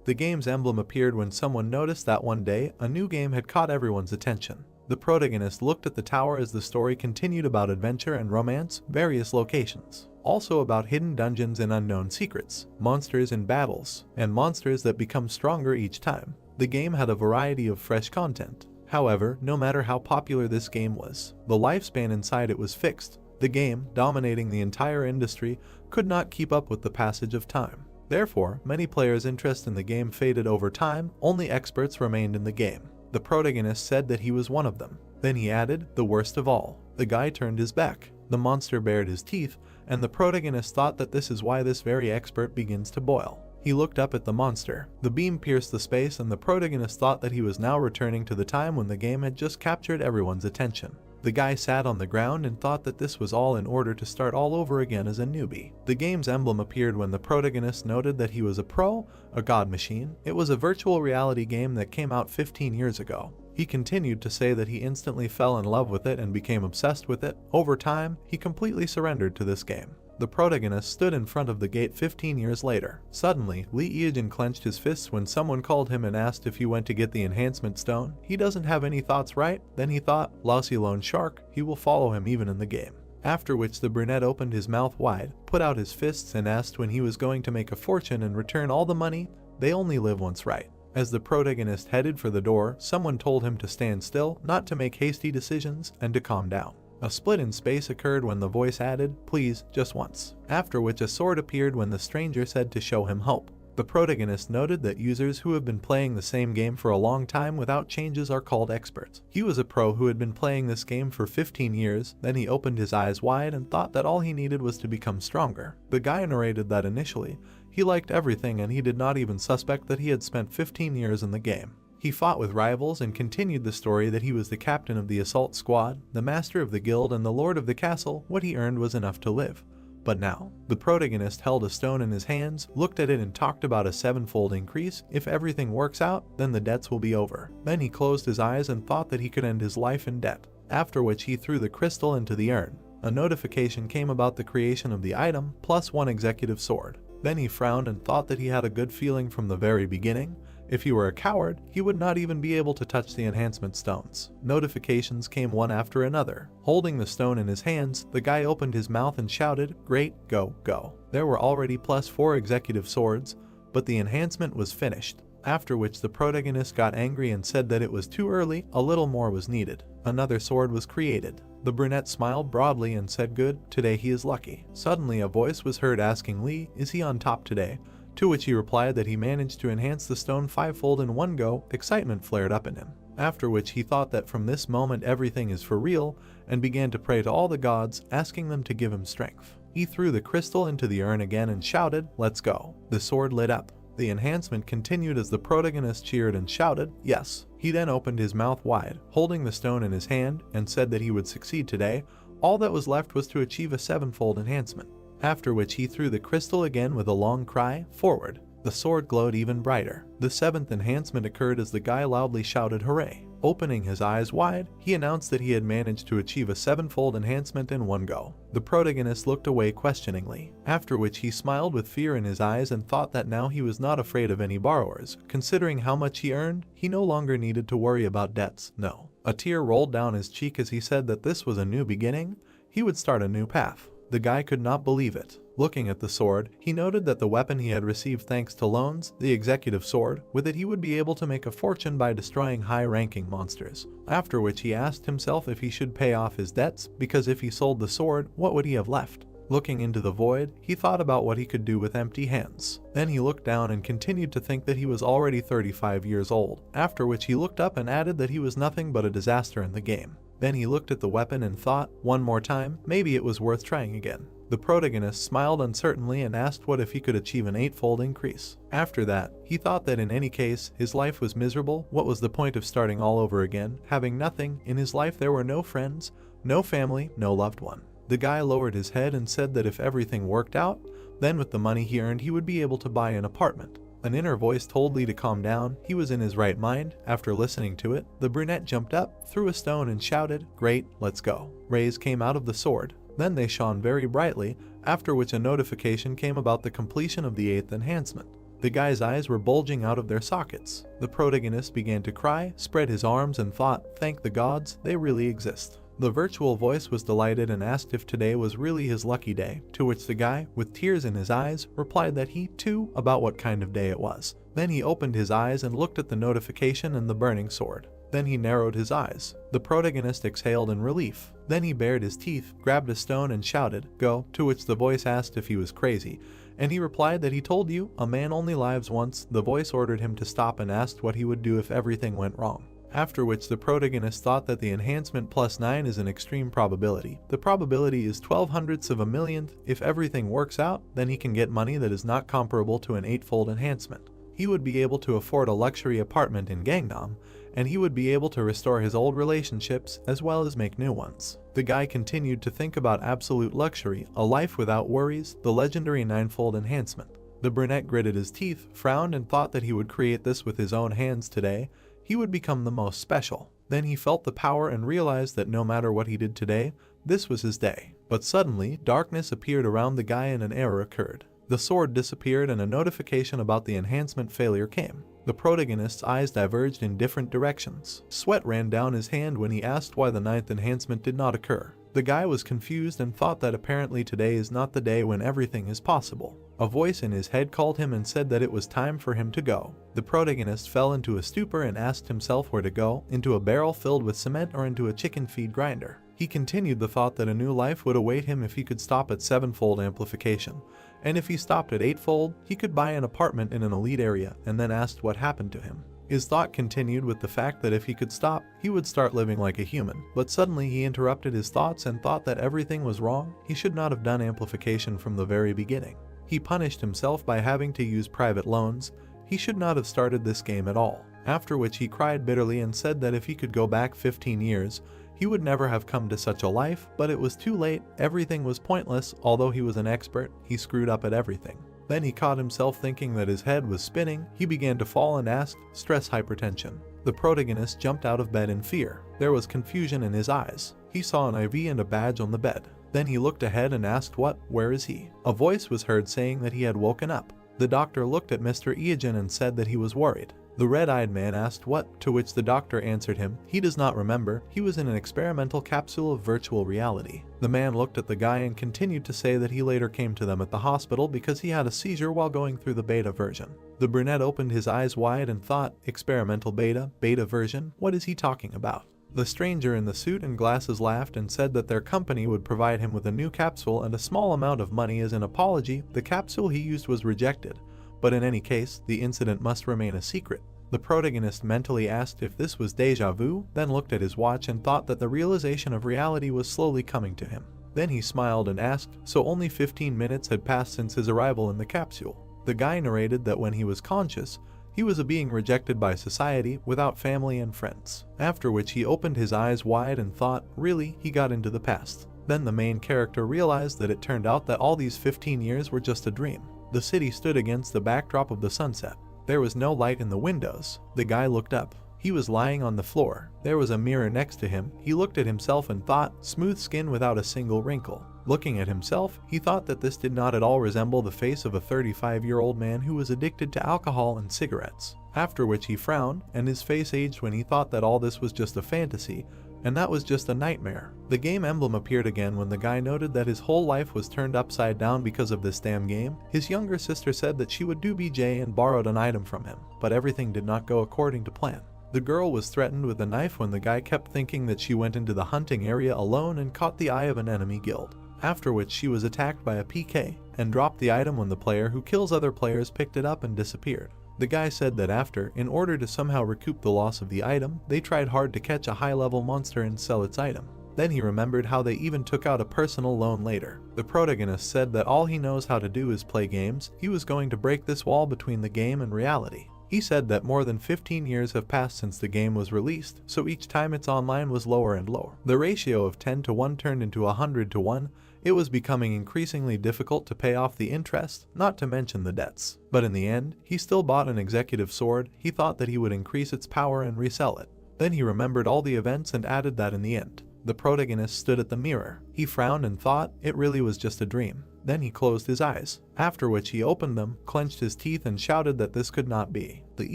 The game's emblem appeared when someone noticed that one day, a new game had caught everyone's attention. The protagonist looked at the tower as the story continued about adventure and romance, various locations. Also about hidden dungeons and unknown secrets, monsters and battles, and monsters that become stronger each time. The game had a variety of fresh content. However, no matter how popular this game was, the lifespan inside it was fixed. The game, dominating the entire industry, could not keep up with the passage of time. Therefore, many players' interest in the game faded over time, only experts remained in the game. The protagonist said that he was one of them. Then he added, the worst of all. The guy turned his back, the monster bared his teeth, and the protagonist thought that this is why this very expert begins to boil. He looked up at the monster. The beam pierced the space and the protagonist thought that he was now returning to the time when the game had just captured everyone's attention. The guy sat on the ground and thought that this was all in order to start all over again as a newbie. The game's emblem appeared when the protagonist noted that he was a pro, a god machine. It was a virtual reality game that came out 15 years ago. He continued to say that he instantly fell in love with it and became obsessed with it. Over time, he completely surrendered to this game. The protagonist stood in front of the gate 15 years later. Suddenly, Lee Eugene clenched his fists when someone called him and asked if he went to get the enhancement stone. He doesn't have any thoughts, right? Then he thought, lousy lone shark, he will follow him even in the game. After which the brunette opened his mouth wide, put out his fists and asked when he was going to make a fortune and return all the money. They only live once, right? As the protagonist headed for the door, someone told him to stand still, not to make hasty decisions, and to calm down. A split in space occurred when the voice added, please, just once. After which a sword appeared when the stranger said to show him hope. The protagonist noted that users who have been playing the same game for a long time without changes are called experts. He was a pro who had been playing this game for 15 years, then he opened his eyes wide and thought that all he needed was to become stronger. The guy narrated that initially, he liked everything and he did not even suspect that he had spent 15 years in the game. He fought with rivals and continued the story that he was the captain of the assault squad, the master of the guild and the lord of the castle. What he earned was enough to live. But now, the protagonist held a stone in his hands, looked at it and talked about a 7-fold increase. If everything works out, then the debts will be over. Then he closed his eyes and thought that he could end his life in debt. After which he threw the crystal into the urn. A notification came about the creation of the item, plus 1 executive sword. Then he frowned and thought that he had a good feeling from the very beginning. If he were a coward, he would not even be able to touch the enhancement stones. Notifications came one after another. Holding the stone in his hands, the guy opened his mouth and shouted, great, go, go. There were already plus 4 executive swords, but the enhancement was finished. After which the protagonist got angry and said that it was too early, a little more was needed. Another sword was created. The brunette smiled broadly and said good, today he is lucky. Suddenly a voice was heard asking Lee, is he on top today? To which he replied that he managed to enhance the stone 5-fold in one go. Excitement flared up in him. After which he thought that from this moment everything is for real and began to pray to all the gods, asking them to give him strength. He threw the crystal into the urn again and shouted, let's go. The sword lit up. The enhancement continued as the protagonist cheered and shouted, yes. He then opened his mouth wide, holding the stone in his hand, and said that he would succeed today. All that was left was to achieve a 7-fold enhancement. After which he threw the crystal again with a long cry, forward. The sword glowed even brighter. The 7th enhancement occurred as the guy loudly shouted hooray. Opening his eyes wide, he announced that he had managed to achieve a 7-fold enhancement in one go. The protagonist looked away questioningly, after which he smiled with fear in his eyes and thought that now he was not afraid of any borrowers. Considering how much he earned, he no longer needed to worry about debts, no. A tear rolled down his cheek as he said that this was a new beginning. He would start a new path. The guy could not believe it. Looking at the sword, he noted that the weapon he had received thanks to loans, the executive sword, with it he would be able to make a fortune by destroying high-ranking monsters. After which he asked himself if he should pay off his debts, because if he sold the sword, what would he have left? Looking into the void, he thought about what he could do with empty hands. Then he looked down and continued to think that he was already 35 years old, after which he looked up and added that he was nothing but a disaster in the game. Then he looked at the weapon and thought, one more time, maybe it was worth trying again. The protagonist smiled uncertainly and asked what if he could achieve an 8-fold increase. After that, he thought that in any case, his life was miserable. What was the point of starting all over again, having nothing? In his life there were no friends, no family, no loved one. The guy lowered his head and said that if everything worked out, then with the money he earned he would be able to buy an apartment. An inner voice told Lee to calm down. He was in his right mind. After listening to it, the brunette jumped up, threw a stone and shouted, great, let's go. Rays came out of the sword. Then they shone very brightly, after which a notification came about the completion of the 8th enhancement. The guy's eyes were bulging out of their sockets. The protagonist began to cry, spread his arms and thought, thank the gods, they really exist. The virtual voice was delighted and asked if today was really his lucky day, to which the guy, with tears in his eyes, replied that he, too, about what kind of day it was. Then he opened his eyes and looked at the notification and the burning sword. Then he narrowed his eyes. The protagonist exhaled in relief. Then he bared his teeth, grabbed a stone and shouted, "Go," to which the voice asked if he was crazy, and he replied that he told you, a man only lives once. The voice ordered him to stop and asked what he would do if everything went wrong. After which the protagonist thought that the enhancement +9 is an extreme probability. The probability is 12/100ths of a millionth. If everything works out, then he can get money that is not comparable to an 8-fold enhancement. He would be able to afford a luxury apartment in Gangnam, and he would be able to restore his old relationships as well as make new ones. The guy continued to think about absolute luxury, a life without worries, the legendary 9-fold enhancement. The brunette gritted his teeth, frowned and thought that he would create this with his own hands today. He would become the most special. Then he felt the power and realized that no matter what he did today, this was his day. But suddenly, darkness appeared around the guy and an error occurred. The sword disappeared and a notification about the enhancement failure came. The protagonist's eyes diverged in different directions. Sweat ran down his hand when he asked why the 9th enhancement did not occur. The guy was confused and thought that apparently today is not the day when everything is possible. A voice in his head called him and said that it was time for him to go. The protagonist fell into a stupor and asked himself where to go, into a barrel filled with cement or into a chicken feed grinder. He continued the thought that a new life would await him if he could stop at 7-fold amplification, and if he stopped at 8-fold, he could buy an apartment in an elite area, and then asked what happened to him. His thought continued with the fact that if he could stop, he would start living like a human. But suddenly he interrupted his thoughts and thought that everything was wrong. He should not have done amplification from the very beginning. He punished himself by having to use private loans. He should not have started this game at all. After which he cried bitterly and said that if he could go back 15 years, he would never have come to such a life, but it was too late. Everything was pointless. Although he was an expert, he screwed up at everything. Then he caught himself thinking that his head was spinning. He began to fall and asked, "Stress hypertension." The protagonist jumped out of bed in fear. There was confusion in his eyes. He saw an IV and a badge on the bed. Then he looked ahead and asked where is he? A voice was heard saying that he had woken up. The doctor looked at Mr. Iajin and said that he was worried. The red-eyed man asked what, to which the doctor answered him, he does not remember, he was in an experimental capsule of virtual reality. The man looked at the guy and continued to say that he later came to them at the hospital because he had a seizure while going through the beta version. The brunette opened his eyes wide and thought, experimental beta version, what is he talking about? The stranger in the suit and glasses laughed and said that their company would provide him with a new capsule and a small amount of money as an apology. The capsule he used was rejected, but in any case, the incident must remain a secret. The protagonist mentally asked if this was deja vu, then looked at his watch and thought that the realization of reality was slowly coming to him. Then he smiled and asked, so only 15 minutes had passed since his arrival in the capsule. The guy narrated that when he was conscious, he was a being rejected by society, without family and friends. After which he opened his eyes wide and thought, really, he got into the past. Then the main character realized that it turned out that all these 15 years were just a dream. The city stood against the backdrop of the sunset. There was no light in the windows. The guy looked up. He was lying on the floor. There was a mirror next to him. He looked at himself and thought, smooth skin without a single wrinkle. Looking at himself, he thought that this did not at all resemble the face of a 35-year-old man who was addicted to alcohol and cigarettes. After which he frowned, and his face aged when he thought that all this was just a fantasy, and that was just a nightmare. The game emblem appeared again when the guy noted that his whole life was turned upside down because of this damn game. His younger sister said that she would do BJ and borrowed an item from him, but everything did not go according to plan. The girl was threatened with a knife when the guy kept thinking that she went into the hunting area alone and caught the eye of an enemy guild. After which she was attacked by a PK, and dropped the item when the player who kills other players picked it up and disappeared. The guy said that after, in order to somehow recoup the loss of the item, they tried hard to catch a high-level monster and sell its item. Then he remembered how they even took out a personal loan later. The protagonist said that all he knows how to do is play games. He was going to break this wall between the game and reality. He said that more than 15 years have passed since the game was released, so each time it's online was lower and lower. The ratio of 10 to 1 turned into 100 to 1. It was becoming increasingly difficult to pay off the interest, not to mention the debts. But in the end, he still bought an executive sword. He thought that he would increase its power and resell it. Then he remembered all the events and added that in the end, The protagonist stood at the mirror. He frowned and thought it really was just a dream. Then he closed his eyes, after which he opened them, clenched his teeth and shouted that this could not be. The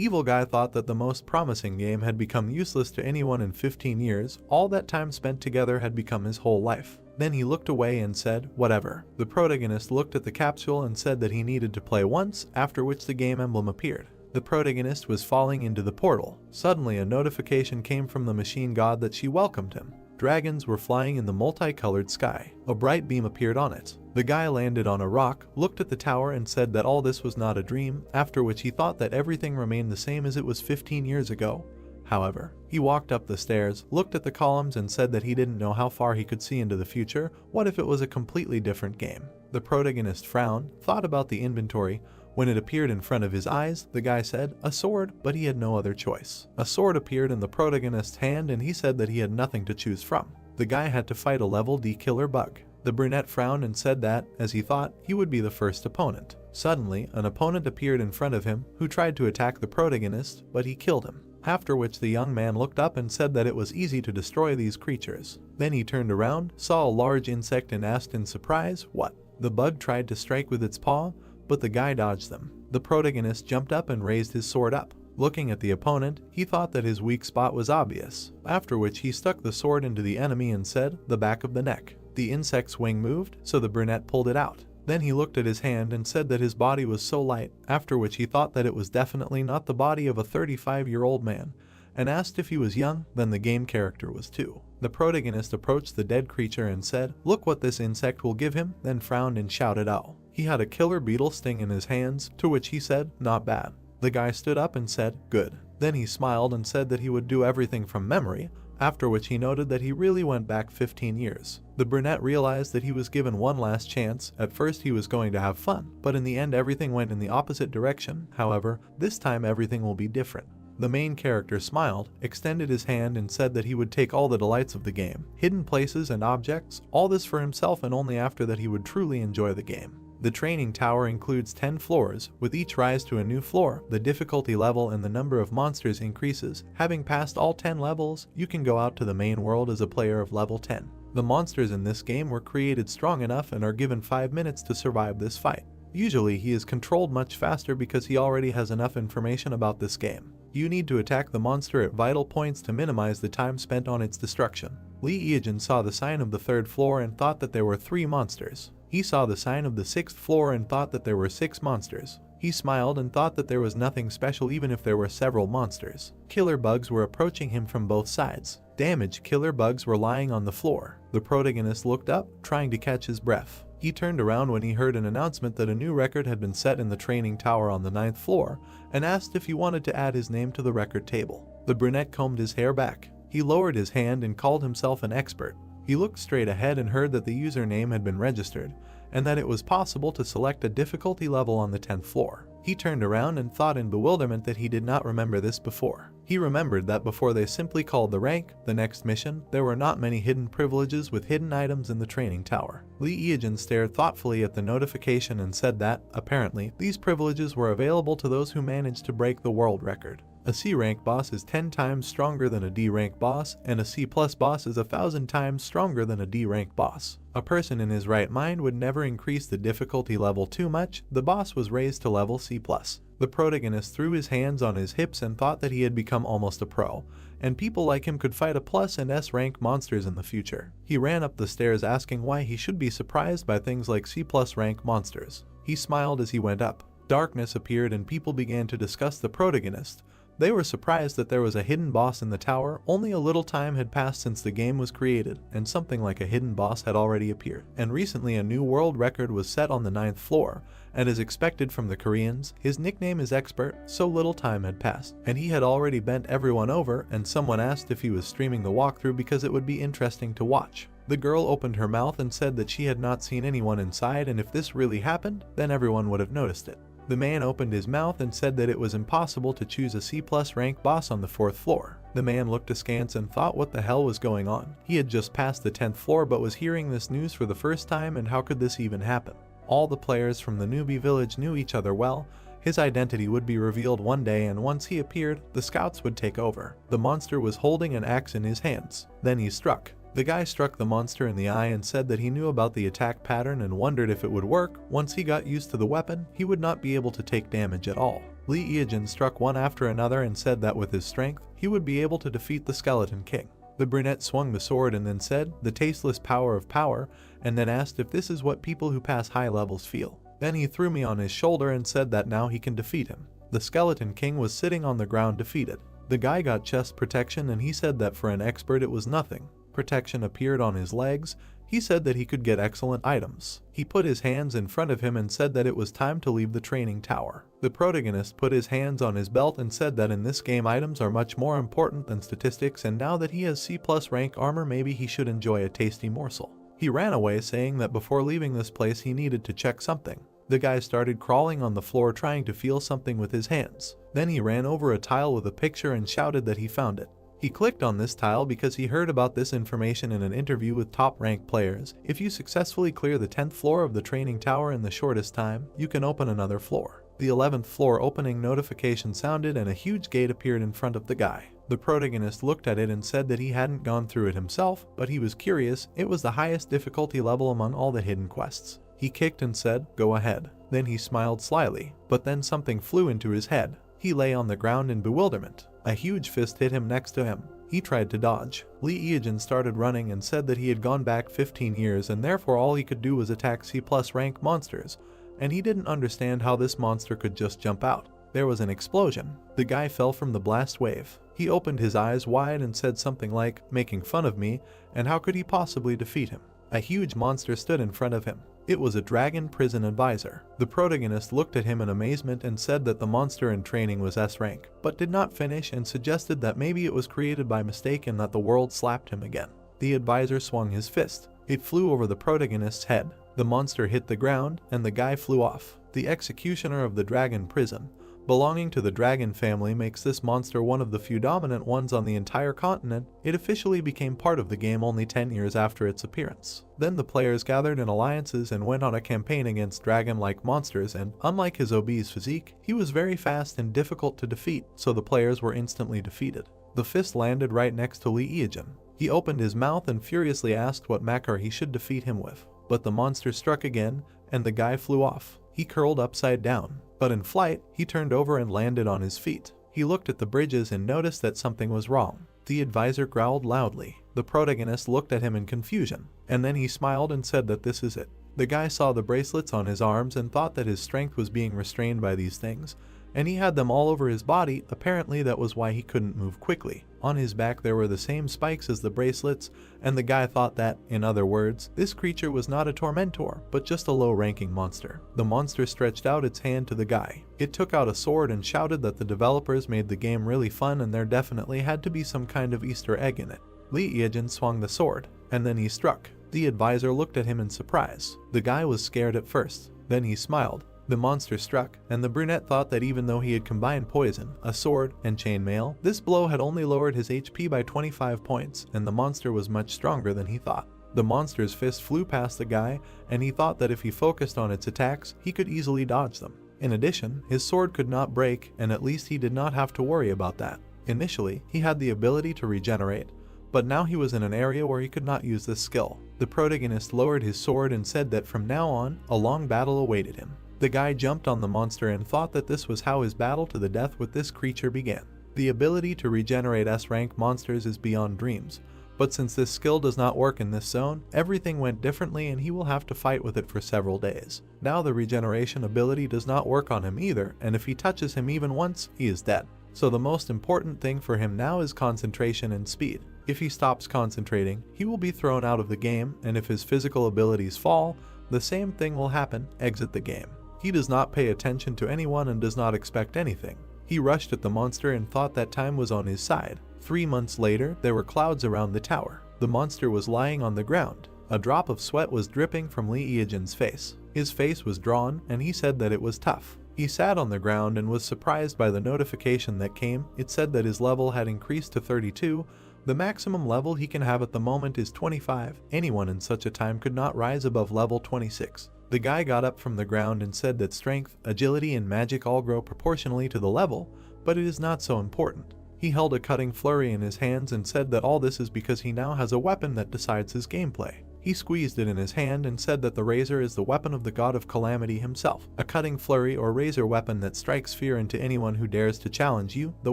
evil guy thought that the most promising game had become useless to anyone in 15 years. All that time spent together had become his whole life. Then he looked away and said, whatever. The protagonist looked at the capsule and said that he needed to play once, after which the game emblem appeared. The protagonist was falling into the portal. Suddenly a notification came from the machine god that she welcomed him. Dragons were flying in the multicolored sky. A bright beam appeared on it. The guy landed on a rock, looked at the tower and said that all this was not a dream, after which he thought that everything remained the same as it was 15 years ago. However, he walked up the stairs, looked at the columns and said that he didn't know how far he could see into the future. What if it was a completely different game? The protagonist frowned, thought about the inventory. When it appeared in front of his eyes, the guy said, a sword, but he had no other choice. A sword appeared in the protagonist's hand and he said that he had nothing to choose from. The guy had to fight a level D killer bug. The brunette frowned and said that, as he thought, he would be the first opponent. Suddenly, an opponent appeared in front of him, who tried to attack the protagonist, but he killed him. After which the young man looked up and said that it was easy to destroy these creatures. Then he turned around, saw a large insect and asked in surprise, what? The bug tried to strike with its paw, but the guy dodged them. The protagonist jumped up and raised his sword up. Looking at the opponent, he thought that his weak spot was obvious, after which he stuck the sword into the enemy and said, the back of the neck. The insect's wing moved, so the brunette pulled it out. Then he looked at his hand and said that his body was so light, after which he thought that it was definitely not the body of a 35-year-old man, and asked if he was young. Then the game character was too. The protagonist approached the dead creature and said, look what this insect will give him, then frowned and shouted out. He had a killer beetle sting in his hands, to which he said, not bad. The guy stood up and said, good. Then he smiled and said that he would do everything from memory, after which he noted that he really went back 15 years. The brunette realized that he was given one last chance. At first he was going to have fun, but in the end everything went in the opposite direction. However, this time everything will be different. The main character smiled, extended his hand and said that he would take all the delights of the game, hidden places and objects, all this for himself, and only after that he would truly enjoy the game. The training tower includes 10 floors, with each rise to a new floor. The difficulty level and the number of monsters increases. Having passed all 10 levels, you can go out to the main world as a player of level 10. The monsters in this game were created strong enough and are given 5 minutes to survive this fight. Usually he is controlled much faster because he already has enough information about this game. You need to attack the monster at vital points to minimize the time spent on its destruction. Lee Eejin saw the sign of the 3rd floor and thought that there were 3 monsters. He saw the sign of the 6th floor and thought that there were 6 monsters. He smiled and thought that there was nothing special even if there were several monsters. Killer bugs were approaching him from both sides. Damaged killer bugs were lying on the floor. The protagonist looked up, trying to catch his breath. He turned around when he heard an announcement that a new record had been set in the training tower on the 9th floor, and asked if he wanted to add his name to the record table. The brunette combed his hair back. He lowered his hand and called himself an expert. He looked straight ahead and heard that the username had been registered, and that it was possible to select a difficulty level on the 10th floor. He turned around and thought in bewilderment that he did not remember this before. He remembered that before they simply called the rank, the next mission, there were not many hidden privileges with hidden items in the training tower. Lee Eejin stared thoughtfully at the notification and said that, apparently, these privileges were available to those who managed to break the world record. A C rank boss is 10 times stronger than a D rank boss, and a C+ boss is 1,000 times stronger than a D rank boss. A person in his right mind would never increase the difficulty level too much. The boss was raised to level C+. The protagonist threw his hands on his hips and thought that he had become almost a pro, and people like him could fight a plus and S rank monsters in the future. He ran up the stairs asking why he should be surprised by things like C+ rank monsters. He smiled as he went up. Darkness appeared and people began to discuss the protagonist. They were surprised that there was a hidden boss in the tower. Only a little time had passed since the game was created, and something like a hidden boss had already appeared. And recently a new world record was set on the 9th floor, and as expected from the Koreans, his nickname is Expert. So little time had passed, and he had already bent everyone over, and someone asked if he was streaming the walkthrough because it would be interesting to watch. The girl opened her mouth and said that she had not seen anyone inside, and if this really happened, then everyone would have noticed it. The man opened his mouth and said that it was impossible to choose a C+ rank boss on the 4th floor. The man looked askance and thought what the hell was going on. He had just passed the 10th floor but was hearing this news for the first time, and how could this even happen? All the players from the newbie village knew each other well. His identity would be revealed one day, and once he appeared, the scouts would take over. The monster was holding an axe in his hands. Then he struck. The guy struck the monster in the eye and said that he knew about the attack pattern and wondered if it would work. Once he got used to the weapon, he would not be able to take damage at all. Lee Eejin struck one after another and said that with his strength, he would be able to defeat the Skeleton King. The brunette swung the sword and then said, "The tasteless power of power," and then asked if this is what people who pass high levels feel. Then he threw me on his shoulder and said that now he can defeat him. The Skeleton King was sitting on the ground defeated. The guy got chest protection and he said that for an expert it was nothing. Protection appeared on his legs. He said that he could get excellent items. He put his hands in front of him and said that it was time to leave the training tower. The protagonist put his hands on his belt and said that in this game items are much more important than statistics, and now that he has C+ rank armor, maybe he should enjoy a tasty morsel. He ran away saying that before leaving this place he needed to check something. The guy started crawling on the floor trying to feel something with his hands. Then he ran over a tile with a picture and shouted that he found it. He clicked on this tile because he heard about this information in an interview with top-ranked players. If you successfully clear the 10th floor of the training tower in the shortest time, you can open another floor. The 11th floor opening notification sounded and a huge gate appeared in front of the guy. The protagonist looked at it and said that he hadn't gone through it himself, but he was curious. It was the highest difficulty level among all the hidden quests. He kicked and said, "Go ahead." Then he smiled slyly, but then something flew into his head. He lay on the ground in bewilderment. A huge fist hit him next to him. He tried to dodge. Lee Eejin started running and said that he had gone back 15 years and therefore all he could do was attack C+ rank monsters, and he didn't understand how this monster could just jump out. There was an explosion. The guy fell from the blast wave. He opened his eyes wide and said something like, "Making fun of me, and how could he possibly defeat him?" A huge monster stood in front of him. It was a dragon prison advisor. The protagonist looked at him in amazement and said that the monster in training was S rank, but did not finish and suggested that maybe it was created by mistake and that the world slapped him again. The advisor swung his fist. It flew over the protagonist's head. The monster hit the ground and the guy flew off. The executioner of the dragon prison, belonging to the dragon family, makes this monster one of the few dominant ones on the entire continent. It officially became part of the game only 10 years after its appearance. Then the players gathered in alliances and went on a campaign against dragon-like monsters, and unlike his obese physique, he was very fast and difficult to defeat, so the players were instantly defeated. The fist landed right next to Lee Eejin. He opened his mouth and furiously asked what mecha he should defeat him with. But the monster struck again, and the guy flew off. He curled upside down. But in flight, he turned over and landed on his feet. He looked at the bridges and noticed that something was wrong. The advisor growled loudly. The protagonist looked at him in confusion, and then he smiled and said that this is it. The guy saw the bracelets on his arms and thought that his strength was being restrained by these things, and he had them all over his body. Apparently that was why he couldn't move quickly. On his back there were the same spikes as the bracelets, and the guy thought that, in other words, this creature was not a tormentor, but just a low-ranking monster. The monster stretched out its hand to the guy. It took out a sword and shouted that the developers made the game really fun and there definitely had to be some kind of Easter egg in it. Lee Eejin swung the sword, and then he struck. The advisor looked at him in surprise. The guy was scared at first. Then he smiled. The monster struck, and the brunette thought that even though he had combined poison, a sword, and chainmail, this blow had only lowered his HP by 25 points, and the monster was much stronger than he thought. The monster's fist flew past the guy, and he thought that if he focused on its attacks, he could easily dodge them. In addition, his sword could not break, and at least he did not have to worry about that. Initially, he had the ability to regenerate, but now he was in an area where he could not use this skill. The protagonist lowered his sword and said that from now on, a long battle awaited him. The guy jumped on the monster and thought that this was how his battle to the death with this creature began. The ability to regenerate S-rank monsters is beyond dreams, but since this skill does not work in this zone, everything went differently and he will have to fight with it for several days. Now the regeneration ability does not work on him either, and if he touches him even once, he is dead. So the most important thing for him now is concentration and speed. If he stops concentrating, he will be thrown out of the game, and if his physical abilities fall, the same thing will happen, exit the game. He does not pay attention to anyone and does not expect anything. He rushed at the monster and thought that time was on his side. 3 months later, there were clouds around the tower. The monster was lying on the ground. A drop of sweat was dripping from Lee Eejin's face. His face was drawn, and he said that it was tough. He sat on the ground and was surprised by the notification that came. It said that his level had increased to 32. The maximum level he can have at the moment is 25. Anyone in such a time could not rise above level 26. The guy got up from the ground and said that strength, agility, and magic all grow proportionally to the level, but it is not so important. He held a cutting flurry in his hands and said that all this is because he now has a weapon that decides his gameplay. He squeezed it in his hand and said that the razor is the weapon of the god of calamity himself, a cutting flurry or razor weapon that strikes fear into anyone who dares to challenge you, the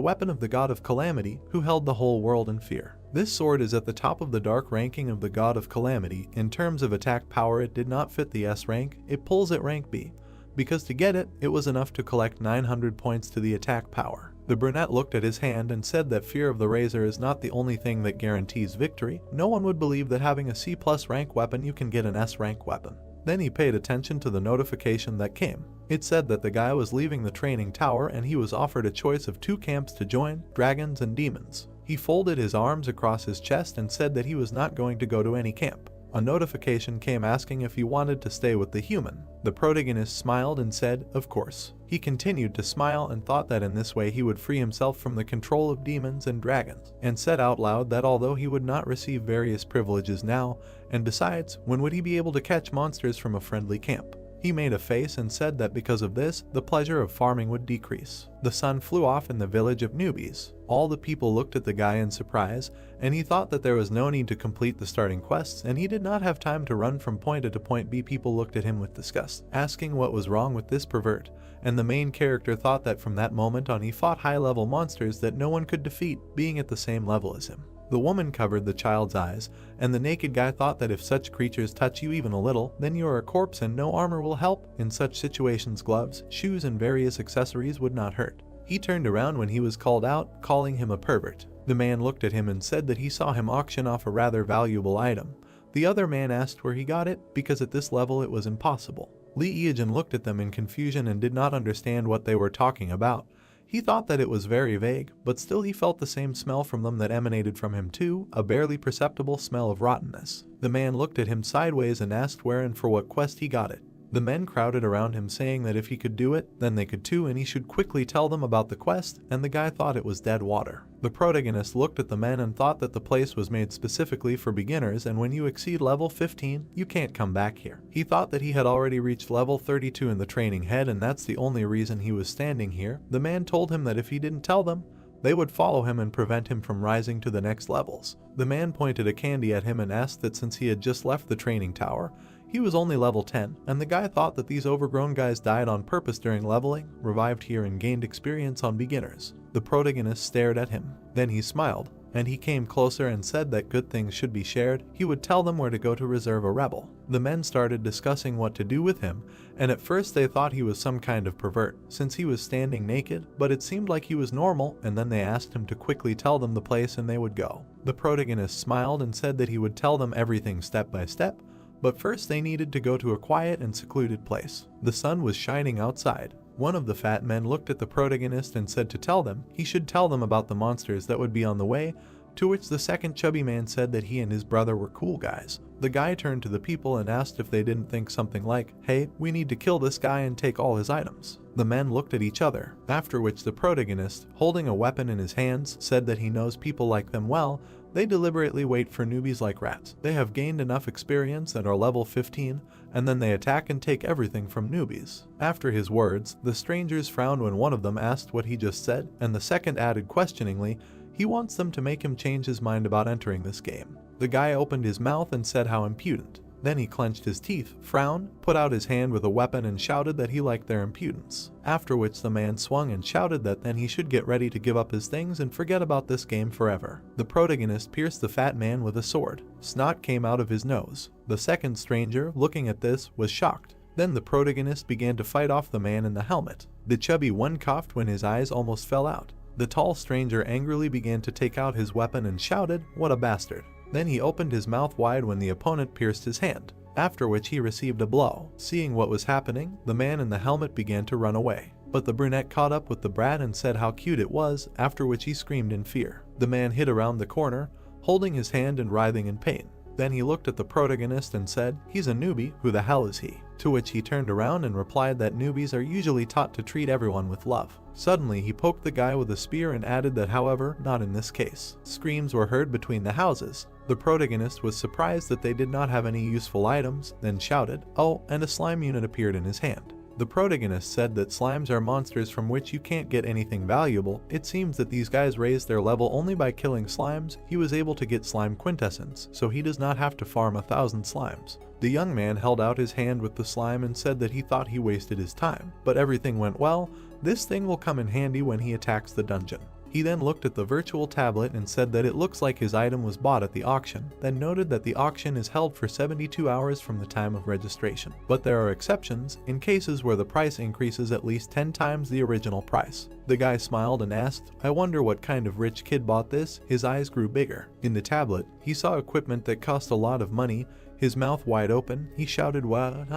weapon of the god of calamity who held the whole world in fear. This sword is at the top of the dark ranking of the god of calamity. In terms of attack power, it did not fit the S rank, it pulls at rank B, because to get it, it was enough to collect 900 points to the attack power. The brunette looked at his hand and said that fear of the razor is not the only thing that guarantees victory. No one would believe that having a C+ rank weapon you can get an S rank weapon. Then he paid attention to the notification that came. It said that the guy was leaving the training tower and he was offered a choice of 2 camps to join, dragons and demons. He folded his arms across his chest and said that he was not going to go to any camp. A notification came asking if he wanted to stay with the human. The protagonist smiled and said, of course. He continued to smile and thought that in this way he would free himself from the control of demons and dragons, and said out loud that although he would not receive various privileges now, and besides, when would he be able to catch monsters from a friendly camp? He made a face and said that because of this, the pleasure of farming would decrease. The sun flew off in the village of newbies. All the people looked at the guy in surprise, and he thought that there was no need to complete the starting quests, and he did not have time to run from point A to point B. People looked at him with disgust, asking what was wrong with this pervert, and the main character thought that from that moment on he fought high-level monsters that no one could defeat, being at the same level as him. The woman covered the child's eyes, and the naked guy thought that if such creatures touch you even a little, then you are a corpse and no armor will help. In such situations, gloves, shoes, and various accessories would not hurt. He turned around when he was called out, calling him a pervert. The man looked at him and said that he saw him auction off a rather valuable item. The other man asked where he got it, because at this level it was impossible. Lee Eajin looked at them in confusion and did not understand what they were talking about. He thought that it was very vague, but still he felt the same smell from them that emanated from him too, a barely perceptible smell of rottenness. The man looked at him sideways and asked where and for what quest he got it. The men crowded around him saying that if he could do it, then they could too, and he should quickly tell them about the quest, and the guy thought it was dead water. The protagonist looked at the men and thought that the place was made specifically for beginners, and when you exceed level 15, you can't come back here. He thought that he had already reached level 32 in the training head, and that's the only reason he was standing here. The man told him that if he didn't tell them, they would follow him and prevent him from rising to the next levels. The man pointed a candy at him and asked that since he had just left the training tower, he was only level 10, and the guy thought that these overgrown guys died on purpose during leveling, revived here and gained experience on beginners. The protagonist stared at him. Then he smiled, and he came closer and said that good things should be shared. He would tell them where to go to reserve a rebel. The men started discussing what to do with him, and at first they thought he was some kind of pervert, since he was standing naked, but it seemed like he was normal, and then they asked him to quickly tell them the place and they would go. The protagonist smiled and said that he would tell them everything step by step, but first they needed to go to a quiet and secluded place. The sun was shining outside. One of the fat men looked at the protagonist and said to tell them he should tell them about the monsters that would be on the way, to which the second chubby man said that he and his brother were cool guys. The guy turned to the people and asked if they didn't think something like, "Hey, we need to kill this guy and take all his items." The men looked at each other, after which the protagonist, holding a weapon in his hands, said that he knows people like them well. They deliberately wait for newbies like rats. They have gained enough experience and are level 15, and then they attack and take everything from newbies. After his words, the strangers frowned when one of them asked what he just said, and the second added questioningly, he wants them to make him change his mind about entering this game. The guy opened his mouth and said how impudent. Then he clenched his teeth, frowned, put out his hand with a weapon and shouted that he liked their impudence. After which the man swung and shouted that then he should get ready to give up his things and forget about this game forever. The protagonist pierced the fat man with a sword. Snot came out of his nose. The second stranger, looking at this, was shocked. Then the protagonist began to fight off the man in the helmet. The chubby one coughed when his eyes almost fell out. The tall stranger angrily began to take out his weapon and shouted, "What a bastard." Then he opened his mouth wide when the opponent pierced his hand, after which he received a blow. Seeing what was happening, the man in the helmet began to run away. But the brunette caught up with the brat and said how cute it was, after which he screamed in fear. The man hid around the corner, holding his hand and writhing in pain. Then he looked at the protagonist and said, "He's a newbie, who the hell is he?" To which he turned around and replied that newbies are usually taught to treat everyone with love. Suddenly he poked the guy with a spear and added that however, not in this case. Screams were heard between the houses. The protagonist was surprised that they did not have any useful items, then shouted, "Oh," and a slime unit appeared in his hand. The protagonist said that slimes are monsters from which you can't get anything valuable. It seems that these guys raised their level only by killing slimes. He was able to get slime quintessence, so he does not have to farm 1,000 slimes. The young man held out his hand with the slime and said that he thought he wasted his time, but everything went well. This thing will come in handy when he attacks the dungeon. He then looked at the virtual tablet and said that it looks like his item was bought at the auction, then noted that the auction is held for 72 hours from the time of registration. But there are exceptions, in cases where the price increases at least 10 times the original price. The guy smiled and asked, "I wonder what kind of rich kid bought this?" His eyes grew bigger. In the tablet, he saw equipment that cost a lot of money. His mouth wide open, he shouted, "What?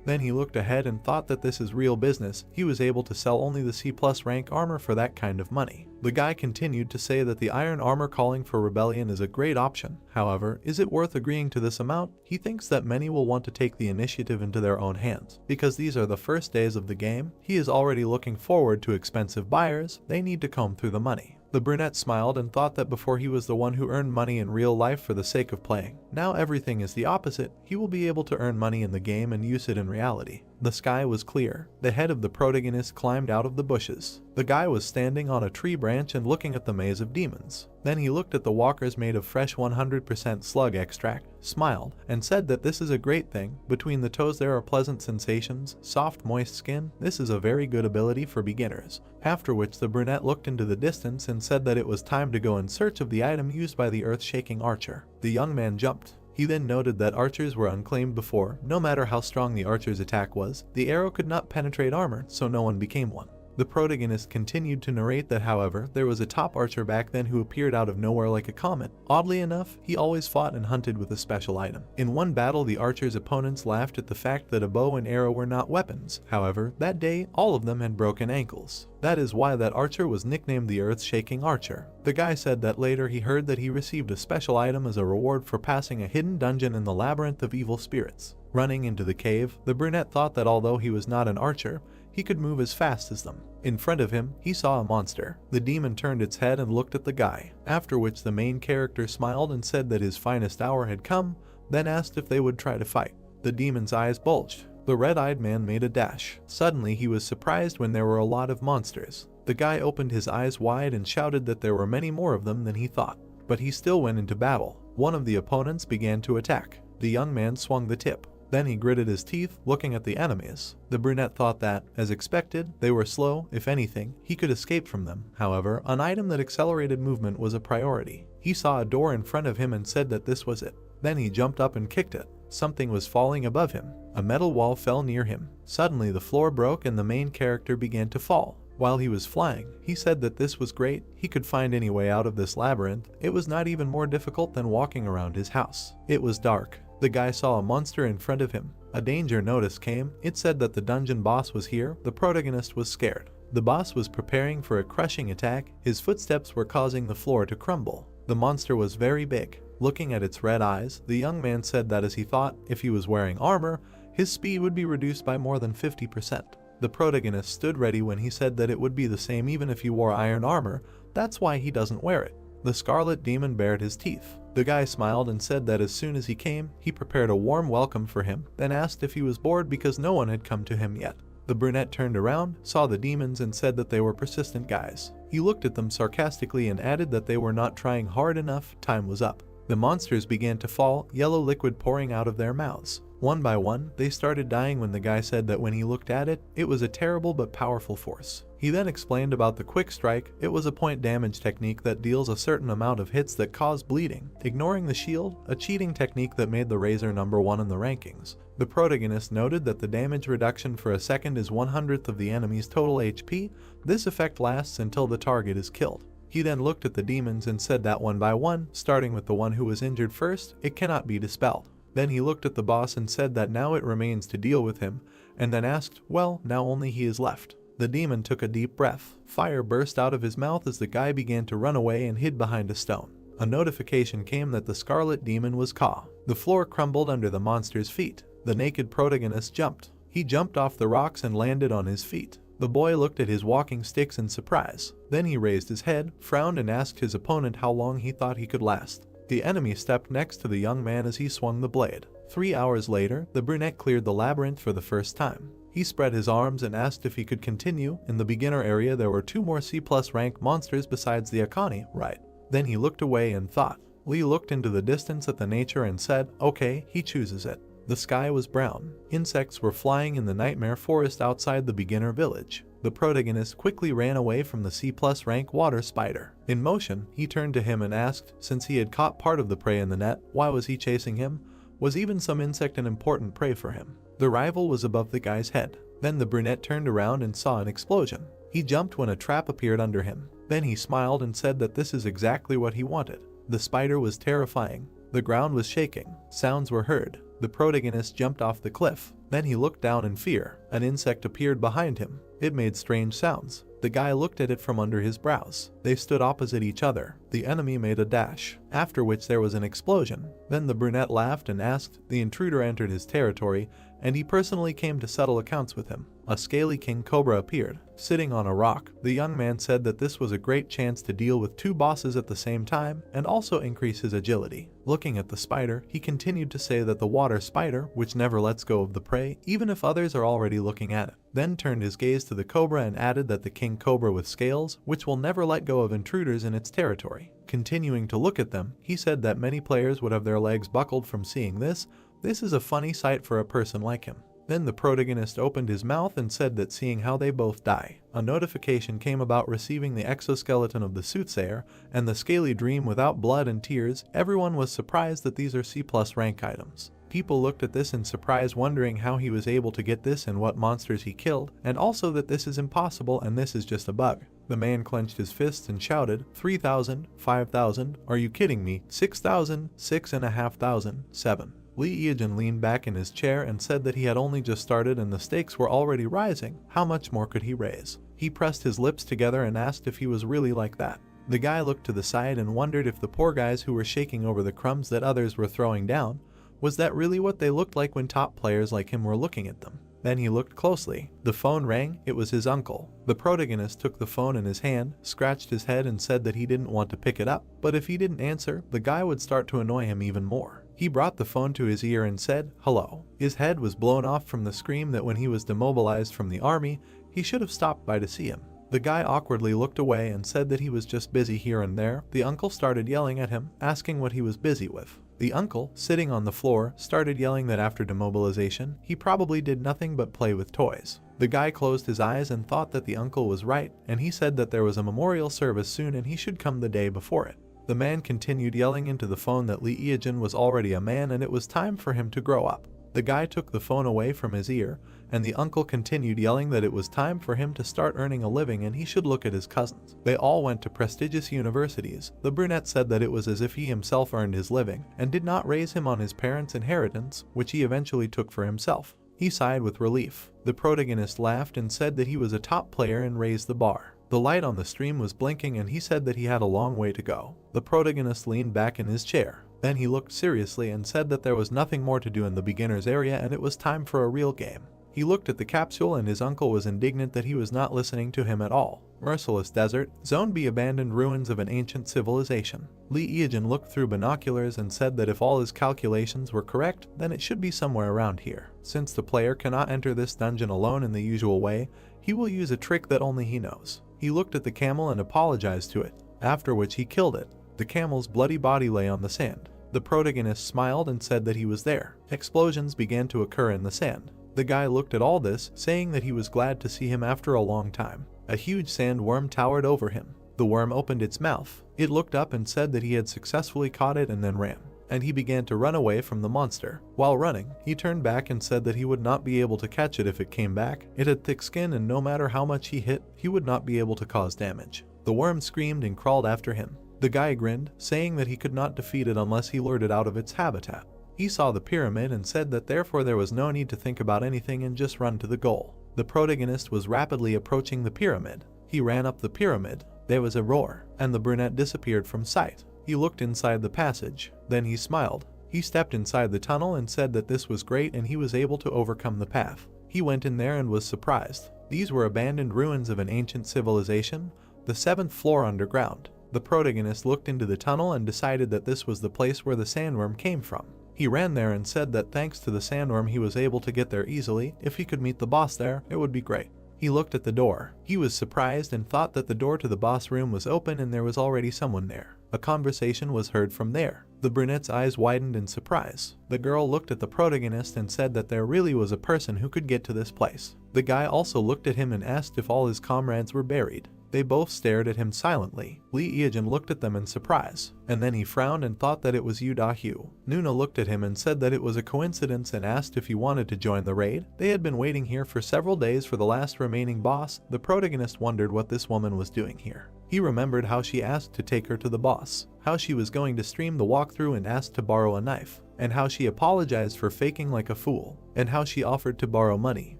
Then he looked ahead and thought that this is real business. He was able to sell only the C+ rank armor for that kind of money. The guy continued to say that the iron armor calling for rebellion is a great option. However, is it worth agreeing to this amount? He thinks that many will want to take the initiative into their own hands. Because these are the first days of the game, he is already looking forward to expensive buyers. They need to comb through the money. The brunette smiled and thought that before he was the one who earned money in real life for the sake of playing. Now everything is the opposite. He will be able to earn money in the game and use it in reality. The sky was clear. The head of the protagonist climbed out of the bushes. The guy was standing on a tree branch and looking at the maze of demons. Then he looked at the walkers made of fresh 100% slug extract, smiled, and said that this is a great thing. Between the toes there are pleasant sensations, soft moist skin. This is a very good ability for beginners. After which the brunette looked into the distance and said that it was time to go in search of the item used by the earth-shaking archer. The young man jumped. He then noted that archers were unclaimed before. No matter how strong the archer's attack was, the arrow could not penetrate armor, so no one became one. The protagonist continued to narrate that, however, there was a top archer back then who appeared out of nowhere like a comet. Oddly enough, he always fought and hunted with a special item. In one battle, the archer's opponents laughed at the fact that a bow and arrow were not weapons. However, that day, all of them had broken ankles. That is why that archer was nicknamed the Earth-Shaking Archer. The guy said that later he heard that he received a special item as a reward for passing a hidden dungeon in the labyrinth of evil spirits. Running into the cave, the brunette thought that although he was not an archer, he could move as fast as them. In front of him, he saw a monster. The demon turned its head and looked at the guy, after which the main character smiled and said that his finest hour had come, then asked if they would try to fight. The demon's eyes bulged. The red-eyed man made a dash. Suddenly, he was surprised when there were a lot of monsters. The guy opened his eyes wide and shouted that there were many more of them than he thought. But he still went into battle. One of the opponents began to attack. The young man swung the tip. Then he gritted his teeth, looking at the enemies. The brunette thought that, as expected, they were slow. If anything, he could escape from them. However, an item that accelerated movement was a priority. He saw a door in front of him and said that this was it. Then he jumped up and kicked it. Something was falling above him. A metal wall fell near him. Suddenly the floor broke and the main character began to fall. While he was flying, he said that this was great. He could find any way out of this labyrinth. It was not even more difficult than walking around his house. It was dark. The guy saw a monster in front of him. A danger notice came. It said that the dungeon boss was here. The protagonist was scared. The boss was preparing for a crushing attack. His footsteps were causing the floor to crumble. The monster was very big. Looking at its red eyes, the young man said that as he thought, if he was wearing armor, his speed would be reduced by more than 50%. The protagonist stood ready when he said that it would be the same even if he wore iron armor. That's why he doesn't wear it. The scarlet demon bared his teeth. The guy smiled and said that as soon as he came, he prepared a warm welcome for him, then asked if he was bored because no one had come to him yet. The brunette turned around, saw the demons and said that they were persistent guys. He looked at them sarcastically and added that they were not trying hard enough. Time was up. The monsters began to fall, yellow liquid pouring out of their mouths. One by one, they started dying when the guy said that when he looked at it, it was a terrible but powerful force. He then explained about the quick strike. It was a point damage technique that deals a certain amount of hits that cause bleeding, ignoring the shield, a cheating technique that made the Razor #1 in the rankings. The protagonist noted that the damage reduction for a second is 1/100th of the enemy's total HP. This effect lasts until the target is killed. He then looked at the demons and said that one by one, starting with the one who was injured first, it cannot be dispelled. Then he looked at the boss and said that now it remains to deal with him, and then asked, well, now only he is left. The demon took a deep breath. Fire burst out of his mouth as the guy began to run away and hid behind a stone. A notification came that the scarlet demon was caught. The floor crumbled under the monster's feet. The naked protagonist jumped. He jumped off the rocks and landed on his feet. The boy looked at his walking sticks in surprise. Then he raised his head, frowned and asked his opponent how long he thought he could last. The enemy stepped next to the young man as he swung the blade. 3 hours later, the brunette cleared the labyrinth for the first time. He spread his arms and asked if he could continue. In the beginner area there were 2 more C+ rank monsters besides the Akani, right? Then he looked away and thought. Lee looked into the distance at the nature and said, okay, he chooses it. The sky was brown. Insects were flying in the nightmare forest outside the beginner village. The protagonist quickly ran away from the C+ rank water spider. In motion, he turned to him and asked, since he had caught part of the prey in the net, why was he chasing him? Was even some insect an important prey for him? The rival was above the guy's head. Then the brunette turned around and saw an explosion. He jumped when a trap appeared under him. Then he smiled and said that this is exactly what he wanted. The spider was terrifying. The ground was shaking. Sounds were heard. The protagonist jumped off the cliff. Then he looked down in fear. An insect appeared behind him. It made strange sounds. The guy looked at it from under his brows. They stood opposite each other. The enemy made a dash, after which there was an explosion. Then the brunette laughed and asked. The intruder entered his territory, and he personally came to settle accounts with him. A scaly king cobra appeared, sitting on a rock. The young man said that this was a great chance to deal with 2 bosses at the same time and also increase his agility. Looking at the spider, he continued to say that the water spider, which never lets go of the prey, even if others are already looking at it, then turned his gaze to the cobra and added that the king cobra with scales, which will never let go of intruders in its territory. Continuing to look at them, he said that many players would have their legs buckled from seeing this. This is a funny sight for a person like him. Then the protagonist opened his mouth and said that seeing how they both die, a notification came about receiving the exoskeleton of the soothsayer and the scaly dream without blood and tears. Everyone was surprised that these are C+ rank items. People looked at this in surprise, wondering how he was able to get this and what monsters he killed, and also that this is impossible and this is just a bug. The man clenched his fists and shouted, 3,000, 5,000, are you kidding me, 6,000, 6,500, 7. Lee Eajin leaned back in his chair and said that he had only just started and the stakes were already rising. How much more could he raise? He pressed his lips together and asked if he was really like that. The guy looked to the side and wondered if the poor guys who were shaking over the crumbs that others were throwing down, was that really what they looked like when top players like him were looking at them? Then he looked closely. The phone rang. It was his uncle. The protagonist took the phone in his hand, scratched his head and said that he didn't want to pick it up, but if he didn't answer, the guy would start to annoy him even more. He brought the phone to his ear and said, hello. His head was blown off from the scream that when he was demobilized from the army, he should have stopped by to see him. The guy awkwardly looked away and said that he was just busy here and there. The uncle started yelling at him, asking what he was busy with. The uncle, sitting on the floor, started yelling that after demobilization, he probably did nothing but play with toys. The guy closed his eyes and thought that the uncle was right, and he said that there was a memorial service soon and he should come the day before it. The man continued yelling into the phone that Lee Eajin was already a man and it was time for him to grow up. The guy took the phone away from his ear, and the uncle continued yelling that it was time for him to start earning a living and he should look at his cousins. They all went to prestigious universities. The brunette said that it was as if he himself earned his living, and did not raise him on his parents' inheritance, which he eventually took for himself. He sighed with relief. The protagonist laughed and said that he was a top player and raised the bar. The light on the stream was blinking and he said that he had a long way to go. The protagonist leaned back in his chair. Then he looked seriously and said that there was nothing more to do in the beginner's area and it was time for a real game. He looked at the capsule and his uncle was indignant that he was not listening to him at all. Merciless desert, Zone B, abandoned ruins of an ancient civilization. Lee Eajin looked through binoculars and said that if all his calculations were correct, then it should be somewhere around here. Since the player cannot enter this dungeon alone in the usual way, he will use a trick that only he knows. He looked at the camel and apologized to it, after which he killed it. The camel's bloody body lay on the sand. The protagonist smiled and said that he was there. Explosions began to occur in the sand. The guy looked at all this, saying that he was glad to see him after a long time. A huge sandworm towered over him. The worm opened its mouth. It looked up and said that he had successfully caught it and then ran. And he began to run away from the monster. While running, he turned back and said that he would not be able to catch it if it came back. It had thick skin and no matter how much he hit, he would not be able to cause damage. The worm screamed and crawled after him. The guy grinned, saying that he could not defeat it unless he lured it out of its habitat. He saw the pyramid and said that therefore there was no need to think about anything and just run to the goal. The protagonist was rapidly approaching the pyramid. He ran up the pyramid. There was a roar, and the brunette disappeared from sight. He looked inside the passage. Then he smiled. He stepped inside the tunnel and said that this was great and he was able to overcome the path. He went in there and was surprised. These were abandoned ruins of an ancient civilization, the 7th floor underground. The protagonist looked into the tunnel and decided that this was the place where the sandworm came from. He ran there and said that thanks to the sandworm he was able to get there easily. If he could meet the boss there, it would be great. He looked at the door. He was surprised and thought that the door to the boss room was open and there was already someone there. A conversation was heard from there. The brunette's eyes widened in surprise. The girl looked at the protagonist and said that there really was a person who could get to this place. The guy also looked at him and asked if all his comrades were buried. They both stared at him silently. Lee Eajin looked at them in surprise, and then he frowned and thought that it was Yu Da-hyu. Nuna looked at him and said that it was a coincidence and asked if he wanted to join the raid. They had been waiting here for several days for the last remaining boss. The protagonist wondered what this woman was doing here. He remembered how she asked to take her to the boss, how she was going to stream the walkthrough and asked to borrow a knife, and how she apologized for faking like a fool, and how she offered to borrow money.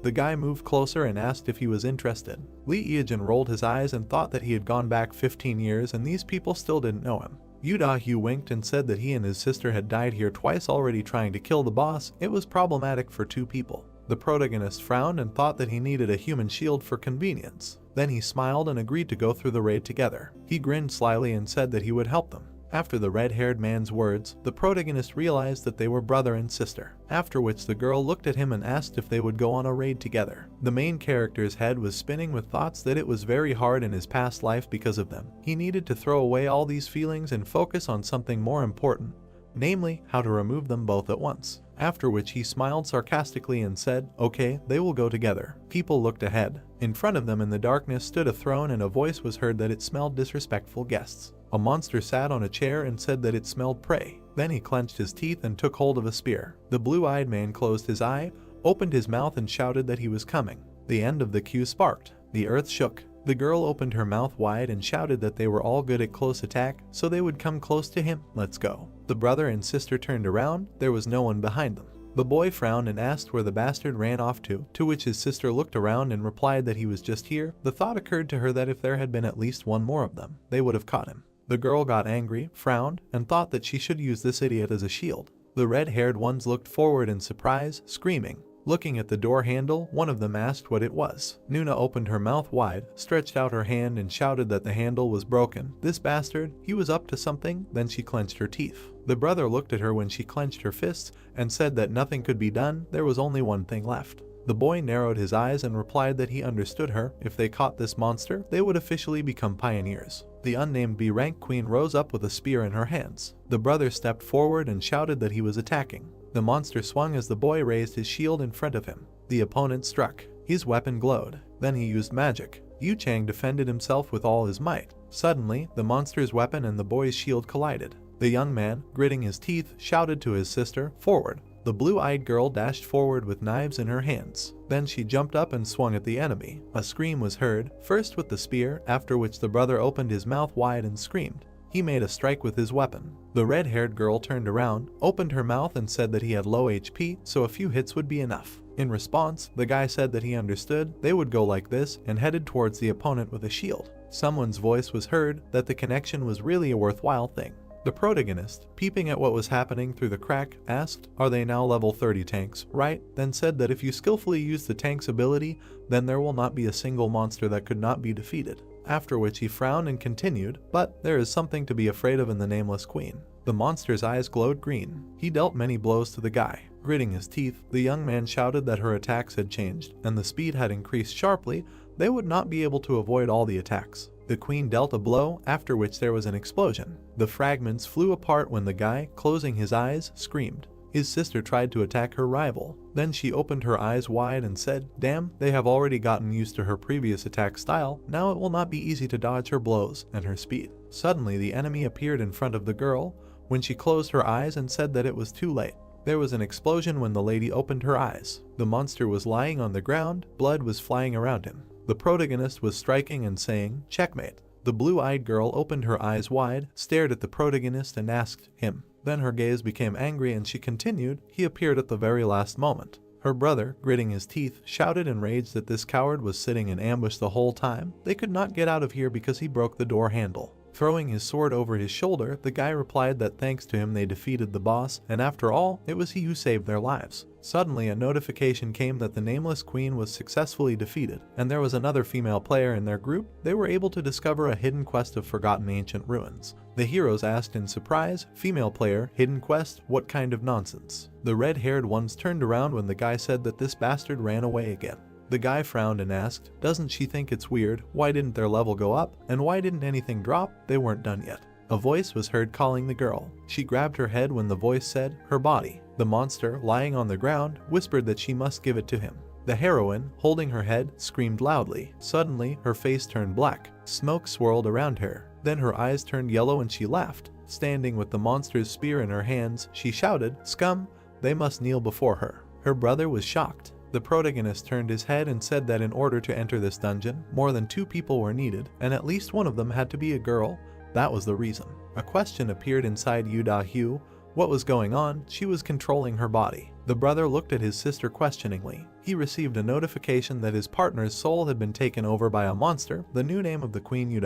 The guy moved closer and asked if he was interested. Lee Eajin rolled his eyes and thought that he had gone back 15 years and these people still didn't know him. Yu Da-hyu winked and said that he and his sister had died here twice already trying to kill the boss. It was problematic for two people. The protagonist frowned and thought that he needed a human shield for convenience. Then he smiled and agreed to go through the raid together. He grinned slyly and said that he would help them. After the red-haired man's words, the protagonist realized that they were brother and sister, after which the girl looked at him and asked if they would go on a raid together. The main character's head was spinning with thoughts that it was very hard in his past life because of them. He needed to throw away all these feelings and focus on something more important, namely, how to remove them both at once. After which he smiled sarcastically and said, "Okay, they will go together." People looked ahead. In front of them in the darkness stood a throne and a voice was heard that it smelled disrespectful guests. A monster sat on a chair and said that it smelled prey. Then he clenched his teeth and took hold of a spear. The blue-eyed man closed his eye, opened his mouth and shouted that he was coming. The end of the queue sparked. The earth shook. The girl opened her mouth wide and shouted that they were all good at close attack, so they would come close to him. Let's go. The brother and sister turned around. There was no one behind them. The boy frowned and asked where the bastard ran off to which his sister looked around and replied that he was just here. The thought occurred to her that if there had been at least one more of them, they would have caught him. The girl got angry, frowned, and thought that she should use this idiot as a shield. The red-haired ones looked forward in surprise, screaming. Looking at the door handle, one of them asked what it was. Nuna opened her mouth wide, stretched out her hand and shouted that the handle was broken. This bastard, he was up to something. Then she clenched her teeth. The brother looked at her when she clenched her fists and said that nothing could be done. There was only one thing left. The boy narrowed his eyes and replied that he understood her. If they caught this monster, they would officially become pioneers. The unnamed B-rank queen rose up with a spear in her hands. The brother stepped forward and shouted that he was attacking. The monster swung as the boy raised his shield in front of him. The opponent struck. His weapon glowed. Then he used magic. Yu Chang defended himself with all his might. Suddenly, the monster's weapon and the boy's shield collided. The young man, gritting his teeth, shouted to his sister, "Forward!" The blue-eyed girl dashed forward with knives in her hands. Then she jumped up and swung at the enemy. A scream was heard, first with the spear, after which the brother opened his mouth wide and screamed. He made a strike with his weapon. The red-haired girl turned around, opened her mouth and said that he had low HP, so a few hits would be enough. In response, the guy said that he understood. They would go like this and headed towards the opponent with a shield. Someone's voice was heard that the connection was really a worthwhile thing. The protagonist, peeping at what was happening through the crack, asked, "Are they now level 30 tanks, right?" Then said that if you skillfully use the tank's ability, then there will not be a single monster that could not be defeated. After which he frowned and continued, "But there is something to be afraid of in the Nameless Queen." The monster's eyes glowed green. He dealt many blows to the guy. Gritting his teeth, the young man shouted that her attacks had changed, and the speed had increased sharply. They would not be able to avoid all the attacks. The queen dealt a blow, after which there was an explosion. The fragments flew apart when the guy, closing his eyes, screamed. His sister tried to attack her rival. Then she opened her eyes wide and said, "Damn, they have already gotten used to her previous attack style. Now it will not be easy to dodge her blows and her speed." Suddenly the enemy appeared in front of the girl when she closed her eyes and said that it was too late. There was an explosion when the lady opened her eyes. The monster was lying on the ground, blood was flying around him. The protagonist was striking and saying, "Checkmate." The blue-eyed girl opened her eyes wide, stared at the protagonist and asked him. Then her gaze became angry and she continued, "He appeared at the very last moment." Her brother, gritting his teeth, shouted in rage that this coward was sitting in ambush the whole time. They could not get out of here because he broke the door handle. Throwing his sword over his shoulder, the guy replied that thanks to him they defeated the boss, and after all, it was he who saved their lives. Suddenly a notification came that the nameless queen was successfully defeated, and there was another female player in their group. They were able to discover a hidden quest of forgotten ancient ruins. The heroes asked in surprise, "Female player, hidden quest, what kind of nonsense?" The red-haired ones turned around when the guy said that this bastard ran away again. The guy frowned and asked, "Doesn't she think it's weird? Why didn't their level go up? And why didn't anything drop? They weren't done yet." A voice was heard calling the girl. She grabbed her head when the voice said, "Her body." The monster, lying on the ground, whispered that she must give it to him. The heroine, holding her head, screamed loudly. Suddenly, her face turned black. Smoke swirled around her. Then her eyes turned yellow and she laughed. Standing with the monster's spear in her hands, she shouted, "Scum! They must kneel before her." Her brother was shocked. The protagonist turned his head and said that in order to enter this dungeon, more than 2 people were needed, and at least one of them had to be a girl. That was the reason. A question appeared inside Yu. What was going on? She was controlling her body. The brother looked at his sister questioningly. He received a notification that his partner's soul had been taken over by a monster, the new name of the queen Yu.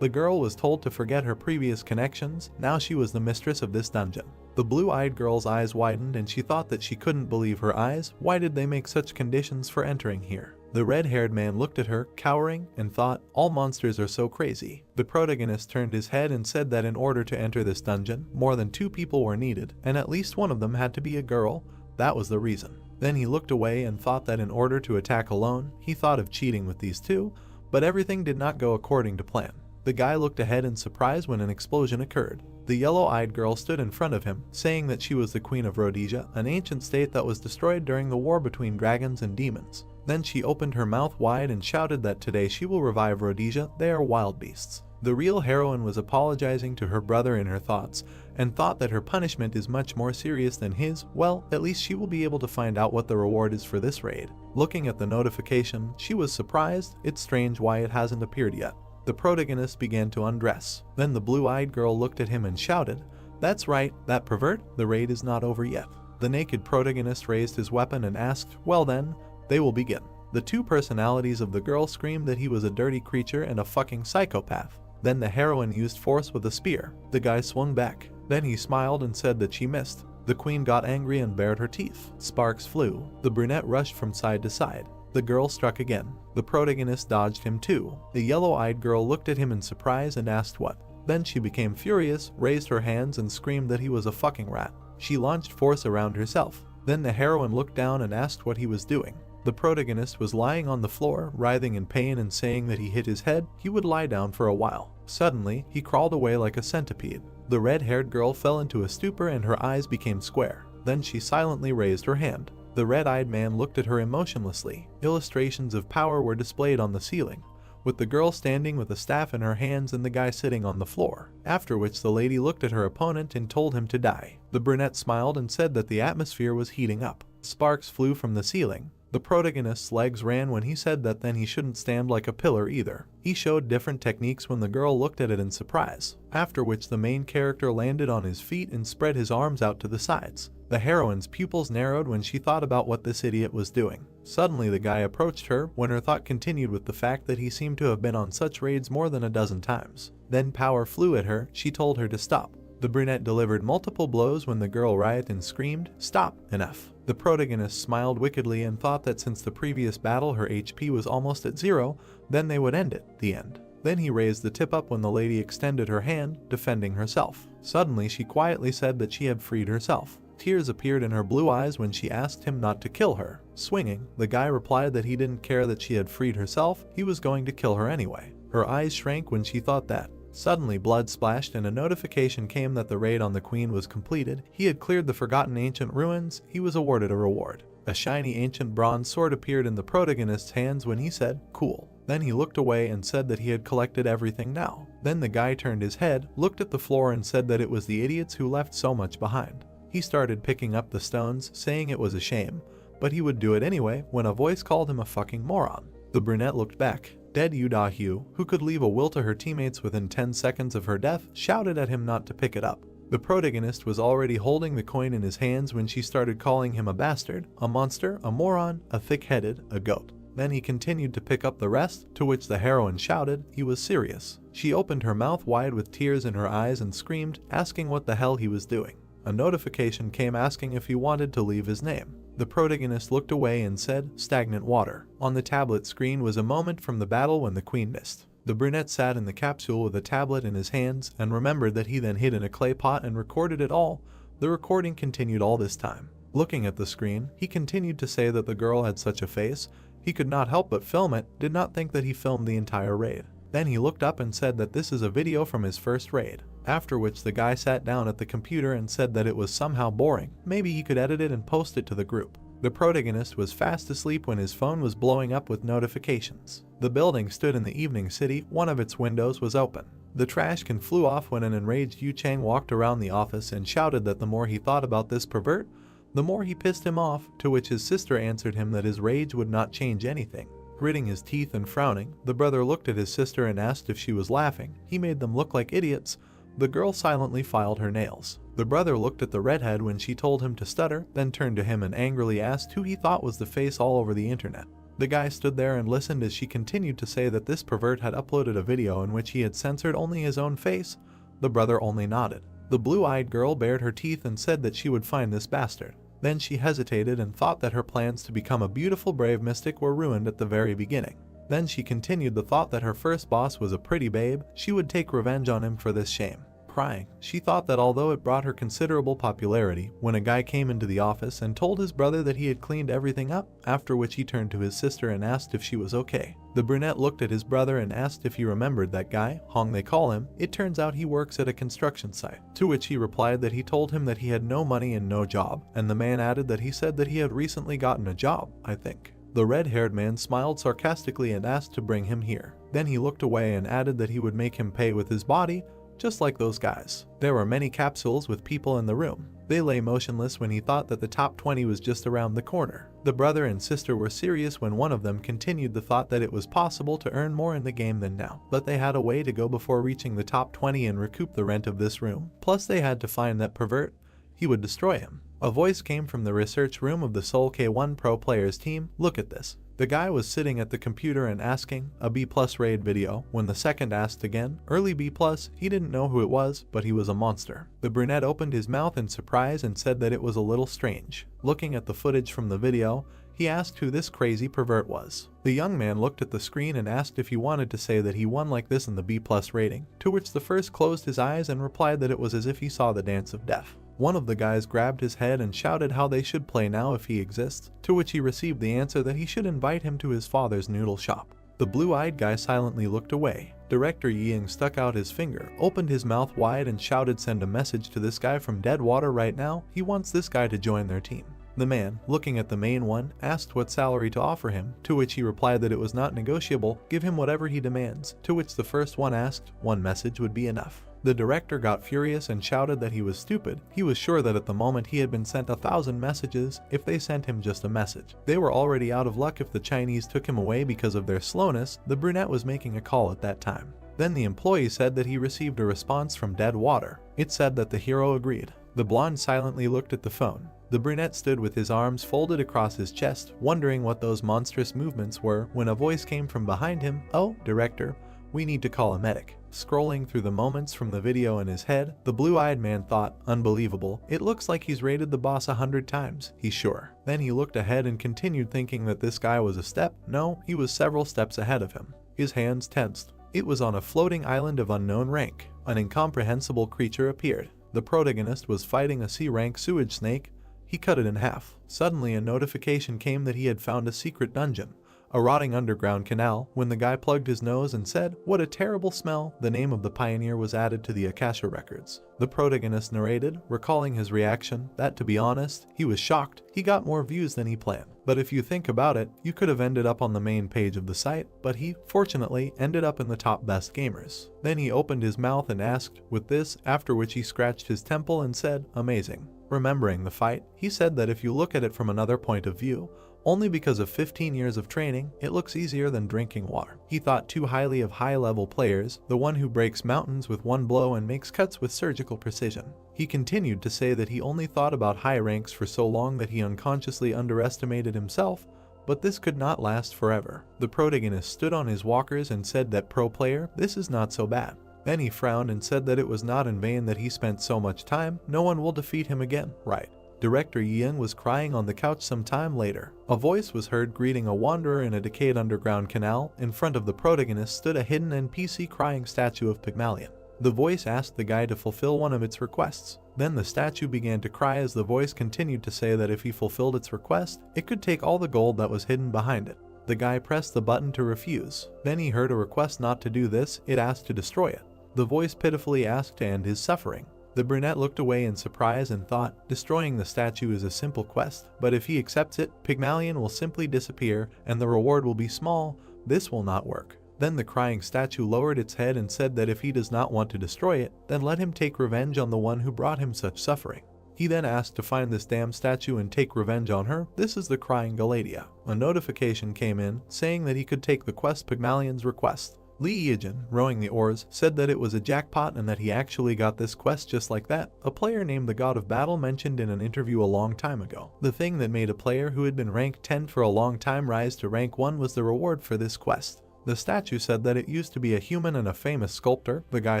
The girl was told to forget her previous connections. Now she was the mistress of this dungeon. The blue-eyed girl's eyes widened and she thought that she couldn't believe her eyes. Why did they make such conditions for entering here? The red-haired man looked at her, cowering, and thought, "All monsters are so crazy." The protagonist turned his head and said that in order to enter this dungeon, more than 2 people were needed, and at least one of them had to be a girl. That was the reason. Then he looked away and thought that in order to attack alone, he thought of cheating with these 2, but everything did not go according to plan. The guy looked ahead in surprise when an explosion occurred. The yellow-eyed girl stood in front of him, saying that she was the queen of Rhodesia, an ancient state that was destroyed during the war between dragons and demons. Then she opened her mouth wide and shouted that today she will revive Rhodesia. They are wild beasts. The real heroine was apologizing to her brother in her thoughts, and thought that her punishment is much more serious than his. Well, at least she will be able to find out what the reward is for this raid. Looking at the notification, she was surprised. It's strange why it hasn't appeared yet. The protagonist began to undress. Then the blue-eyed girl looked at him and shouted, "That's right, that pervert, the raid is not over yet." The naked protagonist raised his weapon and asked, "Well then, they will begin." The 2 personalities of the girl screamed that he was a dirty creature and a fucking psychopath. Then the heroine used force with a spear. The guy swung back. Then he smiled and said that she missed. The queen got angry and bared her teeth. Sparks flew. The brunette rushed from side to side. The girl struck again. The protagonist dodged him too. The yellow-eyed girl looked at him in surprise and asked what. Then she became furious, raised her hands and screamed that he was a fucking rat. She launched force around herself. Then the heroine looked down and asked what he was doing. The protagonist was lying on the floor, writhing in pain and saying that he hit his head. He would lie down for a while. Suddenly, he crawled away like a centipede. The red-haired girl fell into a stupor and her eyes became square. Then she silently raised her hand. The red-eyed man looked at her emotionlessly. Illustrations of power were displayed on the ceiling, with the girl standing with a staff in her hands and the guy sitting on the floor, after which the lady looked at her opponent and told him to die. The brunette smiled and said that the atmosphere was heating up. Sparks flew from the ceiling. The protagonist's legs ran when he said that then he shouldn't stand like a pillar either. He showed different techniques when the girl looked at it in surprise, after which the main character landed on his feet and spread his arms out to the sides. The heroine's pupils narrowed when she thought about what this idiot was doing. Suddenly the guy approached her when her thought continued with the fact that he seemed to have been on such raids more than a dozen times. Then power flew at her. She told her to stop. The brunette delivered multiple blows when the girl rioted and screamed, "Stop, enough." The protagonist smiled wickedly and thought that since the previous battle her HP was almost at 0, then they would end it, the end. Then he raised the tip up when the lady extended her hand, defending herself. Suddenly she quietly said that she had freed herself. Tears appeared in her blue eyes when she asked him not to kill her. Swinging, the guy replied that he didn't care that she had freed herself, he was going to kill her anyway. Her eyes shrank when she thought that. Suddenly blood splashed and a notification came that the raid on the queen was completed. He had cleared the forgotten ancient ruins. He was awarded a reward. A shiny ancient bronze sword appeared in the protagonist's hands when he said, "Cool." Then he looked away and said that he had collected everything now. Then the guy turned his head, looked at the floor and said that it was the idiots who left so much behind. He started picking up the stones, saying it was a shame, but he would do it anyway when a voice called him a fucking moron. The brunette looked back. Dead Yu, who could leave a will to her teammates within 10 seconds of her death, shouted at him not to pick it up. The protagonist was already holding the coin in his hands when she started calling him a bastard, a monster, a moron, a thick-headed, a goat. Then he continued to pick up the rest, to which the heroine shouted he was serious. She opened her mouth wide with tears in her eyes and screamed, asking what the hell he was doing. A notification came asking if he wanted to leave his name. The protagonist looked away and said, "Stagnant water." On the tablet screen was a moment from the battle when the queen missed. The brunette sat in the capsule with a tablet in his hands and remembered that he then hid in a clay pot and recorded it all. The recording continued all this time. Looking at the screen, he continued to say that the girl had such a face, he could not help but film it, did not think that he filmed the entire raid. Then he looked up and said that this is a video from his first raid. After which the guy sat down at the computer and said that it was somehow boring, maybe he could edit it and post it to the group. The protagonist was fast asleep when his phone was blowing up with notifications. The building stood in the evening city, one of its windows was open. The trash can flew off when an enraged Yu Chang walked around the office and shouted that the more he thought about this pervert, the more he pissed him off, to which his sister answered him that his rage would not change anything. Gritting his teeth and frowning, the brother looked at his sister and asked if she was laughing. He made them look like idiots. The girl silently filed her nails. The brother looked at the redhead when she told him to stutter, then turned to him and angrily asked who he thought was the face all over the internet. The guy stood there and listened as she continued to say that this pervert had uploaded a video in which he had censored only his own face. The brother only nodded. The blue-eyed girl bared her teeth and said that she would find this bastard. Then she hesitated and thought that her plans to become a beautiful brave mystic were ruined at the very beginning. Then she continued the thought that her first boss was a pretty babe, she would take revenge on him for this shame. Crying, she thought that although it brought her considerable popularity, when a guy came into the office and told his brother that he had cleaned everything up, after which he turned to his sister and asked if she was okay. The brunette looked at his brother and asked if he remembered that guy, Hong they call him. It turns out he works at a construction site. To which he replied that he told him that he had no money and no job, and the man added that he said that he had recently gotten a job, I think. The red-haired man smiled sarcastically and asked to bring him here. Then he looked away and added that he would make him pay with his body, just like those guys. There were many capsules with people in the room. They lay motionless when he thought that the top 20 was just around the corner. The brother and sister were serious when one of them continued the thought that it was possible to earn more in the game than now, but they had a way to go before reaching the top 20 and recoup the rent of this room. Plus they had to find that pervert. He would destroy him. A voice came from the research room of the Seoul K1 Pro Players team. Look at this. The guy was sitting at the computer and asking, a B+ raid video. When the second asked again, early B+, he didn't know who it was, but he was a monster. The brunette opened his mouth in surprise and said that it was a little strange. Looking at the footage from the video, he asked who this crazy pervert was. The young man looked at the screen and asked if he wanted to say that he won like this in the B+ rating, to which the first closed his eyes and replied that it was as if he saw the dance of death. One of the guys grabbed his head and shouted how they should play now if he exists, to which he received the answer that he should invite him to his father's noodle shop. The blue-eyed guy silently looked away. Director Ying stuck out his finger, opened his mouth wide and shouted, "Send a message to this guy from Deadwater right now, he wants this guy to join their team." The man, looking at the main one, asked what salary to offer him, to which he replied that it was not negotiable, give him whatever he demands, to which the first one asked, one message would be enough. The director got furious and shouted that he was stupid. He was sure that at the moment he had been sent 1,000 messages if they sent him just a message. They were already out of luck if the Chinese took him away because of their slowness. The brunette was making a call at that time. Then the employee said that he received a response from Deadwater. It said that the hero agreed. The blonde silently looked at the phone. The brunette stood with his arms folded across his chest, wondering what those monstrous movements were, when a voice came from behind him. "Oh, director, we need to call a medic." Scrolling through the moments from the video in his head, the blue-eyed man thought, unbelievable, it looks like he's raided the boss 100 times, he's sure. Then he looked ahead and continued thinking that this guy was a step. No, he was several steps ahead of him. His hands tensed. It was on a floating island of unknown rank. An incomprehensible creature appeared. The protagonist was fighting a C-rank sewage snake. He cut it in half. Suddenly a notification came that he had found a secret dungeon, a rotting underground canal. When the guy plugged his nose and said, "What a terrible smell," the name of the pioneer was added to the Akasha records. The protagonist narrated, recalling his reaction, that to be honest, he was shocked. He got more views than he planned. But if you think about it, you could have ended up on the main page of the site, but he, fortunately, ended up in the top best gamers. Then he opened his mouth and asked, with this, after which he scratched his temple and said, amazing. Remembering the fight, he said that if you look at it from another point of view, only because of 15 years of training, it looks easier than drinking water. He thought too highly of high-level players, the one who breaks mountains with one blow and makes cuts with surgical precision. He continued to say that he only thought about high ranks for so long that he unconsciously underestimated himself, but this could not last forever. The protagonist stood on his walkers and said that pro player, this is not so bad. Then he frowned and said that it was not in vain that he spent so much time, no one will defeat him again, right? Director Ian was crying on the couch some time later. A voice was heard greeting a wanderer in a decayed underground canal. In front of the protagonist stood a hidden NPC crying statue of Pygmalion. The voice asked the guy to fulfill one of its requests. Then the statue began to cry as the voice continued to say that if he fulfilled its request, it could take all the gold that was hidden behind it. The guy pressed the button to refuse. Then he heard a request not to do this. It asked to destroy it. The voice pitifully asked to end his suffering. The brunette looked away in surprise and thought, destroying the statue is a simple quest, but if he accepts it, Pygmalion will simply disappear and the reward will be small. This will not work. Then the crying statue lowered its head and said that if he does not want to destroy it, then let him take revenge on the one who brought him such suffering. He then asked to find this damn statue and take revenge on her. This is the crying Galatea. A notification came in saying that he could take the quest Pygmalion's request. Lee Eugene, rowing the oars, said that it was a jackpot and that he actually got this quest just like that. A player named the God of Battle mentioned in an interview a long time ago. The thing that made a player who had been ranked 10 for a long time rise to rank 1 was the reward for this quest. The statue said that it used to be a human and a famous sculptor. The guy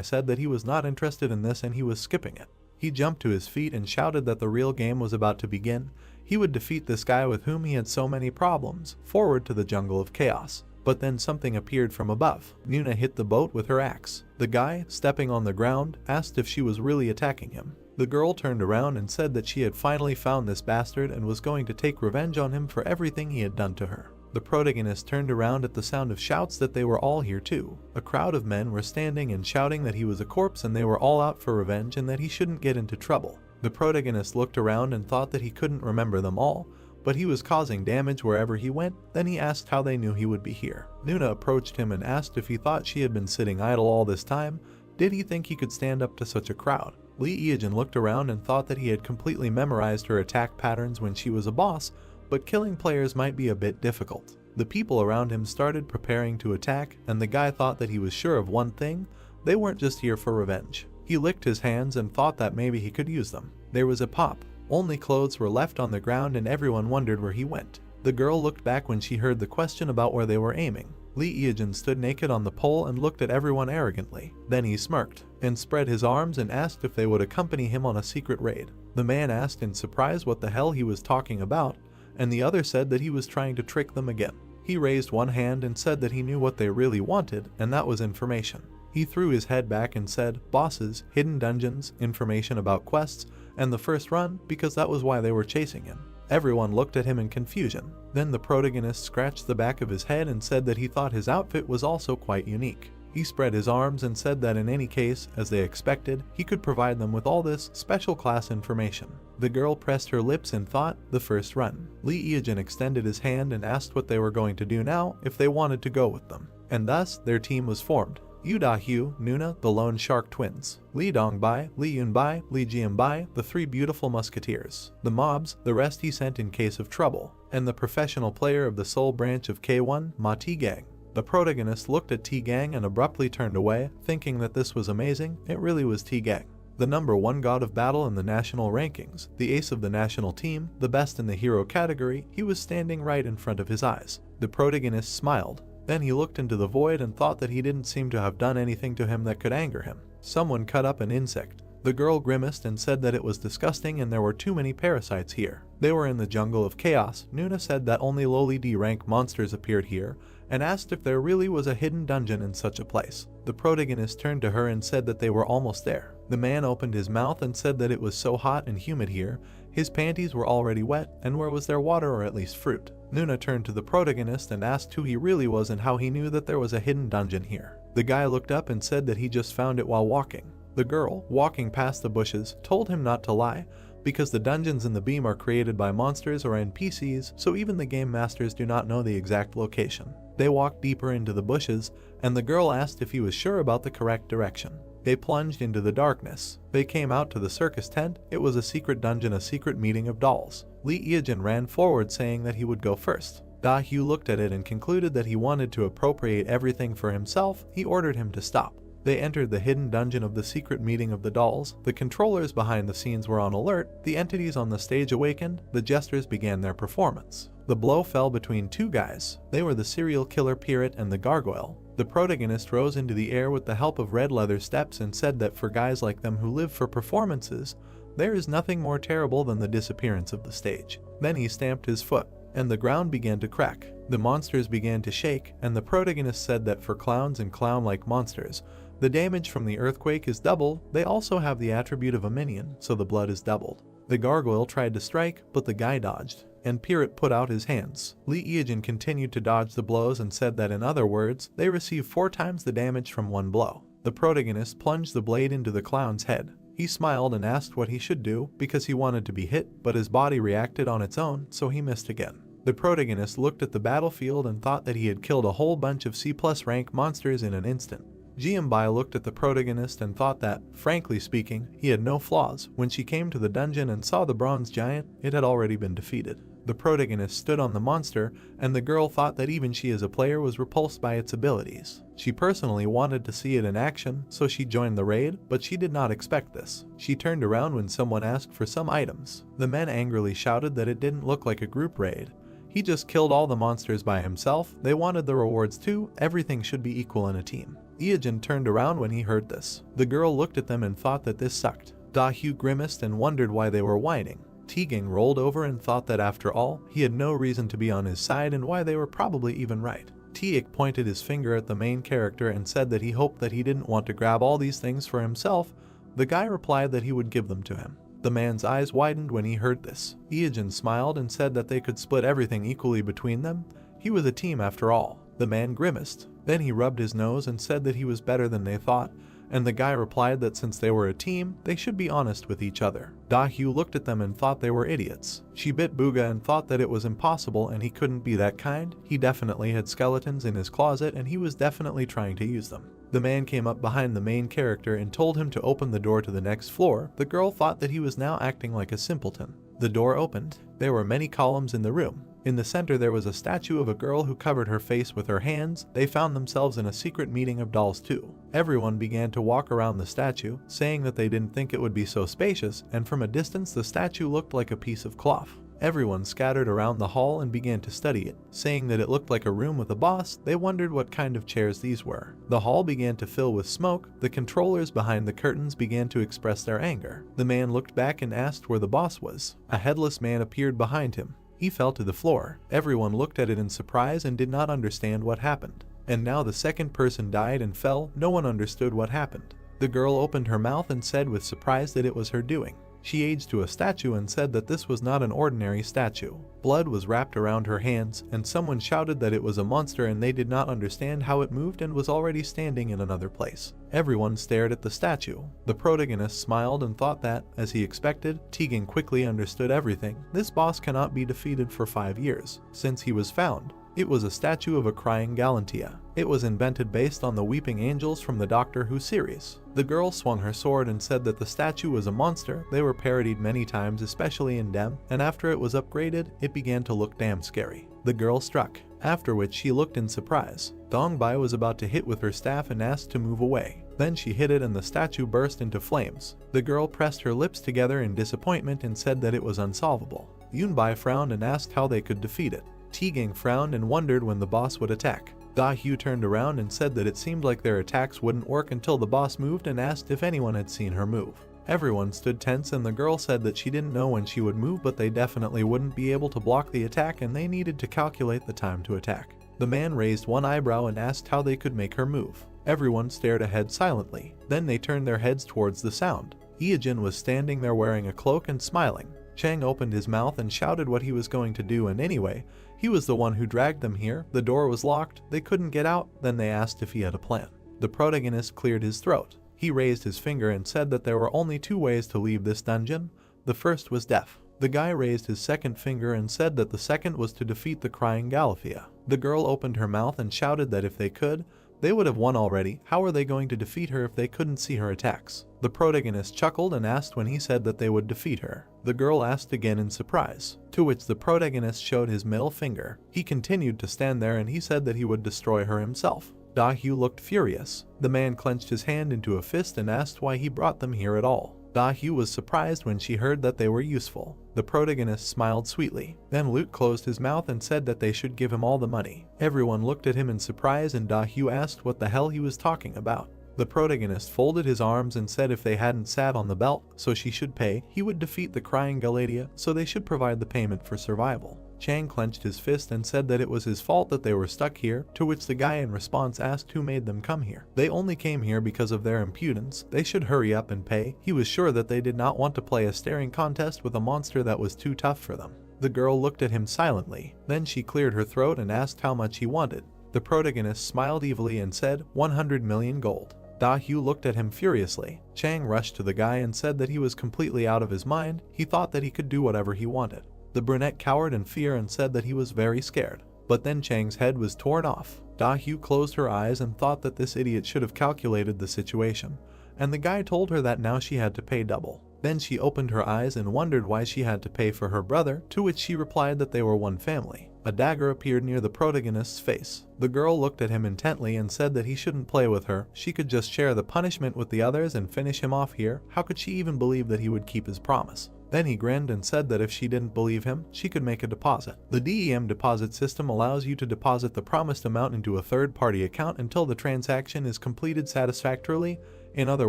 said that he was not interested in this and he was skipping it. He jumped to his feet and shouted that the real game was about to begin. He would defeat this guy with whom he had so many problems. Forward to the jungle of chaos. But then something appeared from above. Nuna hit the boat with her axe. The guy, stepping on the ground, asked if she was really attacking him. The girl turned around and said that she had finally found this bastard and was going to take revenge on him for everything he had done to her. The protagonist turned around at the sound of shouts that they were all here too. A crowd of men were standing and shouting that he was a corpse and they were all out for revenge and that he shouldn't get into trouble. The protagonist looked around and thought that he couldn't remember them all, but he was causing damage wherever he went. Then he asked how they knew he would be here. Nuna approached him and asked if he thought she had been sitting idle all this time. Did he think he could stand up to such a crowd? Lee Eugene looked around and thought that he had completely memorized her attack patterns when she was a boss, but killing players might be a bit difficult. The people around him started preparing to attack, and the guy thought that he was sure of one thing: they weren't just here for revenge. He licked his hands and thought that maybe he could use them. There was a pop. Only clothes were left on the ground and everyone wondered where he went. The girl looked back when she heard the question about where they were aiming. Lee Eugene stood naked on the pole and looked at everyone arrogantly. Then he smirked and spread his arms and asked if they would accompany him on a secret raid. The man asked in surprise what the hell he was talking about, and the other said that he was trying to trick them again. He raised one hand and said that he knew what they really wanted, and that was information. He threw his head back and said, bosses, hidden dungeons, information about quests, and the first run, because that was why they were chasing him. Everyone looked at him in confusion. Then the protagonist scratched the back of his head and said that he thought his outfit was also quite unique. He spread his arms and said that in any case, as they expected, he could provide them with all this special class information. The girl pressed her lips and thought, the first run. Lee Eugene extended his hand and asked what they were going to do now if they wanted to go with them. And thus, their team was formed. Yu Da-hyu, Nuna, the Lone Shark Twins, Li Dongbai, Li Yunbai, Li Jianbai, the Three Beautiful Musketeers, the mobs, the rest he sent in case of trouble, and the professional player of the Soul branch of K1, Ma T-Gang. The protagonist looked at T-Gang and abruptly turned away, thinking that this was amazing. It really was T-Gang. The #1 god of battle in the national rankings, the ace of the national team, the best in the hero category, he was standing right in front of his eyes. The protagonist smiled. Then he looked into the void and thought that he didn't seem to have done anything to him that could anger him. Someone cut up an insect. The girl grimaced and said that it was disgusting and there were too many parasites here. They were in the jungle of chaos. Nuna said that only lowly D-rank monsters appeared here, and asked if there really was a hidden dungeon in such a place. The protagonist turned to her and said that they were almost there. The man opened his mouth and said that it was so hot and humid here, his panties were already wet, and where was there water or at least fruit? Nuna turned to the protagonist and asked who he really was and how he knew that there was a hidden dungeon here. The guy looked up and said that he just found it while walking. The girl, walking past the bushes, told him not to lie, because the dungeons in the beam are created by monsters or NPCs, so even the game masters do not know the exact location. They walked deeper into the bushes, and the girl asked if he was sure about the correct direction. They plunged into the darkness. They came out to the circus tent. It was a secret dungeon, a secret meeting of dolls. Lee Eugene ran forward saying that he would go first. Da-hyu looked at it and concluded that he wanted to appropriate everything for himself. He ordered him to stop. They entered the hidden dungeon of the secret meeting of the dolls. The controllers behind the scenes were on alert. The entities on the stage awakened. The jesters began their performance. The blow fell between two guys. They were the serial killer pirate and the gargoyle. The protagonist rose into the air with the help of red leather steps and said that for guys like them who live for performances, There is nothing more terrible than the disappearance of the stage. Then he stamped his foot, and the ground began to crack. The monsters began to shake, and the protagonist said that for clowns and clown-like monsters, the damage from the earthquake is double. They also have the attribute of a minion, so the blood is doubled. The gargoyle tried to strike, but the guy dodged, and Pirate put out his hands. Lee Eojin continued to dodge the blows and said that in other words, they receive 4 times the damage from one blow. The protagonist plunged the blade into the clown's head. He smiled and asked what he should do because he wanted to be hit, but his body reacted on its own, so he missed again. The protagonist looked at the battlefield and thought that he had killed a whole bunch of C+ rank monsters in an instant. Jianbai looked at the protagonist and thought that, frankly speaking, he had no flaws. When she came to the dungeon and saw the bronze giant, it had already been defeated. The protagonist stood on the monster, and the girl thought that even she as a player was repulsed by its abilities. She personally wanted to see it in action, so she joined the raid, but she did not expect this. She turned around when someone asked for some items. The men angrily shouted that it didn't look like a group raid. He just killed all the monsters by himself. They wanted the rewards too. Everything should be equal in a team. Eojin turned around when he heard this. The girl looked at them and thought that this sucked. Da-hyu grimaced and wondered why they were whining. Teagang rolled over and thought that after all, he had no reason to be on his side and why they were probably even right. Tiek pointed his finger at the main character and said that he hoped that he didn't want to grab all these things for himself. The guy replied that he would give them to him. The man's eyes widened when he heard this. Eojin smiled and said that they could split everything equally between them. He was a team after all. The man grimaced. Then he rubbed his nose and said that he was better than they thought, and the guy replied that since they were a team, they should be honest with each other. Da-hyu looked at them and thought they were idiots. She bit Booga and thought that it was impossible and he couldn't be that kind. He definitely had skeletons in his closet and he was definitely trying to use them. The man came up behind the main character and told him to open the door to the next floor. The girl thought that he was now acting like a simpleton. The door opened. There were many columns in the room. In the center there was a statue of a girl who covered her face with her hands. They found themselves in a secret meeting of dolls too. Everyone began to walk around the statue, saying that they didn't think it would be so spacious, and from a distance the statue looked like a piece of cloth. Everyone scattered around the hall and began to study it, saying that it looked like a room with a boss. They wondered what kind of chairs these were. The hall began to fill with smoke. The controllers behind the curtains began to express their anger. The man looked back and asked where the boss was. A headless man appeared behind him. He fell to the floor. Everyone looked at it in surprise and did not understand what happened. And now the second person died and fell. No one understood what happened. The girl opened her mouth and said with surprise that it was her doing. She aged to a statue and said that this was not an ordinary statue. Blood was wrapped around her hands, and someone shouted that it was a monster and they did not understand how it moved and was already standing in another place. Everyone stared at the statue. The protagonist smiled and thought that, as he expected, Tegan quickly understood everything. This boss cannot be defeated for 5 years, since he was found. It was a statue of a crying Galantia. It was invented based on the Weeping Angels from the Doctor Who series. The girl swung her sword and said that the statue was a monster. They were parodied many times, especially in Dem, and after it was upgraded, it began to look damn scary. The girl struck, after which she looked in surprise. Dongbai was about to hit with her staff and asked to move away. Then she hit it and the statue burst into flames. The girl pressed her lips together in disappointment and said that it was unsolvable. Yunbai frowned and asked how they could defeat it. Tegang frowned and wondered when the boss would attack. Da-hyu turned around and said that it seemed like their attacks wouldn't work until the boss moved and asked if anyone had seen her move. Everyone stood tense and the girl said that she didn't know when she would move, but they definitely wouldn't be able to block the attack and they needed to calculate the time to attack. The man raised one eyebrow and asked how they could make her move. Everyone stared ahead silently. Then they turned their heads towards the sound. Eojin was standing there wearing a cloak and smiling. Chang opened his mouth and shouted what he was going to do, and anyway, he was the one who dragged them here. The door was locked, they couldn't get out. Then they asked if he had a plan. The protagonist cleared his throat. He raised his finger and said that there were only 2 ways to leave this dungeon. The first was death. The guy raised his second finger and said that the second was to defeat the crying Galathea. The girl opened her mouth and shouted that if they could, they would have won already. How are they going to defeat her if they couldn't see her attacks? The protagonist chuckled and asked when he said that they would defeat her. The girl asked again in surprise, to which the protagonist showed his middle finger. He continued to stand there and he said that he would destroy her himself. Da-hyu looked furious. The man clenched his hand into a fist and asked why he brought them here at all. Da-hyu was surprised when she heard that they were useful. The protagonist smiled sweetly. Then Lute closed his mouth and said that they should give him all the money. Everyone looked at him in surprise and Da-hyu asked what the hell he was talking about. The protagonist folded his arms and said if they hadn't sat on the belt, so she should pay, he would defeat the crying Galadia, so they should provide the payment for survival. Chang clenched his fist and said that it was his fault that they were stuck here, to which the guy in response asked who made them come here. They only came here because of their impudence, they should hurry up and pay. He was sure that they did not want to play a staring contest with a monster that was too tough for them. The girl looked at him silently, then she cleared her throat and asked how much he wanted. The protagonist smiled evilly and said 100 million gold. Da-Hyu looked at him furiously. Chang rushed to the guy and said that he was completely out of his mind, he thought that he could do whatever he wanted. The brunette cowered in fear and said that he was very scared. But then Chang's head was torn off. Da-Hyu closed her eyes and thought that this idiot should have calculated the situation, and the guy told her that now she had to pay double. Then she opened her eyes and wondered why she had to pay for her brother, to which she replied that they were one family. A dagger appeared near the protagonist's face. The girl looked at him intently and said that he shouldn't play with her, she could just share the punishment with the others and finish him off here. How could she even believe that he would keep his promise? Then he grinned and said that if she didn't believe him, she could make a deposit. The DEM deposit system allows you to deposit the promised amount into a third-party account until the transaction is completed satisfactorily. In other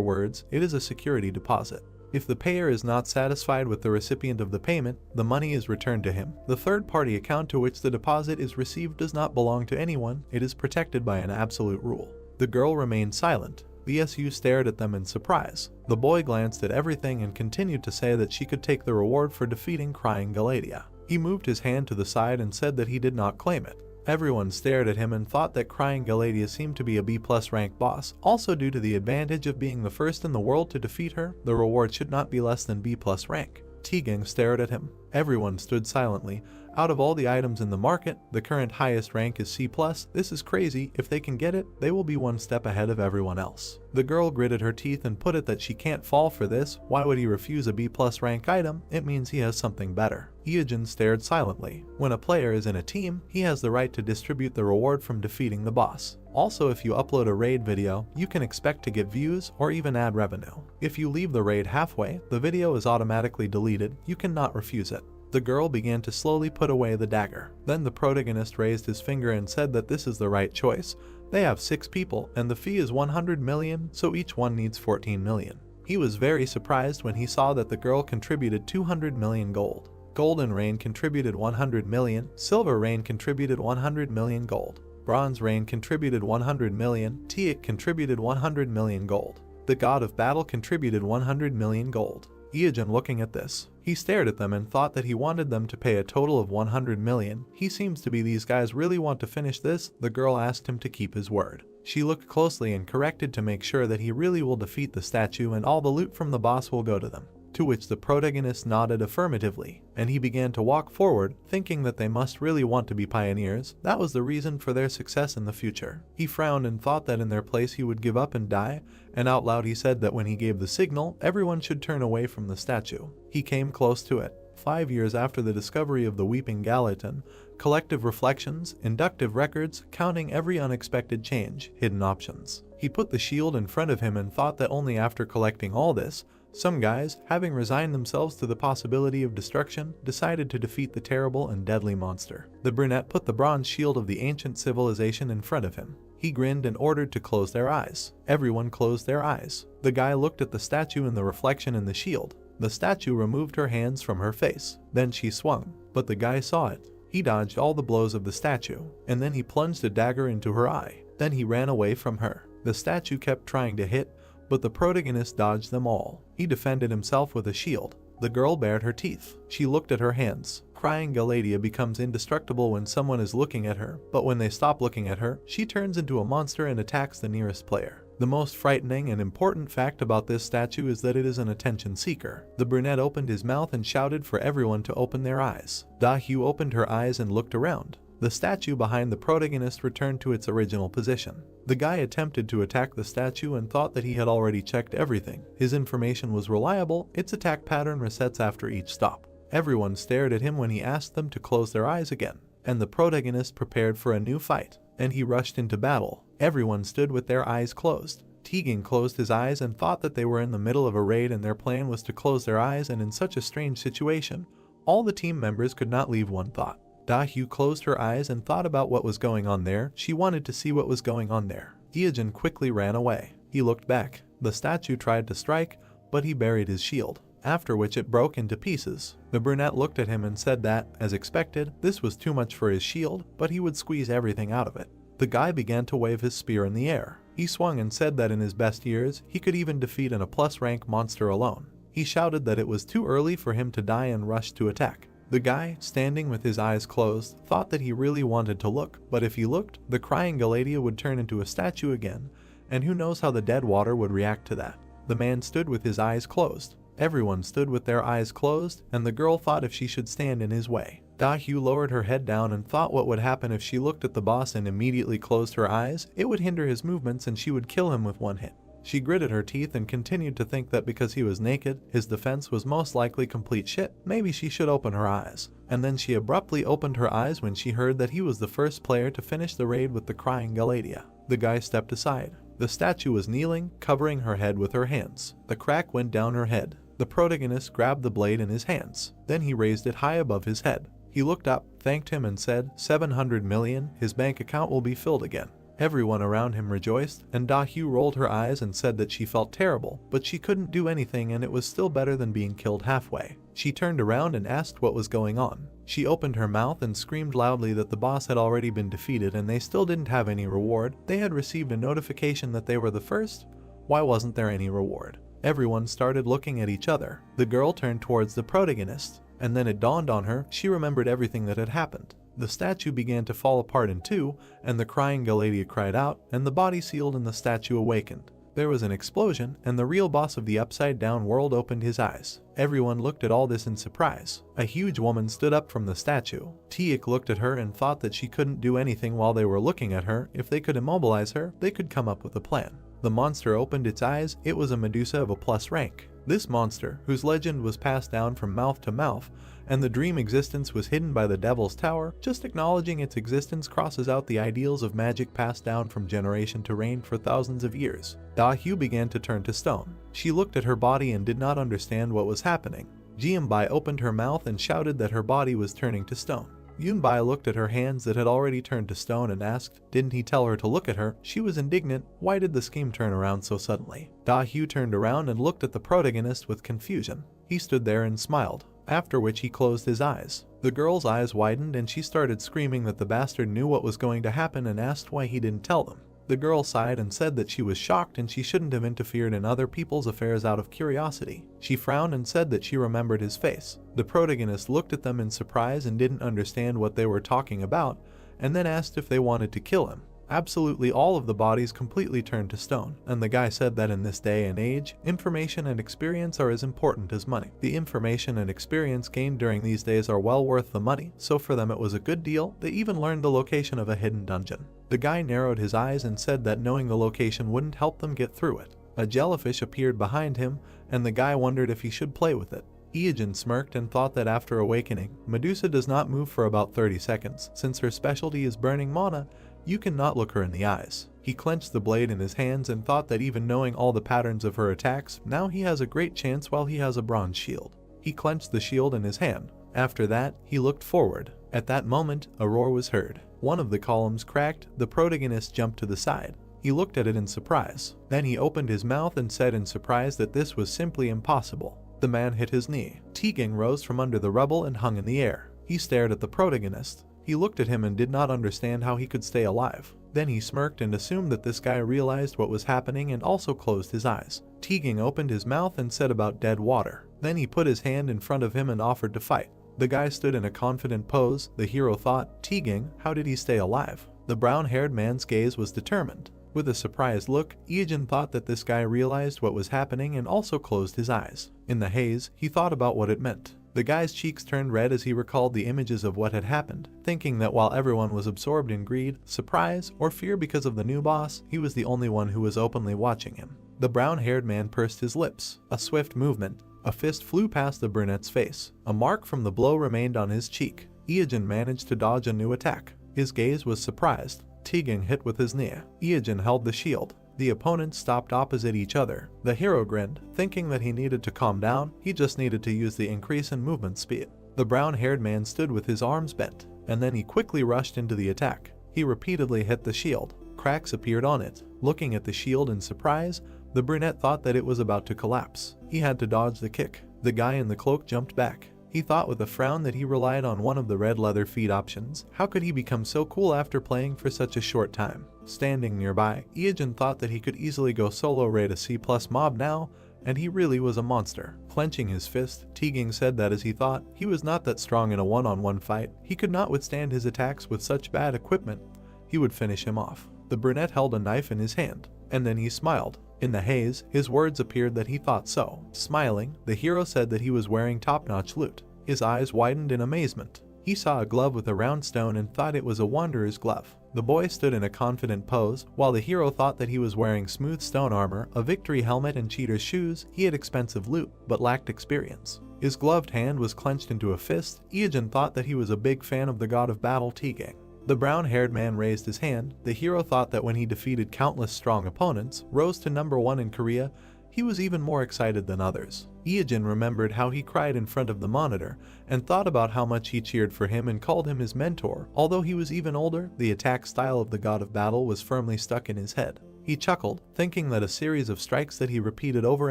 words, it is a security deposit. If the payer is not satisfied with the recipient of the payment, the money is returned to him. The third-party account to which the deposit is received does not belong to anyone, it is protected by an absolute rule. The girl remained silent. The SU stared at them in surprise. The boy glanced at everything and continued to say that she could take the reward for defeating crying Galadia. He moved his hand to the side and said that he did not claim it. Everyone stared at him and thought that crying Galadia seemed to be a B+ rank boss. Also due to the advantage of being the first in the world to defeat her, the reward should not be less than B+ rank. Tegang stared at him. Everyone stood silently. Out of all the items in the market, the current highest rank is C+. This is crazy. If they can get it, they will be one step ahead of everyone else. The girl gritted her teeth and put it that she can't fall for this. Why would he refuse a B+ rank item? It means he has something better. Iojin stared silently. When a player is in a team, he has the right to distribute the reward from defeating the boss. Also, if you upload a raid video, you can expect to get views or even ad revenue. If you leave the raid halfway, the video is automatically deleted. You cannot refuse it. The girl began to slowly put away the dagger. Then the protagonist raised his finger and said that this is the right choice. They have 6 people and the fee is 100 million, so each one needs 14 million. He was very surprised when he saw that the girl contributed 200 million gold. Golden Rain contributed 100 million, Silver Rain contributed 100 million gold. Bronze Rain contributed 100 million, Teak contributed 100 million gold. The God of Battle contributed 100 million gold. Iojin looking at this, he stared at them and thought that he wanted them to pay a total of 100 million. He seems to be these guys really want to finish this. The girl asked him to keep his word. She looked closely and corrected to make sure that he really will defeat the statue and all the loot from the boss will go to them. To which the protagonist nodded affirmatively, and he began to walk forward, thinking that they must really want to be pioneers. That was the reason for their success in the future. He frowned and thought that in their place he would give up and die, and out loud he said that when he gave the signal, everyone should turn away from the statue. He came close to it. 5 years after the discovery of the Weeping Gallatin, collective reflections, inductive records, counting every unexpected change, hidden options. He put the shield in front of him and thought that only after collecting all this, some guys, having resigned themselves to the possibility of destruction, decided to defeat the terrible and deadly monster. The brunette put the bronze shield of the ancient civilization in front of him. He grinned and ordered to close their eyes. Everyone closed their eyes. The guy looked at the statue and the reflection in the shield. The statue removed her hands from her face. Then she swung, but the guy saw it. He dodged all the blows of the statue, and then he plunged a dagger into her eye. Then he ran away from her. The statue kept trying to hit, but the protagonist dodged them all. He defended himself with a shield. The girl bared her teeth. She looked at her hands. Crying Galadia becomes indestructible when someone is looking at her, but when they stop looking at her, she turns into a monster and attacks the nearest player. The most frightening and important fact about this statue is that it is an attention seeker. The brunette opened his mouth and shouted for everyone to open their eyes. Da-Hyu opened her eyes and looked around. The statue behind the protagonist returned to its original position. The guy attempted to attack the statue and thought that he had already checked everything. His information was reliable, its attack pattern resets after each stop. Everyone stared at him when he asked them to close their eyes again, and the protagonist prepared for a new fight, and he rushed into battle. Everyone stood with their eyes closed. Tegan closed his eyes and thought that they were in the middle of a raid and their plan was to close their eyes, and in such a strange situation, all the team members could not leave one thought. Da-Hyu closed her eyes and thought about what was going on there. She wanted to see what was going on there. Iojin quickly ran away. He looked back. The statue tried to strike, but he buried his shield, after which it broke into pieces. The brunette looked at him and said that, as expected, this was too much for his shield, but he would squeeze everything out of it. The guy began to wave his spear in the air. He swung and said that in his best years, he could even defeat an A+ rank monster alone. He shouted that it was too early for him to die and rushed to attack. The guy, standing with his eyes closed, thought that he really wanted to look, but if he looked, the crying Galatea would turn into a statue again, and who knows how the dead water would react to that. The man stood with his eyes closed. Everyone stood with their eyes closed, and the girl thought if she should stand in his way. Dahu lowered her head down and thought what would happen if she looked at the boss and immediately closed her eyes. It would hinder his movements and she would kill him with one hit. She gritted her teeth and continued to think that because he was naked, his defense was most likely complete shit. Maybe she should open her eyes. And then she abruptly opened her eyes when she heard that he was the first player to finish the raid with the crying Galatea. The guy stepped aside. The statue was kneeling, covering her head with her hands. The crack went down her head. The protagonist grabbed the blade in his hands. Then he raised it high above his head. He looked up, thanked him and said, 700 million, his bank account will be filled again. Everyone around him rejoiced, and Dahu rolled her eyes and said that she felt terrible, but she couldn't do anything and it was still better than being killed halfway. She turned around and asked what was going on. She opened her mouth and screamed loudly that the boss had already been defeated and they still didn't have any reward. They had received a notification that they were the first. Why wasn't there any reward? Everyone started looking at each other. The girl turned towards the protagonist, and then it dawned on her, she remembered everything that had happened. The statue began to fall apart in two, and the crying Galatea cried out, and the body sealed in the statue awakened. There was an explosion, and the real boss of the upside-down world opened his eyes. Everyone looked at all this in surprise. A huge woman stood up from the statue. Tiak looked at her and thought that she couldn't do anything while they were looking at her. If they could immobilize her, they could come up with a plan. The monster opened its eyes. It was a Medusa of A+ rank. This monster, whose legend was passed down from mouth to mouth, and the dream existence was hidden by the Devil's Tower, just acknowledging its existence crosses out the ideals of magic passed down from generation to reign for thousands of years. Dahu began to turn to stone. She looked at her body and did not understand what was happening. Jianbai opened her mouth and shouted that her body was turning to stone. Yunbai looked at her hands that had already turned to stone and asked, didn't he tell her to look at her? She was indignant. Why did the scheme turn around so suddenly? Dahu turned around and looked at the protagonist with confusion. He stood there and smiled, after which he closed his eyes. The girl's eyes widened and she started screaming that the bastard knew what was going to happen and asked why he didn't tell them. The girl sighed and said that she was shocked and she shouldn't have interfered in other people's affairs out of curiosity. She frowned and said that she remembered his face. The protagonist looked at them in surprise and didn't understand what they were talking about, and then asked if they wanted to kill him. Absolutely all of the bodies completely turned to stone, and the guy said that in this day and age, information and experience are as important as money. The information and experience gained during these days are well worth the money, so for them it was a good deal. They even learned the location of a hidden dungeon. The guy narrowed his eyes and said that knowing the location wouldn't help them get through it. A jellyfish appeared behind him, and the guy wondered if he should play with it. Iogen smirked and thought that after awakening, Medusa does not move for about 30 seconds. Since her specialty is burning mana, you cannot look her in the eyes. He clenched the blade in his hands and thought that even knowing all the patterns of her attacks, now he has a great chance while he has a bronze shield. He clenched the shield in his hand. After that, he looked forward. At that moment, a roar was heard. One of the columns cracked. The protagonist jumped to the side. He looked at it in surprise. Then he opened his mouth and said in surprise that this was simply impossible. The man hit his knee. Tegan rose from under the rubble and hung in the air. He stared at the protagonist. He looked at him and did not understand how he could stay alive. Then he smirked and assumed that this guy realized what was happening and also closed his eyes. Tegan opened his mouth and said about dead water. Then he put his hand in front of him and offered to fight. The guy stood in a confident pose. The hero thought, Tegan, how did he stay alive? The brown-haired man's gaze was determined. With a surprised look, Iogen thought that this guy realized what was happening and also closed his eyes. In the haze, he thought about what it meant. The guy's cheeks turned red as he recalled the images of what had happened, thinking that while everyone was absorbed in greed, surprise, or fear because of the new boss, he was the only one who was openly watching him. The brown-haired man pursed his lips. A swift movement. A fist flew past the brunette's face. A mark from the blow remained on his cheek. Iogen managed to dodge a new attack. His gaze was surprised. Tegan hit with his knee. Iogen held the shield. The opponents stopped opposite each other. The hero grinned, thinking that he needed to calm down. He just needed to use the increase in movement speed. The brown-haired man stood with his arms bent, and then he quickly rushed into the attack. He repeatedly hit the shield. cracks appeared on it. Looking at the shield in surprise, the brunette thought that it was about to collapse. He had to dodge the kick. The guy in the cloak jumped back. He thought with a frown that he relied on one of the red leather feet options. How could he become so cool after playing for such a short time? Standing nearby, Iajin thought that he could easily go solo raid a C+ mob now, and he really was a monster. Clenching his fist, Teaging said that as he thought, he was not that strong in a one-on-one fight. He could not withstand his attacks with such bad equipment. He would finish him off. The brunette held a knife in his hand, and then he smiled. In the haze, his words appeared that he thought so. Smiling, the hero said that he was wearing top-notch loot. His eyes widened in amazement. He saw a glove with a round stone and thought it was a wanderer's glove. The boy stood in a confident pose, while the hero thought that he was wearing smooth stone armor, a victory helmet and cheater's shoes. He had expensive loot, but lacked experience. His gloved hand was clenched into a fist. Iajin thought that he was a big fan of the god of battle Teaging. The brown-haired man raised his hand. The hero thought that when he defeated countless strong opponents, rose to number 1 in Korea, he was even more excited than others. Iajin remembered how he cried in front of the monitor, and thought about how much he cheered for him and called him his mentor. Although he was even older, the attack style of the god of battle was firmly stuck in his head. He chuckled, thinking that a series of strikes that he repeated over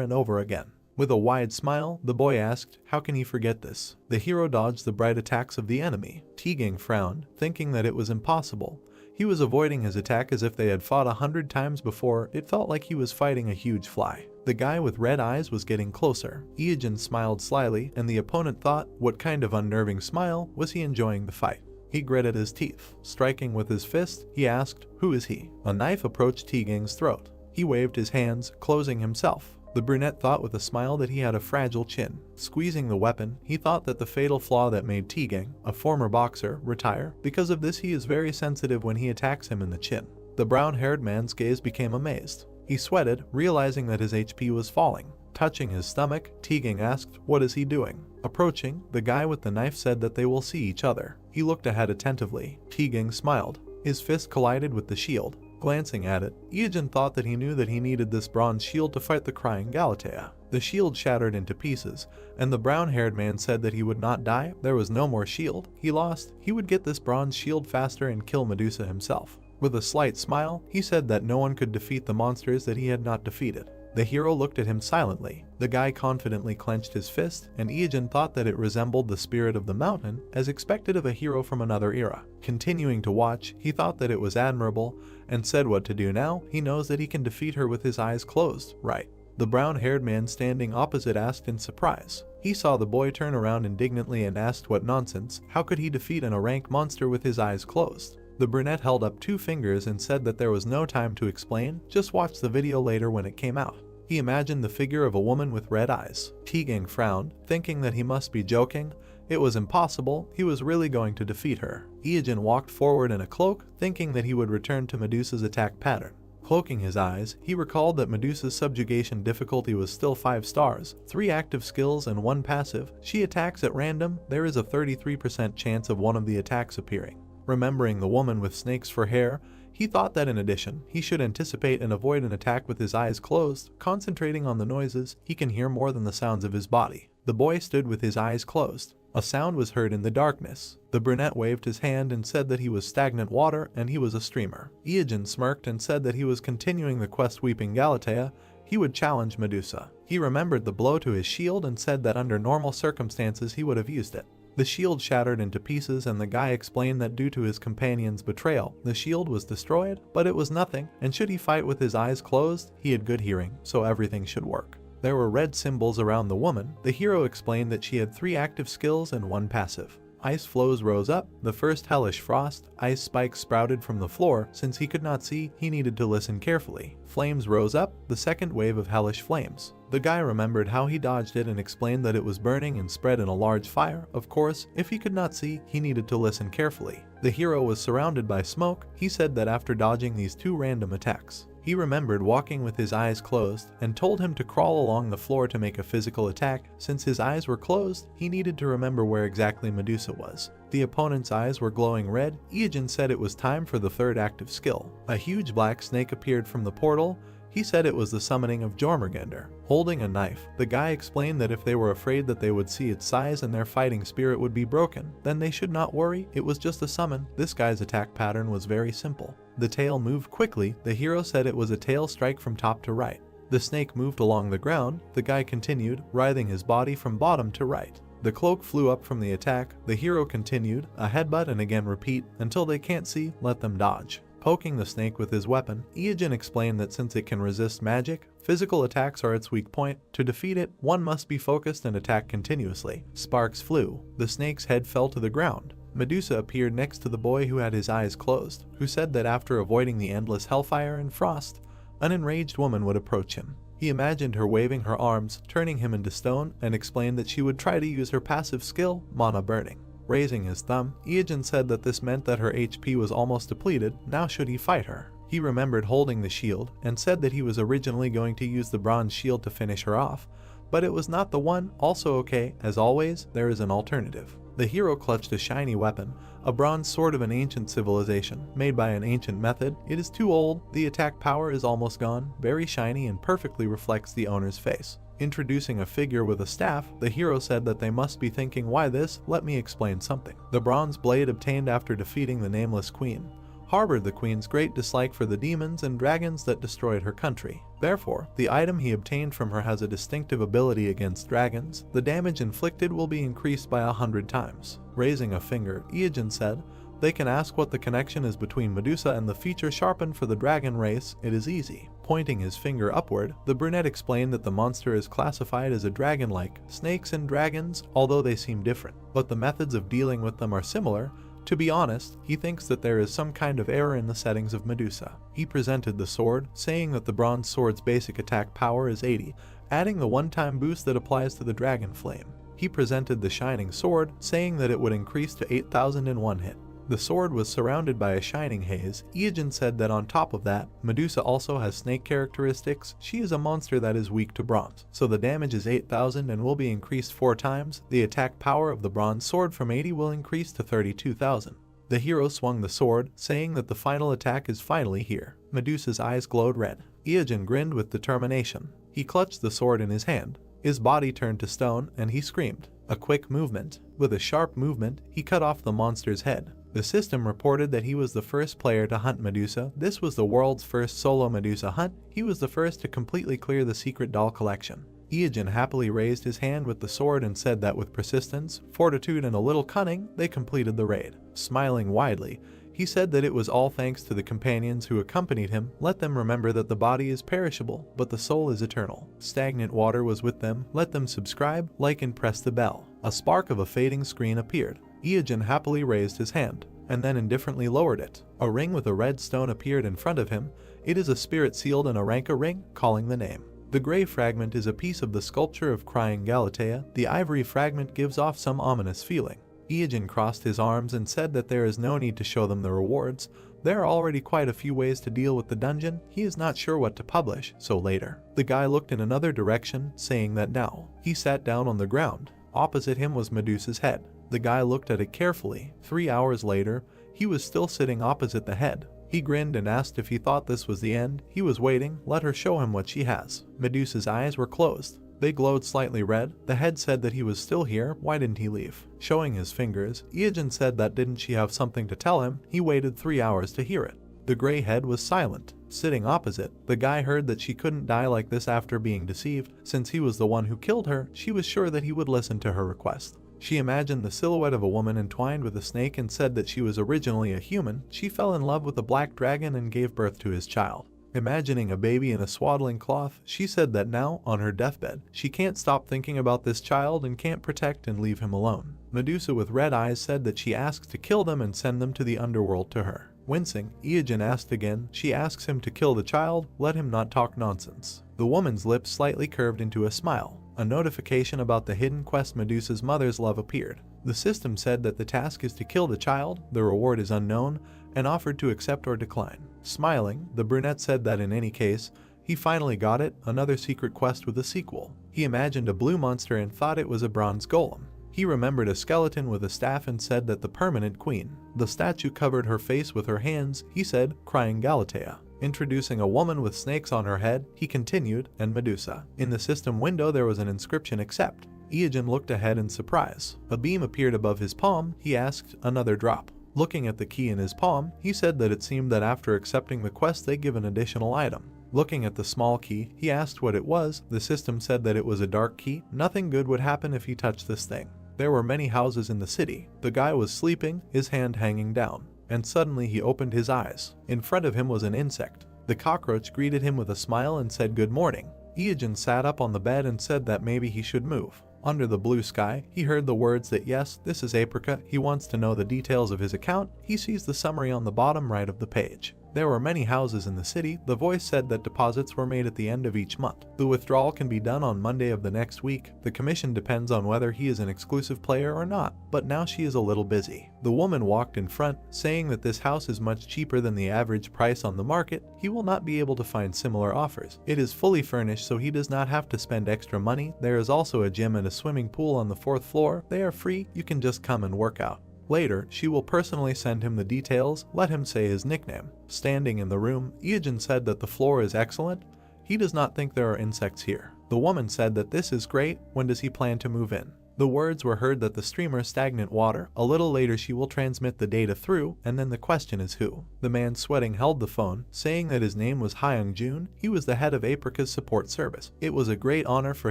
and over again. With a wide smile, the boy asked, how can he forget this? The hero dodged the bright attacks of the enemy. Teaging frowned, thinking that it was impossible. He was avoiding his attack as if they had fought 100 times before. It felt like he was fighting a huge fly. The guy with red eyes was getting closer. Iajin smiled slyly, and the opponent thought, what kind of unnerving smile? Was he enjoying the fight? He gritted his teeth. Striking with his fist, he asked, who is he? A knife approached Teaging's throat. He waved his hands, closing himself. The brunette thought with a smile that he had a fragile chin. Squeezing the weapon, he thought that the fatal flaw that made Teaging, a former boxer, retire. Because of this, he is very sensitive when he attacks him in the chin. The brown-haired man's gaze became amazed. He sweated, realizing that his HP was falling. Touching his stomach, Teaging asked, what is he doing? Approaching, the guy with the knife said that they will see each other. He looked ahead attentively. Teaging smiled. His fist collided with the shield. Glancing at it, Iajin thought that he knew that he needed this bronze shield to fight the crying Galatea. The shield shattered into pieces, and the brown-haired man said that he would not die. There was no more shield. He lost. He would get this bronze shield faster and kill Medusa himself. With a slight smile, he said that no one could defeat the monsters that he had not defeated. The hero looked at him silently. The guy confidently clenched his fist, and Iajin thought that it resembled the spirit of the mountain, as expected of a hero from another era. Continuing to watch, he thought that it was admirable, and said what to do now. He knows that he can defeat her with his eyes closed, right? The brown-haired man standing opposite asked in surprise. He saw the boy turn around indignantly and asked what nonsense. How could he defeat a rank monster with his eyes closed? The brunette held up 2 fingers and said that there was no time to explain, just watch the video later when it came out. He imagined the figure of a woman with red eyes. Teaging frowned, thinking that he must be joking. It was impossible. He was really going to defeat her. Iajin walked forward in a cloak, thinking that he would return to Medusa's attack pattern. Cloaking his eyes, he recalled that Medusa's subjugation difficulty was still 5 stars, 3 active skills and 1 passive. She attacks at random. There is a 33% chance of one of the attacks appearing. Remembering the woman with snakes for hair, he thought that in addition, he should anticipate and avoid an attack with his eyes closed. Concentrating on the noises, he can hear more than the sounds of his body. The boy stood with his eyes closed. A sound was heard in the darkness. The brunette waved his hand and said that he was stagnant water and he was a streamer. Iajin smirked and said that he was continuing the quest weeping Galatea. He would challenge Medusa. He remembered the blow to his shield and said that under normal circumstances he would have used it. The shield shattered into pieces, and the guy explained that due to his companion's betrayal, the shield was destroyed, but it was nothing, and should he fight with his eyes closed, he had good hearing, so everything should work. There were red symbols around the woman. The hero explained that she had 3 active skills and 1 passive. Ice flows rose up. The first hellish frost. Ice spikes sprouted from the floor. Since he could not see, he needed to listen carefully. Flames rose up. The second wave of hellish flames. The guy remembered how he dodged it and explained that it was burning and spread in a large fire. Of course, if he could not see, he needed to listen carefully. The hero was surrounded by smoke. He said that after dodging these 2 random attacks, he remembered walking with his eyes closed and told him to crawl along the floor to make a physical attack. Since his eyes were closed, he needed to remember where exactly Medusa was. The opponent's eyes were glowing red. Iajin said it was time for the 3rd active skill. A huge black snake appeared from the portal. He said it was the summoning of Jormungandr. Holding a knife, the guy explained that if they were afraid that they would see its size and their fighting spirit would be broken, then they should not worry. It was just a summon. This guy's attack pattern was very simple. The tail moved quickly. The hero said it was a tail strike from top to right. The snake moved along the ground. The guy continued, writhing his body from bottom to right. The cloak flew up from the attack. The hero continued, a headbutt and again repeat, until they can't see, let them dodge. Poking the snake with his weapon, Iijin explained that since it can resist magic, physical attacks are its weak point. To defeat it, one must be focused and attack continuously. Sparks flew. The snake's head fell to the ground. Medusa appeared next to the boy who had his eyes closed, who said that after avoiding the endless hellfire and frost, an enraged woman would approach him. He imagined her waving her arms, turning him into stone, and explained that she would try to use her passive skill, mana burning. Raising his thumb, Iijin said that this meant that her HP was almost depleted. Now should he fight her? He remembered holding the shield, and said that he was originally going to use the bronze shield to finish her off, but it was not the one. Also okay, as always, there is an alternative. The hero clutched a shiny weapon, a bronze sword of an ancient civilization, made by an ancient method. It is too old, the attack power is almost gone, very shiny and perfectly reflects the owner's face. Introducing a figure with a staff, the hero said that they must be thinking, why this? Let me explain something. The bronze blade obtained after defeating the nameless queen harbored the queen's great dislike for the demons and dragons that destroyed her country. Therefore, the item he obtained from her has a distinctive ability against dragons. The damage inflicted will be increased by 100 times. Raising a finger, Iijin said, they can ask what the connection is between Medusa and the feature sharpened for the dragon race. It is easy. Pointing his finger upward, the brunette explained that the monster is classified as a dragon-like. Snakes and dragons, although they seem different, but the methods of dealing with them are similar. To be honest, he thinks that there is some kind of error in the settings of Medusa. He presented the sword, saying that the bronze sword's basic attack power is 80, adding the one-time boost that applies to the dragon flame. He presented the shining sword, saying that it would increase to 8,000 in one hit. The sword was surrounded by a shining haze. Iijin said that on top of that, Medusa also has snake characteristics. She is a monster that is weak to bronze, so the damage is 8,000 and will be increased 4 times. The attack power of the bronze sword from 80 will increase to 32,000. The hero swung the sword, saying that the final attack is finally here. Medusa's eyes glowed red. Iijin grinned with determination. He clutched the sword in his hand. His body turned to stone, and he screamed. A quick movement. With a sharp movement, he cut off the monster's head. The system reported that he was the first player to hunt Medusa. This was the world's first solo Medusa hunt. He was the first to completely clear the secret doll collection. Iijin happily raised his hand with the sword and said that with persistence, fortitude, and a little cunning, they completed the raid. Smiling widely, he said that it was all thanks to the companions who accompanied him. Let them remember that the body is perishable, but the soul is eternal. Stagnant water was with them. Let them subscribe, like, and press the bell. A spark of a fading screen appeared. Iijin happily raised his hand, and then indifferently lowered it. A ring with a red stone appeared in front of him. It is a spirit sealed in a Ranka ring, calling the name. The gray fragment is a piece of the sculpture of crying Galatea. The ivory fragment gives off some ominous feeling. Iijin crossed his arms and said that there is no need to show them the rewards. There are already quite a few ways to deal with the dungeon. He is not sure what to publish, so later. The guy looked in another direction, saying that now. He sat down on the ground. Opposite him was Medusa's head. The guy looked at it carefully. 3 hours later, he was still sitting opposite the head. He grinned and asked if he thought this was the end. He was waiting. Let her show him what she has. Medusa's eyes were closed. They glowed slightly red. The head said that he was still here. Why didn't he leave? Showing his fingers, Iijin said that didn't she have something to tell him? He waited 3 hours to hear it. The gray head was silent. Sitting opposite, the guy heard that she couldn't die like this after being deceived. Since he was the one who killed her, she was sure that he would listen to her request. She imagined the silhouette of a woman entwined with a snake and said that she was originally a human. She fell in love with a black dragon and gave birth to his child. Imagining a baby in a swaddling cloth, she said that now, on her deathbed, she can't stop thinking about this child and can't protect and leave him alone. Medusa with red eyes said that she asks to kill them and send them to the underworld to her. Wincing, Iijin asked again. She asks him to kill the child. Let him not talk nonsense. The woman's lips slightly curved into a smile. A notification about the hidden quest Medusa's mother's love appeared. The system said that the task is to kill the child, the reward is unknown, and offered to accept or decline. Smiling, the brunette said that in any case, he finally got it, another secret quest with a sequel. He imagined a blue monster and thought it was a bronze golem. He remembered a skeleton with a staff and said that the permanent queen. The statue covered her face with her hands. He said, crying Galatea. Introducing a woman with snakes on her head, he continued, and Medusa. In the system window there was an inscription, accept. Iijin looked ahead in surprise. A beam appeared above his palm. He asked, another drop. Looking at the key in his palm, he said that it seemed that after accepting the quest they give an additional item. Looking at the small key, he asked what it was. The system said that it was a dark key. Nothing good would happen if he touched this thing. There were many houses in the city. The guy was sleeping, his hand hanging down, and suddenly he opened his eyes. In front of him was an insect. The cockroach greeted him with a smile and said good morning. Iijin sat up on the bed and said that maybe he should move. Under the blue sky, he heard the words that yes, this is Apricot. He wants to know the details of his account. He sees the summary on the bottom right of the page. There were many houses in the city. The voice said that deposits were made at the end of each month. The withdrawal can be done on Monday of the next week. The commission depends on whether he is an exclusive player or not, but now she is a little busy. The woman walked in front, saying that this house is much cheaper than the average price on the market. He will not be able to find similar offers. It is fully furnished, so he does not have to spend extra money. There is also a gym and a swimming pool on the 4th floor. They are free. You can just come and work out. Later, she will personally send him the details. Let him say his nickname. Standing in the room, Iijin said that the floor is excellent. He does not think there are insects here. The woman said that this is great. When does he plan to move in? The words were heard that the streamer stagnant water. A little later she will transmit the data through, and then the question is who. The man sweating held the phone, saying that his name was Hyung Jun. He was the head of Apricot's support service. It was a great honor for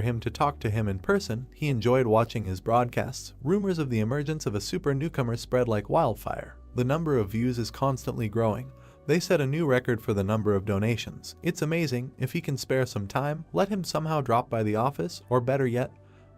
him to talk to him in person. He enjoyed watching his broadcasts. Rumors of the emergence of a super newcomer spread like wildfire. The number of views is constantly growing. They set a new record for the number of donations. It's amazing. If he can spare some time, let him somehow drop by the office, or better yet,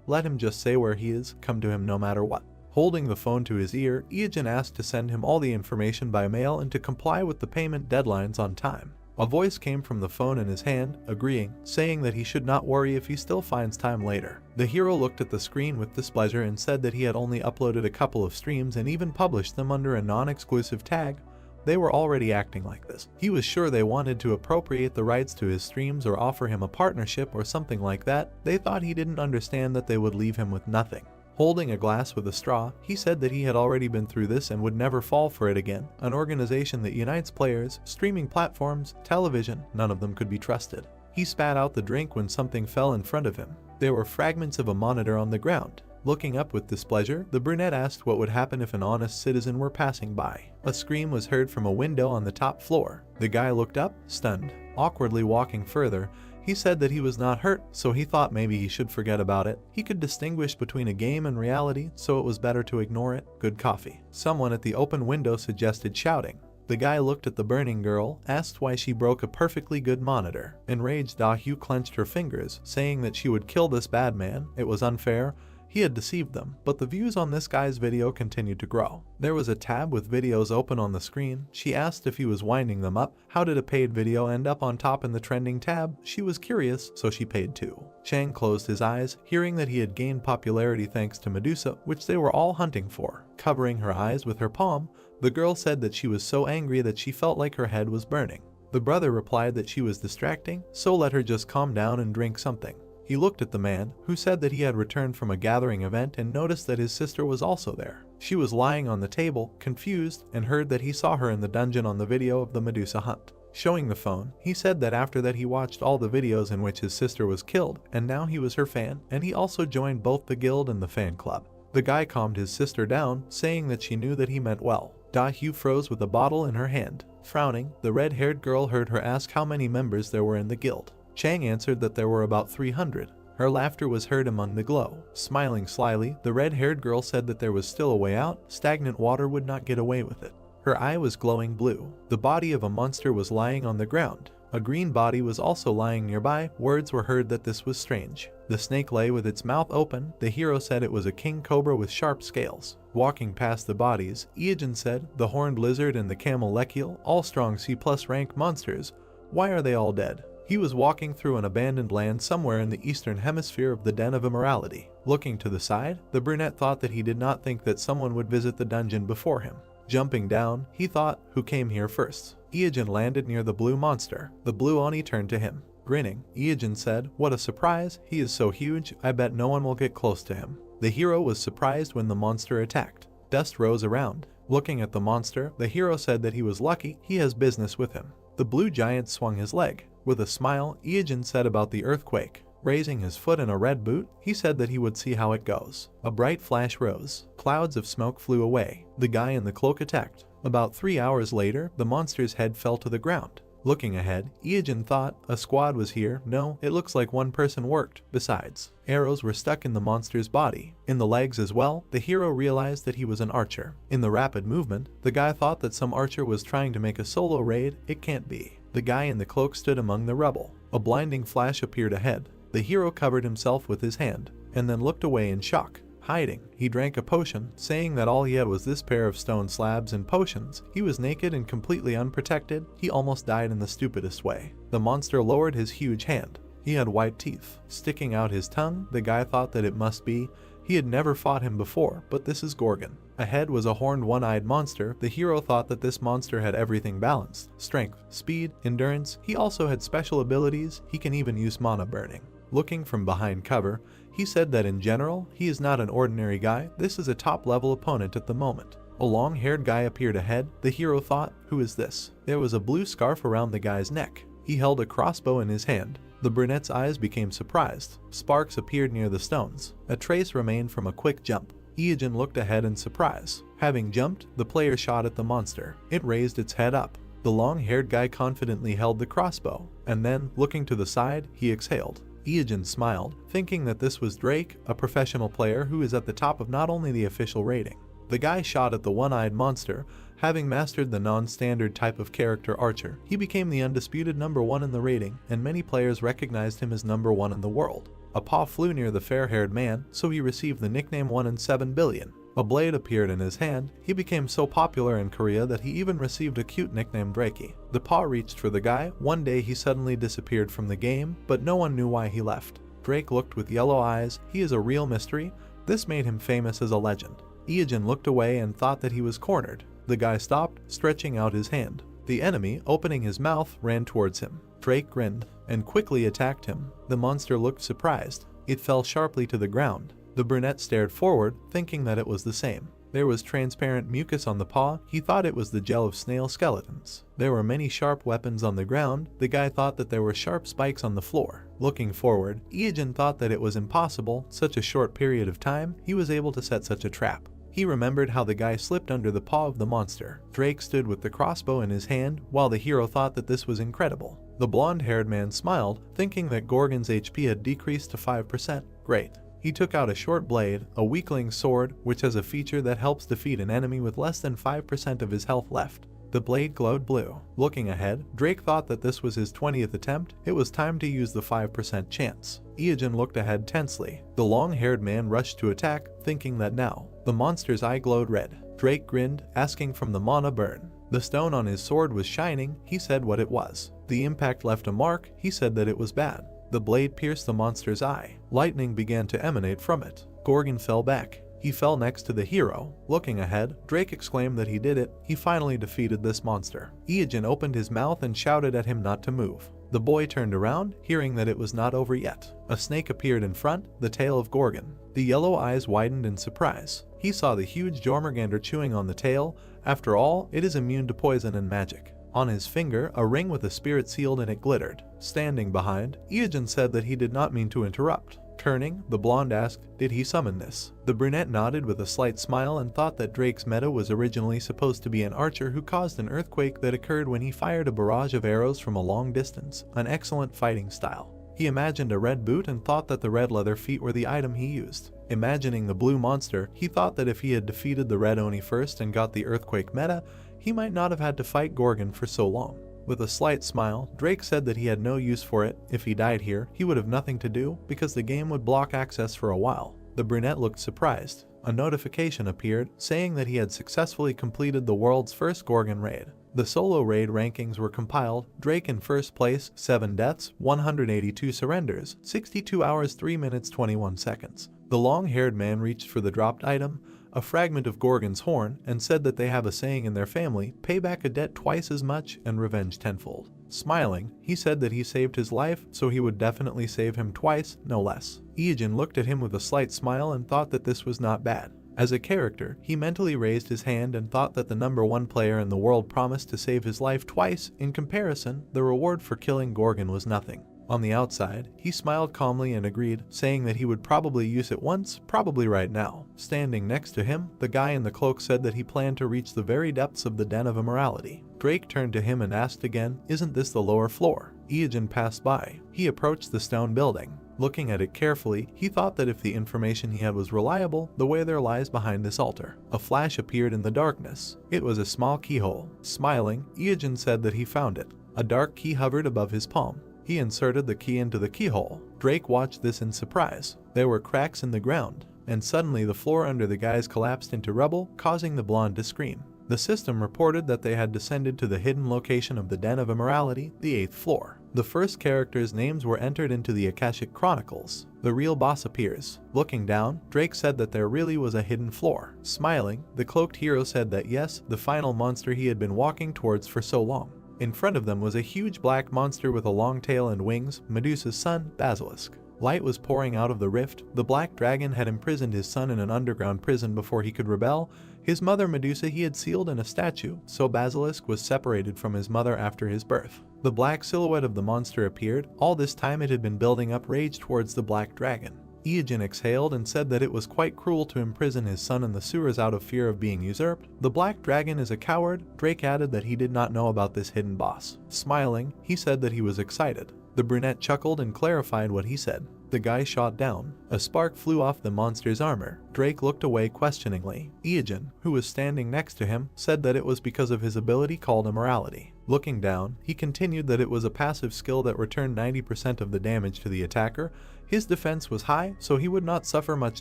let him just say where he is. Come to him no matter what. Holding the phone to his ear, Iijin asked to send him all the information by mail and to comply with the payment deadlines on time. A voice came from the phone in his hand, agreeing, saying that he should not worry if he still finds time later. The hero looked at the screen with displeasure and said that he had only uploaded a couple of streams and even published them under a non-exclusive tag. They were already acting like this. He was sure they wanted to appropriate the rights to his streams or offer him a partnership or something like that. They thought he didn't understand that they would leave him with nothing. Holding a glass with a straw, he said that he had already been through this and would never fall for it again. An organization that unites players, streaming platforms, television, none of them could be trusted. He spat out the drink when something fell in front of him. There were fragments of a monitor on the ground. Looking up with displeasure, the brunette asked what would happen if an honest citizen were passing by. A scream was heard from a window on the top floor. The guy looked up, stunned. Awkwardly walking further, he said that he was not hurt, so he thought maybe he should forget about it. He could distinguish between a game and reality, so it was better to ignore it. Good coffee. Someone at the open window suggested shouting. The guy looked at the burning girl, asked why she broke a perfectly good monitor. Enraged, Da-Hyu clenched her fingers, saying that she would kill this bad man. It was unfair. He had deceived them, but the views on this guy's video continued to grow. There was a tab with videos open on the screen. She asked if he was winding them up. How did a paid video end up on top in the trending tab? She was curious, so she paid too. Chang closed his eyes, hearing that he had gained popularity thanks to Medusa, which they were all hunting for. Covering her eyes with her palm, the girl said that she was so angry that she felt like her head was burning. The brother replied that she was distracting, so let her just calm down and drink something. He looked at the man, who said that he had returned from a gathering event and noticed that his sister was also there. She was lying on the table, confused, and heard that he saw her in the dungeon on the video of the Medusa hunt. Showing the phone, he said that after that he watched all the videos in which his sister was killed, and now he was her fan, and he also joined both the guild and the fan club. The guy calmed his sister down, saying that she knew that he meant well. Da-Hyu froze with a bottle in her hand. Frowning, the red-haired girl heard her ask how many members there were in the guild. Chang answered that there were about 300. Her laughter was heard among the glow. Smiling slyly, the red-haired girl said that there was still a way out. Stagnant water would not get away with it. Her eye was glowing blue. The body of a monster was lying on the ground. A green body was also lying nearby. Words were heard that this was strange. The snake lay with its mouth open. The hero said it was a king cobra with sharp scales. Walking past the bodies, Iijin said, the horned lizard and the camel lechiel, all strong C+ rank monsters. Why are they all dead? He was walking through an abandoned land somewhere in the eastern hemisphere of the Den of Immorality. Looking to the side, the brunette thought that he did not think that someone would visit the dungeon before him. Jumping down, he thought, who came here first? Iijin landed near the blue monster. The blue Oni turned to him. Grinning, Iijin said, what a surprise, he is so huge, I bet no one will get close to him. The hero was surprised when the monster attacked. Dust rose around. Looking at the monster, the hero said that he was lucky, he has business with him. The blue giant swung his leg. With a smile, Iijin said about the earthquake. Raising his foot in a red boot, he said that he would see how it goes. A bright flash rose. Clouds of smoke flew away. The guy in the cloak attacked. About 3 hours later, the monster's head fell to the ground. Looking ahead, Iajin thought a squad was here. No, it looks like one person worked. Besides, arrows were stuck in the monster's body. In the legs as well, the hero realized that he was an archer. In the rapid movement, the guy thought that some archer was trying to make a solo raid. It can't be. The guy in the cloak stood among the rubble. A blinding flash appeared ahead. The hero covered himself with his hand, and then looked away in shock. Hiding, he drank a potion, saying that all he had was this pair of stone slabs and potions. He was naked and completely unprotected. He almost died in the stupidest way. The monster lowered his huge hand. He had white teeth. Sticking out his tongue, the guy thought that it must be. He had never fought him before, but this is Gorgon. Ahead was a horned one-eyed monster. The hero thought that this monster had everything balanced. Strength, speed, endurance. He also had special abilities. He can even use mana burning. Looking from behind cover, he said that in general, he is not an ordinary guy. This is a top-level opponent at the moment. A long-haired guy appeared ahead. The hero thought, who is this? There was a blue scarf around the guy's neck. He held a crossbow in his hand. The brunette's eyes became surprised. Sparks appeared near the stones. A trace remained from a quick jump. Iajin looked ahead in surprise. Having jumped, the player shot at the monster. It raised its head up. The long-haired guy confidently held the crossbow, and then, looking to the side, he exhaled. Iajin smiled, thinking that this was Drake, a professional player who is at the top of not only the official rating. The guy shot at the one-eyed monster. Having mastered the non-standard type of character archer, he became the undisputed #1 in the rating, and many players recognized him as #1 in the world. A paw flew near the fair-haired man, so he received the nickname 1 in 7 billion. A blade appeared in his hand. He became so popular in Korea that he even received a cute nickname Drakey. The paw reached for the guy. One day he suddenly disappeared from the game, but no one knew why he left. Drake looked with yellow eyes. He is a real mystery. This made him famous as a legend. Iajin looked away and thought that he was cornered. The guy stopped, stretching out his hand. The enemy, opening his mouth, ran towards him. Drake grinned and quickly attacked him. The monster looked surprised. It fell sharply to the ground. The brunette stared forward, thinking that it was the same. There was transparent mucus on the paw. He thought it was the gel of snail skeletons. There were many sharp weapons on the ground. The guy thought that there were sharp spikes on the floor. Looking forward, Iajin thought that it was impossible. Such a short period of time, he was able to set such a trap. He remembered how the guy slipped under the paw of the monster. Drake stood with the crossbow in his hand, while the hero thought that this was incredible. The blonde-haired man smiled, thinking that Gorgon's HP had decreased to 5%. Great. He took out a short blade, a weakling sword, which has a feature that helps defeat an enemy with less than 5% of his health left. The blade glowed blue. Looking ahead, Drake thought that this was his 20th attempt. It was time to use the 5% chance. Iajin looked ahead tensely. The long-haired man rushed to attack, thinking that now. The monster's eye glowed red. Drake grinned, asking from the mana burn. The stone on his sword was shining. He said what it was. The impact left a mark. He said that it was bad. The blade pierced the monster's eye. Lightning began to emanate from it. Gorgon fell back. He fell next to the hero. Looking ahead, Drake exclaimed that he did it. He finally defeated this monster. Iajin opened his mouth and shouted at him not to move. The boy turned around, hearing that it was not over yet. A snake appeared in front, the tail of Gorgon. The yellow eyes widened in surprise. He saw the huge Jormungandr chewing on the tail. After all, it is immune to poison and magic. On his finger, a ring with a spirit sealed in it glittered. Standing behind, Iajin said that he did not mean to interrupt. Turning, the blonde asked, did he summon this? The brunette nodded with a slight smile and thought that Drake's meta was originally supposed to be an archer who caused an earthquake that occurred when he fired a barrage of arrows from a long distance, an excellent fighting style. He imagined a red boot and thought that the red leather feet were the item he used. Imagining the blue monster, he thought that if he had defeated the red Oni first and got the earthquake meta, he might not have had to fight Gorgon for so long. With a slight smile, Drake said that he had no use for it. If he died here, he would have nothing to do because the game would block access for a while. The brunette looked surprised. A notification appeared saying that he had successfully completed the world's first Gorgon raid. The solo raid rankings were compiled. Drake in first place, 7 deaths, 182 surrenders, 62 hours 3 minutes 21 seconds. The long-haired man reached for the dropped item, a fragment of Gorgon's horn, and said that they have a saying in their family, pay back a debt twice as much and revenge tenfold. Smiling, he said that he saved his life, so he would definitely save him twice, no less. Iajin looked at him with a slight smile and thought that this was not bad. As a character, he mentally raised his hand and thought that the #1 player in the world promised to save his life twice. In comparison, the reward for killing Gorgon was nothing. On the outside, he smiled calmly and agreed, saying that he would probably use it once, probably right now. Standing next to him, the guy in the cloak said that he planned to reach the very depths of the den of immorality. Drake turned to him and asked again, "Isn't this the lower floor?" Iogen passed by. He approached the stone building. Looking at it carefully, he thought that if the information he had was reliable, the way there lies behind this altar. A flash appeared in the darkness. It was a small keyhole. Smiling, Iogen said that he found it. A dark key hovered above his palm. He inserted the key into the keyhole. Drake watched this in surprise. There were cracks in the ground, and suddenly the floor under the guys collapsed into rubble, causing the blonde to scream. The system reported that they had descended to the hidden location of the Den of Immorality, the 8th floor. The first characters' names were entered into the Akashic Chronicles. The real boss appears. Looking down, Drake said that there really was a hidden floor. Smiling, the cloaked hero said that yes, the final monster he had been walking towards for so long. In front of them was a huge black monster with a long tail and wings, Medusa's son, Basilisk. Light was pouring out of the rift. The black dragon had imprisoned his son in an underground prison before he could rebel. His mother Medusa he had sealed in a statue, so Basilisk was separated from his mother after his birth. The black silhouette of the monster appeared. All this time it had been building up rage towards the black dragon. Iogen exhaled and said that it was quite cruel to imprison his son in the sewers out of fear of being usurped. The black dragon is a coward. Drake added that he did not know about this hidden boss. Smiling, he said that he was excited. The brunette chuckled and clarified what he said. The guy shot down. A spark flew off the monster's armor. Drake looked away questioningly. Iogen, who was standing next to him, said that it was because of his ability called immorality. Looking down, he continued that it was a passive skill that returned 90% of the damage to the attacker. His defense was high, so he would not suffer much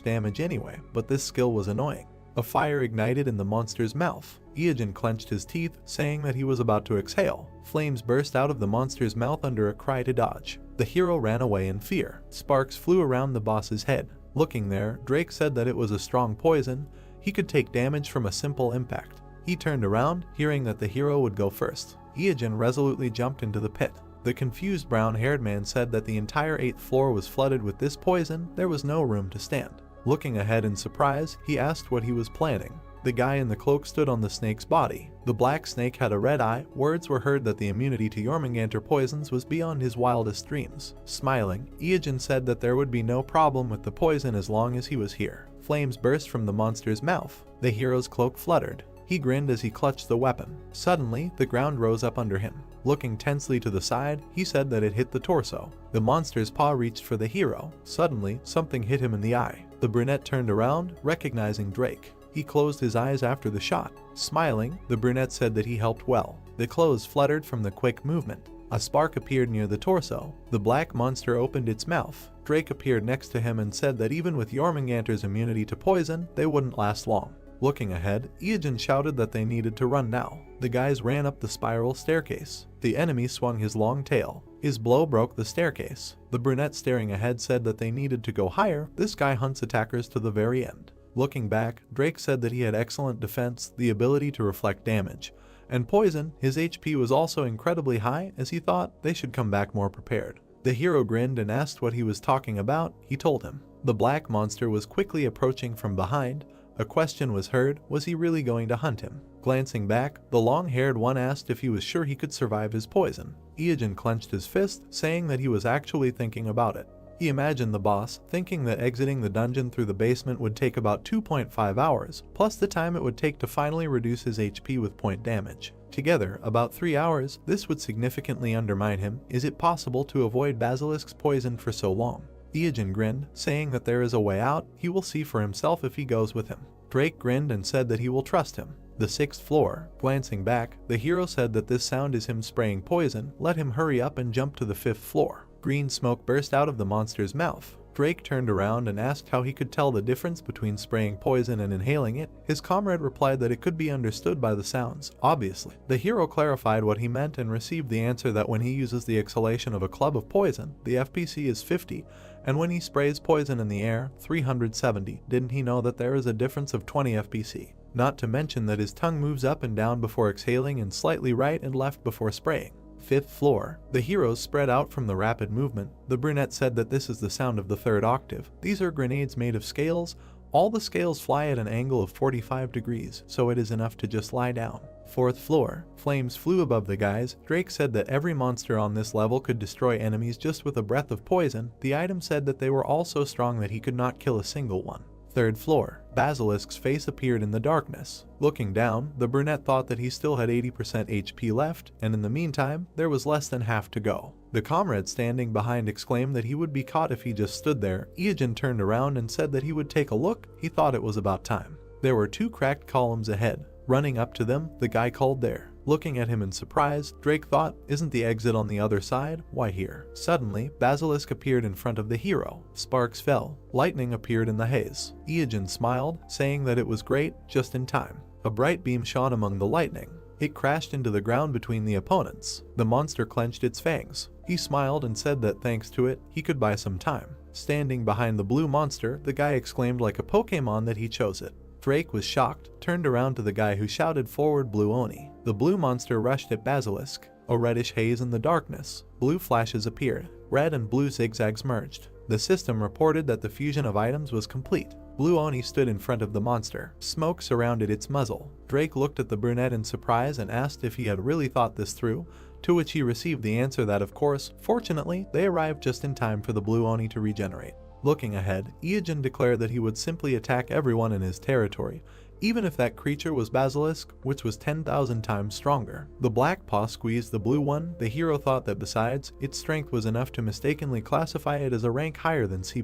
damage anyway, but this skill was annoying. A fire ignited in the monster's mouth. Iogen clenched his teeth, saying that he was about to exhale. Flames burst out of the monster's mouth under a cry to dodge. The hero ran away in fear. Sparks flew around the boss's head. Looking there, Drake said that it was a strong poison. He could take damage from a simple impact. He turned around, hearing that the hero would go first. Iogen resolutely jumped into the pit. The confused brown-haired man said that the entire 8th floor was flooded with this poison. There was no room to stand. Looking ahead in surprise, he asked what he was planning. The guy in the cloak stood on the snake's body. The black snake had a red eye. Words were heard that the immunity to Jormungandr poisons was beyond his wildest dreams. Smiling, Iogen said that there would be no problem with the poison as long as he was here. Flames burst from the monster's mouth. The hero's cloak fluttered. He grinned as he clutched the weapon. Suddenly, the ground rose up under him. Looking tensely to the side, he said that it hit the torso. The monster's paw reached for the hero. Suddenly, something hit him in the eye. The brunette turned around, recognizing Drake. He closed his eyes after the shot. Smiling, the brunette said that he helped well. The clothes fluttered from the quick movement. A spark appeared near the torso. The black monster opened its mouth. Drake appeared next to him and said that even with Jormungandr's immunity to poison, they wouldn't last long. Looking ahead, Iogen shouted that they needed to run now. The guys ran up the spiral staircase. The enemy swung his long tail. His blow broke the staircase. The brunette staring ahead said that they needed to go higher. This guy hunts attackers to the very end. Looking back, Drake said that he had excellent defense, the ability to reflect damage, and poison. His HP was also incredibly high, as he thought they should come back more prepared. The hero grinned and asked what he was talking about. He told him. The black monster was quickly approaching from behind. A question was heard, was he really going to hunt him? Glancing back, the long-haired one asked if he was sure he could survive his poison. Iogen clenched his fist, saying that he was actually thinking about it. He imagined the boss, thinking that exiting the dungeon through the basement would take about 2.5 hours, plus the time it would take to finally reduce his HP with point damage. Together, about 3 hours. This would significantly undermine him. Is it possible to avoid Basilisk's poison for so long? Iogen grinned, saying that there is a way out. He will see for himself if he goes with him. Drake grinned and said that he will trust him. The 6th floor. Glancing back, the hero said that this sound is him spraying poison. Let him hurry up and jump to the 5th floor. Green smoke burst out of the monster's mouth. Drake turned around and asked how he could tell the difference between spraying poison and inhaling it. His comrade replied that it could be understood by the sounds, obviously. The hero clarified what he meant and received the answer that when he uses the exhalation of a club of poison, the FPC is 50, and when he sprays poison in the air, 370. Didn't he know that there is a difference of 20 FPC? Not to mention that his tongue moves up and down before exhaling and slightly right and left before spraying. 5th floor. The heroes spread out from the rapid movement. The brunette said that this is the sound of the 3rd octave. These are grenades made of scales. All the scales fly at an angle of 45 degrees, so it is enough to just lie down. 4th floor. Flames flew above the guys. Drake said that every monster on this level could destroy enemies just with a breath of poison. The item said that they were all so strong that he could not kill a single one. 3rd floor. Basilisk's face appeared in the darkness. Looking down, the brunette thought that he still had 80% HP left, and in the meantime, there was less than half to go. The comrade standing behind exclaimed that he would be caught if he just stood there. Iajin turned around and said that he would take a look. He thought it was about time. There were 2 cracked columns ahead. Running up to them, the guy called there. Looking at him in surprise, Drake thought, isn't the exit on the other side? Why here? Suddenly, Basilisk appeared in front of the hero. Sparks fell. Lightning appeared in the haze. Iajin smiled, saying that it was great, just in time. A bright beam shone among the lightning. It crashed into the ground between the opponents. The monster clenched its fangs. He smiled and said that thanks to it, he could buy some time. Standing behind the blue monster, the guy exclaimed like a Pokemon that he chose it. Drake was shocked, turned around to the guy who shouted forward Blue Oni. The blue monster rushed at Basilisk. A reddish haze in the darkness. Blue flashes appeared. Red and blue zigzags merged. The system reported that the fusion of items was complete. Blue Oni stood in front of the monster. Smoke surrounded its muzzle. Drake looked at the brunette in surprise and asked if he had really thought this through, to which he received the answer that of course. Fortunately, they arrived just in time for the Blue Oni to regenerate. Looking ahead, Iajin declared that he would simply attack everyone in his territory, even if that creature was Basilisk, which was 10,000 times stronger. The black paw squeezed the blue one. The hero thought that besides, its strength was enough to mistakenly classify it as a rank higher than C+.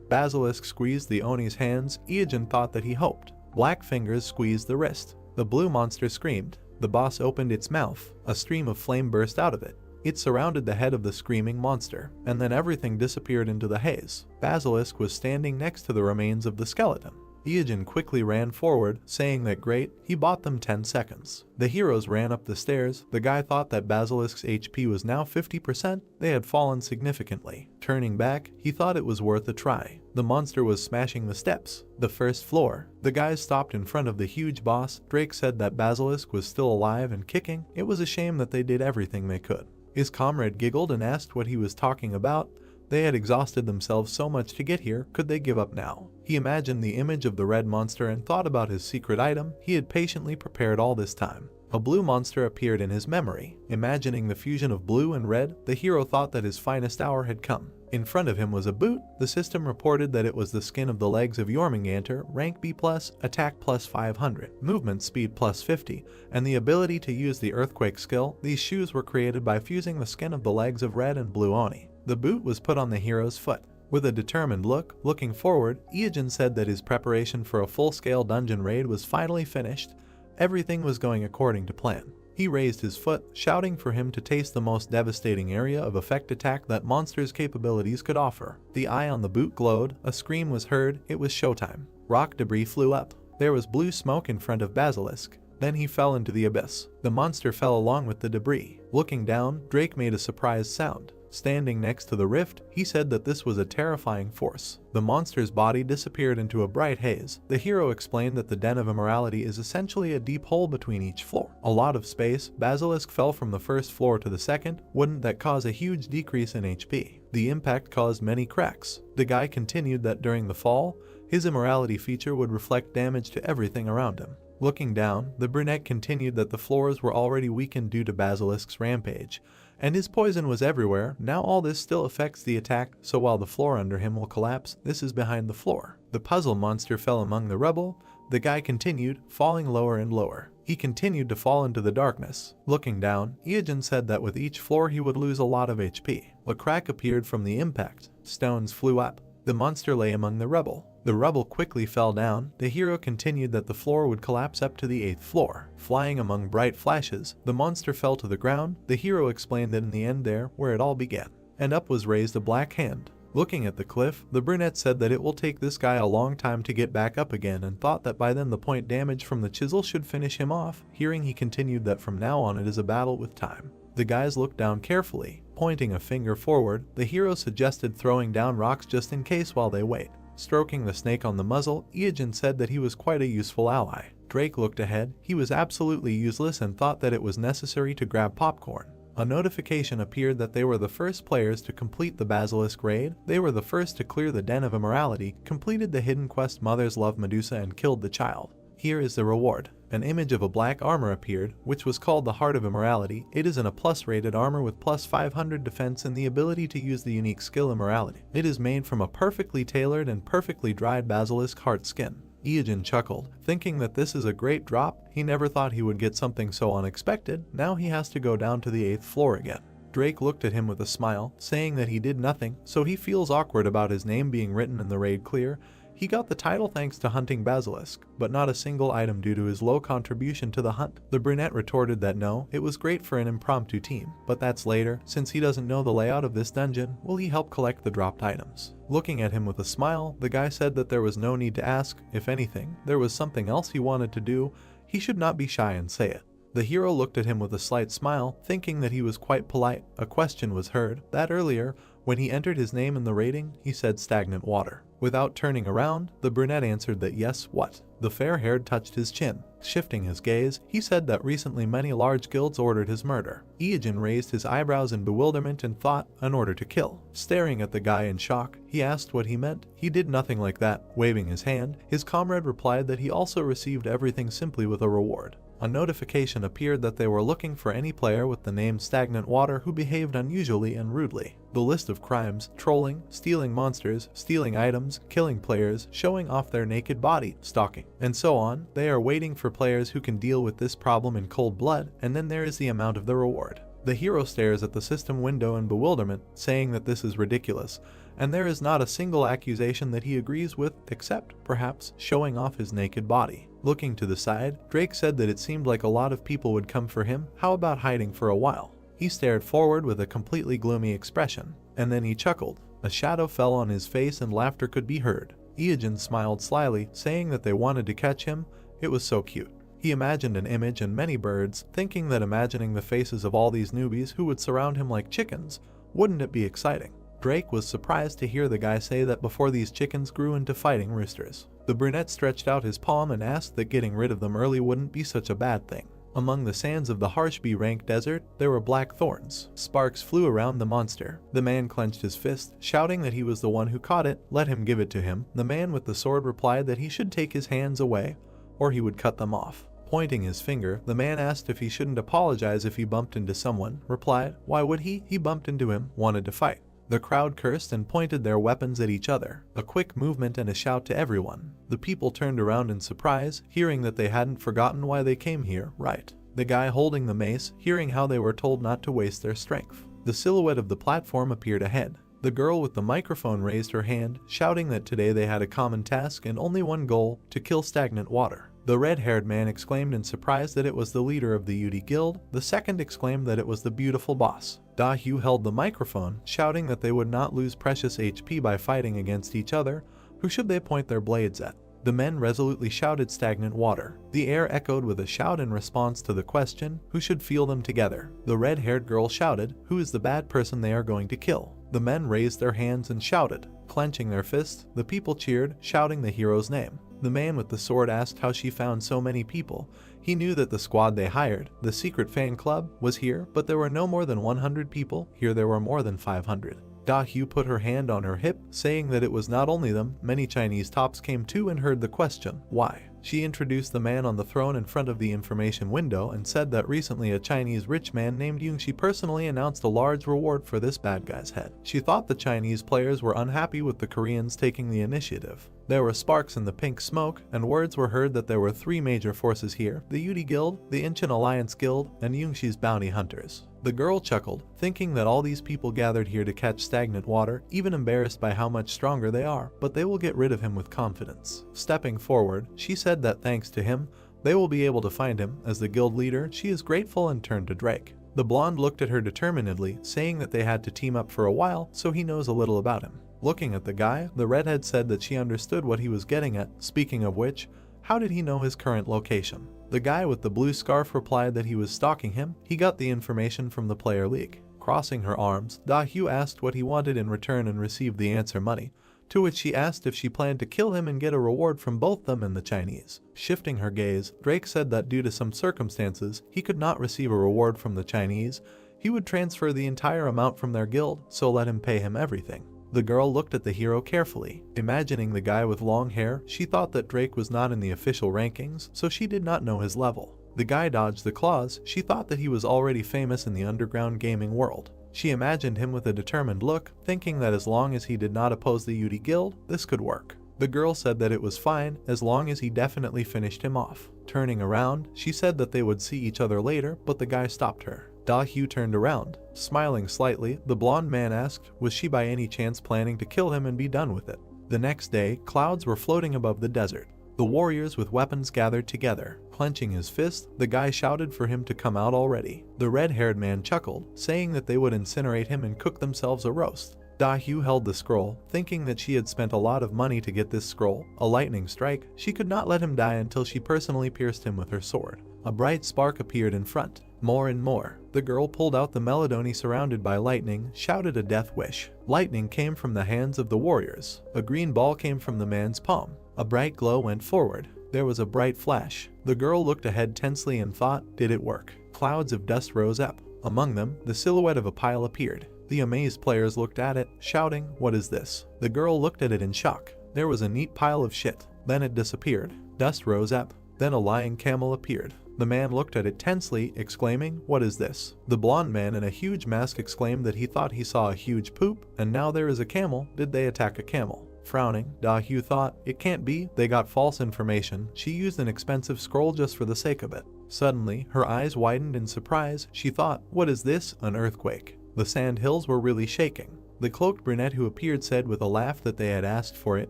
Basilisk squeezed the Oni's hands. Iajin thought that he hoped. Black fingers squeezed the wrist. The blue monster screamed. The boss opened its mouth. A stream of flame burst out of it. It surrounded the head of the screaming monster, and then everything disappeared into the haze. Basilisk was standing next to the remains of the skeleton. Iajin quickly ran forward, saying that great, he bought them 10 seconds. The heroes ran up the stairs. The guy thought that Basilisk's HP was now 50%. They had fallen significantly. Turning back, he thought it was worth a try. The monster was smashing the steps. The 1st floor. The guys stopped in front of the huge boss. Drake said that Basilisk was still alive and kicking. It was a shame that they did everything they could. His comrade giggled and asked what he was talking about. They had exhausted themselves so much to get here, could they give up now? He imagined the image of the red monster and thought about his secret item he had patiently prepared all this time. A blue monster appeared in his memory. Imagining the fusion of blue and red, the hero thought that his finest hour had come. In front of him was a boot. The system reported that it was the skin of the legs of Jormungandr, rank B+, attack plus 500, movement speed plus 50, and the ability to use the earthquake skill. These shoes were created by fusing the skin of the legs of red and blue Oni. The boot was put on the hero's foot. With a determined look, looking forward, Iajin said that his preparation for a full-scale dungeon raid was finally finished. Everything was going according to plan. He raised his foot, shouting for him to taste the most devastating area of effect attack that monster's capabilities could offer. The eye on the boot glowed. A scream was heard. It was showtime. Rock debris flew up. There was blue smoke in front of Basilisk. Then he fell into the abyss. The monster fell along with the debris. Looking down, Drake made a surprised sound. Standing next to the rift, he said that this was a terrifying force. The monster's body disappeared into a bright haze. The hero explained that the Den of Immorality is essentially a deep hole between each floor. A lot of space. Basilisk fell from the 1st floor to the 2nd. Wouldn't that cause a huge decrease in HP? The impact caused many cracks. The guy continued that during the fall, his immorality feature would reflect damage to everything around him. Looking down, the brunette continued that the floors were already weakened due to Basilisk's rampage, and his poison was everywhere. Now all this still affects the attack, so while the floor under him will collapse, this is behind the floor. The puzzle monster fell among the rubble. The guy continued, falling lower and lower. He continued to fall into the darkness. Looking down, Iajin said that with each floor he would lose a lot of HP. A crack appeared from the impact. Stones flew up. The monster lay among the rubble. The rubble quickly fell down. The hero continued that the floor would collapse up to the 8th floor. Flying among bright flashes, the monster fell to the ground. The hero explained that in the end there, where it all began. And up was raised a black hand. Looking at the cliff, the brunette said that it will take this guy a long time to get back up again and thought that by then the point damage from the chisel should finish him off. Hearing he continued that from now on it is a battle with time. The guys looked down carefully. Pointing a finger forward, the hero suggested throwing down rocks just in case while they wait. Stroking the snake on the muzzle, Iajin said that he was quite a useful ally. Drake looked ahead. He was absolutely useless and thought that it was necessary to grab popcorn. A notification appeared that they were the first players to complete the Basilisk raid, they were the first to clear the Den of Immorality, completed the hidden quest Mother's Love Medusa and killed the child. Here is the reward. An image of a black armor appeared, which was called the Heart of Immorality. It is in a plus rated armor with plus 500 defense and the ability to use the unique skill Immorality. It is made from a perfectly tailored and perfectly dried basilisk heart skin. Ijin chuckled, thinking that this is a great drop. He never thought he would get something so unexpected. Now he has to go down to the 8th floor again. Drake looked at him with a smile, saying that he did nothing, so he feels awkward about his name being written in the raid clear. He got the title thanks to hunting basilisk, but not a single item due to his low contribution to the hunt. The brunette retorted that no, it was great for an impromptu team, but that's later. Since he doesn't know the layout of this dungeon, will he help collect the dropped items? Looking at him with a smile, the guy said that there was no need to ask. If anything, there was something else he wanted to do. He should not be shy and say it. The hero looked at him with a slight smile, thinking that he was quite polite. A question was heard, that earlier, when he entered his name in the rating, he said stagnant water. Without turning around, the brunette answered that yes, what? The fair-haired touched his chin. Shifting his gaze, he said that recently many large guilds ordered his murder. Ijin raised his eyebrows in bewilderment and thought, an order to kill. Staring at the guy in shock, he asked what he meant. He did nothing like that. Waving his hand, his comrade replied that he also received everything simply with a reward. A notification appeared that they were looking for any player with the name Stagnant Water who behaved unusually and rudely. The list of crimes: trolling, stealing monsters, stealing items, killing players, showing off their naked body, stalking, and so on. They are waiting for players who can deal with this problem in cold blood, and then there is the amount of the reward. The hero stares at the system window in bewilderment, saying that this is ridiculous, and there is not a single accusation that he agrees with, except, perhaps, showing off his naked body. Looking to the side, Drake said that it seemed like a lot of people would come for him. How about hiding for a while? He stared forward with a completely gloomy expression, and then he chuckled. A shadow fell on his face and laughter could be heard. Ijin smiled slyly, saying that they wanted to catch him. It was so cute. He imagined an image and many birds, thinking that imagining the faces of all these newbies who would surround him like chickens, wouldn't it be exciting? Drake was surprised to hear the guy say that before these chickens grew into fighting roosters. The brunette stretched out his palm and asked that getting rid of them early wouldn't be such a bad thing. Among the sands of the harsh B-rank desert, there were black thorns. Sparks flew around the monster. The man clenched his fist, shouting that he was the one who caught it. Let him give it to him. The man with the sword replied that he should take his hands away, or he would cut them off. Pointing his finger, the man asked if he shouldn't apologize if he bumped into someone. Replied, why would he? He bumped into him, wanted to fight. The crowd cursed and pointed their weapons at each other. A quick movement and a shout to everyone. The people turned around in surprise, hearing that they hadn't forgotten why they came here, right? The guy holding the mace, hearing how they were told not to waste their strength. The silhouette of the platform appeared ahead. The girl with the microphone raised her hand, shouting that today they had a common task and only one goal: to kill stagnant water. The red-haired man exclaimed in surprise that it was the leader of the UD Guild. The second exclaimed that it was the beautiful boss. Dahu held the microphone, shouting that they would not lose precious HP by fighting against each other. Who should they point their blades at? The men resolutely shouted stagnant water. The air echoed with a shout in response to the question, who should feel them together? The red-haired girl shouted, who is the bad person they are going to kill? The men raised their hands and shouted. Clenching their fists, the people cheered, shouting the hero's name. The man with the sword asked how she found so many people. He knew that the squad they hired, the secret fan club, was here, but there were no more than 100 people. Here there were more than 500. Dahu put her hand on her hip, saying that it was not only them. Many Chinese tops came too and heard the question, why? She introduced the man on the throne in front of the information window and said that recently a Chinese rich man named Yungxi personally announced a large reward for this bad guy's head. She thought the Chinese players were unhappy with the Koreans taking the initiative. There were sparks in the pink smoke, and words were heard that there were three major forces here: the UD Guild, the Incheon Alliance Guild, and Yungxi's bounty hunters. The girl chuckled, thinking that all these people gathered here to catch stagnant water, even embarrassed by how much stronger they are, but they will get rid of him with confidence. Stepping forward, she said that thanks to him, they will be able to find him. As the guild leader, she is grateful and turned to Drake. The blonde looked at her determinedly, saying that they had to team up for a while, so he knows a little about him. Looking at the guy, the redhead said that she understood what he was getting at. Speaking of which, how did he know his current location? The guy with the blue scarf replied that he was stalking him. He got the information from the player league. Crossing her arms, Dahu asked what he wanted in return and received the answer: money, to which she asked if she planned to kill him and get a reward from both them and the Chinese. Shifting her gaze, Drake said that due to some circumstances, he could not receive a reward from the Chinese. He would transfer the entire amount from their guild, so let him pay him everything. The girl looked at the hero carefully. Imagining the guy with long hair, she thought that Drake was not in the official rankings, so she did not know his level. The guy dodged the claws. She thought that he was already famous in the underground gaming world. She imagined him with a determined look, thinking that as long as he did not oppose the UD guild, this could work. The girl said that it was fine, as long as he definitely finished him off. Turning around, she said that they would see each other later, but the guy stopped her. Da-Hyu turned around. Smiling slightly, the blonde man asked, was she by any chance planning to kill him and be done with it? The next day, clouds were floating above the desert. The warriors with weapons gathered together. Clenching his fist, the guy shouted for him to come out already. The red-haired man chuckled, saying that they would incinerate him and cook themselves a roast. Da-Hyu held the scroll, thinking that she had spent a lot of money to get this scroll, a lightning strike. She could not let him die until she personally pierced him with her sword. A bright spark appeared in front. More and more. The girl pulled out the melody surrounded by lightning, shouted a death wish. Lightning came from the hands of the warriors. A green ball came from the man's palm. A bright glow went forward. There was a bright flash. The girl looked ahead tensely and thought, did it work? Clouds of dust rose up. Among them, the silhouette of a pile appeared. The amazed players looked at it, shouting, what is this? The girl looked at it in shock. There was a neat pile of shit. Then it disappeared. Dust rose up. Then a lying camel appeared. The man looked at it tensely, exclaiming, what is this? The blonde man in a huge mask exclaimed that he thought he saw a huge poop, and now there is a camel. Did they attack a camel? Frowning, Da-Hyu thought, it can't be, they got false information. She used an expensive scroll just for the sake of it. Suddenly, her eyes widened in surprise. She thought, what is this? An earthquake. The sand hills were really shaking. The cloaked brunette who appeared said with a laugh that they had asked for it.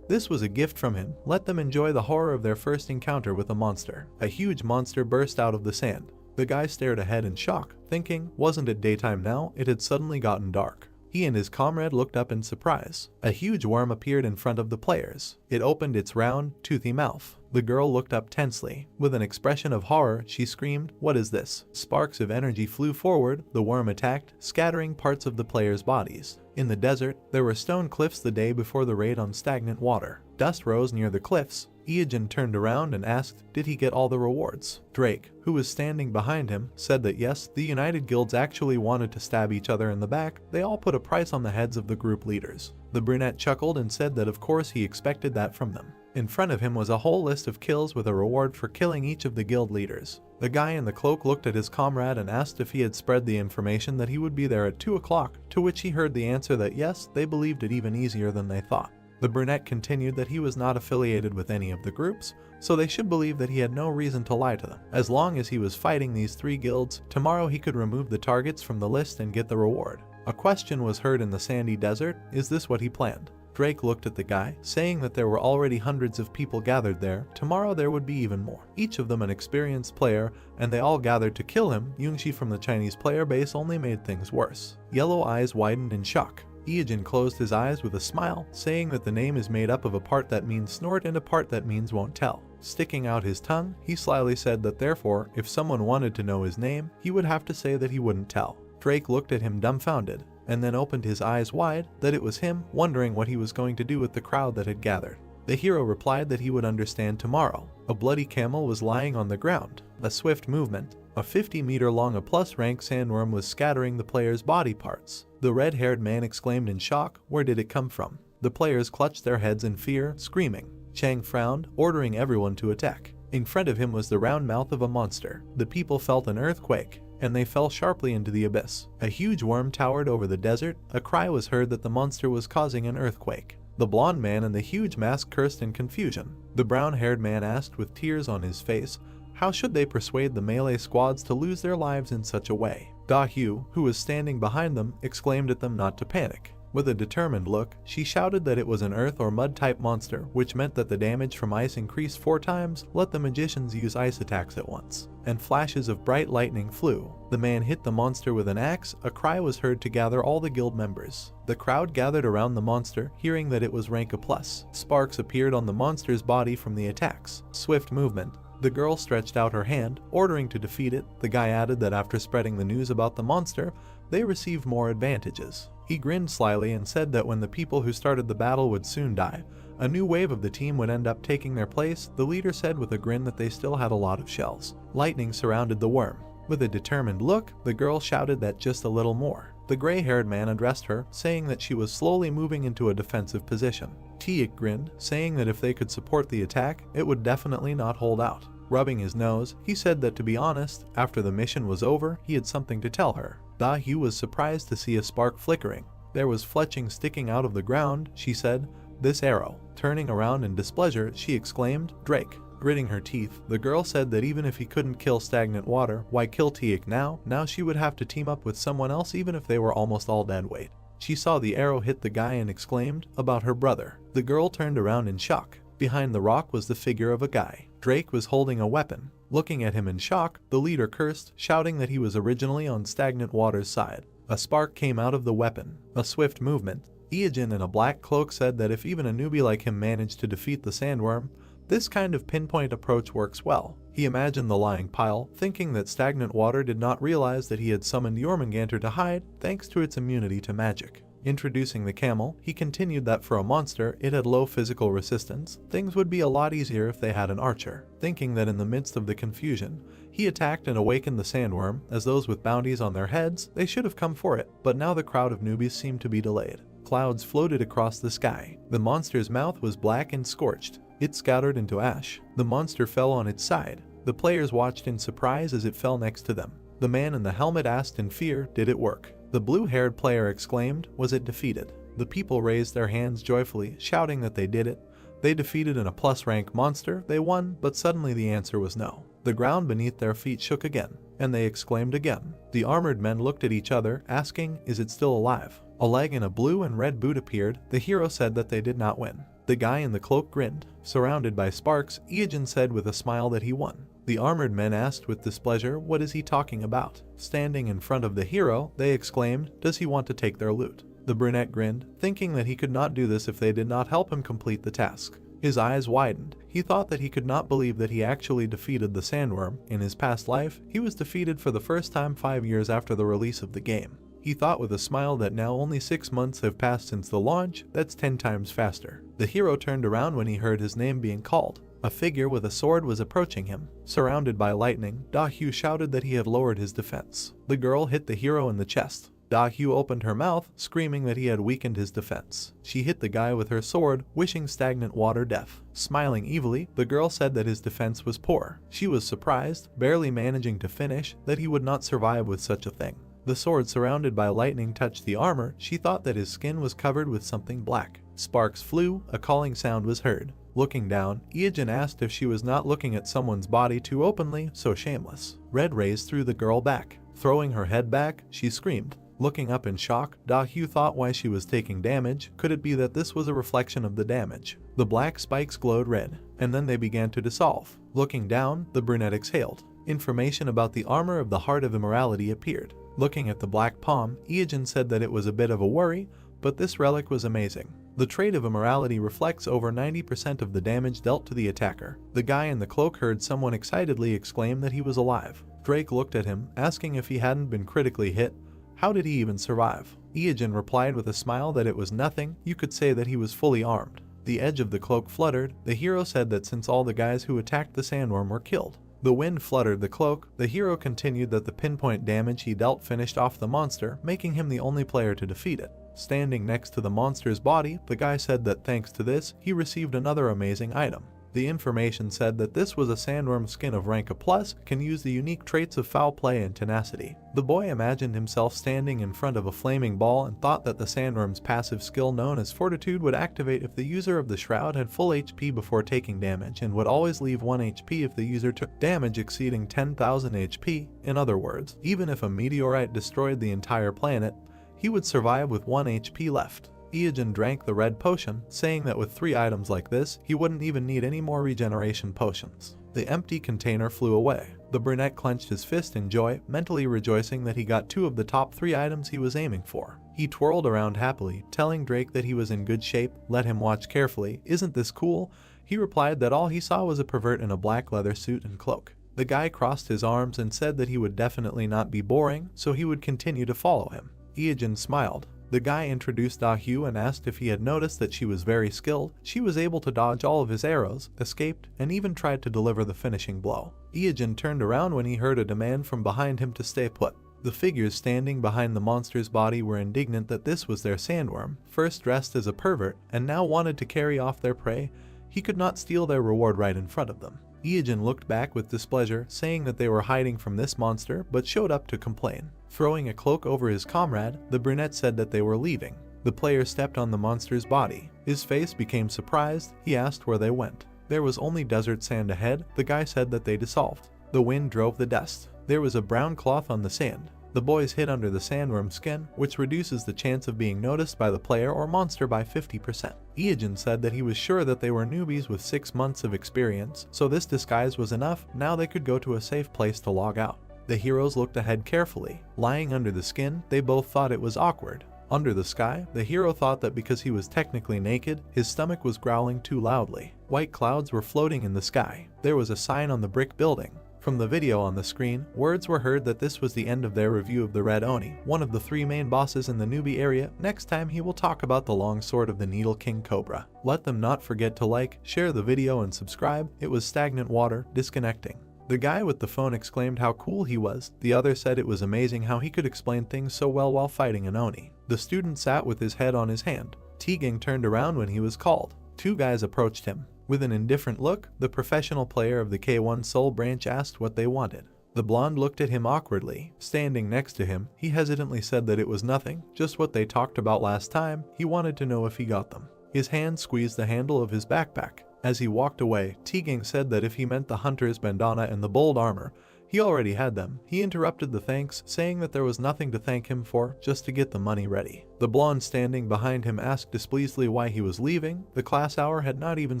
This was a gift from him. Let them enjoy the horror of their first encounter with a monster. A huge monster burst out of the sand. The guy stared ahead in shock, thinking, wasn't it daytime now? It had suddenly gotten dark. He and his comrade looked up in surprise. A huge worm appeared in front of the players. It opened its round, toothy mouth. The girl looked up tensely. With an expression of horror, she screamed, what is this? Sparks of energy flew forward. The worm attacked, scattering parts of the players' bodies. In the desert, there were stone cliffs the day before the raid on stagnant water. Dust rose near the cliffs. Iogen turned around and asked, did he get all the rewards? Drake, who was standing behind him, said that yes, the United Guilds actually wanted to stab each other in the back. They all put a price on the heads of the group leaders. The brunette chuckled and said that of course he expected that from them. In front of him was a whole list of kills with a reward for killing each of the guild leaders. The guy in the cloak looked at his comrade and asked if he had spread the information that he would be there at 2 o'clock, to which he heard the answer that yes, they believed it even easier than they thought. The brunette continued that he was not affiliated with any of the groups, so they should believe that he had no reason to lie to them. As long as he was fighting these 3 guilds, tomorrow he could remove the targets from the list and get the reward. A question was heard in the sandy desert, is this what he planned? Drake looked at the guy, saying that there were already hundreds of people gathered there. Tomorrow there would be even more. Each of them an experienced player, and they all gathered to kill him. Yungshi from the Chinese player base only made things worse. Yellow eyes widened in shock. Iogen closed his eyes with a smile, saying that the name is made up of a part that means snort and a part that means won't tell. Sticking out his tongue, he slyly said that therefore, if someone wanted to know his name, he would have to say that he wouldn't tell. Drake looked at him dumbfounded, and then opened his eyes wide, that it was him, wondering what he was going to do with the crowd that had gathered. The hero replied that he would understand tomorrow. A bloody camel was lying on the ground. A swift movement. A 50-meter-long plus-rank sandworm was scattering the players' body parts. The red-haired man exclaimed in shock, where did it come from? The players clutched their heads in fear, screaming. Chang frowned, ordering everyone to attack. In front of him was the round mouth of a monster. The people felt an earthquake, and they fell sharply into the abyss. A huge worm towered over the desert. A cry was heard that the monster was causing an earthquake. The blonde man in the huge mask cursed in confusion. The brown-haired man asked with tears on his face, how should they persuade the melee squads to lose their lives in such a way? Da-Hyu, who was standing behind them, exclaimed at them not to panic. With a determined look, she shouted that it was an earth or mud type monster, which meant that the damage from ice increased 4 times. Let the magicians use ice attacks at once. And flashes of bright lightning flew. The man hit the monster with an axe. A cry was heard to gather all the guild members. The crowd gathered around the monster, hearing that it was rank A+. Sparks appeared on the monster's body from the attacks. Swift movement. The girl stretched out her hand, ordering to defeat it. The guy added that after spreading the news about the monster, they received more advantages. He grinned slyly and said that when the people who started the battle would soon die, a new wave of the team would end up taking their place. The leader said with a grin that they still had a lot of shells. Lightning surrounded the worm. With a determined look, the girl shouted that just a little more. The gray-haired man addressed her, saying that she was slowly moving into a defensive position. Tiik grinned, saying that if they could support the attack, it would definitely not hold out. Rubbing his nose, he said that to be honest, after the mission was over, he had something to tell her. Da-hyu was surprised to see a spark flickering. There was fletching sticking out of the ground, she said. This arrow. Turning around in displeasure, she exclaimed, Drake. Gritting her teeth, the girl said that even if he couldn't kill stagnant water, why kill Tiik now? Now she would have to team up with someone else even if they were almost all dead weight. She saw the arrow hit the guy and exclaimed, about her brother. The girl turned around in shock. Behind the rock was the figure of a guy. Drake was holding a weapon. Looking at him in shock, the leader cursed, shouting that he was originally on stagnant water's side. A spark came out of the weapon. A swift movement. Iajin in a black cloak said that if even a newbie like him managed to defeat the sandworm, this kind of pinpoint approach works well. He imagined the lying pile, thinking that stagnant water did not realize that he had summoned Jormungandr to hide thanks to its immunity to magic. Introducing the camel, he continued that for a monster, it had low physical resistance. Things would be a lot easier if they had an archer. Thinking that in the midst of the confusion, he attacked and awakened the sandworm, as those with bounties on their heads, they should have come for it, but now the crowd of newbies seemed to be delayed. Clouds floated across the sky. The monster's mouth was black and scorched. It scattered into ash. The monster fell on its side. The players watched in surprise as it fell next to them. The man in the helmet asked in fear, did it work? The blue-haired player exclaimed, was it defeated? The people raised their hands joyfully, shouting that they did it. They defeated an A+ rank monster, they won, but suddenly the answer was no. The ground beneath their feet shook again, and they exclaimed again. The armored men looked at each other, asking, is it still alive? A leg in a blue and red boot appeared. The hero said that they did not win. The guy in the cloak grinned. Surrounded by sparks, Iajin said with a smile that he won. The armored men asked with displeasure, what is he talking about? Standing in front of the hero, they exclaimed, does he want to take their loot? The brunette grinned, thinking that he could not do this if they did not help him complete the task. His eyes widened. He thought that he could not believe that he actually defeated the sandworm. In his past life, he was defeated for the first time 5 years after the release of the game. He thought with a smile that now only 6 months have passed since the launch, that's 10 times faster. The hero turned around when he heard his name being called. A figure with a sword was approaching him. Surrounded by lightning, Da-hyu shouted that he had lowered his defense. The girl hit the hero in the chest. Da-hyu opened her mouth, screaming that he had weakened his defense. She hit the guy with her sword, wishing stagnant water death. Smiling evilly, the girl said that his defense was poor. She was surprised, barely managing to finish, that he would not survive with such a thing. The sword surrounded by lightning touched the armor. She thought that his skin was covered with something black. Sparks flew, a calling sound was heard. Looking down, Iajin asked if she was not looking at someone's body too openly, so shameless. Red rays threw the girl back. Throwing her head back, she screamed. Looking up in shock, Da-hyu thought why she was taking damage. Could it be that this was a reflection of the damage? The black spikes glowed red, and then they began to dissolve. Looking down, the brunette exhaled. Information about the armor of the Heart of Immorality appeared. Looking at the black palm, Iajin said that it was a bit of a worry, but this relic was amazing. The trait of immorality reflects over 90% of the damage dealt to the attacker. The guy in the cloak heard someone excitedly exclaim that he was alive. Drake looked at him, asking if he hadn't been critically hit. How did he even survive? Iajin replied with a smile that it was nothing, you could say that he was fully armed. The edge of the cloak fluttered. The hero said that since all the guys who attacked the sandworm were killed. The wind fluttered the cloak. The hero continued that the pinpoint damage he dealt finished off the monster, making him the only player to defeat it. Standing next to the monster's body, the guy said that thanks to this, he received another amazing item. The information said that this was a sandworm skin of rank A+, can use the unique traits of foul play and tenacity. The boy imagined himself standing in front of a flaming ball and thought that the sandworm's passive skill known as Fortitude would activate if the user of the shroud had full HP before taking damage and would always leave 1 HP if the user took damage exceeding 10,000 HP. In other words, even if a meteorite destroyed the entire planet, he would survive with 1 HP left. Iajin drank the red potion, saying that with 3 items like this, he wouldn't even need any more regeneration potions. The empty container flew away. The brunette clenched his fist in joy, mentally rejoicing that he got 2 of the top 3 items he was aiming for. He twirled around happily, telling Drake that he was in good shape. Let him watch carefully. Isn't this cool? He replied that all he saw was a pervert in a black leather suit and cloak. The guy crossed his arms and said that he would definitely not be boring, so he would continue to follow him. Iajin smiled. The guy introduced Ah Hugh and asked if he had noticed that she was very skilled. She was able to dodge all of his arrows, escaped, and even tried to deliver the finishing blow. Ijin turned around when he heard a demand from behind him to stay put. The figures standing behind the monster's body were indignant that this was their sandworm, first dressed as a pervert, and now wanted to carry off their prey. He could not steal their reward right in front of them. Ijin looked back with displeasure, saying that they were hiding from this monster, but showed up to complain. Throwing a cloak over his comrade, the brunette said that they were leaving. The player stepped on the monster's body. His face became surprised. He asked where they went. There was only desert sand ahead. The guy said that they dissolved. The wind drove the dust. There was a brown cloth on the sand. The boys hid under the sandworm skin, which reduces the chance of being noticed by the player or monster by 50%. Ijin said that he was sure that they were newbies with 6 months of experience, so this disguise was enough. Now they could go to a safe place to log out. The heroes looked ahead carefully. Lying under the skin, they both thought it was awkward. Under the sky, the hero thought that because he was technically naked, his stomach was growling too loudly. White clouds were floating in the sky. There was a sign on the brick building. From the video on the screen, words were heard that this was the end of their review of the Red Oni, one of the 3 main bosses in the newbie area. Next time he will talk about the long sword of the Needle King Cobra. Let them not forget to like, share the video and subscribe. It was stagnant water, disconnecting. The guy with the phone exclaimed how cool he was. The other said it was amazing how he could explain things so well while fighting an Oni. The student sat with his head on his hand. Tegang turned around when he was called. 2 guys approached him. With an indifferent look, the professional player of the K1 Soul branch asked what they wanted. The blonde looked at him awkwardly. Standing next to him, he hesitantly said that it was nothing, just what they talked about last time. He wanted to know if he got them. His hand squeezed the handle of his backpack. As he walked away, Tegang said that if he meant the hunter's bandana and the bold armor, he already had them. He interrupted the thanks, saying that there was nothing to thank him for, just to get the money ready. The blonde standing behind him asked displeasedly why he was leaving. The class hour had not even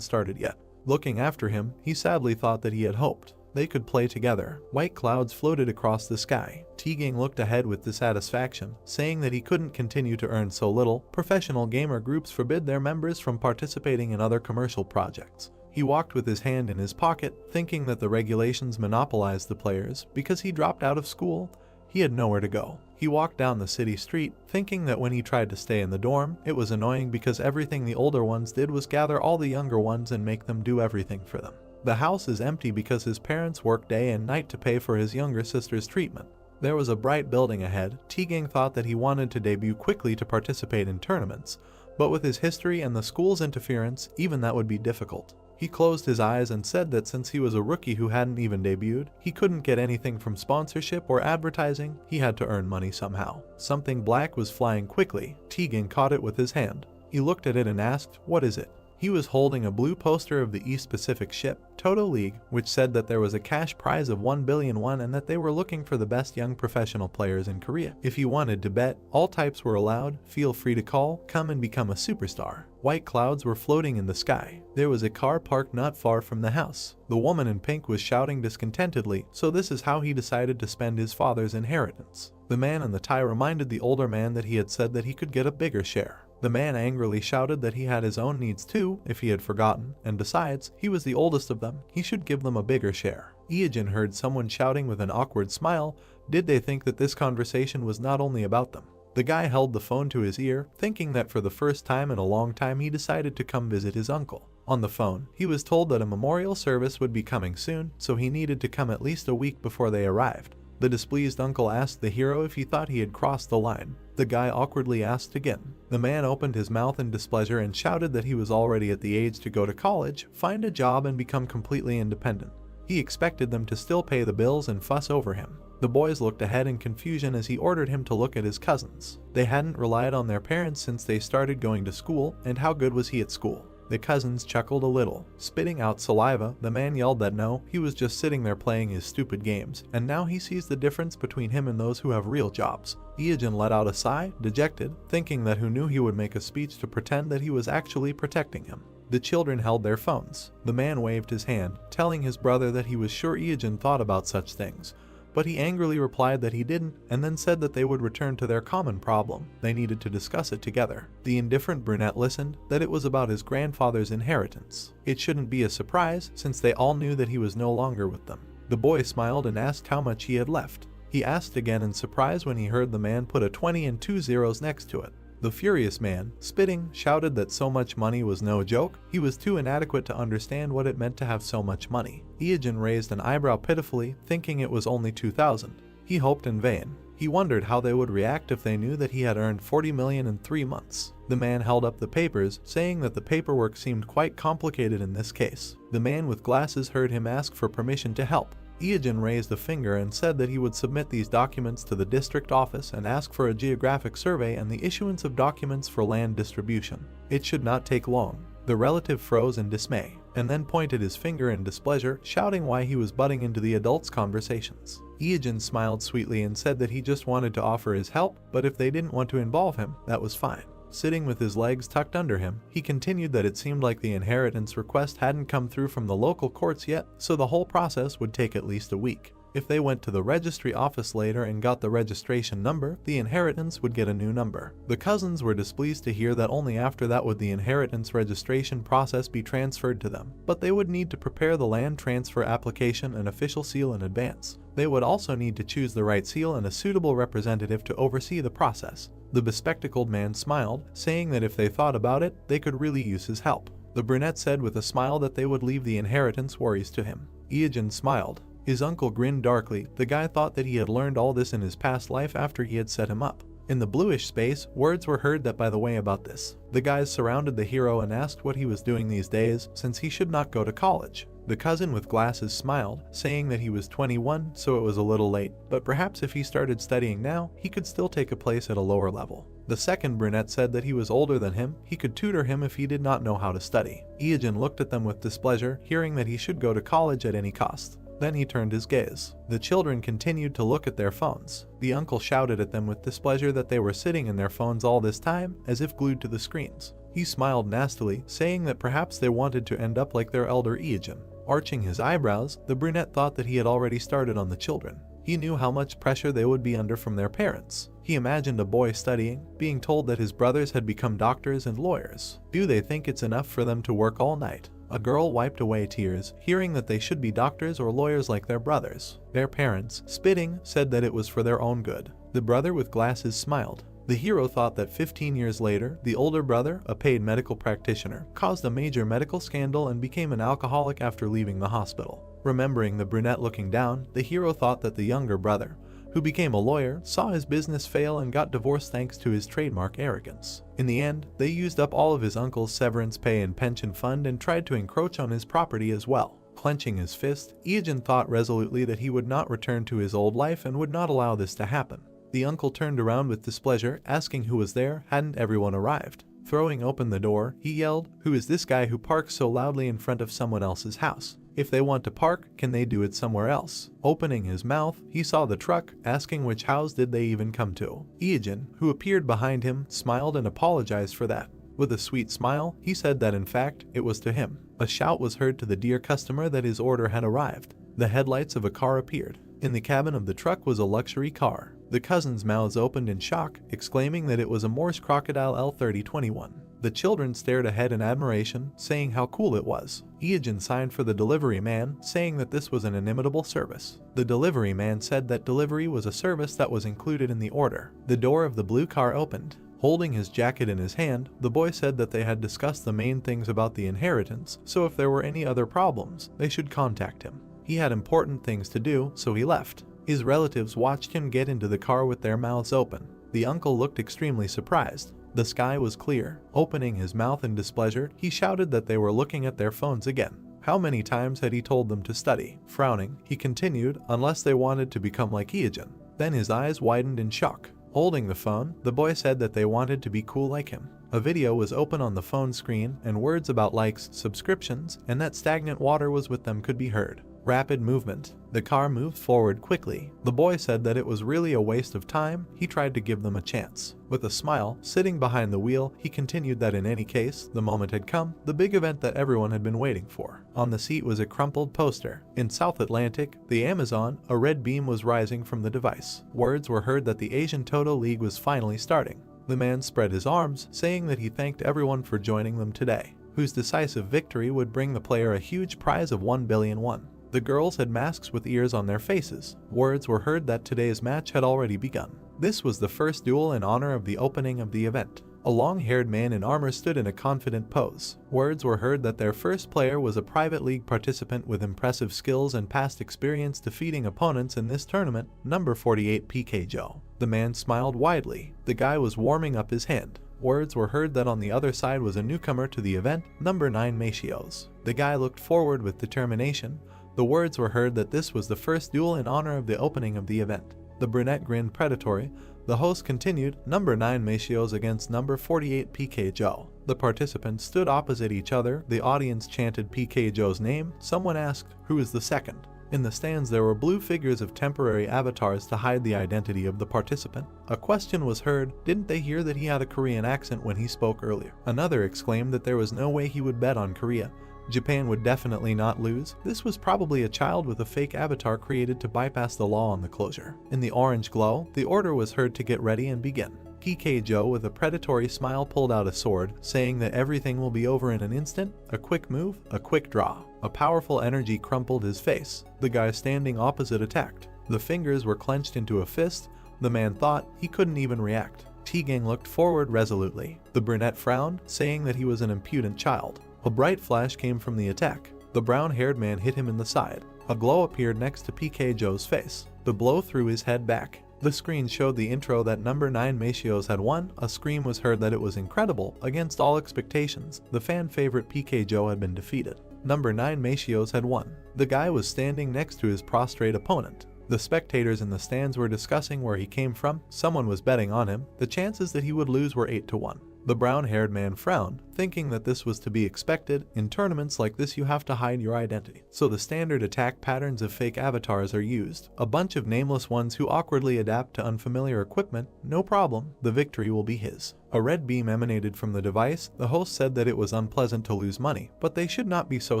started yet. Looking after him, he sadly thought that he had hoped they could play together. White clouds floated across the sky. Tegang looked ahead with dissatisfaction, saying that he couldn't continue to earn so little. Professional gamer groups forbid their members from participating in other commercial projects. He walked with his hand in his pocket, thinking that the regulations monopolized the players. Because he dropped out of school, he had nowhere to go. He walked down the city street, thinking that when he tried to stay in the dorm, it was annoying because everything the older ones did was gather all the younger ones and make them do everything for them. The house is empty because his parents work day and night to pay for his younger sister's treatment. There was a bright building ahead. Tegang thought that he wanted to debut quickly to participate in tournaments, but with his history and the school's interference, even that would be difficult. He closed his eyes and said that since he was a rookie who hadn't even debuted, he couldn't get anything from sponsorship or advertising. He had to earn money somehow. Something black was flying quickly. Tegang caught it with his hand. He looked at it and asked, "What is it?" He was holding a blue poster of the East Pacific ship, Toto League, which said that there was a cash prize of 1 billion won and that they were looking for the best young professional players in Korea. If you wanted to bet, all types were allowed. Feel free to call, come and become a superstar. White clouds were floating in the sky. There was a car parked not far from the house. The woman in pink was shouting discontentedly, so this is how he decided to spend his father's inheritance. The man in the tie reminded the older man that he had said that he could get a bigger share. The man angrily shouted that he had his own needs too, if he had forgotten, and besides, he was the oldest of them. He should give them a bigger share. Ijin heard someone shouting with an awkward smile. Did they think that this conversation was not only about them? The guy held the phone to his ear, thinking that for the first time in a long time he decided to come visit his uncle. On the phone, he was told that a memorial service would be coming soon, so he needed to come at least a week before they arrived. The displeased uncle asked the hero if he thought he had crossed the line. The guy awkwardly asked again. The man opened his mouth in displeasure and shouted that he was already at the age to go to college, find a job and become completely independent. He expected them to still pay the bills and fuss over him. The boys looked ahead in confusion as he ordered him to look at his cousins. They hadn't relied on their parents since they started going to school, and how good was he at school? The cousins chuckled a little. Spitting out saliva, the man yelled that no, he was just sitting there playing his stupid games, and now he sees the difference between him and those who have real jobs. Ijin let out a sigh, dejected, thinking that who knew he would make a speech to pretend that he was actually protecting him. The children held their phones. The man waved his hand, telling his brother that he was sure Ijin thought about such things. But he angrily replied that he didn't, and then said that they would return to their common problem. They needed to discuss it together. The indifferent brunette listened, that it was about his grandfather's inheritance. It shouldn't be a surprise, since they all knew that he was no longer with them. The boy smiled and asked how much he had left. He asked again in surprise when he heard the man put a 20 and 2 zeros next to it. The furious man, spitting, shouted that so much money was no joke. He was too inadequate to understand what it meant to have so much money. Ijin raised an eyebrow pitifully, thinking it was only 2,000. He hoped in vain. He wondered how they would react if they knew that he had earned 40 million in 3 months. The man held up the papers, saying that the paperwork seemed quite complicated in this case. The man with glasses heard him ask for permission to help. Ijin raised a finger and said that he would submit these documents to the district office and ask for a geographic survey and the issuance of documents for land distribution. It should not take long. The relative froze in dismay, and then pointed his finger in displeasure, shouting why he was butting into the adults' conversations. Ijin smiled sweetly and said that he just wanted to offer his help, but if they didn't want to involve him, that was fine. Sitting with his legs tucked under him, he continued that it seemed like the inheritance request hadn't come through from the local courts yet, so the whole process would take at least a week. If they went to the registry office later and got the registration number, the inheritance would get a new number. The cousins were displeased to hear that only after that would the inheritance registration process be transferred to them, but they would need to prepare the land transfer application and official seal in advance. They would also need to choose the right seal and a suitable representative to oversee the process. The bespectacled man smiled, saying that if they thought about it, they could really use his help. The brunette said with a smile that they would leave the inheritance worries to him. Ijin smiled. His uncle grinned darkly. The guy thought that he had learned all this in his past life after he had set him up. In the bluish space, words were heard that by the way about this. The guys surrounded the hero and asked what he was doing these days, since he should not go to college. The cousin with glasses smiled, saying that he was 21, so it was a little late, but perhaps if he started studying now, he could still take a place at a lower level. The second brunette said that he was older than him, he could tutor him if he did not know how to study. Ijin looked at them with displeasure, hearing that he should go to college at any cost. Then he turned his gaze. The children continued to look at their phones. The uncle shouted at them with displeasure that they were sitting in their phones all this time, as if glued to the screens. He smiled nastily, saying that perhaps they wanted to end up like their elder Ijin. Arching his eyebrows, the brunette thought that he had already started on the children. He knew how much pressure they would be under from their parents. He imagined a boy studying, being told that his brothers had become doctors and lawyers. Do they think it's enough for them to work all night? A girl wiped away tears, hearing that they should be doctors or lawyers like their brothers. Their parents, spitting, said that it was for their own good. The brother with glasses smiled. The hero thought that 15 years later, the older brother, a paid medical practitioner, caused a major medical scandal and became an alcoholic after leaving the hospital. Remembering the brunette looking down, the hero thought that the younger brother, who became a lawyer, saw his business fail and got divorced thanks to his trademark arrogance. In the end, they used up all of his uncle's severance pay and pension fund and tried to encroach on his property as well. Clenching his fist, Ijin thought resolutely that he would not return to his old life and would not allow this to happen. The uncle turned around with displeasure, asking who was there. Hadn't everyone arrived? Throwing open the door, he yelled, "Who is this guy who parks so loudly in front of someone else's house? If they want to park, can they do it somewhere else?" Opening his mouth, he saw the truck, asking which house did they even come to. Ijin, who appeared behind him, smiled and apologized for that. With a sweet smile, he said that in fact, it was to him. A shout was heard to the dear customer that his order had arrived. The headlights of a car appeared. In the cabin of the truck was a luxury car. The cousins' mouths opened in shock, exclaiming that it was a Morse Crocodile L3021. The children stared ahead in admiration, saying how cool it was. Ijin signed for the delivery man, saying that this was an inimitable service. The delivery man said that delivery was a service that was included in the order. The door of the blue car opened. Holding his jacket in his hand, the boy said that they had discussed the main things about the inheritance, so if there were any other problems, they should contact him. He had important things to do, so he left. His relatives watched him get into the car with their mouths open. The uncle looked extremely surprised. The sky was clear. Opening his mouth in displeasure, he shouted that they were looking at their phones again. How many times had he told them to study? Frowning, he continued, unless they wanted to become like Ijin. Then his eyes widened in shock. Holding the phone, the boy said that they wanted to be cool like him. A video was open on the phone screen, and words about likes, subscriptions, and that stagnant water was with them could be heard. Rapid movement. The car moved forward quickly. The boy said that it was really a waste of time. He tried to give them a chance. With a smile, sitting behind the wheel, he continued that in any case, the moment had come, the big event that everyone had been waiting for. On the seat was a crumpled poster. In South Atlantic, the Amazon, a red beam was rising from the device. Words were heard that the Asian Toto League was finally starting. The man spread his arms, saying that he thanked everyone for joining them today, whose decisive victory would bring the player a huge prize of 1 billion won. The girls had masks with ears on their faces. Words were heard that today's match had already begun. This was the first duel in honor of the opening of the event. A long-haired man in armor stood in a confident pose. Words were heard that their first player was a private league participant with impressive skills and past experience defeating opponents in this tournament, number 48 PK Joe. The man smiled widely. The guy was warming up his hand. Words were heard that on the other side was a newcomer to the event, number 9 Machios. The guy looked forward with determination. The words were heard that this was the first duel in honor of the opening of the event. The brunette grinned predatory. The host continued, number 9 Machios against number 48 PK Joe. The participants stood opposite each other. The audience chanted PK Joe's name. Someone asked, who is the second? In the stands there were blue figures of temporary avatars to hide the identity of the participant. A question was heard, didn't they hear that he had a Korean accent when he spoke earlier? Another exclaimed that there was no way he would bet on Korea. Japan would definitely not lose. This was probably a child with a fake avatar created to bypass the law on the closure. In the orange glow, the order was heard to get ready and begin. PK Joe with a predatory smile pulled out a sword, saying that everything will be over in an instant. A quick move, a quick draw. A powerful energy crumpled his face. The guy standing opposite attacked. The fingers were clenched into a fist. The man thought he couldn't even react. T-Gang looked forward resolutely. The brunette frowned, saying that he was an impudent child. A bright flash came from the attack. The brown-haired man hit him in the side. A glow appeared next to PK Joe's face. The blow threw his head back. The screen showed the intro that number 9 Machios had won. A scream was heard that it was incredible. Against all expectations, the fan favorite PK Joe had been defeated. Number 9 Machios had won. The guy was standing next to his prostrate opponent. The spectators in the stands were discussing where he came from. Someone was betting on him. The chances that he would lose were 8-1. The brown-haired man frowned, thinking that this was to be expected. In tournaments like this you have to hide your identity. So the standard attack patterns of fake avatars are used. A bunch of nameless ones who awkwardly adapt to unfamiliar equipment. No problem, the victory will be his. A red beam emanated from the device. The host said that it was unpleasant to lose money, but they should not be so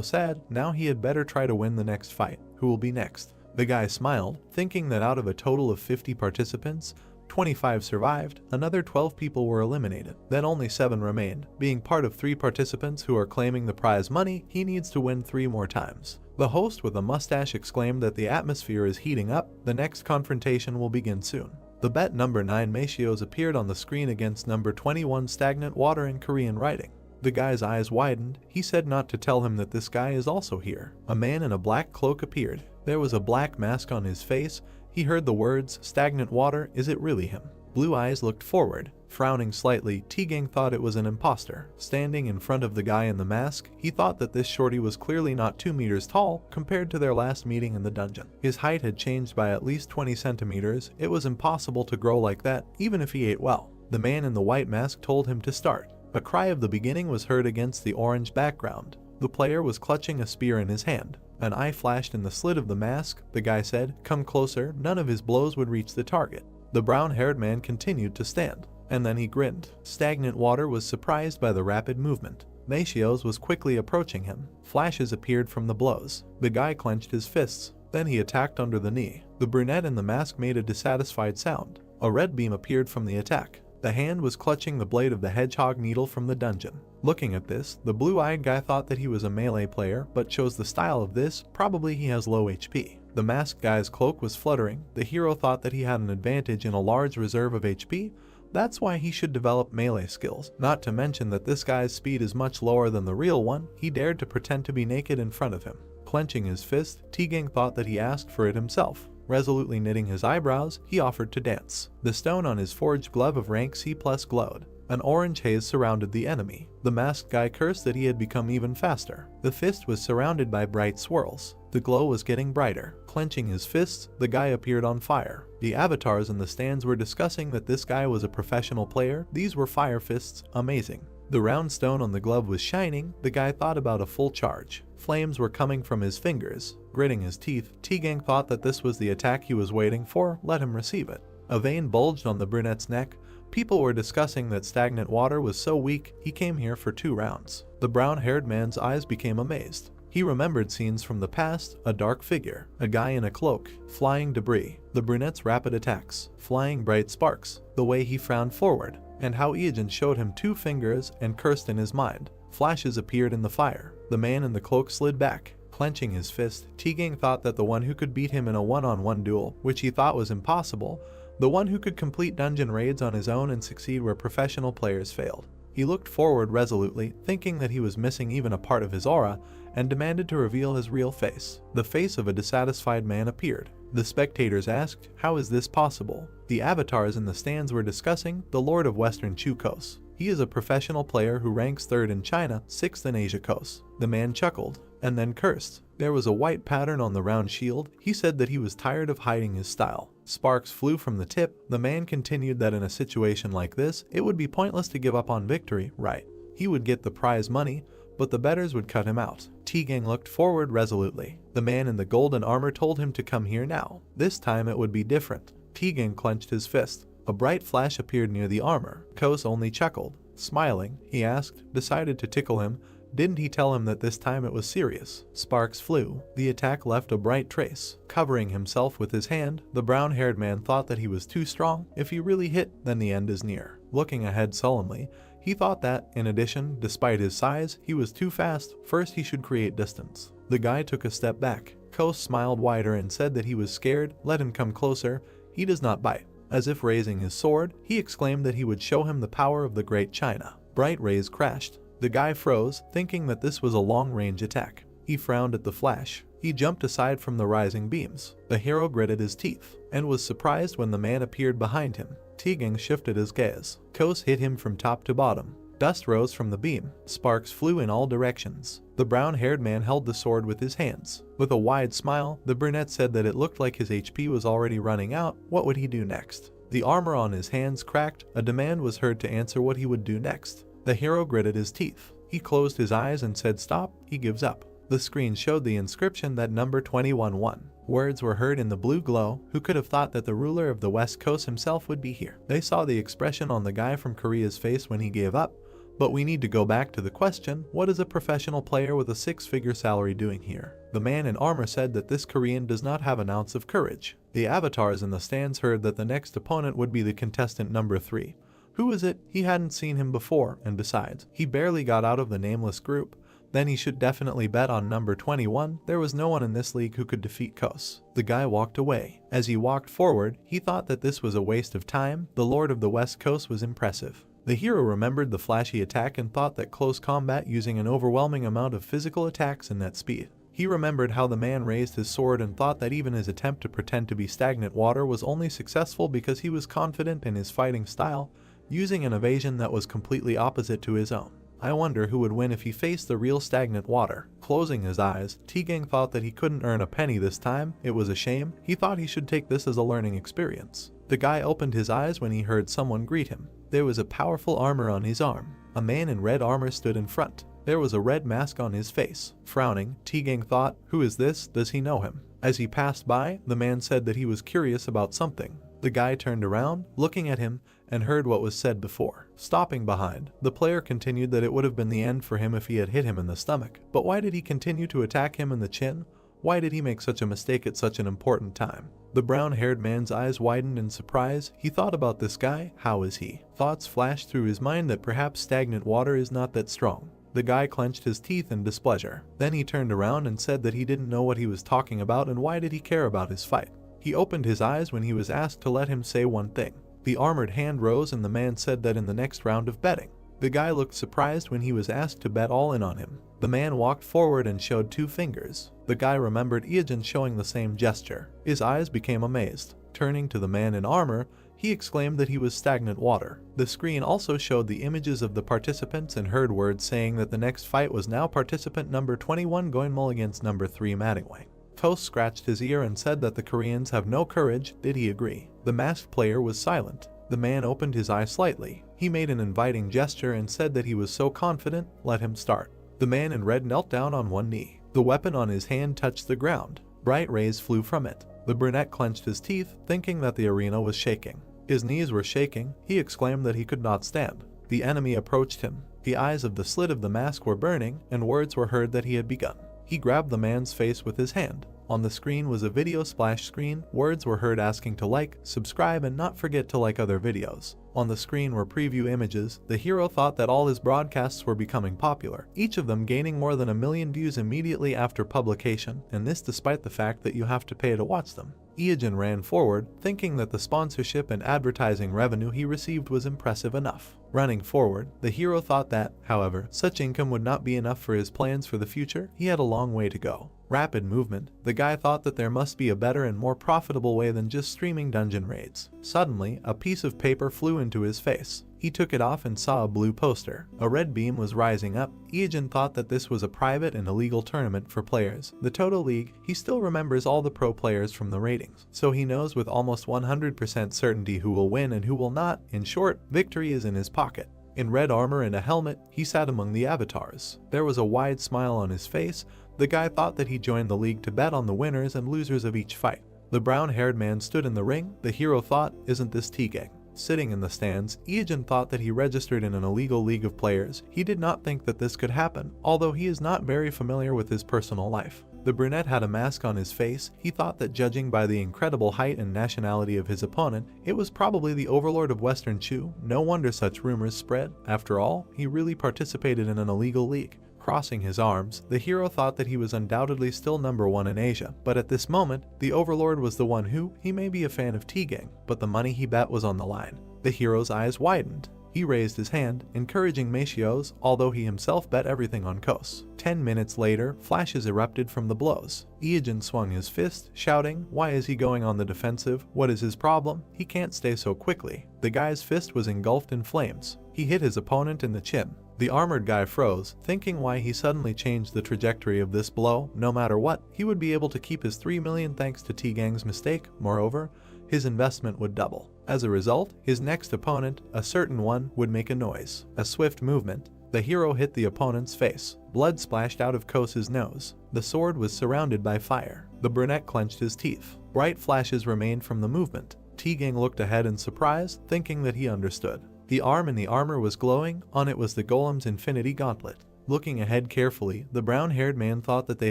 sad. Now he had better try to win the next fight. Who will be next? The guy smiled, thinking that out of a total of 50 participants, 25 survived, another 12 people were eliminated, then only 7 remained. Being part of 3 participants who are claiming the prize money, he needs to win 3 more times. The host with a mustache exclaimed that the atmosphere is heating up. The next confrontation will begin soon. The bet number 9 Machios appeared on the screen against number 21 Stagnant Water in Korean writing. The guy's eyes widened. He said not to tell him that this guy is also here. A man in a black cloak appeared. There was a black mask on his face. He heard the words, stagnant water, is it really him? Blue Eyes looked forward. Frowning slightly, T-Gang thought it was an imposter. Standing in front of the guy in the mask, he thought that this shorty was clearly not 2 meters tall compared to their last meeting in the dungeon. His height had changed by at least 20 centimeters. It was impossible to grow like that, even if he ate well. The man in the white mask told him to start. A cry of the beginning was heard against the orange background. The player was clutching a spear in his hand. An eye flashed in the slit of the mask. The guy said, come closer. None of his blows would reach the target. The brown-haired man continued to stand. And then he grinned. Stagnant Water was surprised by the rapid movement. Machios was quickly approaching him. Flashes appeared from the blows. The guy clenched his fists. Then he attacked under the knee. The brunette in the mask made a dissatisfied sound. A red beam appeared from the attack. The hand was clutching the blade of the hedgehog needle from the dungeon. Looking at this, the blue-eyed guy thought that he was a melee player, but chose the style of this. Probably he has low HP. The masked guy's cloak was fluttering. The hero thought that he had an advantage in a large reserve of HP. That's why he should develop melee skills. Not to mention that this guy's speed is much lower than the real one. He dared to pretend to be naked in front of him. Clenching his fist, T-Gang thought that he asked for it himself. Resolutely knitting his eyebrows, he offered to dance. The stone on his forged glove of rank C+ glowed. An orange haze surrounded the enemy. The masked guy cursed that he had become even faster. The fist was surrounded by bright swirls. The glow was getting brighter. Clenching his fists, the guy appeared on fire. The avatars in the stands were discussing that this guy was a professional player. These were fire fists, amazing. The round stone on the glove was shining. The guy thought about a full charge. Flames were coming from his fingers. Gritting his teeth, T-Gang thought that this was the attack he was waiting for. Let him receive it. A vein bulged on the brunette's neck. People were discussing that Stagnant Water was so weak, he came here for 2 rounds. The brown-haired man's eyes became amazed. He remembered scenes from the past, a dark figure, a guy in a cloak, flying debris, the brunette's rapid attacks, flying bright sparks, the way he frowned forward, and how Iijin showed him 2 fingers and cursed in his mind. Flashes appeared in the fire. The man in the cloak slid back. Clenching his fist, T-Gang thought that the one who could beat him in a one-on-one duel, which he thought was impossible, The one who could complete dungeon raids on his own and succeed where professional players failed. He looked forward resolutely, thinking that he was missing even a part of his aura, and demanded to reveal his real face. The face of a dissatisfied man appeared. The spectators asked, "How is this possible?" The avatars in the stands were discussing the Lord of Western Chukos. He is a professional player who ranks 3rd in China, 6th in Asia Coast. The man chuckled, and then cursed. There was a white pattern on the round shield. He said that he was tired of hiding his style. Sparks flew from the tip. The man continued that in a situation like this, it would be pointless to give up on victory, right? He would get the prize money, but the bettors would cut him out. T-Gang looked forward resolutely. The man in the golden armor told him to come here now. This time it would be different. T-Gang clenched his fist. A bright flash appeared near the armor. Kos only chuckled. Smiling, he asked, decided to tickle him. Didn't he tell him that this time it was serious? Sparks flew. The attack left a bright trace. Covering himself with his hand, the brown-haired man thought that he was too strong. If he really hit, then the end is near. Looking ahead sullenly, he thought that, in addition, despite his size, he was too fast. First he should create distance. The guy took a step back. Kos smiled wider and said that he was scared. Let him come closer. He does not bite. As if raising his sword, he exclaimed that he would show him the power of the Great China. Bright rays crashed. The guy froze, thinking that this was a long-range attack. He frowned at the flash. He jumped aside from the rising beams. The hero gritted his teeth, and was surprised when the man appeared behind him. T-Gang shifted his gaze. Kos hit him from top to bottom. Dust rose from the beam. Sparks flew in all directions. The brown-haired man held the sword with his hands. With a wide smile, the brunette said that it looked like his HP was already running out. What would he do next? The armor on his hands cracked. A demand was heard to answer what he would do next. The hero gritted his teeth. He closed his eyes and said stop. He gives up. The screen showed the inscription that number 21 won. Words were heard in the blue glow. Who could have thought that the ruler of the West Coast himself would be here? They saw the expression on the guy from Korea's face when he gave up. But we need to go back to the question, what is a professional player with a 6-figure salary doing here? The man in armor said that this Korean does not have an ounce of courage. The avatars in the stands heard that the next opponent would be the contestant number 3. Who is it? He hadn't seen him before, and besides, he barely got out of the nameless group. Then he should definitely bet on number 21. There was no one in this league who could defeat Kos. The guy walked away. As he walked forward, he thought that this was a waste of time. The Lord of the West Coast was impressive. The hero remembered the flashy attack and thought that close combat using an overwhelming amount of physical attacks and that speed. He remembered how the man raised his sword and thought that even his attempt to pretend to be stagnant water was only successful because he was confident in his fighting style, using an evasion that was completely opposite to his own. I wonder who would win if he faced the real stagnant water. Closing his eyes, T-Gang thought that he couldn't earn a penny this time. It was a shame. He thought he should take this as a learning experience. The guy opened his eyes when he heard someone greet him. There was a powerful armor on his arm. A man in red armor stood in front. There was a red mask on his face. Frowning, T-Gang thought, who is this? Does he know him? As he passed by, the man said that he was curious about something. The guy turned around, looking at him, and heard what was said before. Stopping behind, the player continued that it would have been the end for him if he had hit him in the stomach. But why did he continue to attack him in the chin? Why did he make such a mistake at such an important time? The brown-haired man's eyes widened in surprise. He thought about this guy. How is he? Thoughts flashed through his mind that perhaps stagnant water is not that strong. The guy clenched his teeth in displeasure. Then he turned around and said that he didn't know what he was talking about and why did he care about his fight. He opened his eyes when he was asked to let him say one thing. The armored hand rose and the man said that in the next round of betting. The guy looked surprised when he was asked to bet all in on him. The man walked forward and showed 2 fingers. The guy remembered Iajin showing the same gesture. His eyes became amazed. Turning to the man in armor, he exclaimed that he was stagnant water. The screen also showed the images of the participants and heard words saying that the next fight was now participant number 21 Goinmul against number 3 Madingwang. Kos scratched his ear and said that the Koreans have no courage. Did he agree? The masked player was silent. The man opened his eyes slightly. He made an inviting gesture and said that he was so confident. Let him start. The man in red knelt down on one knee. The weapon on his hand touched the ground. Bright rays flew from it. The brunette clenched his teeth, thinking that the arena was shaking. His knees were shaking. He exclaimed that he could not stand. The enemy approached him. The eyes of the slit of the mask were burning, and words were heard that he had begun. He grabbed the man's face with his hand. On the screen was a video splash screen. Words were heard asking to like, subscribe, and not forget to like other videos. On the screen were preview images. The hero thought that all his broadcasts were becoming popular, each of them gaining more than 1 million views immediately after publication, and this despite the fact that you have to pay to watch them. Ijin ran forward, thinking that the sponsorship and advertising revenue he received was impressive enough. Running forward, the hero thought that, however, such income would not be enough for his plans for the future. He had a long way to go. Rapid movement, the guy thought that there must be a better and more profitable way than just streaming dungeon raids. Suddenly, a piece of paper flew into his face. He took it off and saw a blue poster. A red beam was rising up. Ijin thought that this was a private and illegal tournament for players. The Toto League, he still remembers all the pro players from the ratings, so he knows with almost 100% certainty who will win and who will not. In short, victory is in his pocket. In red armor and a helmet, he sat among the avatars. There was a wide smile on his face. The guy thought that he joined the league to bet on the winners and losers of each fight. The brown-haired man stood in the ring. The hero thought, isn't this T-gang? Sitting in the stands, Ijin thought that he registered in an illegal league of players. He did not think that this could happen, although he is not very familiar with his personal life. The brunette had a mask on his face. He thought that judging by the incredible height and nationality of his opponent, it was probably the overlord of Western Chu. No wonder such rumors spread. After all, he really participated in an illegal league. Crossing his arms, the hero thought that he was undoubtedly still #1 in Asia, but at this moment, the overlord was the one who, he may be a fan of T-gang, but the money he bet was on the line. The hero's eyes widened. He raised his hand, encouraging Machios, although he himself bet everything on Kos. 10 minutes later, flashes erupted from the blows. Ijin swung his fist, shouting, why is he going on the defensive? What is his problem? He can't stay so quickly. The guy's fist was engulfed in flames. He hit his opponent in the chin. The armored guy froze, thinking why he suddenly changed the trajectory of this blow. No matter what, he would be able to keep his 3 million thanks to T-gang's mistake. Moreover, his investment would double. As a result, his next opponent, a certain one, would make a noise. A swift movement. The hero hit the opponent's face. Blood splashed out of Kos's nose. The sword was surrounded by fire. The brunette clenched his teeth. Bright flashes remained from the movement. T-gang looked ahead in surprise, thinking that he understood. The arm in the armor was glowing. On it was the golem's infinity gauntlet. Looking ahead carefully, the brown-haired man thought that they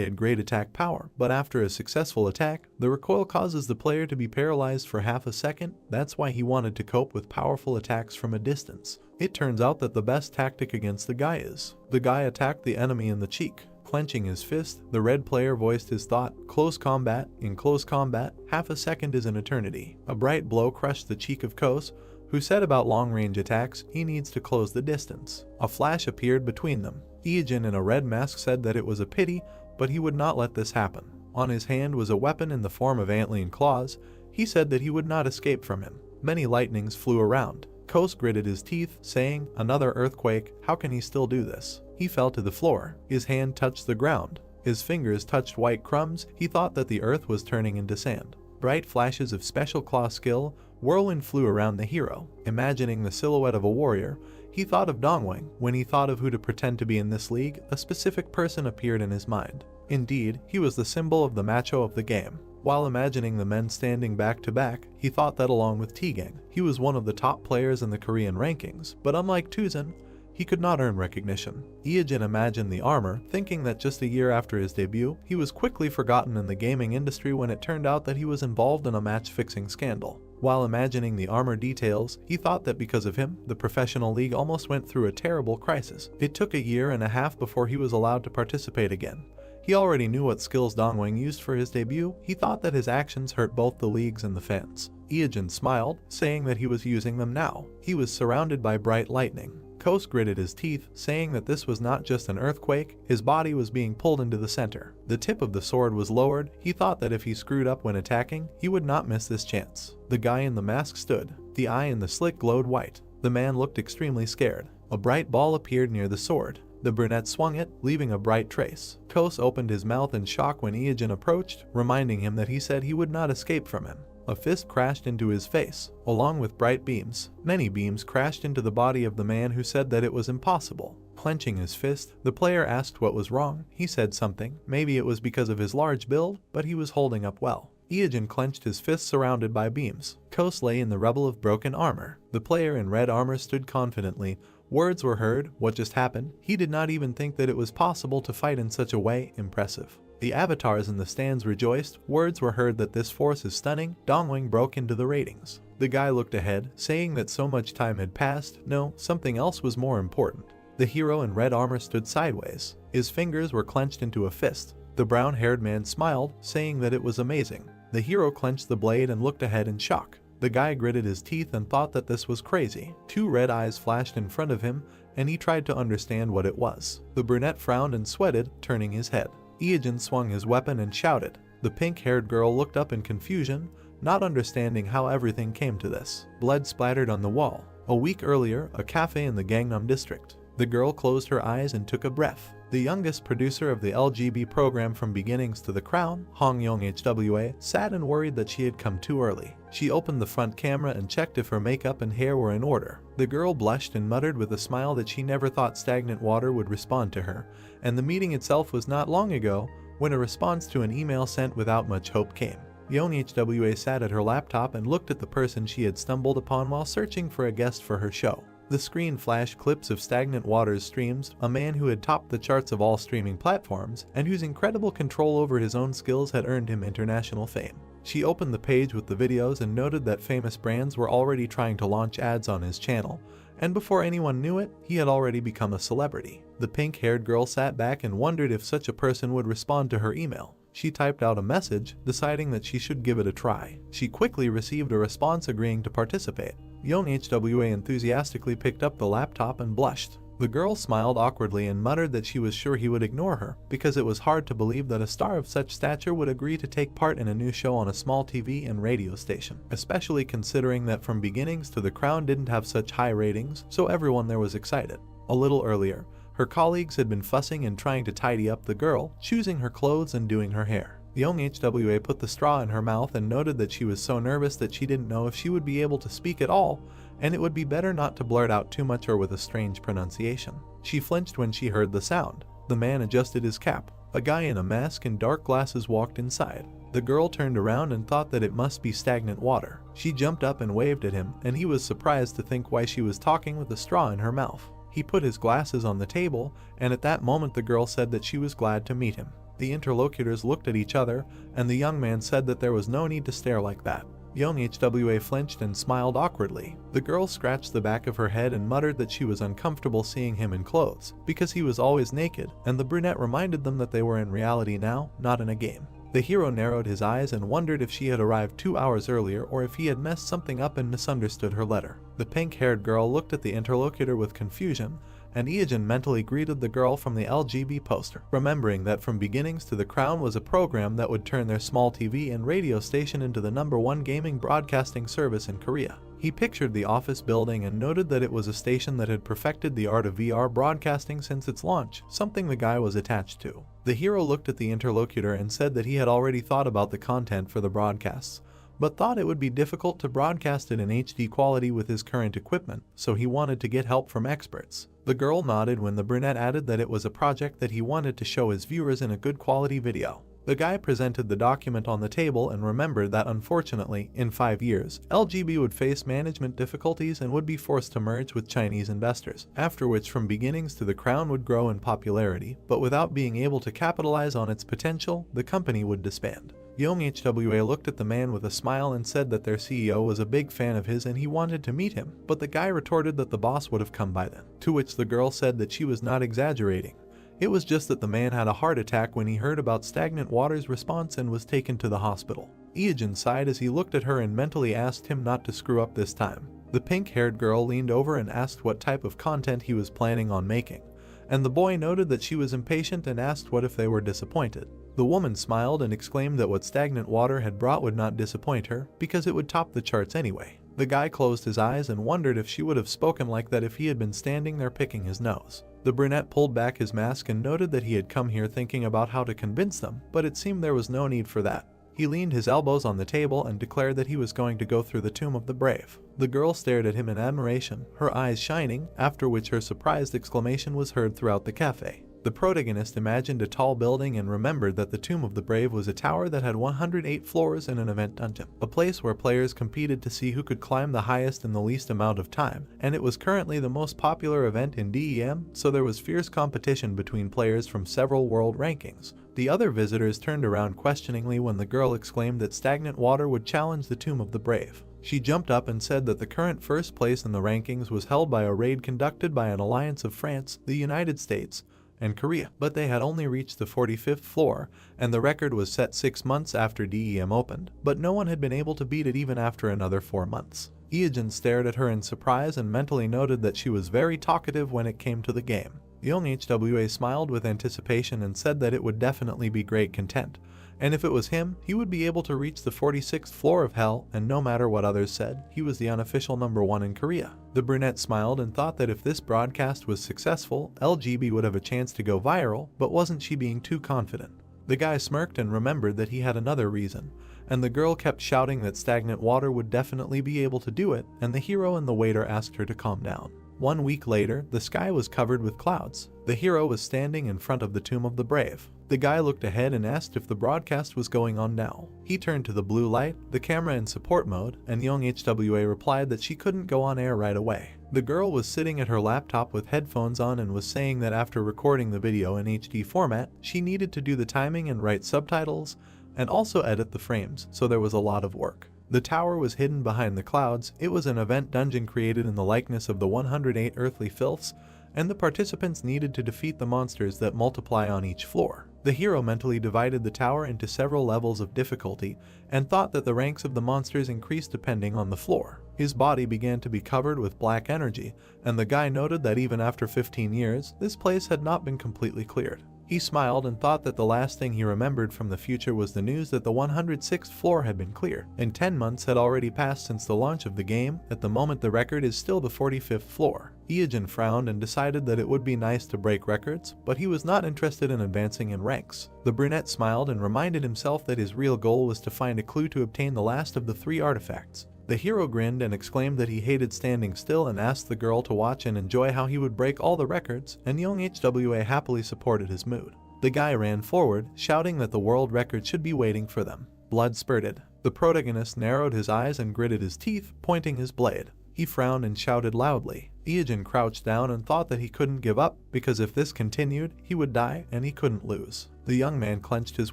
had great attack power, but after a successful attack, the recoil causes the player to be paralyzed for half a second. That's why he wanted to cope with powerful attacks from a distance. It turns out that the best tactic against the guy is. The guy attacked the enemy in the cheek. Clenching his fist, the red player voiced his thought, close combat. In close combat, half a second is an eternity. A bright blow crushed the cheek of Kos, who said about long-range attacks, he needs to close the distance. A flash appeared between them. Ijin in a red mask said that it was a pity, but he would not let this happen. On his hand was a weapon in the form of antlion claws. He said that he would not escape from him. Many lightnings flew around. Kos gritted his teeth, saying, another earthquake, how can he still do this? He fell to the floor. His hand touched the ground. His fingers touched white crumbs. He thought that the earth was turning into sand. Bright flashes of special claw skill, whirlwind flew around the hero. Imagining the silhouette of a warrior, he thought of Dongwang. When he thought of who to pretend to be in this league, a specific person appeared in his mind. Indeed, he was the symbol of the macho of the game. While imagining the men standing back to back, he thought that along with T-gang, he was one of the top players in the Korean rankings, but unlike Tuzan, he could not earn recognition. Ijin imagined the armor, thinking that just a year after his debut, he was quickly forgotten in the gaming industry when it turned out that he was involved in a match-fixing scandal. While imagining the armor details, he thought that because of him, the professional league almost went through a terrible crisis. It took a year and a half before he was allowed to participate again. He already knew what skills Dongwang used for his debut. He thought that his actions hurt both the leagues and the fans. Ijin smiled, saying that he was using them now. He was surrounded by bright lightning. Kos gritted his teeth, saying that this was not just an earthquake. His body was being pulled into the center. The tip of the sword was lowered. He thought that if he screwed up when attacking, he would not miss this chance. The guy in the mask stood. The eye in the slit glowed white. The man looked extremely scared. A bright ball appeared near the sword. The brunette swung it, leaving a bright trace. Kos opened his mouth in shock when Ijin approached, reminding him that he said he would not escape from him. A fist crashed into his face, along with bright beams. Many beams crashed into the body of the man who said that it was impossible. Clenching his fist, the player asked what was wrong. He said something. Maybe it was because of his large build, but he was holding up well. Ijin clenched his fist surrounded by beams. Kos lay in the rubble of broken armor. The player in red armor stood confidently. Words were heard. What just happened? He did not even think that it was possible to fight in such a way. Impressive. The avatars in the stands rejoiced. Words were heard that this force is stunning. Dongwang broke into the ratings. The guy looked ahead, saying that so much time had passed. No, something else was more important. The hero in red armor stood sideways. His fingers were clenched into a fist. The brown-haired man smiled, saying that it was amazing. The hero clenched the blade and looked ahead in shock. The guy gritted his teeth and thought that this was crazy. Two red eyes flashed in front of him, and he tried to understand what it was. The brunette frowned and sweated, turning his head. Iijin swung his weapon and shouted. The pink-haired girl looked up in confusion, not understanding how everything came to this. Blood splattered on the wall. A week earlier, a cafe in the Gangnam district. The girl closed her eyes and took a breath. The youngest producer of the LGB program from Beginnings to the Crown, Hong Yong HWA, sat and worried that she had come too early. She opened the front camera and checked if her makeup and hair were in order. The girl blushed and muttered with a smile that she never thought stagnant water would respond to her, and the meeting itself was not long ago when a response to an email sent without much hope came. Yong HWA sat at her laptop and looked at the person she had stumbled upon while searching for a guest for her show. The screen flashed clips of Stagnant Water's streams, a man who had topped the charts of all streaming platforms and whose incredible control over his own skills had earned him international fame. She opened the page with the videos and noted that famous brands were already trying to launch ads on his channel, and before anyone knew it, he had already become a celebrity. The pink-haired girl sat back and wondered if such a person would respond to her email. She typed out a message, deciding that she should give it a try. She quickly received a response agreeing to participate. Yong HWA enthusiastically picked up the laptop and blushed. The girl smiled awkwardly and muttered that she was sure he would ignore her, because it was hard to believe that a star of such stature would agree to take part in a new show on a small TV and radio station, especially considering that From Beginnings to the Crown didn't have such high ratings, so everyone there was excited. A little earlier, her colleagues had been fussing and trying to tidy up the girl, choosing her clothes and doing her hair. Yong HWA put the straw in her mouth and noted that she was so nervous that she didn't know if she would be able to speak at all, and it would be better not to blurt out too much or with a strange pronunciation. She flinched when she heard the sound. The man adjusted his cap. A guy in a mask and dark glasses walked inside. The girl turned around and thought that it must be Stagnant Water. She jumped up and waved at him, and he was surprised to think why she was talking with a straw in her mouth. He put his glasses on the table, and at that moment the girl said that she was glad to meet him. The interlocutors looked at each other, and the young man said that there was no need to stare like that. Yong HWA flinched and smiled awkwardly. The girl scratched the back of her head and muttered that she was uncomfortable seeing him in clothes, because he was always naked, and the brunette reminded them that they were in reality now, not in a game. The hero narrowed his eyes and wondered if she had arrived 2 hours earlier or if he had messed something up and misunderstood her letter. The pink-haired girl looked at the interlocutor with confusion, and Iijin mentally greeted the girl from the LGB poster, remembering that From Beginnings to the Crown was a program that would turn their small TV and radio station into the #1 gaming broadcasting service in Korea. He pictured the office building and noted that it was a station that had perfected the art of VR broadcasting since its launch, something the guy was attached to. The hero looked at the interlocutor and said that he had already thought about the content for the broadcasts, but thought it would be difficult to broadcast it in HD quality with his current equipment, so he wanted to get help from experts. The girl nodded when the brunette added that it was a project that he wanted to show his viewers in a good quality video. The guy presented the document on the table and remembered that unfortunately, in 5 years, LGB would face management difficulties and would be forced to merge with Chinese investors, after which From Beginnings to the Crown would grow in popularity, but without being able to capitalize on its potential, the company would disband. Yong HWA looked at the man with a smile and said that their CEO was a big fan of his and he wanted to meet him, but the guy retorted that the boss would have come by then, to which the girl said that she was not exaggerating. It was just that the man had a heart attack when he heard about Stagnant Water's response and was taken to the hospital. Iijin sighed as he looked at her and mentally asked him not to screw up this time. The pink-haired girl leaned over and asked what type of content he was planning on making, and the boy noted that she was impatient and asked what if they were disappointed. The woman smiled and exclaimed that what Stagnant Water had brought would not disappoint her, because it would top the charts anyway. The guy closed his eyes and wondered if she would have spoken like that if he had been standing there picking his nose. The brunette pulled back his mask and noted that he had come here thinking about how to convince them, but it seemed there was no need for that. He leaned his elbows on the table and declared that he was going to go through the Tomb of the Brave. The girl stared at him in admiration, her eyes shining, after which her surprised exclamation was heard throughout the cafe. The protagonist imagined a tall building and remembered that the Tomb of the Brave was a tower that had 108 floors and an event dungeon, a place where players competed to see who could climb the highest in the least amount of time, and it was currently the most popular event in DEM, so there was fierce competition between players from several world rankings. The other visitors turned around questioningly when the girl exclaimed that Stagnant Water would challenge the Tomb of the Brave. She jumped up and said that the current first place in the rankings was held by a raid conducted by an alliance of France, the United States, and Korea, but they had only reached the 45th floor, and the record was set 6 months after DEM opened, but no one had been able to beat it even after another 4 months. Eugene stared at her in surprise and mentally noted that she was very talkative when it came to the game. Young HWA smiled with anticipation and said that it would definitely be great content, and if it was him, he would be able to reach the 46th floor of hell, and no matter what others said, he was the unofficial #1 in Korea. The brunette smiled and thought that if this broadcast was successful, LGB would have a chance to go viral, but wasn't she being too confident? The guy smirked and remembered that he had another reason, and the girl kept shouting that stagnant water would definitely be able to do it, and the hero and the waiter asked her to calm down. 1 week later, the sky was covered with clouds. The hero was standing in front of the Tomb of the Brave. The guy looked ahead and asked if the broadcast was going on now. He turned to the blue light, the camera in support mode, and Young HWA replied that she couldn't go on air right away. The girl was sitting at her laptop with headphones on and was saying that after recording the video in HD format, she needed to do the timing and write subtitles, and also edit the frames, so there was a lot of work. The tower was hidden behind the clouds. It was an event dungeon created in the likeness of the 108 earthly filths, and the participants needed to defeat the monsters that multiply on each floor. The hero mentally divided the tower into several levels of difficulty and thought that the ranks of the monsters increased depending on the floor. His body began to be covered with black energy, and the guy noted that even after 15 years, this place had not been completely cleared. He smiled and thought that the last thing he remembered from the future was the news that the 106th floor had been cleared, and 10 months had already passed since the launch of the game. At the moment, the record is still the 45th floor. Eugene frowned and decided that it would be nice to break records, but he was not interested in advancing in ranks. The brunette smiled and reminded himself that his real goal was to find a clue to obtain the last of the 3 artifacts. The hero grinned and exclaimed that he hated standing still and asked the girl to watch and enjoy how he would break all the records, and Young HWA happily supported his mood. The guy ran forward, shouting that the world record should be waiting for them. Blood spurted. The protagonist narrowed his eyes and gritted his teeth, pointing his blade. He frowned and shouted loudly. Eugene crouched down and thought that he couldn't give up, because if this continued, he would die and he couldn't lose. The young man clenched his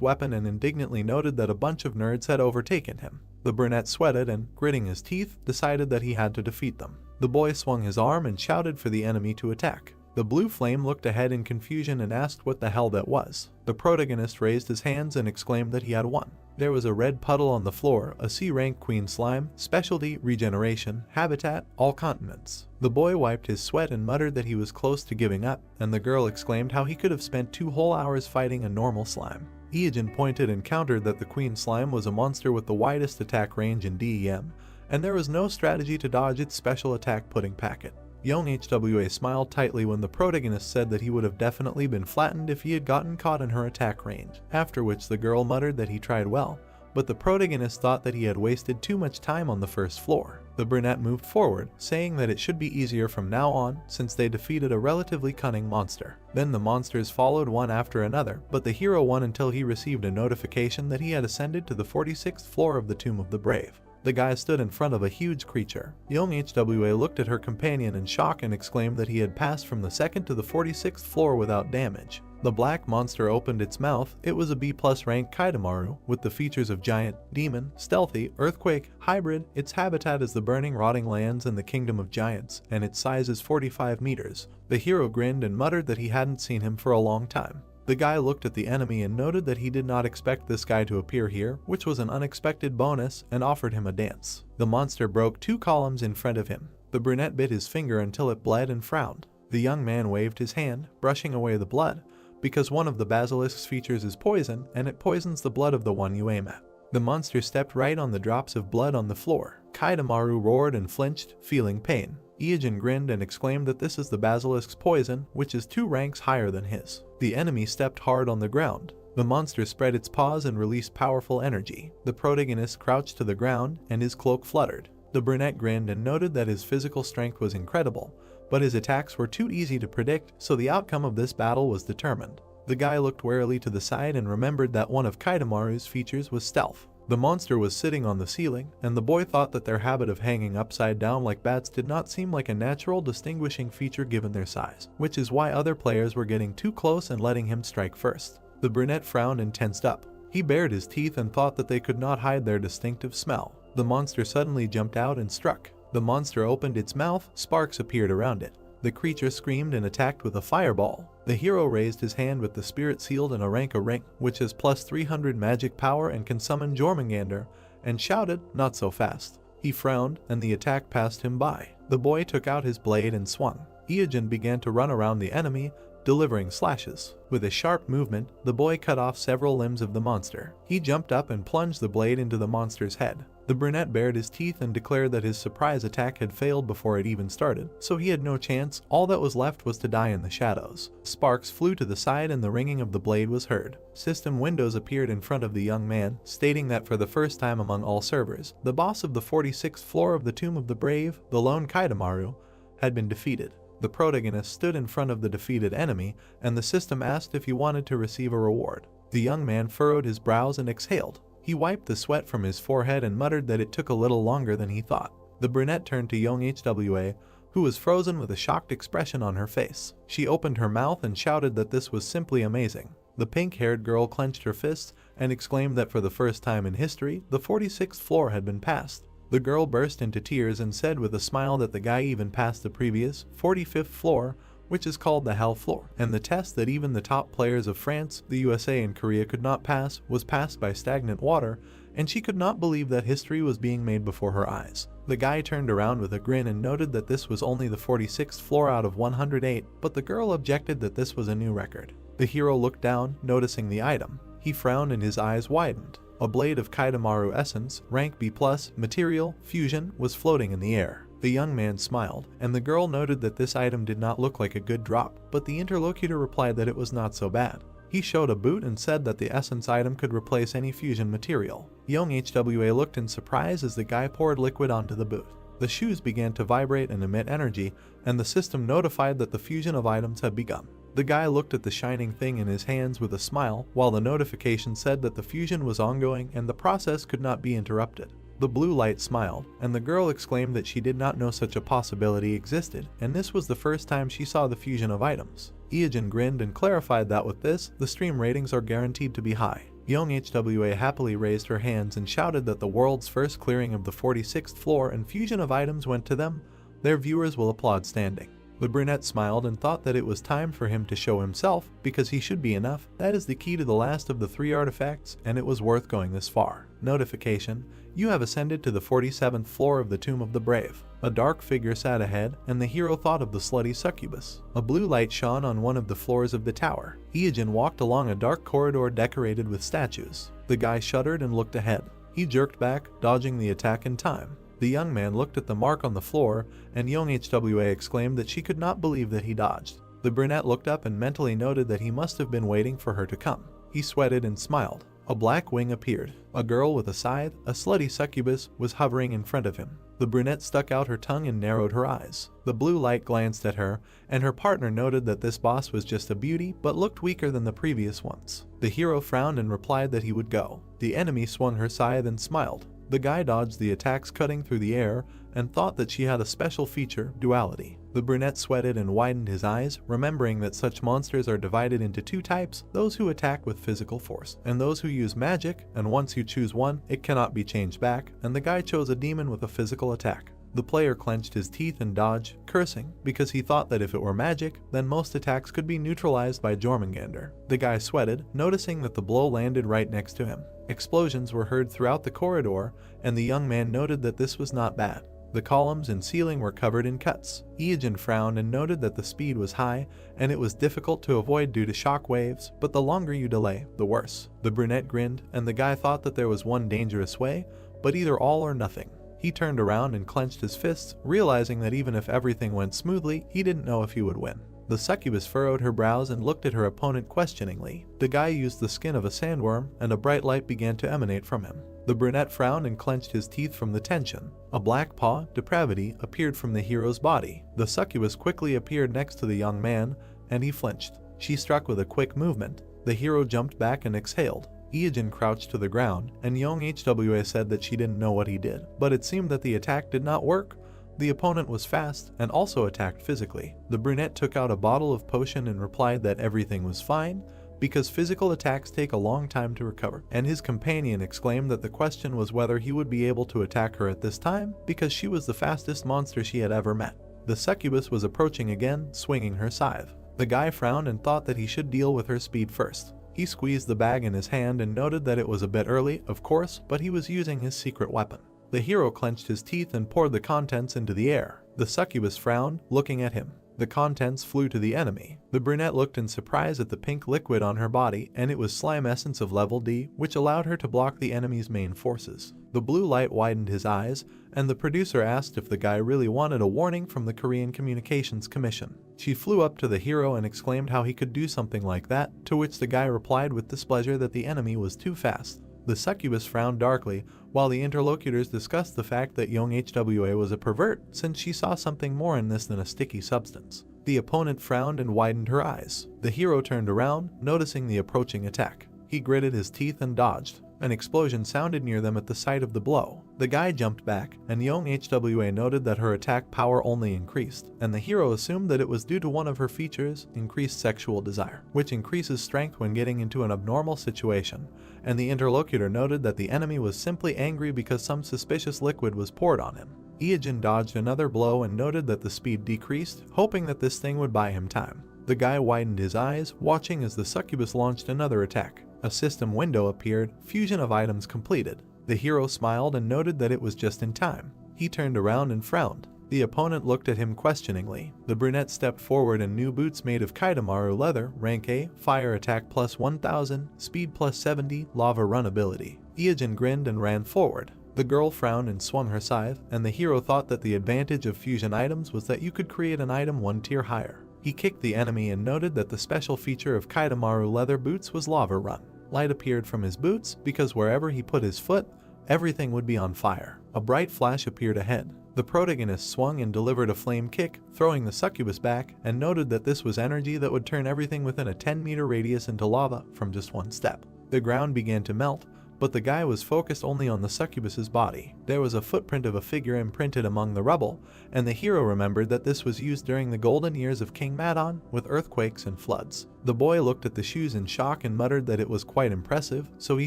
weapon and indignantly noted that a bunch of nerds had overtaken him. The brunette sweated and, gritting his teeth, decided that he had to defeat them. The boy swung his arm and shouted for the enemy to attack. The blue flame looked ahead in confusion and asked what the hell that was. The protagonist raised his hands and exclaimed that he had won. There was a red puddle on the floor, a C-rank queen slime, specialty, regeneration, habitat, all continents. The boy wiped his sweat and muttered that he was close to giving up, and the girl exclaimed how he could have spent 2 whole hours fighting a normal slime. Eugene pointed and countered that the queen slime was a monster with the widest attack range in DEM, and there was no strategy to dodge its special attack pudding packet. Young HWA smiled tightly when the protagonist said that he would have definitely been flattened if he had gotten caught in her attack range, after which the girl muttered that he tried well, but the protagonist thought that he had wasted too much time on the first floor. The brunette moved forward, saying that it should be easier from now on since they defeated a relatively cunning monster. Then the monsters followed one after another, but the hero won until he received a notification that he had ascended to the 46th floor of the Tomb of the Brave. The guy stood in front of a huge creature. Young HWA looked at her companion in shock and exclaimed that he had passed from the 2nd to the 46th floor without damage. The black monster opened its mouth. It was a B+ rank Kaidamaru, with the features of giant, demon, stealthy, earthquake, hybrid. Its habitat is the burning rotting lands in the kingdom of giants, and its size is 45 meters. The hero grinned and muttered that he hadn't seen him for a long time. The guy looked at the enemy and noted that he did not expect this guy to appear here, which was an unexpected bonus, and offered him a dance. The monster broke 2 columns in front of him. The brunette bit his finger until it bled and frowned. The young man waved his hand, brushing away the blood, because one of the basilisk's features is poison, and it poisons the blood of the one you aim at. The monster stepped right on the drops of blood on the floor. Kaidamaru roared and flinched, feeling pain. Eugene grinned and exclaimed that this is the basilisk's poison, which is 2 ranks higher than his. The enemy stepped hard on the ground. The monster spread its paws and released powerful energy. The protagonist crouched to the ground, and his cloak fluttered. The brunette grinned and noted that his physical strength was incredible, but his attacks were too easy to predict, so the outcome of this battle was determined. The guy looked warily to the side and remembered that one of Kaidamaru's features was stealth. The monster was sitting on the ceiling, and the boy thought that their habit of hanging upside down like bats did not seem like a natural distinguishing feature given their size, which is why other players were getting too close and letting him strike first. The brunette frowned and tensed up. He bared his teeth and thought that they could not hide their distinctive smell. The monster suddenly jumped out and struck. The monster opened its mouth, sparks appeared around it. The creature screamed and attacked with a fireball. The hero raised his hand with the spirit sealed in a ring, which has plus 300 magic power and can summon Jormungandr, and shouted, "Not so fast." He frowned, and the attack passed him by. The boy took out his blade and swung. Eogen began to run around the enemy, delivering slashes. With a sharp movement, the boy cut off several limbs of the monster. He jumped up and plunged the blade into the monster's head. The brunette bared his teeth and declared that his surprise attack had failed before it even started, so he had no chance. All that was left was to die in the shadows. Sparks flew to the side and the ringing of the blade was heard. System windows appeared in front of the young man, stating that for the first time among all servers, the boss of the 46th floor of the Tomb of the Brave, the lone Kaitamaru, had been defeated. The protagonist stood in front of the defeated enemy, and the system asked if he wanted to receive a reward. The young man furrowed his brows and exhaled. He wiped the sweat from his forehead and muttered that it took a little longer than he thought. The brunette turned to young HWA, who was frozen with a shocked expression on her face. She opened her mouth and shouted that this was simply amazing. The pink-haired girl clenched her fists and exclaimed that for the first time in history, the 46th floor had been passed. The girl burst into tears and said with a smile that the guy even passed the previous, 45th floor, which is called the Hell Floor, and the test that even the top players of France, the USA, and Korea could not pass was passed by stagnant water, and she could not believe that history was being made before her eyes. The guy turned around with a grin and noted that this was only the 46th floor out of 108, but the girl objected that this was a new record. The hero looked down, noticing the item. He frowned and his eyes widened. A blade of Kaitamaru essence, rank B+, material, fusion, was floating in the air. The young man smiled, and the girl noted that this item did not look like a good drop, but the interlocutor replied that it was not so bad. He showed a boot and said that the essence item could replace any fusion material. Young HWA looked in surprise as the guy poured liquid onto the boot. The shoes began to vibrate and emit energy, and the system notified that the fusion of items had begun. The guy looked at the shining thing in his hands with a smile, while the notification said that the fusion was ongoing and the process could not be interrupted. The blue light smiled, and the girl exclaimed that she did not know such a possibility existed, and this was the first time she saw the fusion of items. Eogen grinned and clarified that with this, the stream ratings are guaranteed to be high. Young HWA happily raised her hands and shouted that the world's first clearing of the 46th floor and fusion of items went to them. Their viewers will applaud standing. The brunette smiled and thought that it was time for him to show himself, because he should be enough. That is the key to the last of the 3 artifacts, and it was worth going this far. Notification: you have ascended to the 47th floor of the Tomb of the Brave. A dark figure sat ahead, and the hero thought of the slutty succubus. A blue light shone on one of the floors of the tower. Eogen walked along a dark corridor decorated with statues. The guy shuddered and looked ahead. He jerked back, dodging the attack in time. The young man looked at the mark on the floor, and young HWA exclaimed that she could not believe that he dodged. The brunette looked up and mentally noted that he must have been waiting for her to come. He sweated and smiled. A black wing appeared. A girl with a scythe, a slutty succubus, was hovering in front of him. The brunette stuck out her tongue and narrowed her eyes. The blue light glanced at her, and her partner noted that this boss was just a beauty, but looked weaker than the previous ones. The hero frowned and replied that he would go. The enemy swung her scythe and smiled. The guy dodged the attacks cutting through the air and thought that she had a special feature, duality. The brunette sweated and widened his eyes, remembering that such monsters are divided into 2 types, those who attack with physical force, and those who use magic, and once you choose one, it cannot be changed back, and the guy chose a demon with a physical attack. The player clenched his teeth and dodged, cursing, because he thought that if it were magic, then most attacks could be neutralized by Jormungandr. The guy sweated, noticing that the blow landed right next to him. Explosions were heard throughout the corridor, and the young man noted that this was not bad. The columns and ceiling were covered in cuts. Eogen frowned and noted that the speed was high, and it was difficult to avoid due to shock waves, but the longer you delay, the worse. The brunette grinned, and the guy thought that there was one dangerous way, but either all or nothing. He turned around and clenched his fists, realizing that even if everything went smoothly, he didn't know if he would win. The succubus furrowed her brows and looked at her opponent questioningly. The guy used the skin of a sandworm, and a bright light began to emanate from him. The brunette frowned and clenched his teeth from the tension. A black paw, depravity, appeared from the hero's body. The succubus quickly appeared next to the young man, and he flinched. She struck with a quick movement. The hero jumped back and exhaled. Eogen crouched to the ground, and young HWA said that she didn't know what he did, but it seemed that the attack did not work. The opponent was fast and also attacked physically. The brunette took out a bottle of potion and replied that everything was fine, because physical attacks take a long time to recover, and his companion exclaimed that the question was whether he would be able to attack her at this time, because she was the fastest monster she had ever met. The succubus was approaching again, swinging her scythe. The guy frowned and thought that he should deal with her speed first. He squeezed the bag in his hand and noted that it was a bit early, of course, but he was using his secret weapon. The hero clenched his teeth and poured the contents into the air. The succubus frowned, looking at him. The contents flew to the enemy. The brunette looked in surprise at the pink liquid on her body, and it was slime essence of level D, which allowed her to block the enemy's main forces. The blue light widened his eyes, and the producer asked if the guy really wanted a warning from the Korean Communications Commission. She flew up to the hero and exclaimed how he could do something like that, to which the guy replied with displeasure that the enemy was too fast. The succubus frowned darkly, while the interlocutors discussed the fact that young HWA was a pervert, since she saw something more in this than a sticky substance. The opponent frowned and widened her eyes. The hero turned around, noticing the approaching attack. He gritted his teeth and dodged. An explosion sounded near them at the sight of the blow. The guy jumped back, and young HWA noted that her attack power only increased, and the hero assumed that it was due to one of her features, increased sexual desire, which increases strength when getting into an abnormal situation, and the interlocutor noted that the enemy was simply angry because some suspicious liquid was poured on him. Ieojin dodged another blow and noted that the speed decreased, hoping that this thing would buy him time. The guy widened his eyes, watching as the succubus launched another attack. A system window appeared, fusion of items completed. The hero smiled and noted that it was just in time. He turned around and frowned. The opponent looked at him questioningly. The brunette stepped forward in new boots made of Kaitamaru leather, rank A, fire attack plus 1000, speed plus 70, lava run ability. Ieojin grinned and ran forward. The girl frowned and swung her scythe, and the hero thought that the advantage of fusion items was that you could create an item one tier higher. He kicked the enemy and noted that the special feature of Kaitamaru leather boots was lava run. Light appeared from his boots because wherever he put his foot, everything would be on fire. A bright flash appeared ahead. The protagonist swung and delivered a flame kick, throwing the succubus back, and noted that this was energy that would turn everything within a 10-meter radius into lava from just one step. The ground began to melt, but the guy was focused only on the succubus's body. There was a footprint of a figure imprinted among the rubble, and the hero remembered that this was used during the golden years of King Madon, with earthquakes and floods. The boy looked at the shoes in shock and muttered that it was quite impressive, so he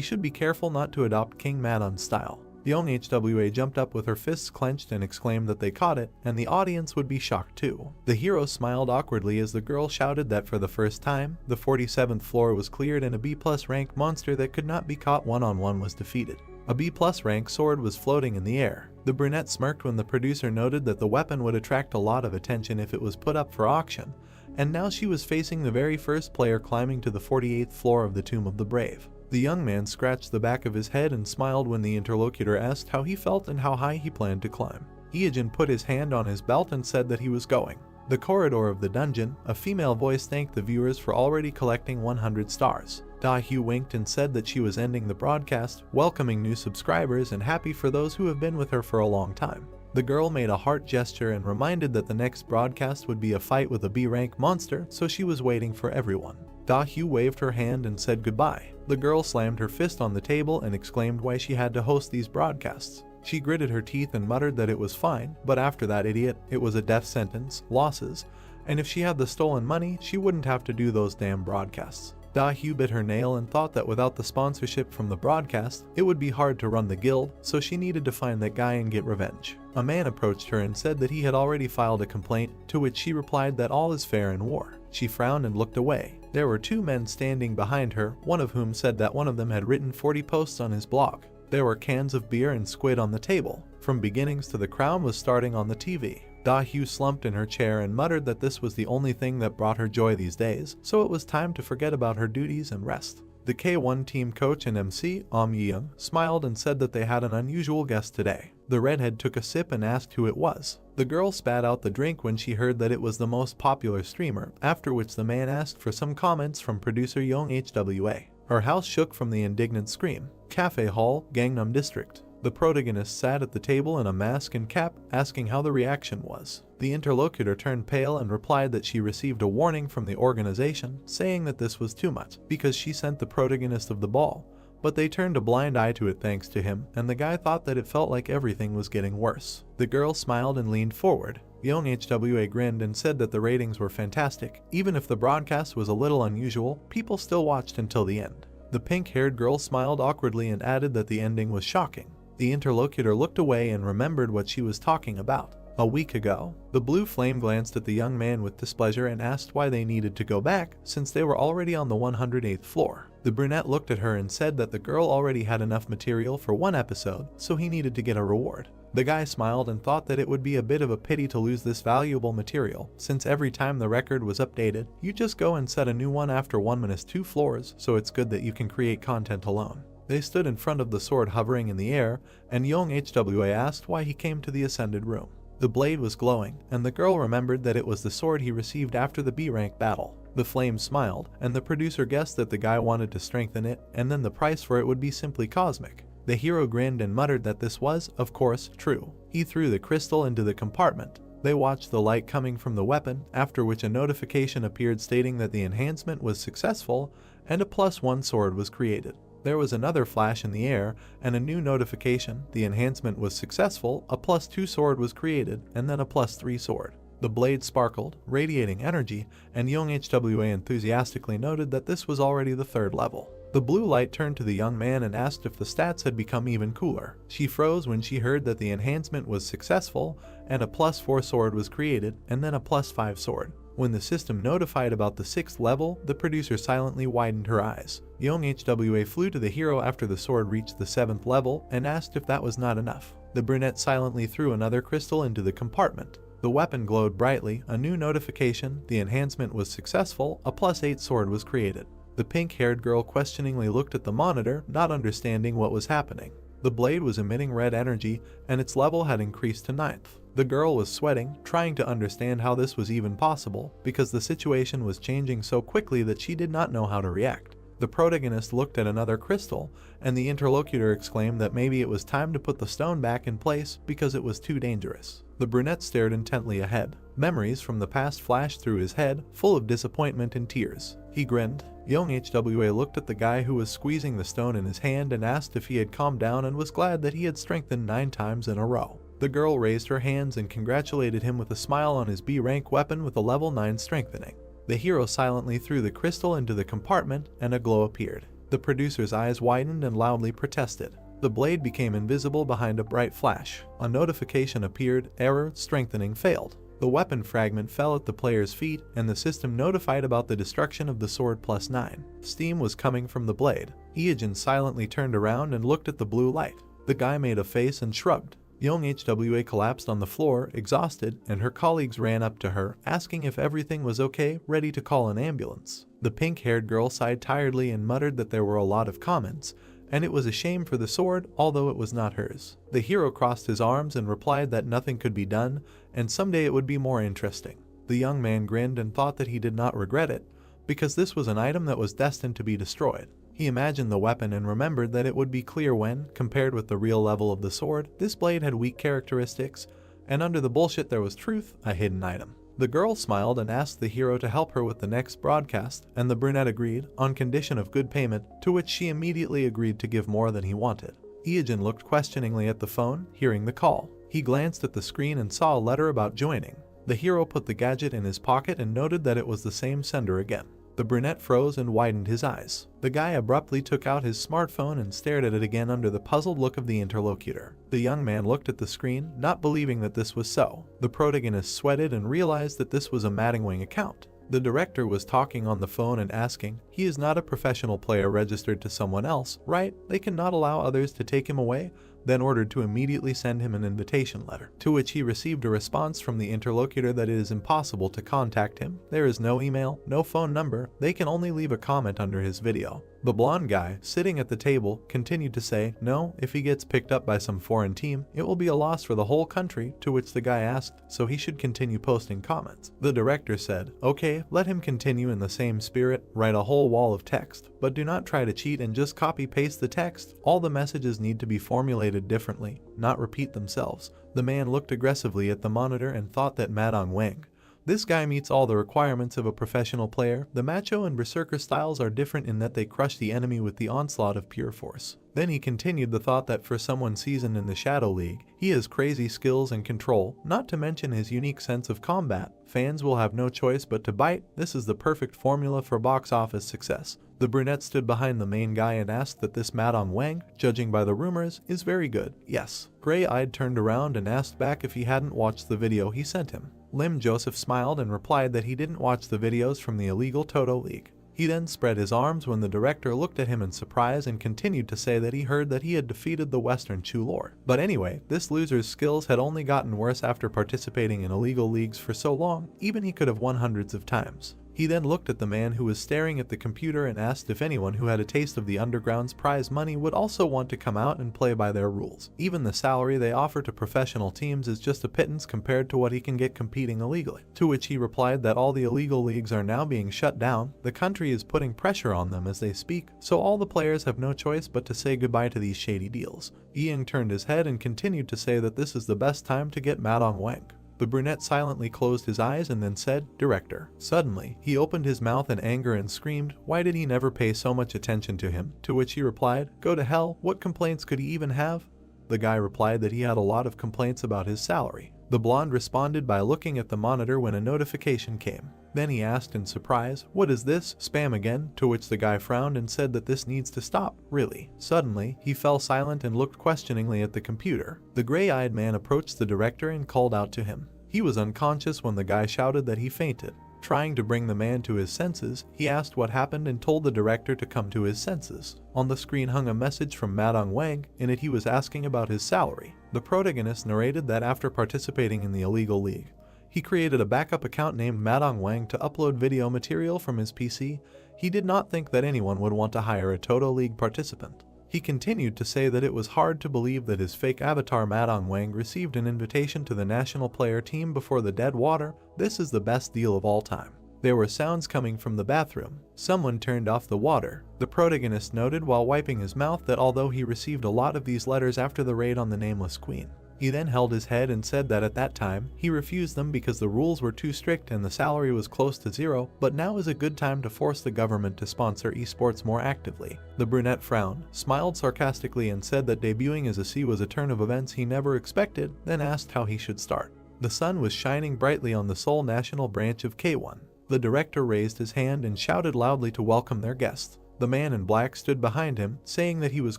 should be careful not to adopt King Madon's style. Young HWA jumped up with her fists clenched and exclaimed that they caught it, and the audience would be shocked too. The hero smiled awkwardly as the girl shouted that for the first time, the 47th floor was cleared and a B+ rank monster that could not be caught one-on-one was defeated. A B+ rank sword was floating in the air. The brunette smirked when the producer noted that the weapon would attract a lot of attention if it was put up for auction, and now she was facing the very first player climbing to the 48th floor of the Tomb of the Brave. The young man scratched the back of his head and smiled when the interlocutor asked how he felt and how high he planned to climb. Ieojin put his hand on his belt and said that he was going. The corridor of the dungeon, a female voice thanked the viewers for already collecting 100 stars. Da-hyu winked and said that she was ending the broadcast, welcoming new subscribers and happy for those who have been with her for a long time. The girl made a heart gesture and reminded that the next broadcast would be a fight with a B-rank monster, so she was waiting for everyone. Da-hyu waved her hand and said goodbye. The girl slammed her fist on the table and exclaimed why she had to host these broadcasts. She gritted her teeth and muttered that it was fine, but after that idiot, it was a death sentence, losses, and if she had the stolen money, she wouldn't have to do those damn broadcasts. Da-hyu bit her nail and thought that without the sponsorship from the broadcast, it would be hard to run the guild, so she needed to find that guy and get revenge. A man approached her and said that he had already filed a complaint, to which she replied that all is fair in war. She frowned and looked away. There were two men standing behind her, one of whom said that one of them had written 40 posts on his blog. There were cans of beer and squid on the table. From beginnings to the crown was starting on the TV. Da-hyu slumped in her chair and muttered that this was the only thing that brought her joy these days, so it was time to forget about her duties and rest. The K1 team coach and MC, Yeung, smiled and said that they had an unusual guest today. The redhead took a sip and asked who it was. The girl spat out the drink when she heard that it was the most popular streamer, after which the man asked for some comments from producer Young HWA. Her house shook from the indignant scream. Cafe Hall, Gangnam District. The protagonist sat at the table in a mask and cap, asking how the reaction was. The interlocutor turned pale and replied that she received a warning from the organization, saying that this was too much, because she sent the protagonist of the ball, but they turned a blind eye to it thanks to him, and the guy thought that it felt like everything was getting worse. The girl smiled and leaned forward. Young HWA grinned and said that the ratings were fantastic. Even if the broadcast was a little unusual, people still watched until the end. The pink-haired girl smiled awkwardly and added that the ending was shocking. The interlocutor looked away and remembered what she was talking about. A week ago. The blue flame glanced at the young man with displeasure and asked why they needed to go back since they were already on the 108th floor. The brunette looked at her and said that the girl already had enough material for one episode, so he needed to get a reward. The guy smiled and thought that it would be a bit of a pity to lose this valuable material, since every time the record was updated, you just go and set a new one after 1-2 floors, so it's good that you can create content alone. They stood in front of the sword hovering in the air, and young HWA asked why he came to the ascended room. The blade was glowing, and the girl remembered that it was the sword he received after the B-rank battle. The flame smiled, and the producer guessed that the guy wanted to strengthen it, and then the price for it would be simply cosmic. The hero grinned and muttered that this was, of course, true. He threw the crystal into the compartment. They watched the light coming from the weapon, after which a notification appeared stating that the enhancement was successful and a +1 sword was created. There was another flash in the air, and a new notification, the enhancement was successful, a +2 sword was created, and then a +3 sword. The blade sparkled, radiating energy, and young HWA enthusiastically noted that this was already the 3rd level. The blue light turned to the young man and asked if the stats had become even cooler. She froze when she heard that the enhancement was successful, and a +4 sword was created, and then a +5 sword. When the system notified about the 6th level, the producer silently widened her eyes. Young HWA flew to the hero after the sword reached the 7th level and asked if that was not enough. The brunette silently threw another crystal into the compartment. The weapon glowed brightly, a new notification, the enhancement was successful, a +8 sword was created. The pink-haired girl questioningly looked at the monitor, not understanding what was happening. The blade was emitting red energy, and its level had increased to 9th. The girl was sweating, trying to understand how this was even possible, because the situation was changing so quickly that she did not know how to react. The protagonist looked at another crystal, and the interlocutor exclaimed that maybe it was time to put the stone back in place because it was too dangerous. The brunette stared intently ahead. Memories from the past flashed through his head, full of disappointment and tears. He grinned. Young HWA looked at the guy who was squeezing the stone in his hand and asked if he had calmed down and was glad that he had strengthened 9 times in a row. The girl raised her hands and congratulated him with a smile on his B-rank weapon with a level 9 strengthening. The hero silently threw the crystal into the compartment, and a glow appeared. The producer's eyes widened and loudly protested. The blade became invisible behind a bright flash. A notification appeared, error, strengthening failed. The weapon fragment fell at the player's feet, and the system notified about the destruction of the sword +9. Steam was coming from the blade. Iogen silently turned around and looked at the blue light. The guy made a face and shrugged. Young HWA collapsed on the floor, exhausted, and her colleagues ran up to her, asking if everything was okay, ready to call an ambulance. The pink-haired girl sighed tiredly and muttered that there were a lot of comments, and it was a shame for the sword, although it was not hers. The hero crossed his arms and replied that nothing could be done, and someday it would be more interesting. The young man grinned and thought that he did not regret it, because this was an item that was destined to be destroyed. He imagined the weapon and remembered that it would be clear when, compared with the real level of the sword, this blade had weak characteristics, and under the bullshit there was truth, a hidden item. The girl smiled and asked the hero to help her with the next broadcast, and the brunette agreed, on condition of good payment, to which she immediately agreed to give more than he wanted. Iogen looked questioningly at the phone, hearing the call. He glanced at the screen and saw a letter about joining. The hero put the gadget in his pocket and noted that it was the same sender again. The brunette froze and widened his eyes. The guy abruptly took out his smartphone and stared at it again under the puzzled look of the interlocutor. The young man looked at the screen, not believing that this was so. The protagonist sweated and realized that this was a Madamwing account. The director was talking on the phone and asking, "He is not a professional player registered to someone else, right? They cannot allow others to take him away?" Then ordered to immediately send him an invitation letter, to which he received a response from the interlocutor that it is impossible to contact him. There is no email, no phone number, they can only leave a comment under his video. The blonde guy, sitting at the table, continued to say, "No, if he gets picked up by some foreign team, it will be a loss for the whole country," to which the guy asked, so he should continue posting comments. The director said, "Okay, let him continue in the same spirit, write a whole wall of text, but do not try to cheat and just copy-paste the text. All the messages need to be formulated differently, not repeat themselves." The man looked aggressively at the monitor and thought that Madamwing. This guy meets all the requirements of a professional player. The macho and berserker styles are different in that they crush the enemy with the onslaught of pure force. Then he continued the thought that for someone seasoned in the Shadow League, he has crazy skills and control, not to mention his unique sense of combat. Fans will have no choice but to bite. This is the perfect formula for box office success. The brunette stood behind the main guy and asked that this Madong Wang, judging by the rumors, is very good. Yes. Gray-eyed turned around and asked back if he hadn't watched the video he sent him. Lim Joseph smiled and replied that he didn't watch the videos from the illegal Toto League. He then spread his arms when the director looked at him in surprise and continued to say that he heard that he had defeated the Western Chu Lord. But anyway, this loser's skills had only gotten worse after participating in illegal leagues for so long, even he could have won hundreds of times. He then looked at the man who was staring at the computer and asked if anyone who had a taste of the underground's prize money would also want to come out and play by their rules. Even the salary they offer to professional teams is just a pittance compared to what he can get competing illegally. To which he replied that all the illegal leagues are now being shut down, the country is putting pressure on them as they speak, so all the players have no choice but to say goodbye to these shady deals. Ying turned his head and continued to say that this is the best time to get Madong Wang. The brunette silently closed his eyes and then said, "Director." Suddenly, he opened his mouth in anger and screamed, "Why did he never pay so much attention to him?" To which he replied, "Go to hell, what complaints could he even have?" The guy replied that he had a lot of complaints about his salary. The blonde responded by looking at the monitor when a notification came. Then he asked in surprise, "What is this? Spam again?" To which the guy frowned and said that this needs to stop, really. Suddenly, he fell silent and looked questioningly at the computer. The gray-eyed man approached the director and called out to him. He was unconscious when the guy shouted that he fainted. Trying to bring the man to his senses, he asked what happened and told the director to come to his senses. On the screen hung a message from Madong Wang. In it he was asking about his salary. The protagonist narrated that after participating in the illegal league, he created a backup account named Madong Wang to upload video material from his PC. He did not think that anyone would want to hire a Toto League participant. He continued to say that it was hard to believe that his fake avatar Madong Wang received an invitation to the national player team before the dead water. This is the best deal of all time. There were sounds coming from the bathroom. Someone turned off the water. The protagonist noted while wiping his mouth that although he received a lot of these letters after the raid on the Nameless Queen, he then held his head and said that at that time, he refused them because the rules were too strict and the salary was close to zero, but now is a good time to force the government to sponsor esports more actively. The brunette frowned, smiled sarcastically and said that debuting as a C was a turn of events he never expected, then asked how he should start. The sun was shining brightly on the Seoul National branch of K1. The director raised his hand and shouted loudly to welcome their guests. The man in black stood behind him, saying that he was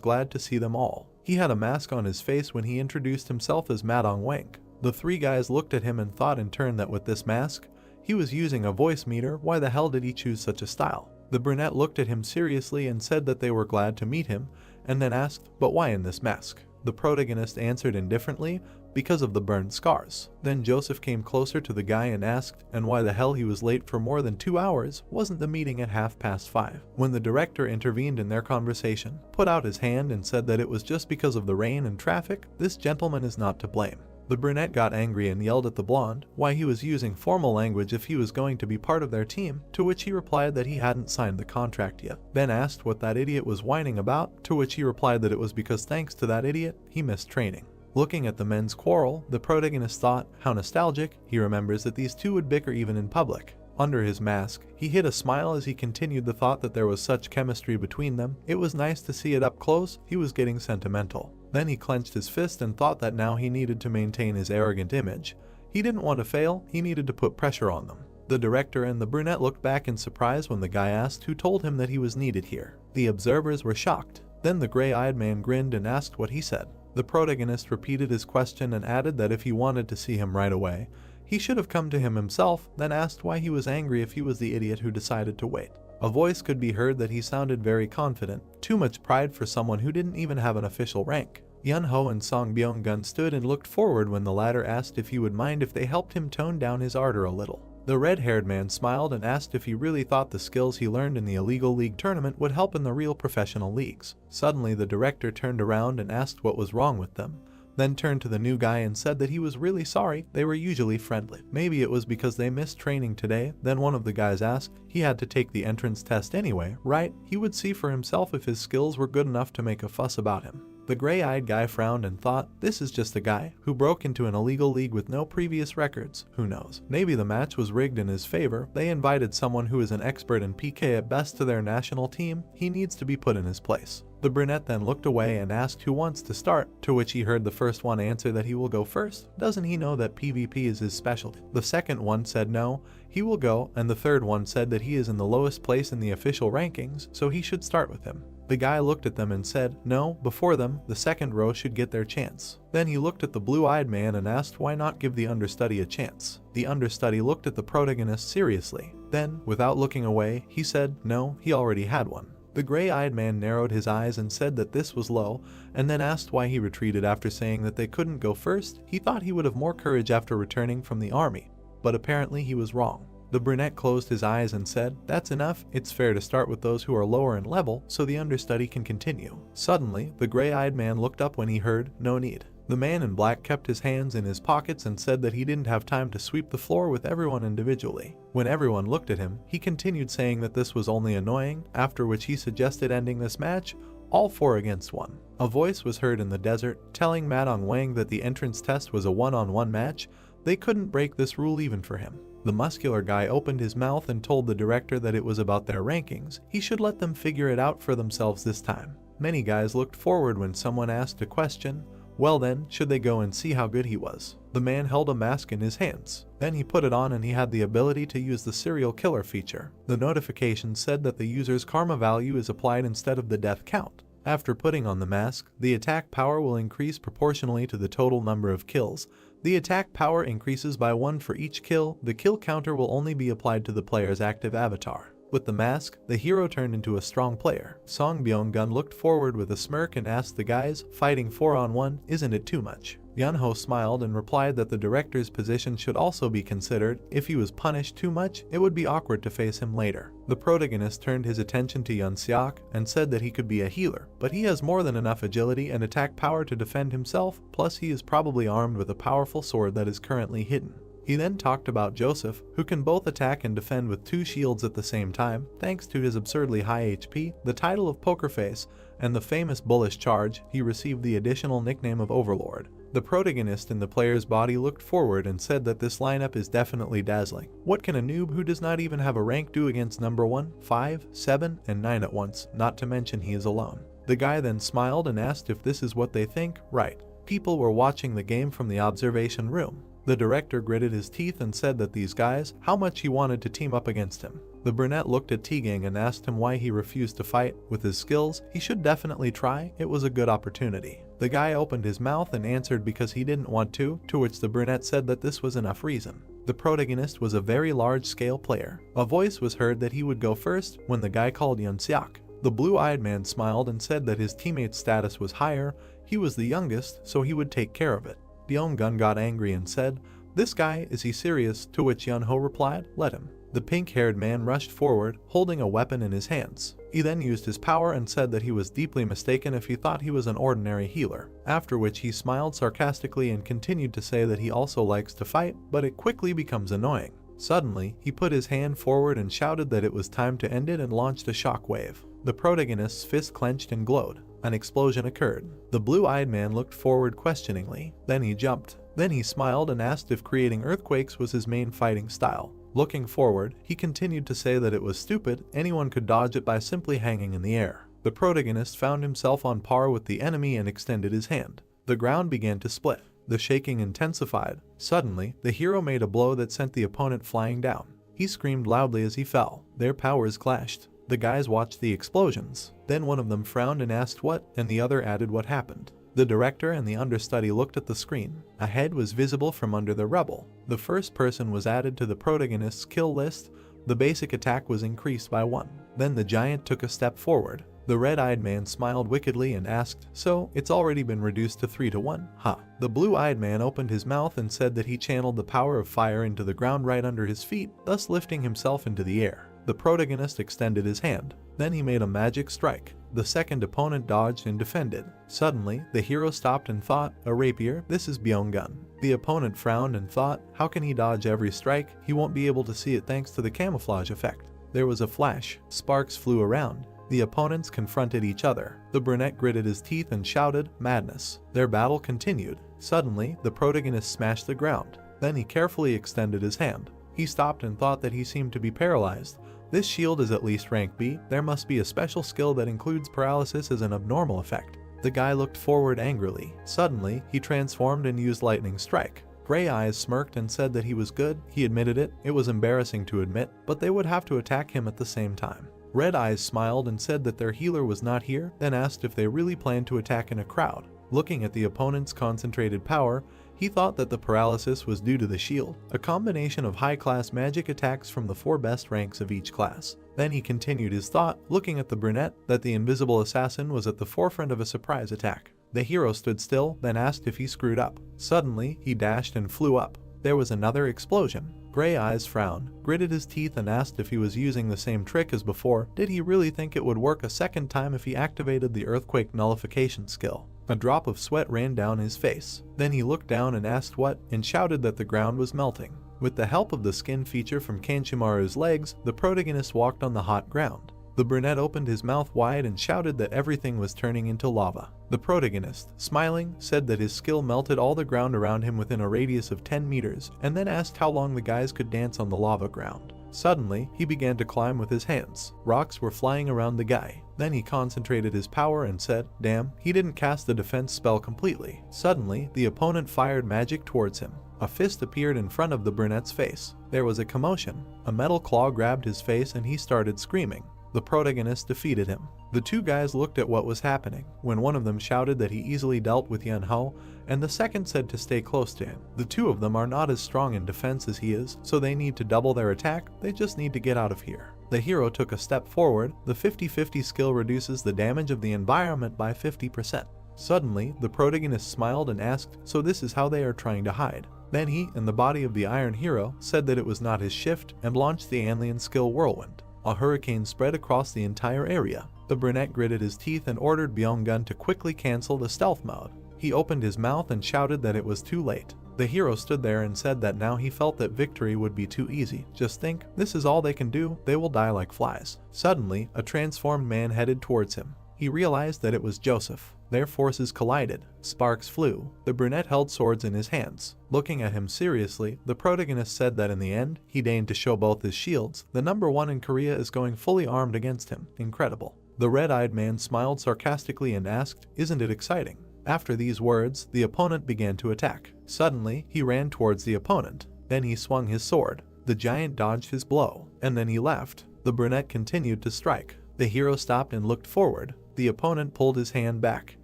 glad to see them all. He had a mask on his face when he introduced himself as Madong Wang. The three guys looked at him and thought in turn that with this mask, he was using a voice meter. Why the hell did he choose such a style? The brunette looked at him seriously and said that they were glad to meet him, and then asked, "But why in this mask?" The protagonist answered indifferently, "Because of the burned scars." Then Joseph came closer to the guy and asked, and why the hell he was late for more than 2 hours, wasn't the meeting at 5:30? When the director intervened in their conversation, put out his hand and said that it was just because of the rain and traffic, this gentleman is not to blame. The brunette got angry and yelled at the blonde why he was using formal language if he was going to be part of their team, to which he replied that he hadn't signed the contract yet. Then asked what that idiot was whining about, to which he replied that it was because thanks to that idiot, he missed training. Looking at the men's quarrel, the protagonist thought, how nostalgic. He remembers that these two would bicker even in public. Under his mask, he hid a smile as he continued the thought that there was such chemistry between them. It was nice to see it up close. He was getting sentimental. Then he clenched his fist and thought that now he needed to maintain his arrogant image. He didn't want to fail, he needed to put pressure on them. The director and the brunette looked back in surprise when the guy asked who told him that he was needed here. The observers were shocked. Then the gray-eyed man grinned and asked what he said. The protagonist repeated his question and added that if he wanted to see him right away, he should have come to him himself, then asked why he was angry if he was the idiot who decided to wait. A voice could be heard that he sounded very confident, too much pride for someone who didn't even have an official rank. Yun-ho and Song Byung-gun stood and looked forward when the latter asked if he would mind if they helped him tone down his ardor a little. The red-haired man smiled and asked if he really thought the skills he learned in the illegal league tournament would help in the real professional leagues. Suddenly the director turned around and asked what was wrong with them, then turned to the new guy and said that he was really sorry. They were usually friendly. Maybe it was because they missed training today. Then one of the guys asked, he had to take the entrance test anyway, right? He would see for himself if his skills were good enough to make a fuss about him. The gray-eyed guy frowned and thought, this is just a guy who broke into an illegal league with no previous records. Who knows? Maybe the match was rigged in his favor. They invited someone who is an expert in PK at best to their national team. He needs to be put in his place. The brunette then looked away and asked who wants to start, to which he heard the first one answer that he will go first. Doesn't he know that PvP is his specialty? The second one said no, he will go, and the third one said that he is in the lowest place in the official rankings, so he should start with him. The guy looked at them and said, no, before them, the second row should get their chance. Then he looked at the blue-eyed man and asked why not give the understudy a chance. The understudy looked at the protagonist seriously. Then, without looking away, he said, no, he already had one. The gray-eyed man narrowed his eyes and said that this was low, and then asked why he retreated after saying that they couldn't go first. He thought he would have more courage after returning from the army, but apparently he was wrong. The brunette closed his eyes and said, that's enough, it's fair to start with those who are lower in level so the understudy can continue. Suddenly, the gray-eyed man looked up when he heard, no need. The man in black kept his hands in his pockets and said that he didn't have time to sweep the floor with everyone individually. When everyone looked at him, he continued saying that this was only annoying, after which he suggested ending this match, all 4 against 1. A voice was heard in the desert, telling Madong Wang that the entrance test was a one-on-one match. They couldn't break this rule even for him. The muscular guy opened his mouth and told the director that it was about their rankings. He should let them figure it out for themselves this time. Many guys looked forward when someone asked a question. Well then, should they go and see how good he was? The man held a mask in his hands. Then he put it on and he had the ability to use the serial killer feature. The notification said that the user's karma value is applied instead of the death count. After putting on the mask, the attack power will increase proportionally to the total number of kills. The attack power increases by 1 for each kill. The kill counter will only be applied to the player's active avatar. With the mask, the hero turned into a strong player. Song Byung-gun looked forward with a smirk and asked the guys, fighting 4-on-1, isn't it too much? Yunho smiled and replied that the director's position should also be considered. If he was punished too much, it would be awkward to face him later. The protagonist turned his attention to Yun-seok and said that he could be a healer, but he has more than enough agility and attack power to defend himself, plus he is probably armed with a powerful sword that is currently hidden. He then talked about Joseph, who can both attack and defend with 2 shields at the same time, thanks to his absurdly high HP, the title of Poker Face, and the famous bullish charge. He received the additional nickname of Overlord. The protagonist in the player's body looked forward and said that this lineup is definitely dazzling. What can a noob who does not even have a rank do against number 1, 5, 7, and 9 at once, not to mention he is alone? The guy then smiled and asked if this is what they think. Right. People were watching the game from the observation room. The director gritted his teeth and said that these guys, how much he wanted to team up against him. The brunette looked at T-Gang and asked him why he refused to fight. With his skills, he should definitely try, it was a good opportunity. The guy opened his mouth and answered because he didn't want to which the brunette said that this was enough reason. The protagonist was a very large-scale player. A voice was heard that he would go first when the guy called Yun-seok. The blue-eyed man smiled and said that his teammate's status was higher, he was the youngest, so he would take care of it. Byung-gun got angry and said, this guy, is he serious? To which Yun-ho replied, let him. The pink-haired man rushed forward, holding a weapon in his hands. He then used his power and said that he was deeply mistaken if he thought he was an ordinary healer, after which he smiled sarcastically and continued to say that he also likes to fight, but it quickly becomes annoying. Suddenly, he put his hand forward and shouted that it was time to end it and launched a shockwave. The protagonist's fist clenched and glowed. An explosion occurred. The blue-eyed man looked forward questioningly. Then he jumped. Then he smiled and asked if creating earthquakes was his main fighting style. Looking forward, he continued to say that it was stupid, anyone could dodge it by simply hanging in the air. The protagonist found himself on par with the enemy and extended his hand. The ground began to split. The shaking intensified. Suddenly, the hero made a blow that sent the opponent flying down. He screamed loudly as he fell. Their powers clashed. The guys watched the explosions. Then one of them frowned and asked what, and the other added what happened. The director and the understudy looked at the screen. A head was visible from under the rubble. The first person was added to the protagonist's kill list. The basic attack was increased by 1. Then the giant took a step forward. The red-eyed man smiled wickedly and asked, so, it's already been reduced to 3-1, huh? The blue-eyed man opened his mouth and said that he channeled the power of fire into the ground right under his feet, thus lifting himself into the air. The protagonist extended his hand. Then he made a magic strike. The second opponent dodged and defended. Suddenly, the hero stopped and thought, a rapier, this is Byung-gun. The opponent frowned and thought, how can he dodge every strike? He won't be able to see it thanks to the camouflage effect. There was a flash. Sparks flew around. The opponents confronted each other. The brunette gritted his teeth and shouted, madness. Their battle continued. Suddenly, the protagonist smashed the ground. Then he carefully extended his hand. He stopped and thought that he seemed to be paralyzed. This shield is at least rank B. There must be a special skill that includes paralysis as an abnormal effect. The guy looked forward angrily. Suddenly, he transformed and used lightning strike. Gray Eyes smirked and said that he was good. He admitted it. It was embarrassing to admit, but they would have to attack him at the same time. Red Eyes smiled and said that their healer was not here, then asked if they really planned to attack in a crowd. Looking at the opponent's concentrated power, he thought that the paralysis was due to the shield, a combination of high-class magic attacks from the 4 best ranks of each class. Then he continued his thought, looking at the brunette, that the invisible assassin was at the forefront of a surprise attack. The hero stood still, then asked if he screwed up. Suddenly, he dashed and flew up. There was another explosion. Gray Eyes frowned, gritted his teeth and asked if he was using the same trick as before. Did he really think it would work a second time if he activated the earthquake nullification skill? A drop of sweat ran down his face. Then he looked down and asked what, and shouted that the ground was melting. With the help of the skin feature from Kanchimaru's legs, the protagonist walked on the hot ground. The brunette opened his mouth wide and shouted that everything was turning into lava. The protagonist, smiling, said that his skill melted all the ground around him within a radius of 10 meters, and then asked how long the guys could dance on the lava ground. Suddenly, he began to climb with his hands. Rocks were flying around the guy. Then he concentrated his power and said, damn, he didn't cast the defense spell completely. Suddenly, the opponent fired magic towards him. A fist appeared in front of the brunette's face. There was a commotion. A metal claw grabbed his face and he started screaming. The protagonist defeated him. The 2 guys looked at what was happening, when one of them shouted that he easily dealt with Yahello, and the second said to stay close to him. The 2 of them are not as strong in defense as he is, so they need to double their attack. They just need to get out of here. The hero took a step forward. The 50-50 skill reduces the damage of the environment by 50%. Suddenly, the protagonist smiled and asked, so this is how they are trying to hide. Then he, in the body of the Iron Hero, said that it was not his shift, and launched the alien skill Whirlwind. A hurricane spread across the entire area. The brunette gritted his teeth and ordered Byung-gun to quickly cancel the stealth mode. He opened his mouth and shouted that it was too late. The hero stood there and said that now he felt that victory would be too easy. Just think, this is all they can do, they will die like flies. Suddenly, a transformed man headed towards him. He realized that it was Joseph. Their forces collided. Sparks flew. The brunette held swords in his hands. Looking at him seriously, the protagonist said that in the end, he deigned to show both his shields. The number 1 in Korea is going fully armed against him. Incredible. The red-eyed man smiled sarcastically and asked, isn't it exciting? After these words, the opponent began to attack. Suddenly, he ran towards the opponent. Then he swung his sword. The giant dodged his blow, and then he left. The brunette continued to strike. The hero stopped and looked forward. The opponent pulled his hand back.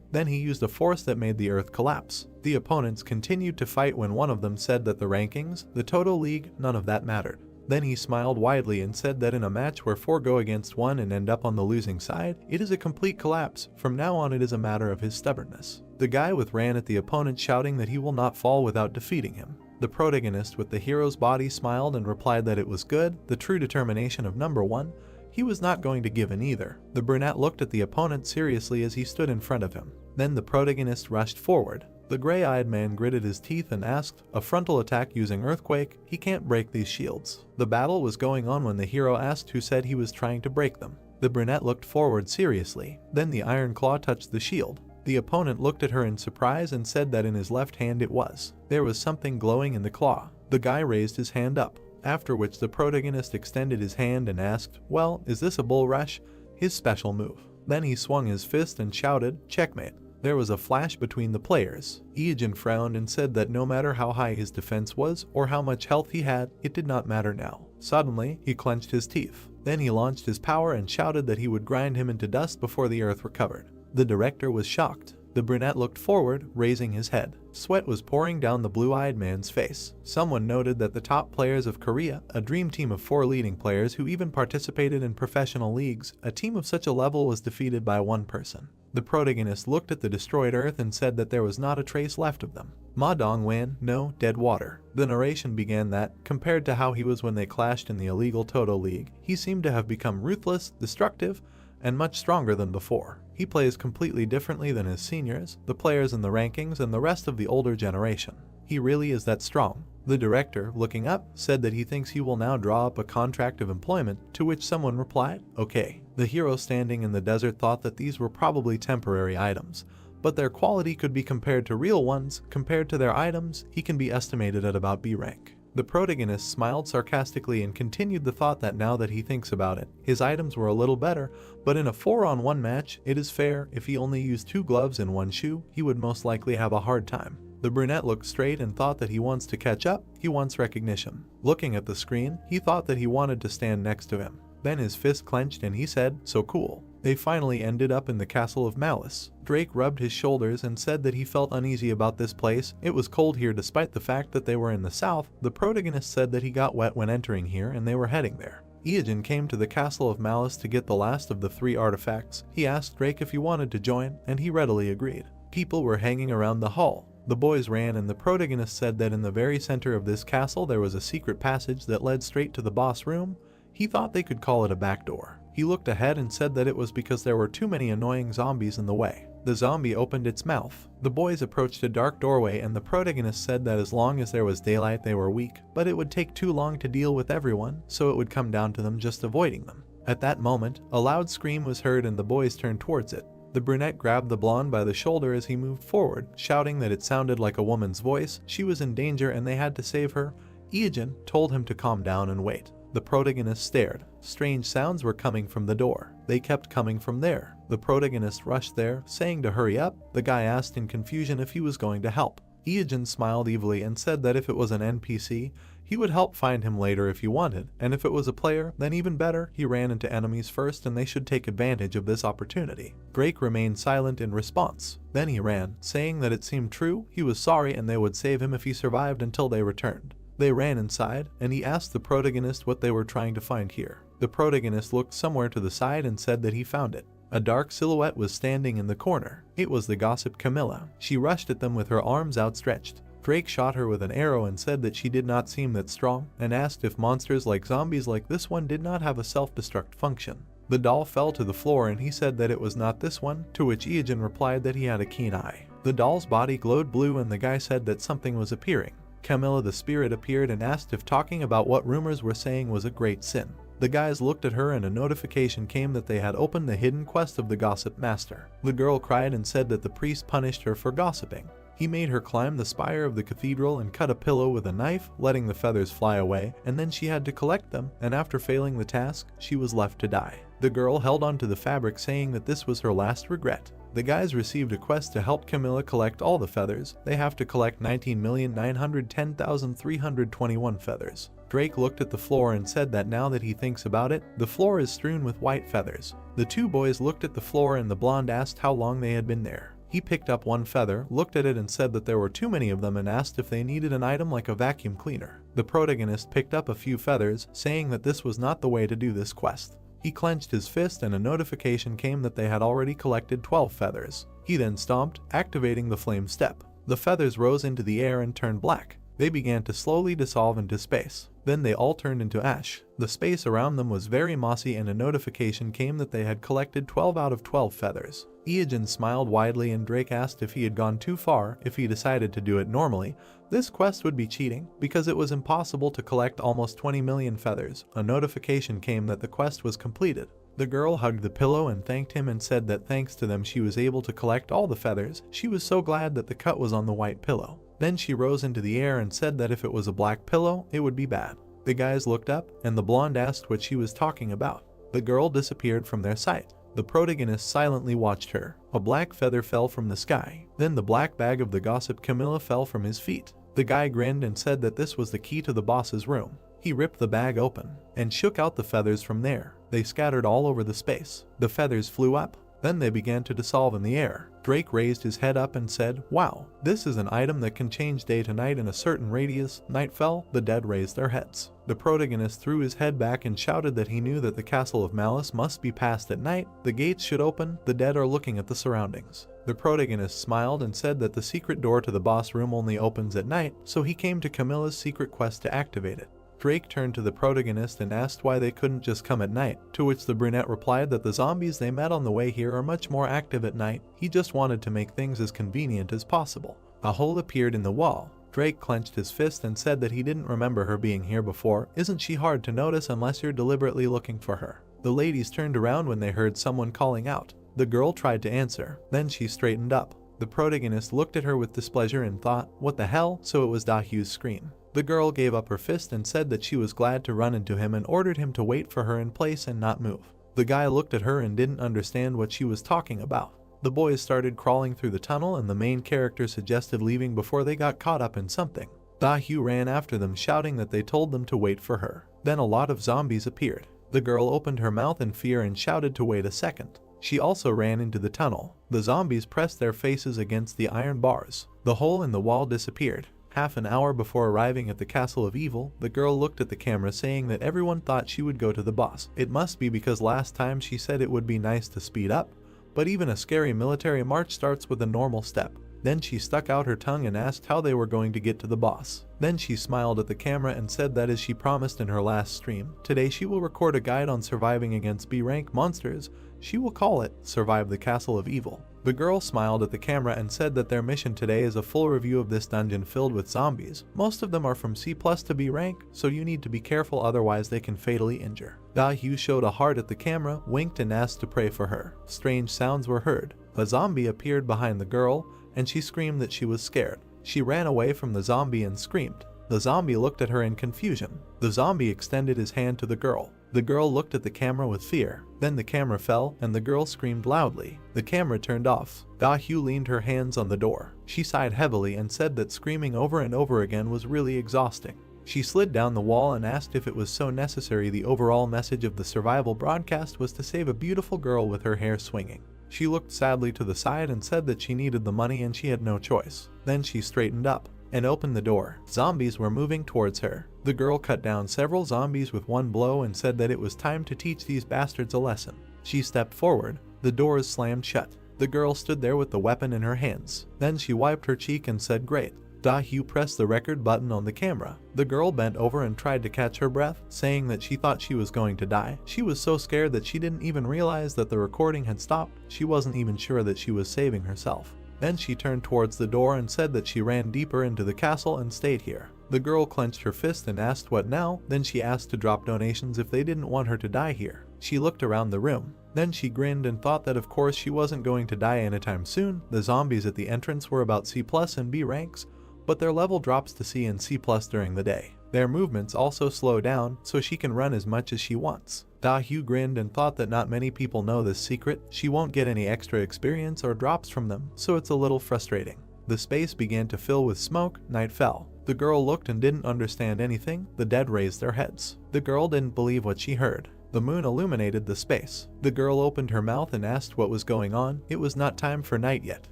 Then he used a force that made the earth collapse. The opponents continued to fight when one of them said that the rankings, the total league, none of that mattered. Then he smiled widely and said that in a match where 4 go against 1 and end up on the losing side, it is a complete collapse. From now on it is a matter of his stubbornness. The guy ran at the opponent shouting that he will not fall without defeating him. The protagonist with the hero's body smiled and replied that it was good, the true determination of number 1. He was not going to give in either. The brunette looked at the opponent seriously as he stood in front of him. Then the protagonist rushed forward. The gray-eyed man gritted his teeth and asked, a frontal attack using earthquake? He can't break these shields. The battle was going on when the hero asked who said he was trying to break them. The brunette looked forward seriously. Then the iron claw touched the shield. The opponent looked at her in surprise and said that in his left hand it was. There was something glowing in the claw. The guy raised his hand up. After which the protagonist extended his hand and asked, well, is this a bull rush? His special move. Then he swung his fist and shouted, checkmate. There was a flash between the players. Ijin frowned and said that no matter how high his defense was or how much health he had, it did not matter now. Suddenly, he clenched his teeth. Then he launched his power and shouted that he would grind him into dust before the earth recovered. The director was shocked. The brunette looked forward, raising his head. Sweat was pouring down the blue-eyed man's face. Someone noted that the top players of Korea, a dream team of 4 leading players who even participated in professional leagues, a team of such a level was defeated by 1 person. The protagonist looked at the destroyed earth and said that there was not a trace left of them. Ma Dong-wan, no, dead water. The narration began that, compared to how he was when they clashed in the illegal Toto League, he seemed to have become ruthless, destructive, and much stronger than before. He plays completely differently than his seniors, the players in the rankings, and the rest of the older generation. He really is that strong. The director, looking up, said that he thinks he will now draw up a contract of employment, to which someone replied, okay. The hero standing in the desert thought that these were probably temporary items, but their quality could be compared to real ones. Compared to their items, he can be estimated at about B rank. The protagonist smiled sarcastically and continued the thought that now that he thinks about it, his items were a little better, but in a 4-on-1 match, it is fair. If he only used 2 gloves and 1 shoe, he would most likely have a hard time. The brunette looked straight and thought that he wants to catch up, he wants recognition. Looking at the screen, he thought that he wanted to stand next to him. Then his fist clenched and he said, "So cool." They finally ended up in the Castle of Malice. Drake rubbed his shoulders and said that he felt uneasy about this place. It was cold here despite the fact that they were in the south. The protagonist said that he got wet when entering here and they were heading there. Iogen came to the Castle of Malice to get the last of the 3 artifacts. He asked Drake if he wanted to join, and he readily agreed. People were hanging around the hall. The boys ran and the protagonist said that in the very center of this castle there was a secret passage that led straight to the boss room. He thought they could call it a back door. He looked ahead and said that it was because there were too many annoying zombies in the way. The zombie opened its mouth. The boys approached a dark doorway and the protagonist said that as long as there was daylight they were weak, but it would take too long to deal with everyone, so it would come down to them just avoiding them. At that moment, a loud scream was heard and the boys turned towards it. The brunette grabbed the blonde by the shoulder as he moved forward, shouting that it sounded like a woman's voice. She was in danger and they had to save her. Iogen told him to calm down and wait. The protagonist stared. Strange sounds were coming from the door. They kept coming from there. The protagonist rushed there, saying to hurry up. The guy asked in confusion if he was going to help. Iogen smiled evilly and said that if it was an NPC, he would help find him later if he wanted, and if it was a player, then even better. He ran into enemies first and they should take advantage of this opportunity. Drake remained silent in response. Then he ran, saying that it seemed true, he was sorry and they would save him if he survived until they returned. They ran inside, and he asked the protagonist what they were trying to find here. The protagonist looked somewhere to the side and said that he found it. A dark silhouette was standing in the corner. It was the gossip Camilla. She rushed at them with her arms outstretched. Drake shot her with an arrow and said that she did not seem that strong, and asked if monsters like zombies like this one did not have a self-destruct function. The doll fell to the floor and he said that it was not this one, to which Iogen replied that he had a keen eye. The doll's body glowed blue and the guy said that something was appearing. Camilla the spirit appeared and asked if talking about what rumors were saying was a great sin. The guys looked at her and a notification came that they had opened the hidden quest of the gossip master. The girl cried and said that the priest punished her for gossiping. He made her climb the spire of the cathedral and cut a pillow with a knife, letting the feathers fly away, and then she had to collect them, and after failing the task, she was left to die. The girl held onto the fabric saying that this was her last regret. The guys received a quest to help Camilla collect all the feathers. They have to collect 19,910,321 feathers. Drake looked at the floor and said that now that he thinks about it, the floor is strewn with white feathers. The 2 boys looked at the floor and the blonde asked how long they had been there. He picked up 1 feather, looked at it and said that there were too many of them and asked if they needed an item like a vacuum cleaner. The protagonist picked up a few feathers, saying that this was not the way to do this quest. He clenched his fist and a notification came that they had already collected 12 feathers. He then stomped, activating the flame step. The feathers rose into the air and turned black. They began to slowly dissolve into space. Then they all turned into ash. The space around them was very mossy and a notification came that they had collected 12 out of 12 feathers. Iogen smiled widely and Drake asked if he had gone too far. If he decided to do it normally, this quest would be cheating, because it was impossible to collect almost 20 million feathers. A notification came that the quest was completed. The girl hugged the pillow and thanked him and said that thanks to them she was able to collect all the feathers. She was so glad that the cut was on the white pillow. Then she rose into the air and said that if it was a black pillow, it would be bad. The guys looked up, and the blonde asked what she was talking about. The girl disappeared from their sight. The protagonist silently watched her. A black feather fell from the sky. Then the black bag of the gossip Camilla fell from his feet. The guy grinned and said that this was the key to the boss's room. He ripped the bag open, and shook out the feathers from there. They scattered all over the space. The feathers flew up. Then they began to dissolve in the air. Drake raised his head up and said, "Wow, this is an item that can change day to night in a certain radius." Night fell, the dead raised their heads. The protagonist threw his head back and shouted that he knew that the Castle of Malice must be passed at night. The gates should open, the dead are looking at the surroundings. The protagonist smiled and said that the secret door to the boss room only opens at night, so he came to Camilla's secret quest to activate it. Drake turned to the protagonist and asked why they couldn't just come at night, to which the brunette replied that the zombies they met on the way here are much more active at night. He just wanted to make things as convenient as possible. A hole appeared in the wall. Drake clenched his fist and said that he didn't remember her being here before. Isn't she hard to notice unless you're deliberately looking for her? The ladies turned around when they heard someone calling out. The girl tried to answer, then she straightened up. The protagonist looked at her with displeasure and thought, what the hell? So it was Dahyu's scream. The girl gave up her fist and said that she was glad to run into him and ordered him to wait for her in place and not move. The guy looked at her and didn't understand what she was talking about. The boys started crawling through the tunnel and the main character suggested leaving before they got caught up in something. Da-hyu ran after them shouting that they told them to wait for her. Then a lot of zombies appeared. The girl opened her mouth in fear and shouted to wait a second. She also ran into the tunnel. The zombies pressed their faces against the iron bars. The hole in the wall disappeared. Half an hour before arriving at the Castle of Evil, the girl looked at the camera saying that everyone thought she would go to the boss. It must be because last time she said it would be nice to speed up, but even a scary military march starts with a normal step. Then she stuck out her tongue and asked how they were going to get to the boss. Then she smiled at the camera and said that as she promised in her last stream, today she will record a guide on surviving against B-rank monsters. She will call it Survive the Castle of Evil. The girl smiled at the camera and said that their mission today is a full review of this dungeon filled with zombies. Most of them are from C+ to B rank, so you need to be careful otherwise they can fatally injure. Da-hyu showed a heart at the camera, winked and asked to pray for her. Strange sounds were heard. A zombie appeared behind the girl, and she screamed that she was scared. She ran away from the zombie and screamed. The zombie looked at her in confusion. The zombie extended his hand to the girl. The girl looked at the camera with fear. Then the camera fell and the girl screamed loudly. The camera turned off. Da-hyu leaned her hands on the door. She sighed heavily and said that screaming over and over again was really exhausting. She slid down the wall and asked if it was so necessary. The overall message of the survival broadcast was to save a beautiful girl with her hair swinging. She looked sadly to the side and said that she needed the money and she had no choice. Then she straightened up and opened the door. Zombies were moving towards her. The girl cut down several zombies with one blow and said that it was time to teach these bastards a lesson. She stepped forward. The doors slammed shut. The girl stood there with the weapon in her hands. Then she wiped her cheek and said, "Great." Da-hyu pressed the record button on the camera. The girl bent over and tried to catch her breath, saying that she thought she was going to die. She was so scared that she didn't even realize that the recording had stopped. She wasn't even sure that she was saving herself. Then she turned towards the door and said that she ran deeper into the castle and stayed here. The girl clenched her fist and asked what now. Then she asked to drop donations if they didn't want her to die here. She looked around the room. Then she grinned and thought that of course she wasn't going to die anytime soon. The zombies at the entrance were about C+ and B ranks, but their level drops to C and C+ during the day. Their movements also slow down, so she can run as much as she wants. Da-hyu grinned and thought that not many people know this secret. She won't get any extra experience or drops from them, so it's a little frustrating. The space began to fill with smoke. Night fell. The girl looked and didn't understand anything. The dead raised their heads. The girl didn't believe what she heard. The moon illuminated the space. The girl opened her mouth and asked what was going on. It was not time for night yet.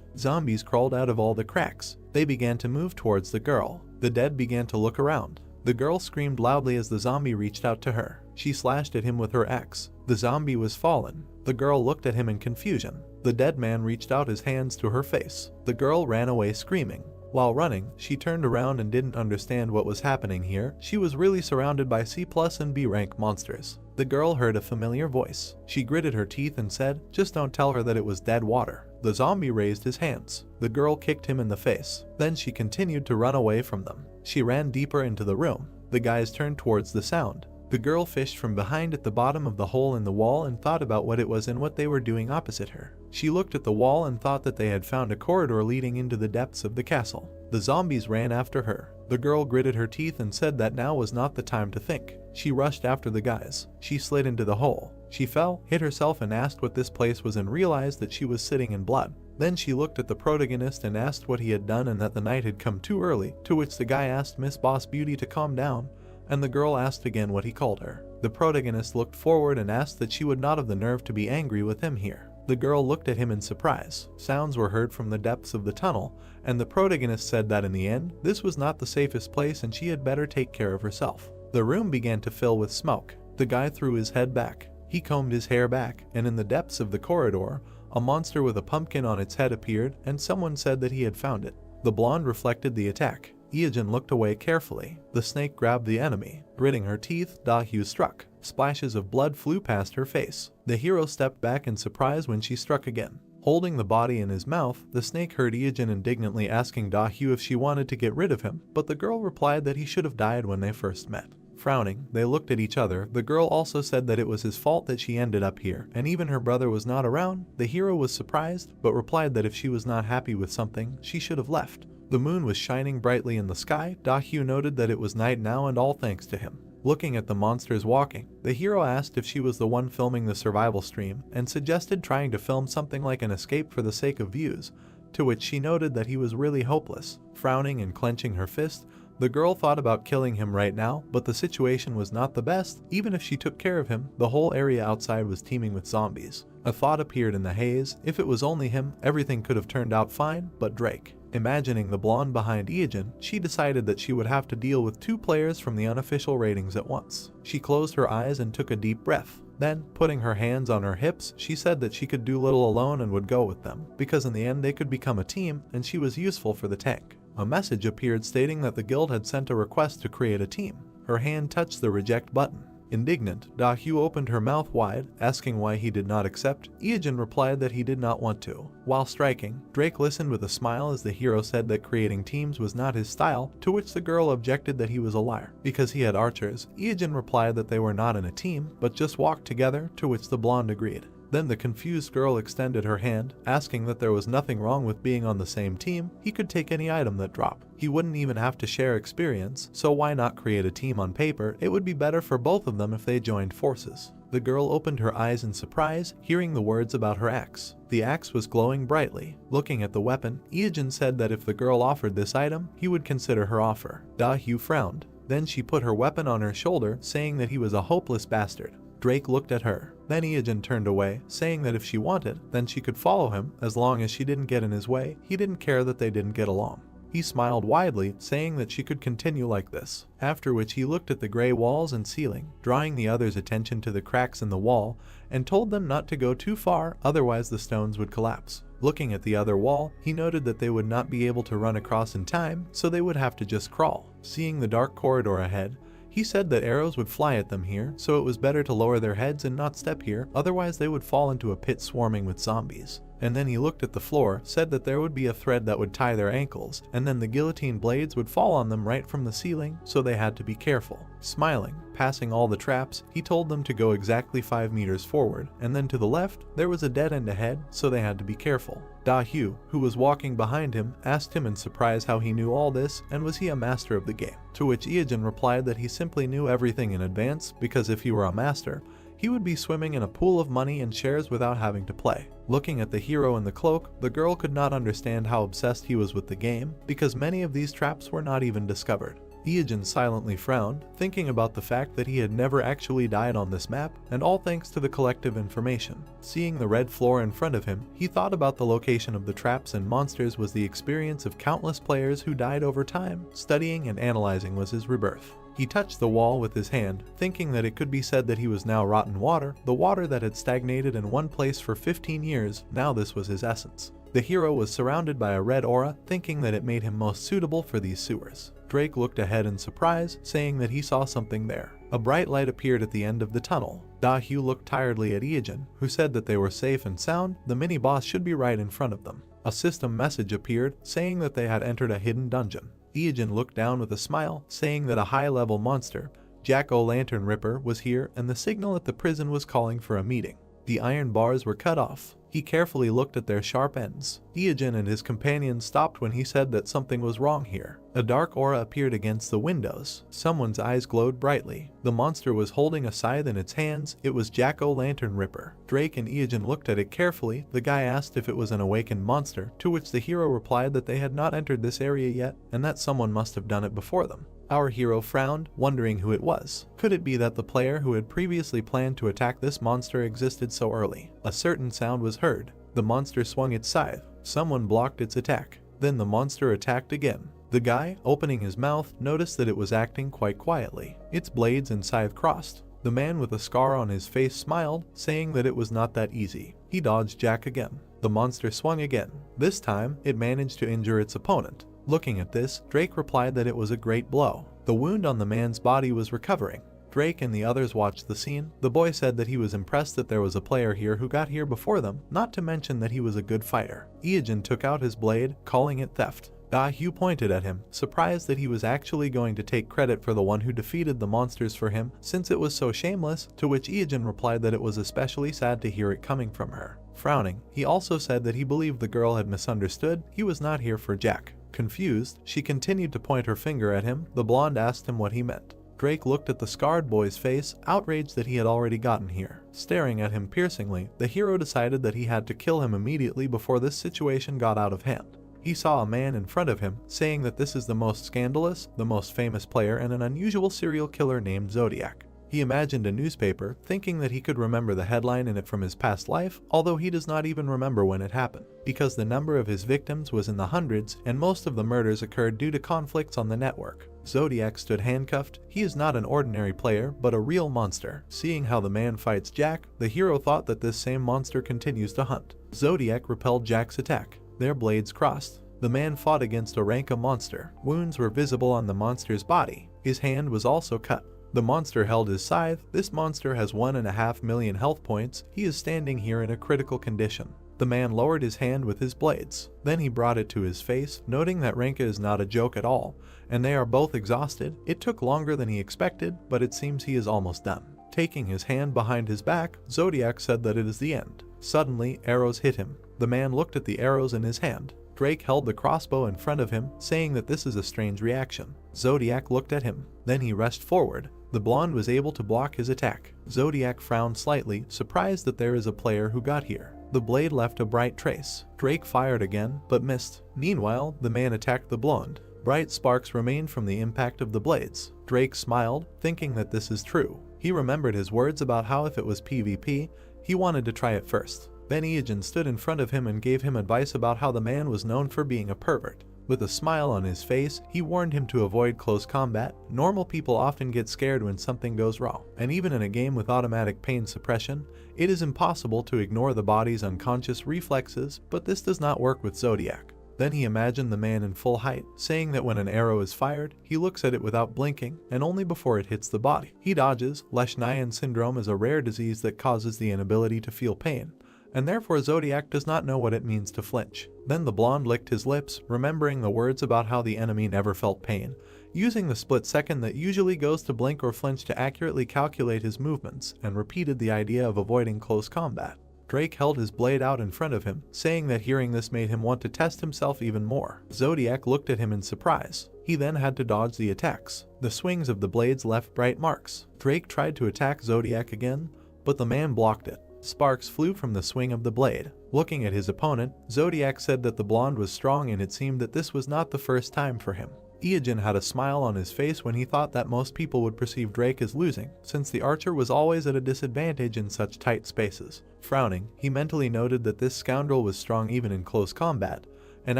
Zombies crawled out of all the cracks. They began to move towards the girl. The dead began to look around. The girl screamed loudly as the zombie reached out to her. She slashed at him with her axe. The zombie was fallen. The girl looked at him in confusion. The dead man reached out his hands to her face. The girl ran away screaming. While running, she turned around and didn't understand what was happening here. She was really surrounded by C+ and B rank monsters. The girl heard a familiar voice. She gritted her teeth and said, "Just don't tell her that it was dead water." The zombie raised his hands. The girl kicked him in the face. Then she continued to run away from them. She ran deeper into the room. The guys turned towards the sound. The girl fished from behind at the bottom of the hole in the wall and thought about what it was and what they were doing opposite her. She looked at the wall and thought that they had found a corridor leading into the depths of the castle. The zombies ran after her. The girl gritted her teeth and said that now was not the time to think. She rushed after the guys. She slid into the hole. She fell, hit herself and asked what this place was and realized that she was sitting in blood. Then she looked at the protagonist and asked what he had done and that the night had come too early, to which the guy asked Miss Boss Beauty to calm down, and the girl asked again what he called her. The protagonist looked forward and asked that she would not have the nerve to be angry with him here. The girl looked at him in surprise. Sounds were heard from the depths of the tunnel, and the protagonist said that in the end, this was not the safest place and she had better take care of herself. The room began to fill with smoke. The guy threw his head back. He combed his hair back, and in the depths of the corridor, a monster with a pumpkin on its head appeared, and someone said that he had found it. The blonde reflected the attack. Iyajin looked away carefully. The snake grabbed the enemy. Gritting her teeth, Da-hyu struck. Splashes of blood flew past her face. The hero stepped back in surprise when she struck again. Holding the body in his mouth, the snake heard Iyajin indignantly asking Da-hyu if she wanted to get rid of him, but the girl replied that he should have died when they first met. Frowning, they looked at each other. The girl also said that it was his fault that she ended up here, and even her brother was not around. The hero was surprised, but replied that if she was not happy with something, she should have left. The moon was shining brightly in the sky. Da-hyu noted that it was night now, and all thanks to him. Looking at the monsters walking, the hero asked if she was the one filming the survival stream and suggested trying to film something like an escape for the sake of views, to which she noted that he was really hopeless. Frowning and clenching her fist, the girl thought about killing him right now, but the situation was not the best. Even if she took care of him, the whole area outside was teeming with zombies. A thought appeared in the haze. If it was only him, everything could have turned out fine, but Drake. Imagining the blonde behind Iijin, she decided that she would have to deal with 2 players from the unofficial ratings at once. She closed her eyes and took a deep breath. Then, putting her hands on her hips, she said that she could do little alone and would go with them, because in the end they could become a team and she was useful for the tank. A message appeared stating that the guild had sent a request to create a team. Her hand touched the reject button. Indignant, Da-hyu opened her mouth wide, asking why he did not accept. Iijin replied that he did not want to. While striking, Drake listened with a smile as the hero said that creating teams was not his style, to which the girl objected that he was a liar. Because he had archers, Iijin replied that they were not in a team, but just walked together, to which the blonde agreed. Then the confused girl extended her hand, asking that there was nothing wrong with being on the same team. He could take any item that dropped. He wouldn't even have to share experience, so why not create a team on paper? It would be better for both of them if they joined forces. The girl opened her eyes in surprise, hearing the words about her axe. The axe was glowing brightly. Looking at the weapon, Iijin said that if the girl offered this item, he would consider her offer. Da-hyu frowned. Then she put her weapon on her shoulder, saying that he was a hopeless bastard. Drake looked at her. Then Iijin turned away, saying that if she wanted, then she could follow him, as long as she didn't get in his way. He didn't care that they didn't get along. He smiled widely, saying that she could continue like this, after which he looked at the gray walls and ceiling, drawing the others' attention to the cracks in the wall, and told them not to go too far, otherwise the stones would collapse. Looking at the other wall, he noted that they would not be able to run across in time, so they would have to just crawl. Seeing the dark corridor ahead, he said that arrows would fly at them here, so it was better to lower their heads and not step here, otherwise they would fall into a pit swarming with zombies. And then he looked at the floor, said that there would be a thread that would tie their ankles, and then the guillotine blades would fall on them right from the ceiling, so they had to be careful. Smiling, passing all the traps, he told them to go exactly 5 meters forward, and then to the left, there was a dead end ahead, so they had to be careful. Da-hyu, who was walking behind him, asked him in surprise how he knew all this, and was he a master of the game? To which Iijin replied that he simply knew everything in advance, because if he were a master, he would be swimming in a pool of money and shares without having to play. Looking at the hero in the cloak, the girl could not understand how obsessed he was with the game, because many of these traps were not even discovered. Iijin silently frowned, thinking about the fact that he had never actually died on this map, and all thanks to the collective information. Seeing the red floor in front of him, he thought about the location of the traps and monsters was the experience of countless players who died over time. Studying and analyzing was his rebirth. He touched the wall with his hand, thinking that it could be said that he was now rotten water, the water that had stagnated in one place for 15 years, now this was his essence. The hero was surrounded by a red aura, thinking that it made him most suitable for these sewers. Drake looked ahead in surprise, saying that he saw something there. A bright light appeared at the end of the tunnel. Da-hyu looked tiredly at Iijin, who said that they were safe and sound. The mini-boss should be right in front of them. A system message appeared, saying that they had entered a hidden dungeon. Iijin looked down with a smile, saying that a high-level monster, Jack-o'-lantern Ripper, was here, and the signal at the prison was calling for a meeting. The iron bars were cut off. He carefully looked at their sharp ends. Iijin and his companion stopped when he said that something was wrong here. A dark aura appeared against the windows. Someone's eyes glowed brightly. The monster was holding a scythe in its hands. It was Jack-o'-lantern Ripper. Drake and Iijin looked at it carefully. The guy asked if it was an awakened monster, to which the hero replied that they had not entered this area yet, and that someone must have done it before them. Our hero frowned, wondering who it was. Could it be that the player who had previously planned to attack this monster existed so early? A certain sound was heard. The monster swung its scythe. Someone blocked its attack. Then the monster attacked again. The guy, opening his mouth, noticed that it was acting quite quietly. Its blades and scythe crossed. The man with a scar on his face smiled, saying that it was not that easy. He dodged Jack again. The monster swung again. This time, it managed to injure its opponent. Looking at this, Drake replied that it was a great blow. The wound on the man's body was recovering. Drake and the others watched the scene. The boy said that he was impressed that there was a player here who got here before them, not to mention that he was a good fighter. Iijin took out his blade, calling it theft. Da-hyu pointed at him, surprised that he was actually going to take credit for the one who defeated the monsters for him, since it was so shameless, to which Iijin replied that it was especially sad to hear it coming from her. Frowning, he also said that he believed the girl had misunderstood. He was not here for Jack. Confused, she continued to point her finger at him. The blonde asked him what he meant. Drake looked at the scarred boy's face, outraged that he had already gotten here. Staring at him piercingly, the hero decided that he had to kill him immediately before this situation got out of hand. He saw a man in front of him, saying that this is the most scandalous, the most famous player, and an unusual serial killer named Zodiac. He imagined a newspaper, thinking that he could remember the headline in it from his past life, although he does not even remember when it happened, because the number of his victims was in the hundreds, and most of the murders occurred due to conflicts on the network. Zodiac stood handcuffed. He is not an ordinary player, but a real monster. Seeing how the man fights Jack, the hero thought that this same monster continues to hunt. Zodiac repelled Jack's attack. Their blades crossed. The man fought against a Ranka monster. Wounds were visible on the monster's body. His hand was also cut. The monster held his scythe. This monster has 1.5 million health points. He is standing here in a critical condition. The man lowered his hand with his blades. Then he brought it to his face, noting that Ranka is not a joke at all, and they are both exhausted. It took longer than he expected, but it seems he is almost done. Taking his hand behind his back, Zodiac said that it is the end. Suddenly, arrows hit him. The man looked at the arrows in his hand. Drake held the crossbow in front of him, saying that this is a strange reaction. Zodiac looked at him. Then he rushed forward. The blonde was able to block his attack. Zodiac frowned slightly, surprised that there is a player who got here. The blade left a bright trace. Drake fired again, but missed. Meanwhile, the man attacked the blonde. Bright sparks remained from the impact of the blades. Drake smiled, thinking that this is true. He remembered his words about how if it was PvP, he wanted to try it first. Then Ijin stood in front of him and gave him advice about how the man was known for being a pervert. With a smile on his face, he warned him to avoid close combat. Normal people often get scared when something goes wrong, and even in a game with automatic pain suppression, it is impossible to ignore the body's unconscious reflexes, but this does not work with Zodiac. Then he imagined the man in full height, saying that when an arrow is fired, he looks at it without blinking, and only before it hits the body. He dodges. Leishnayan syndrome is a rare disease that causes the inability to feel pain, and therefore Zodiac does not know what it means to flinch. Then the blonde licked his lips, remembering the words about how the enemy never felt pain, using the split second that usually goes to blink or flinch to accurately calculate his movements, and repeated the idea of avoiding close combat. Drake held his blade out in front of him, saying that hearing this made him want to test himself even more. Zodiac looked at him in surprise. He then had to dodge the attacks. The swings of the blades left bright marks. Drake tried to attack Zodiac again, but the man blocked it. Sparks flew from the swing of the blade. Looking at his opponent, Zodiac said that the blonde was strong, and it seemed that this was not the first time for him. Ijin had a smile on his face when he thought that most people would perceive Drake as losing, since the archer was always at a disadvantage in such tight spaces. Frowning, he mentally noted that this scoundrel was strong even in close combat, and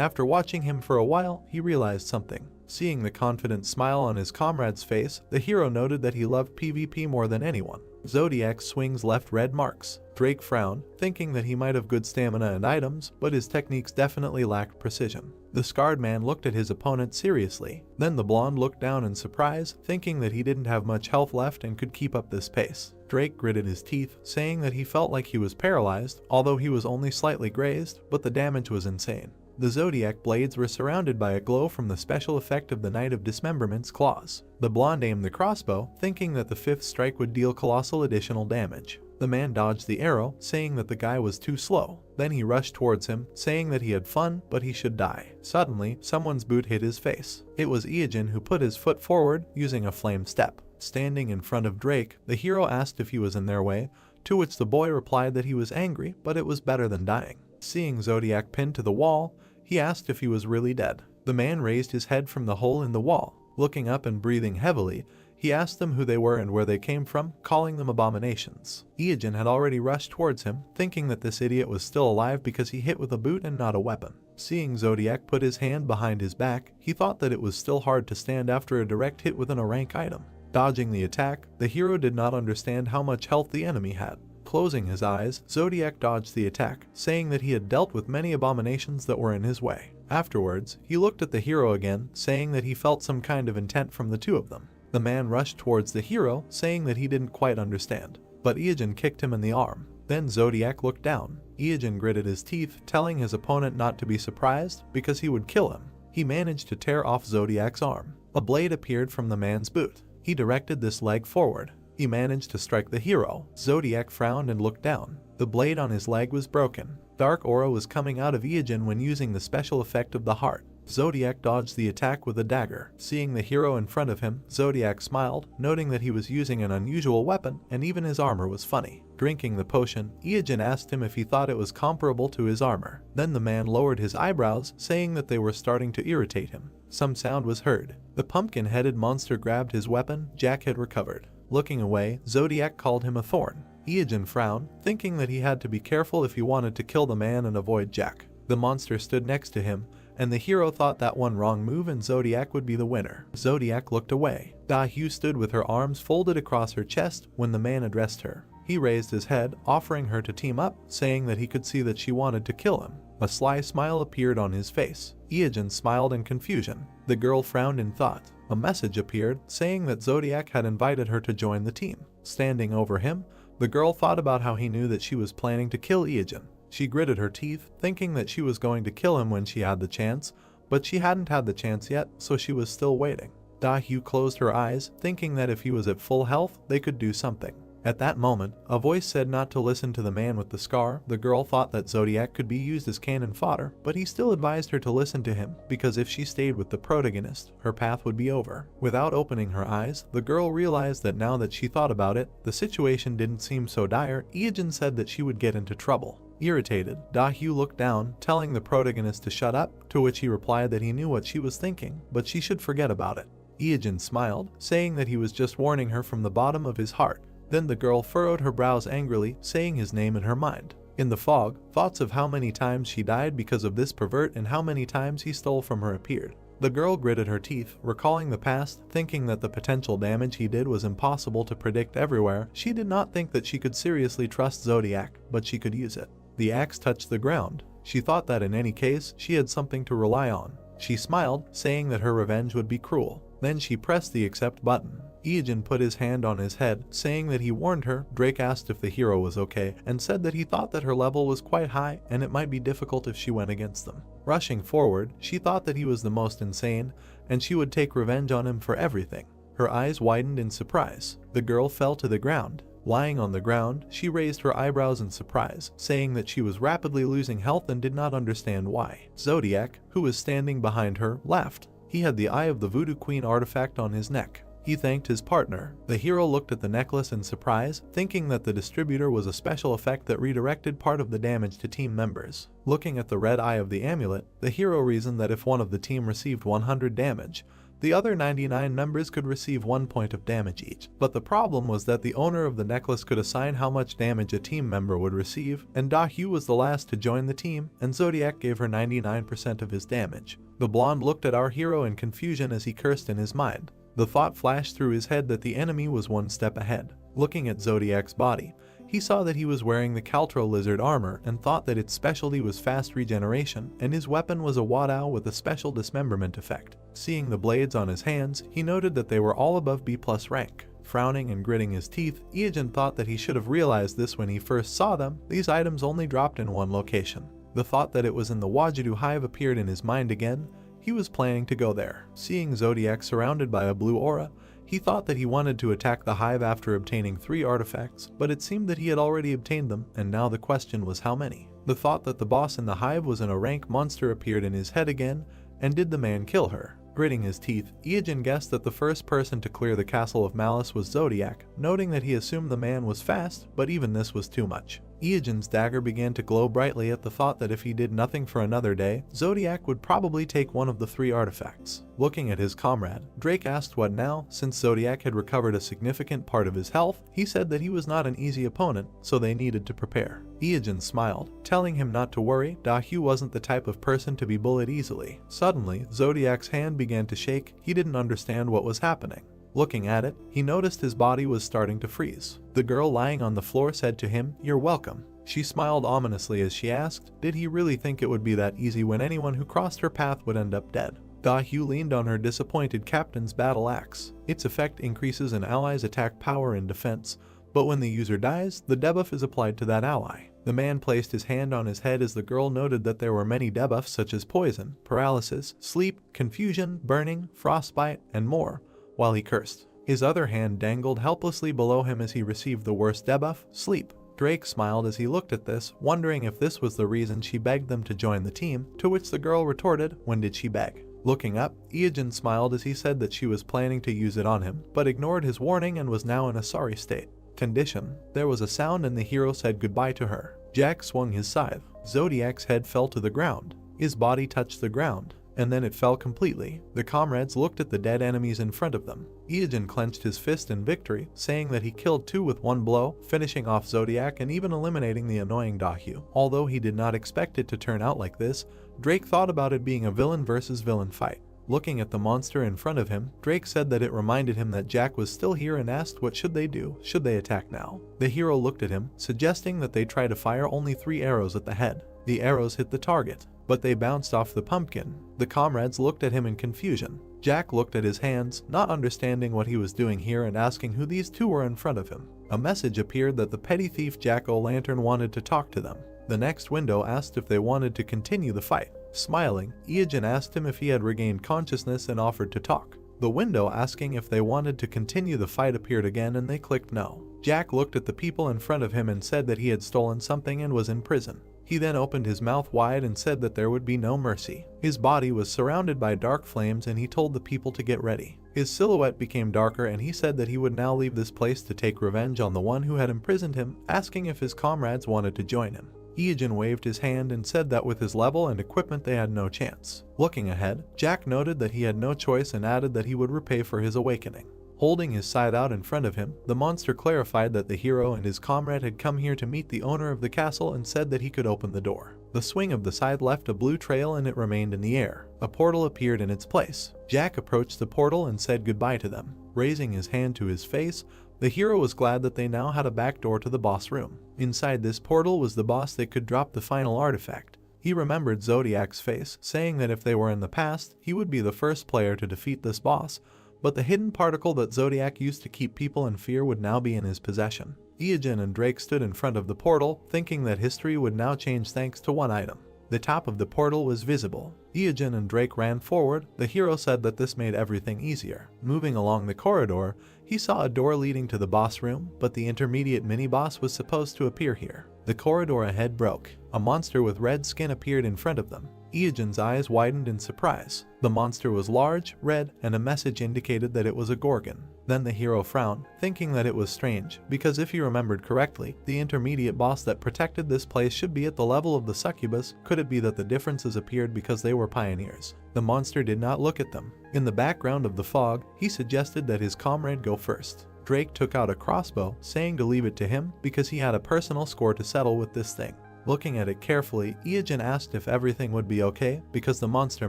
after watching him for a while, he realized something. Seeing the confident smile on his comrade's face, the hero noted that he loved PvP more than anyone. Zodiac's swings left red marks. Drake frowned, thinking that he might have good stamina and items, but his techniques definitely lacked precision. The scarred man looked at his opponent seriously. Then the blonde looked down in surprise, thinking that he didn't have much health left and could keep up this pace. Drake gritted his teeth, saying that he felt like he was paralyzed, although he was only slightly grazed, but the damage was insane. The Zodiac blades were surrounded by a glow from the special effect of the Knight of Dismemberment's claws. The blonde aimed the crossbow, thinking that the fifth strike would deal colossal additional damage. The man dodged the arrow, saying that the guy was too slow. Then he rushed towards him, saying that he had fun, but he should die. Suddenly, someone's boot hit his face. It was Ijin, who put his foot forward, using a flame step. Standing in front of Drake, the hero asked if he was in their way, to which the boy replied that he was angry, but it was better than dying. Seeing Zodiac pinned to the wall, he asked if he was really dead. The man raised his head from the hole in the wall. Looking up and breathing heavily, he asked them who they were and where they came from, calling them abominations. Ijin had already rushed towards him, thinking that this idiot was still alive because he hit with a boot and not a weapon. Seeing Zodiac put his hand behind his back, he thought that it was still hard to stand after a direct hit with a rank item. Dodging the attack, the hero did not understand how much health the enemy had. Closing his eyes, Zodiac dodged the attack, saying that he had dealt with many abominations that were in his way. Afterwards, he looked at the hero again, saying that he felt some kind of intent from the two of them. The man rushed towards the hero, saying that he didn't quite understand, but Ijin kicked him in the arm. Then Zodiac looked down. Ijin gritted his teeth, telling his opponent not to be surprised, because he would kill him. He managed to tear off Zodiac's arm. A blade appeared from the man's boot. He directed this leg forward. He managed to strike the hero. Zodiac frowned and looked down. The blade on his leg was broken. Dark aura was coming out of Ijin when using the special effect of the heart. Zodiac dodged the attack with a dagger. Seeing the hero in front of him, Zodiac smiled, noting that he was using an unusual weapon and even his armor was funny. Drinking the potion, Iijin asked him if he thought it was comparable to his armor. Then the man lowered his eyebrows, saying that they were starting to irritate him. Some sound was heard. The pumpkin-headed monster grabbed his weapon Jack had recovered. Looking away, Zodiac called him a thorn. Iijin frowned, thinking that he had to be careful if he wanted to kill the man and avoid Jack. The monster stood next to him, and the hero thought that one wrong move and Zodiac would be the winner. Zodiac looked away. Da-Hyu stood with her arms folded across her chest when the man addressed her. He raised his head, offering her to team up, saying that he could see that she wanted to kill him. A sly smile appeared on his face. Iijin smiled in confusion. The girl frowned in thought. A message appeared, saying that Zodiac had invited her to join the team. Standing over him, the girl thought about how he knew that she was planning to kill Iijin. She gritted her teeth, thinking that she was going to kill him when she had the chance, but she hadn't had the chance yet, so she was still waiting. Da-Hyu closed her eyes, thinking that if he was at full health, they could do something. At that moment, a voice said not to listen to the man with the scar. The girl thought that Zodiac could be used as cannon fodder, but he still advised her to listen to him, because if she stayed with the protagonist, her path would be over. Without opening her eyes, the girl realized that now that she thought about it, the situation didn't seem so dire. Iijin said that she would get into trouble. Irritated, Da-Hyu looked down, telling the protagonist to shut up, to which he replied that he knew what she was thinking, but she should forget about it. Iijin smiled, saying that he was just warning her from the bottom of his heart. Then the girl furrowed her brows angrily, saying his name in her mind. In the fog, thoughts of how many times she died because of this pervert and how many times he stole from her appeared. The girl gritted her teeth, recalling the past, thinking that the potential damage he did was impossible to predict everywhere. She did not think that she could seriously trust Zodiac, but she could use it. The axe touched the ground. She thought that in any case, she had something to rely on. She smiled, saying that her revenge would be cruel. Then she pressed the accept button. Iijin put his hand on his head, saying that he warned her. Drake asked if the hero was okay, and said that he thought that her level was quite high and it might be difficult if she went against them. Rushing forward, she thought that he was the most insane, and she would take revenge on him for everything. Her eyes widened in surprise. The girl fell to the ground. Lying on the ground, she raised her eyebrows in surprise, saying that she was rapidly losing health and did not understand why. Zodiac, who was standing behind her, laughed. He had the Eye of the Voodoo Queen artifact on his neck. He thanked his partner. The hero looked at the necklace in surprise, thinking that the distributor was a special effect that redirected part of the damage to team members. Looking at the red eye of the amulet, the hero reasoned that if one of the team received 100 damage, the other 99 members could receive 1 point of damage each. But the problem was that the owner of the necklace could assign how much damage a team member would receive, and Da-Hyu was the last to join the team, and Zodiac gave her 99% of his damage. The blonde looked at our hero in confusion as he cursed in his mind. The thought flashed through his head that the enemy was one step ahead. Looking at Zodiac's body, he saw that he was wearing the Caltro lizard armor and thought that its specialty was fast regeneration, and his weapon was a Wadao with a special dismemberment effect. Seeing the blades on his hands, he noted that they were all above B+ rank. Frowning and gritting his teeth, Iijin thought that he should have realized this when he first saw them. These items only dropped in one location. The thought that it was in the Wajidu hive appeared in his mind again. He was planning to go there. Seeing Zodiac surrounded by a blue aura, he thought that he wanted to attack the hive after obtaining 3 artifacts, but it seemed that he had already obtained them, and now the question was how many. The thought that the boss in the hive was in a rank monster appeared in his head again, and did the man kill her? Gritting his teeth, Iijin guessed that the first person to clear the Castle of Malice was Zodiac, noting that he assumed the man was fast, but even this was too much. Iijin's dagger began to glow brightly at the thought that if he did nothing for another day, Zodiac would probably take one of the 3 artifacts. Looking at his comrade, Drake asked what now. Since Zodiac had recovered a significant part of his health, he said that he was not an easy opponent, so they needed to prepare. Iijin smiled, telling him not to worry. Da-Hyu wasn't the type of person to be bullied easily. Suddenly, Zodiac's hand began to shake. He didn't understand what was happening. Looking at it, he noticed his body was starting to freeze. The girl lying on the floor said to him, "You're welcome." She smiled ominously as she asked, did he really think it would be that easy when anyone who crossed her path would end up dead? Da-Hyu leaned on her disappointed captain's battle axe. Its effect increases an ally's attack power and defense, but when the user dies, the debuff is applied to that ally. The man placed his hand on his head as the girl noted that there were many debuffs such as poison, paralysis, sleep, confusion, burning, frostbite, and more, while he cursed. His other hand dangled helplessly below him as he received the worst debuff, sleep. Drake smiled as he looked at this, wondering if this was the reason she begged them to join the team, to which the girl retorted, "When did she beg?" Looking up, Iojin smiled as he said that she was planning to use it on him, but ignored his warning and was now in a sorry state. Condition: there was a sound and the hero said goodbye to her. Jack swung his scythe. Zodiac's head fell to the ground. His body touched the ground, and then it fell completely. The comrades looked at the dead enemies in front of them. Iojin clenched his fist in victory, saying that he killed 2 with 1 blow, finishing off Zodiac and even eliminating the annoying Dahu. Although he did not expect it to turn out like this, Drake thought about it being a villain versus villain fight. Looking at the monster in front of him, Drake said that it reminded him that Jack was still here and asked what should they do, should they attack now. The hero looked at him, suggesting that they try to fire only 3 arrows at the head. The arrows hit the target, but they bounced off the pumpkin. The comrades looked at him in confusion. Jack looked at his hands, not understanding what he was doing here and asking who these 2 were in front of him. A message appeared that the petty thief Jack-o'-lantern wanted to talk to them. The next window asked if they wanted to continue the fight. Smiling, Iojin asked him if he had regained consciousness and offered to talk. The window asking if they wanted to continue the fight appeared again and they clicked no. Jack looked at the people in front of him and said that he had stolen something and was in prison. He then opened his mouth wide and said that there would be no mercy. His body was surrounded by dark flames and he told the people to get ready. His silhouette became darker and he said that he would now leave this place to take revenge on the one who had imprisoned him, asking if his comrades wanted to join him. Iojin waved his hand and said that with his level and equipment they had no chance. Looking ahead, Jack noted that he had no choice and added that he would repay for his awakening. Holding his scythe out in front of him, the monster clarified that the hero and his comrade had come here to meet the owner of the castle and said that he could open the door. The swing of the scythe left a blue trail and it remained in the air. A portal appeared in its place. Jack approached the portal and said goodbye to them. Raising his hand to his face, the hero was glad that they now had a back door to the boss room. Inside this portal was the boss that could drop the final artifact. He remembered Zodiac's face, saying that if they were in the past, he would be the first player to defeat this boss, but the hidden particle that Zodiac used to keep people in fear would now be in his possession. Iojin and Drake stood in front of the portal, thinking that history would now change thanks to one item. The top of the portal was visible. Iojin and Drake ran forward. The hero said that this made everything easier. Moving along the corridor, he saw a door leading to the boss room, but the intermediate mini-boss was supposed to appear here. The corridor ahead broke. A monster with red skin appeared in front of them. Iojin's eyes widened in surprise. The monster was large, red, and a message indicated that it was a gorgon. Then the hero frowned, thinking that it was strange, because if he remembered correctly, the intermediate boss that protected this place should be at the level of the succubus. Could it be that the differences appeared because they were pioneers? The monster did not look at them. In the background of the fog, he suggested that his comrade go first. Drake took out a crossbow, saying to leave it to him because he had a personal score to settle with this thing. Looking at it carefully, Iojin asked if everything would be okay, because the monster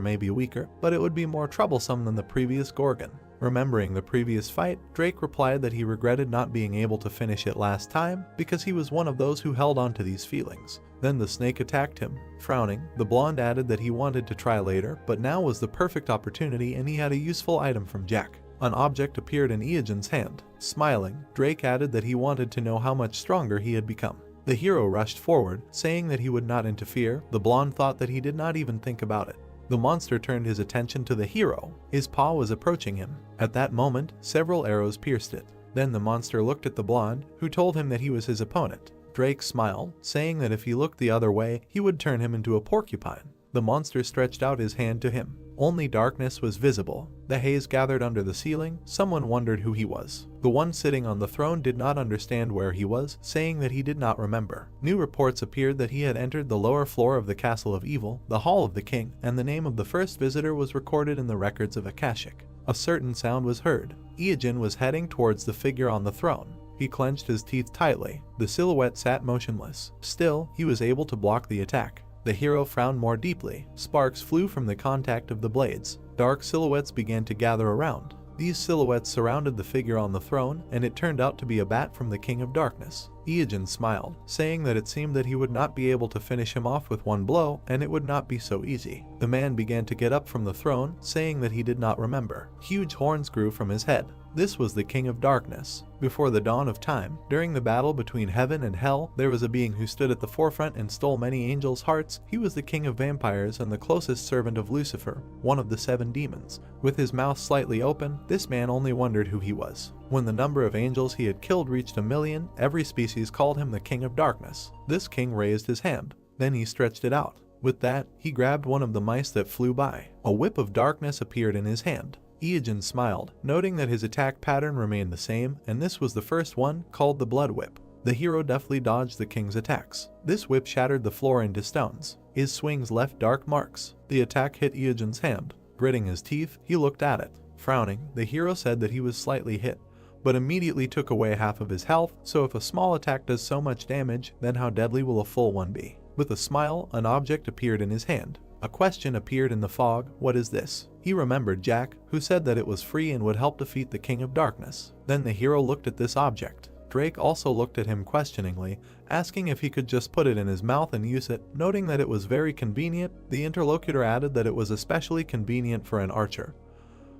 may be weaker, but it would be more troublesome than the previous gorgon. Remembering the previous fight, Drake replied that he regretted not being able to finish it last time, because he was one of those who held on to these feelings. Then the snake attacked him. Frowning, the blonde added that he wanted to try later, but now was the perfect opportunity and he had a useful item from Jack. An object appeared in Iojin's hand. Smiling, Drake added that he wanted to know how much stronger he had become. The hero rushed forward, saying that he would not interfere. The blonde thought that he did not even think about it. The monster turned his attention to the hero. His paw was approaching him. At that moment, several arrows pierced it. Then the monster looked at the blonde, who told him that he was his opponent. Drake smiled, saying that if he looked the other way, he would turn him into a porcupine. The monster stretched out his hand to him. Only darkness was visible. The haze gathered under the ceiling. Someone wondered who he was. The one sitting on the throne did not understand where he was, saying that he did not remember. New reports appeared that he had entered the lower floor of the Castle of Evil, the Hall of the King, and the name of the first visitor was recorded in the records of Akashic. A certain sound was heard. Iojin was heading towards the figure on the throne. He clenched his teeth tightly. The silhouette sat motionless. Still, he was able to block the attack. The hero frowned more deeply. Sparks flew from the contact of the blades. Dark silhouettes began to gather around. These silhouettes surrounded the figure on the throne, and it turned out to be a bat from the King of Darkness. Iojin smiled, saying that it seemed that he would not be able to finish him off with one blow, and it would not be so easy. The man began to get up from the throne, saying that he did not remember. Huge horns grew from his head. This was the King of Darkness. Before the dawn of time, during the battle between heaven and hell, there was a being who stood at the forefront and stole many angels' hearts. He was the king of vampires and the closest servant of Lucifer, one of the 7 demons. With his mouth slightly open, this man only wondered who he was. When the number of angels he had killed reached 1,000,000, every species called him the King of Darkness. This king raised his hand. Then he stretched it out. With that, he grabbed one of the mice that flew by. A whip of darkness appeared in his hand. Iijin smiled, noting that his attack pattern remained the same, and this was the first one, called the Blood Whip. The hero deftly dodged the king's attacks. This whip shattered the floor into stones. His swings left dark marks. The attack hit Iijin's hand. Gritting his teeth, he looked at it. Frowning, the hero said that he was slightly hit, but immediately took away half of his health, so if a small attack does so much damage, then how deadly will a full one be? With a smile, an object appeared in his hand. A question appeared in the fog. What is this? He remembered Jack, who said that it was free and would help defeat the King of Darkness. Then the hero looked at this object. Drake also looked at him questioningly, asking if he could just put it in his mouth and use it. Noting that it was very convenient, the interlocutor added that it was especially convenient for an archer,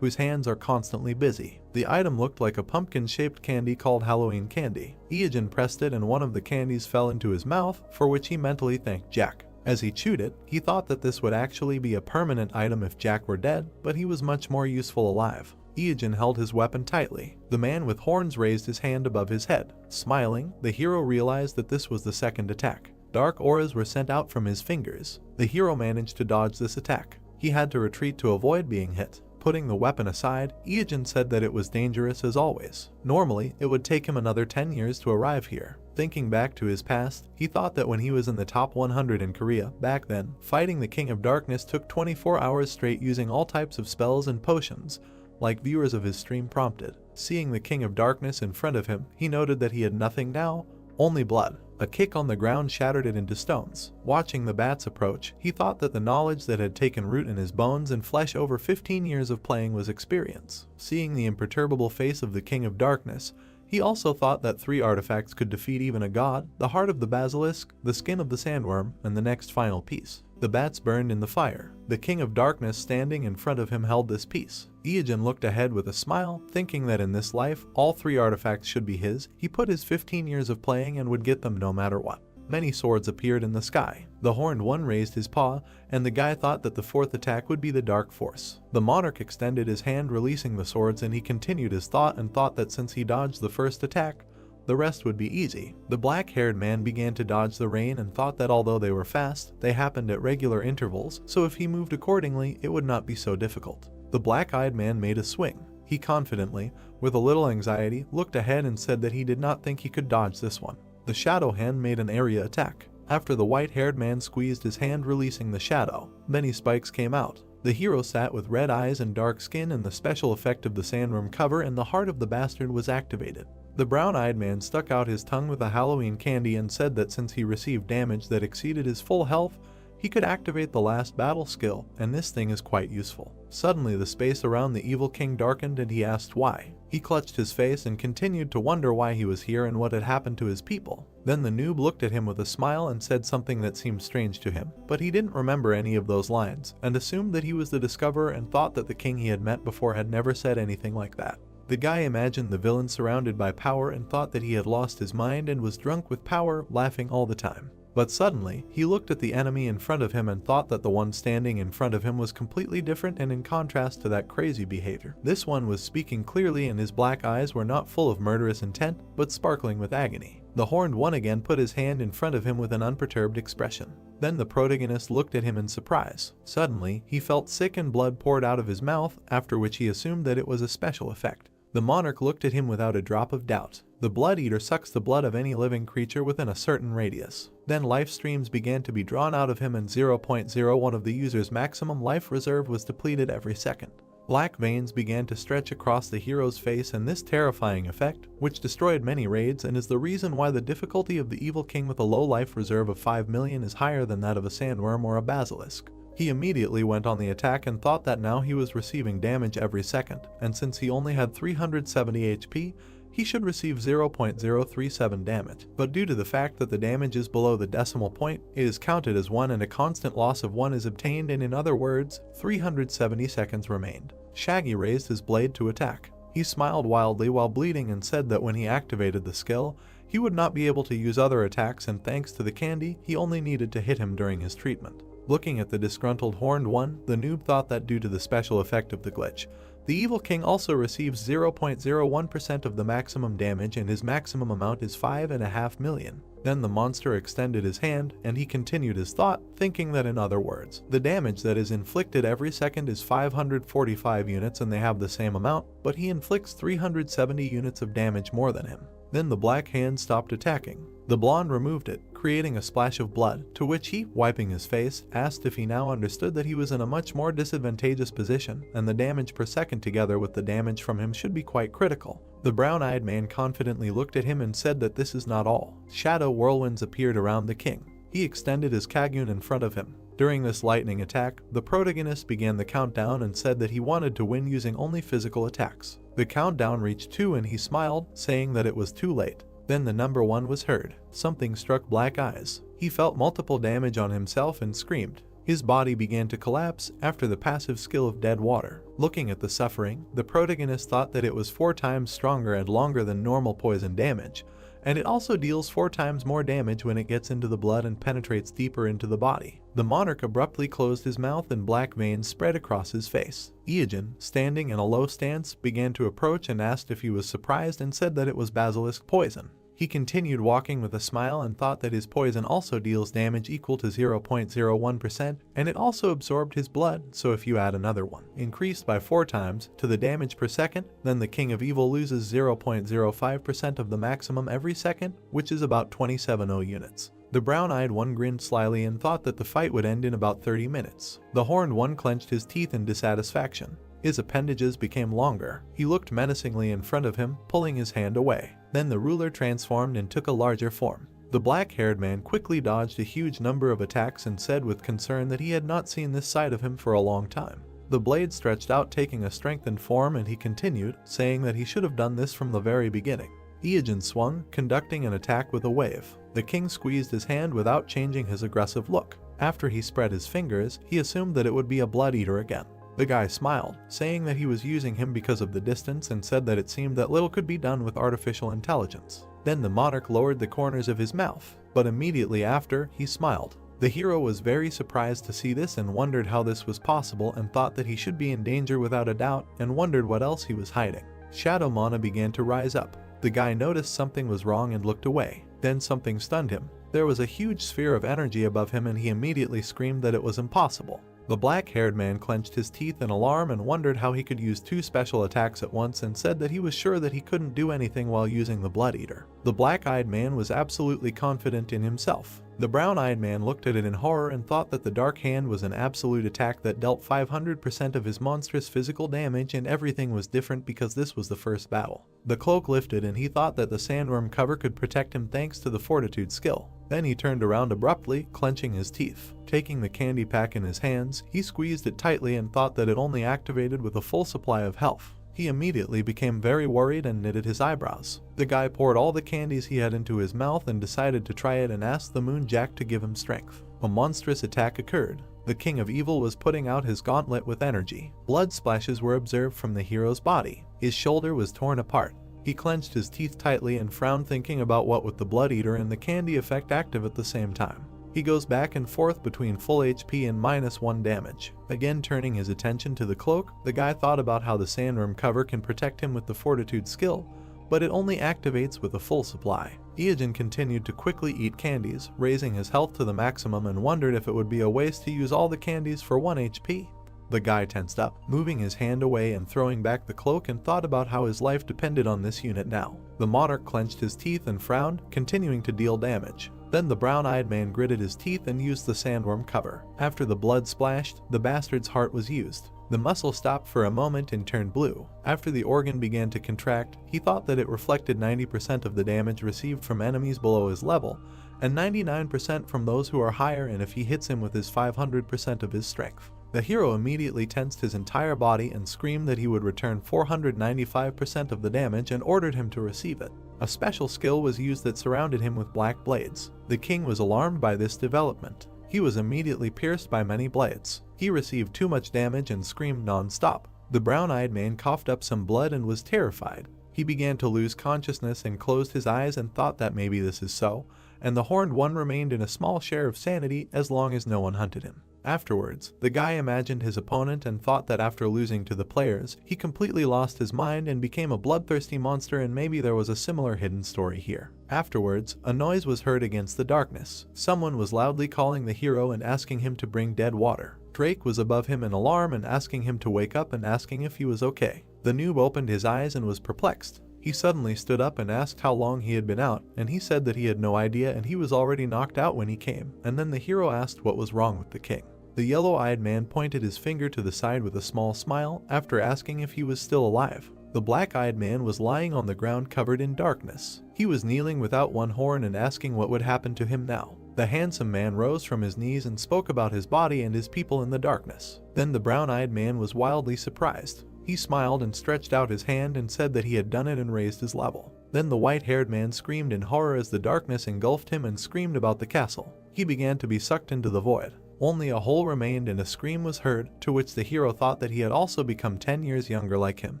whose hands are constantly busy. The item looked like a pumpkin-shaped candy called Halloween candy. Iijin pressed it and one of the candies fell into his mouth, for which he mentally thanked Jack. As he chewed it, he thought that this would actually be a permanent item if Jack were dead, but he was much more useful alive. Iijin held his weapon tightly. The man with horns raised his hand above his head. Smiling, the hero realized that this was the second attack. Dark auras were sent out from his fingers. The hero managed to dodge this attack. He had to retreat to avoid being hit. Putting the weapon aside, Iijin said that it was dangerous as always. Normally, it would take him another 10 years to arrive here. Thinking back to his past, he thought that when he was in the top 100 in Korea, back then, fighting the King of Darkness took 24 hours straight using all types of spells and potions, like viewers of his stream prompted. Seeing the King of Darkness in front of him, he noted that he had nothing now, only blood. A kick on the ground shattered it into stones. Watching the bats approach, he thought that the knowledge that had taken root in his bones and flesh over 15 years of playing was experience. Seeing the imperturbable face of the King of Darkness, he also thought that 3 artifacts could defeat even a god: the heart of the basilisk, the skin of the sandworm, and the next final piece. The bats burned in the fire. The King of Darkness standing in front of him held this piece. Iijin looked ahead with a smile, thinking that in this life, all 3 artifacts should be his. He put his 15 years of playing and would get them no matter what. Many swords appeared in the sky. The horned one raised his paw, and the guy thought that the 4th attack would be the Dark Force. The monarch extended his hand, releasing the swords, and he continued his thought and thought that since he dodged the first attack, the rest would be easy. The black-haired man began to dodge the rain and thought that although they were fast, they happened at regular intervals, so if he moved accordingly, it would not be so difficult. The black-eyed man made a swing. He confidently, with a little anxiety, looked ahead and said that he did not think he could dodge this one. The shadow hand made an area attack. After the white-haired man squeezed his hand, releasing the shadow, many spikes came out. The hero sat with red eyes and dark skin, and the special effect of the sandworm cover and the heart of the bastard was activated. The brown-eyed man stuck out his tongue with a Halloween candy and said that since he received damage that exceeded his full health, he could activate the last battle skill, and this thing is quite useful. Suddenly the space around the evil king darkened and he asked why. He clutched his face and continued to wonder why he was here and what had happened to his people. Then the noob looked at him with a smile and said something that seemed strange to him, but he didn't remember any of those lines, and assumed that he was the discoverer and thought that the king he had met before had never said anything like that. The guy imagined the villain surrounded by power and thought that he had lost his mind and was drunk with power, laughing all the time. But suddenly, he looked at the enemy in front of him and thought that the one standing in front of him was completely different and in contrast to that crazy behavior. This one was speaking clearly and his black eyes were not full of murderous intent, but sparkling with agony. The horned one again put his hand in front of him with an unperturbed expression. Then the protagonist looked at him in surprise. Suddenly, he felt sick and blood poured out of his mouth, after which he assumed that it was a special effect. The monarch looked at him without a drop of doubt. The blood eater sucks the blood of any living creature within a certain radius. Then life streams began to be drawn out of him and 0.01 of the user's maximum life reserve was depleted every second. Black veins began to stretch across the hero's face, and this terrifying effect, which destroyed many raids and is the reason why the difficulty of the evil king with a low life reserve of 5 million is higher than that of a sandworm or a basilisk. He immediately went on the attack and thought that now he was receiving damage every second, and since he only had 370 HP, he should receive 0.037 damage. But due to the fact that the damage is below the decimal point, it is counted as 1 and a constant loss of 1 is obtained, and in other words, 370 seconds remained. Shaggy raised his blade to attack. He smiled wildly while bleeding and said that when he activated the skill, he would not be able to use other attacks, and thanks to the candy, he only needed to hit him during his treatment. Looking at the disgruntled horned one, the noob thought that due to the special effect of the glitch, The evil king also receives 0.01% of the maximum damage, and his maximum amount is 5.5 million. Then the monster extended his hand, and he continued his thought, thinking that in other words, the damage that is inflicted every second is 545 units and they have the same amount, but he inflicts 370 units of damage more than him. Then the black hand stopped attacking. The blonde removed it, creating a splash of blood, to which he, wiping his face, asked if he now understood that he was in a much more disadvantageous position, and the damage per second together with the damage from him should be quite critical. The brown-eyed man confidently looked at him and said that this is not all. Shadow whirlwinds appeared around the king. He extended his kagun in front of him. During this lightning attack, the protagonist began the countdown and said that he wanted to win using only physical attacks. The countdown reached 2 and he smiled, saying that it was too late. Then the number 1 was heard. Something struck Black Eyes. He felt multiple damage on himself and screamed. His body began to collapse after the passive skill of Dead Water. Looking at the suffering, the protagonist thought that it was 4 times stronger and longer than normal poison damage, and it also deals 4 times more damage when it gets into the blood and penetrates deeper into the body. The monarch abruptly closed his mouth and black veins spread across his face. Iogen, standing in a low stance, began to approach and asked if he was surprised and said that it was basilisk poison. He continued walking with a smile and thought that his poison also deals damage equal to 0.01%, and it also absorbed his blood, so if you add another one, increased by 4 times, to the damage per second, then the King of Evil loses 0.05% of the maximum every second, which is about 27 units. The brown-eyed one grinned slyly and thought that the fight would end in about 30 minutes. The horned one clenched his teeth in dissatisfaction. His appendages became longer. He looked menacingly in front of him, pulling his hand away. Then the ruler transformed and took a larger form. The black-haired man quickly dodged a huge number of attacks and said with concern that he had not seen this side of him for a long time. The blade stretched out, taking a strengthened form, and he continued, saying that he should have done this from the very beginning. Iogen swung, conducting an attack with a wave. The king squeezed his hand without changing his aggressive look. After he spread his fingers, he assumed that it would be a blood eater again. The guy smiled, saying that he was using him because of the distance, and said that it seemed that little could be done with artificial intelligence. Then the monarch lowered the corners of his mouth, but immediately after, he smiled. The hero was very surprised to see this and wondered how this was possible, and thought that he should be in danger without a doubt, and wondered what else he was hiding. Shadow Mana began to rise up. The guy noticed something was wrong and looked away. Then something stunned him. There was a huge sphere of energy above him and he immediately screamed that it was impossible. The black-haired man clenched his teeth in alarm and wondered how he could use 2 special attacks at once, and said that he was sure that he couldn't do anything while using the Blood Eater. The black-eyed man was absolutely confident in himself. The brown-eyed man looked at it in horror and thought that the Dark Hand was an absolute attack that dealt 500% of his monstrous physical damage, and everything was different because this was the first battle. The cloak lifted and he thought that the sandworm cover could protect him thanks to the fortitude skill. Then he turned around abruptly, clenching his teeth. Taking the candy pack in his hands, he squeezed it tightly and thought that it only activated with a full supply of health. He immediately became very worried and knitted his eyebrows. The guy poured all the candies he had into his mouth and decided to try it and asked the Moon Jack to give him strength. A monstrous attack occurred. The King of Evil was putting out his gauntlet with energy. Blood splashes were observed from the hero's body. His shoulder was torn apart. He clenched his teeth tightly and frowned, thinking about what with the Blood Eater and the candy effect active at the same time. He goes back and forth between full HP and -1 damage. Again turning his attention to the cloak, the guy thought about how the sandworm cover can protect him with the fortitude skill, but it only activates with a full supply. Iogen continued to quickly eat candies, raising his health to the maximum, and wondered if it would be a waste to use all the candies for 1 HP. The guy tensed up, moving his hand away and throwing back the cloak, and thought about how his life depended on this unit now. The monarch clenched his teeth and frowned, continuing to deal damage. Then the brown-eyed man gritted his teeth and used the sandworm cover. After the blood splashed, the bastard's heart was used. The muscle stopped for a moment and turned blue. After the organ began to contract, he thought that it reflected 90% of the damage received from enemies below his level, and 99% from those who are higher, and if he hits him with his 500% of his strength. The hero immediately tensed his entire body and screamed that he would return 495% of the damage and ordered him to receive it. A special skill was used that surrounded him with black blades. The king was alarmed by this development. He was immediately pierced by many blades. He received too much damage and screamed non-stop. The brown-eyed man coughed up some blood and was terrified. He began to lose consciousness and closed his eyes and thought that maybe this is so, and the horned one remained in a small share of sanity as long as no one hunted him. Afterwards, the guy imagined his opponent and thought that after losing to the players, he completely lost his mind and became a bloodthirsty monster, and maybe there was a similar hidden story here. Afterwards, a noise was heard against the darkness. Someone was loudly calling the hero and asking him to bring dead water. Drake was above him in alarm and asking him to wake up and asking if he was okay. The noob opened his eyes and was perplexed. He suddenly stood up and asked how long he had been out, and he said that he had no idea and he was already knocked out when he came. And then the hero asked what was wrong with the king. The yellow-eyed man pointed his finger to the side with a small smile after asking if he was still alive. The black-eyed man was lying on the ground covered in darkness. He was kneeling without one horn and asking what would happen to him now. The handsome man rose from his knees and spoke about his body and his people in the darkness. Then the brown-eyed man was wildly surprised. He smiled and stretched out his hand and said that he had done it and raised his level. Then the white-haired man screamed in horror as the darkness engulfed him and screamed about the castle. He began to be sucked into the void. Only a hole remained and a scream was heard, to which the hero thought that he had also become 10 years younger like him,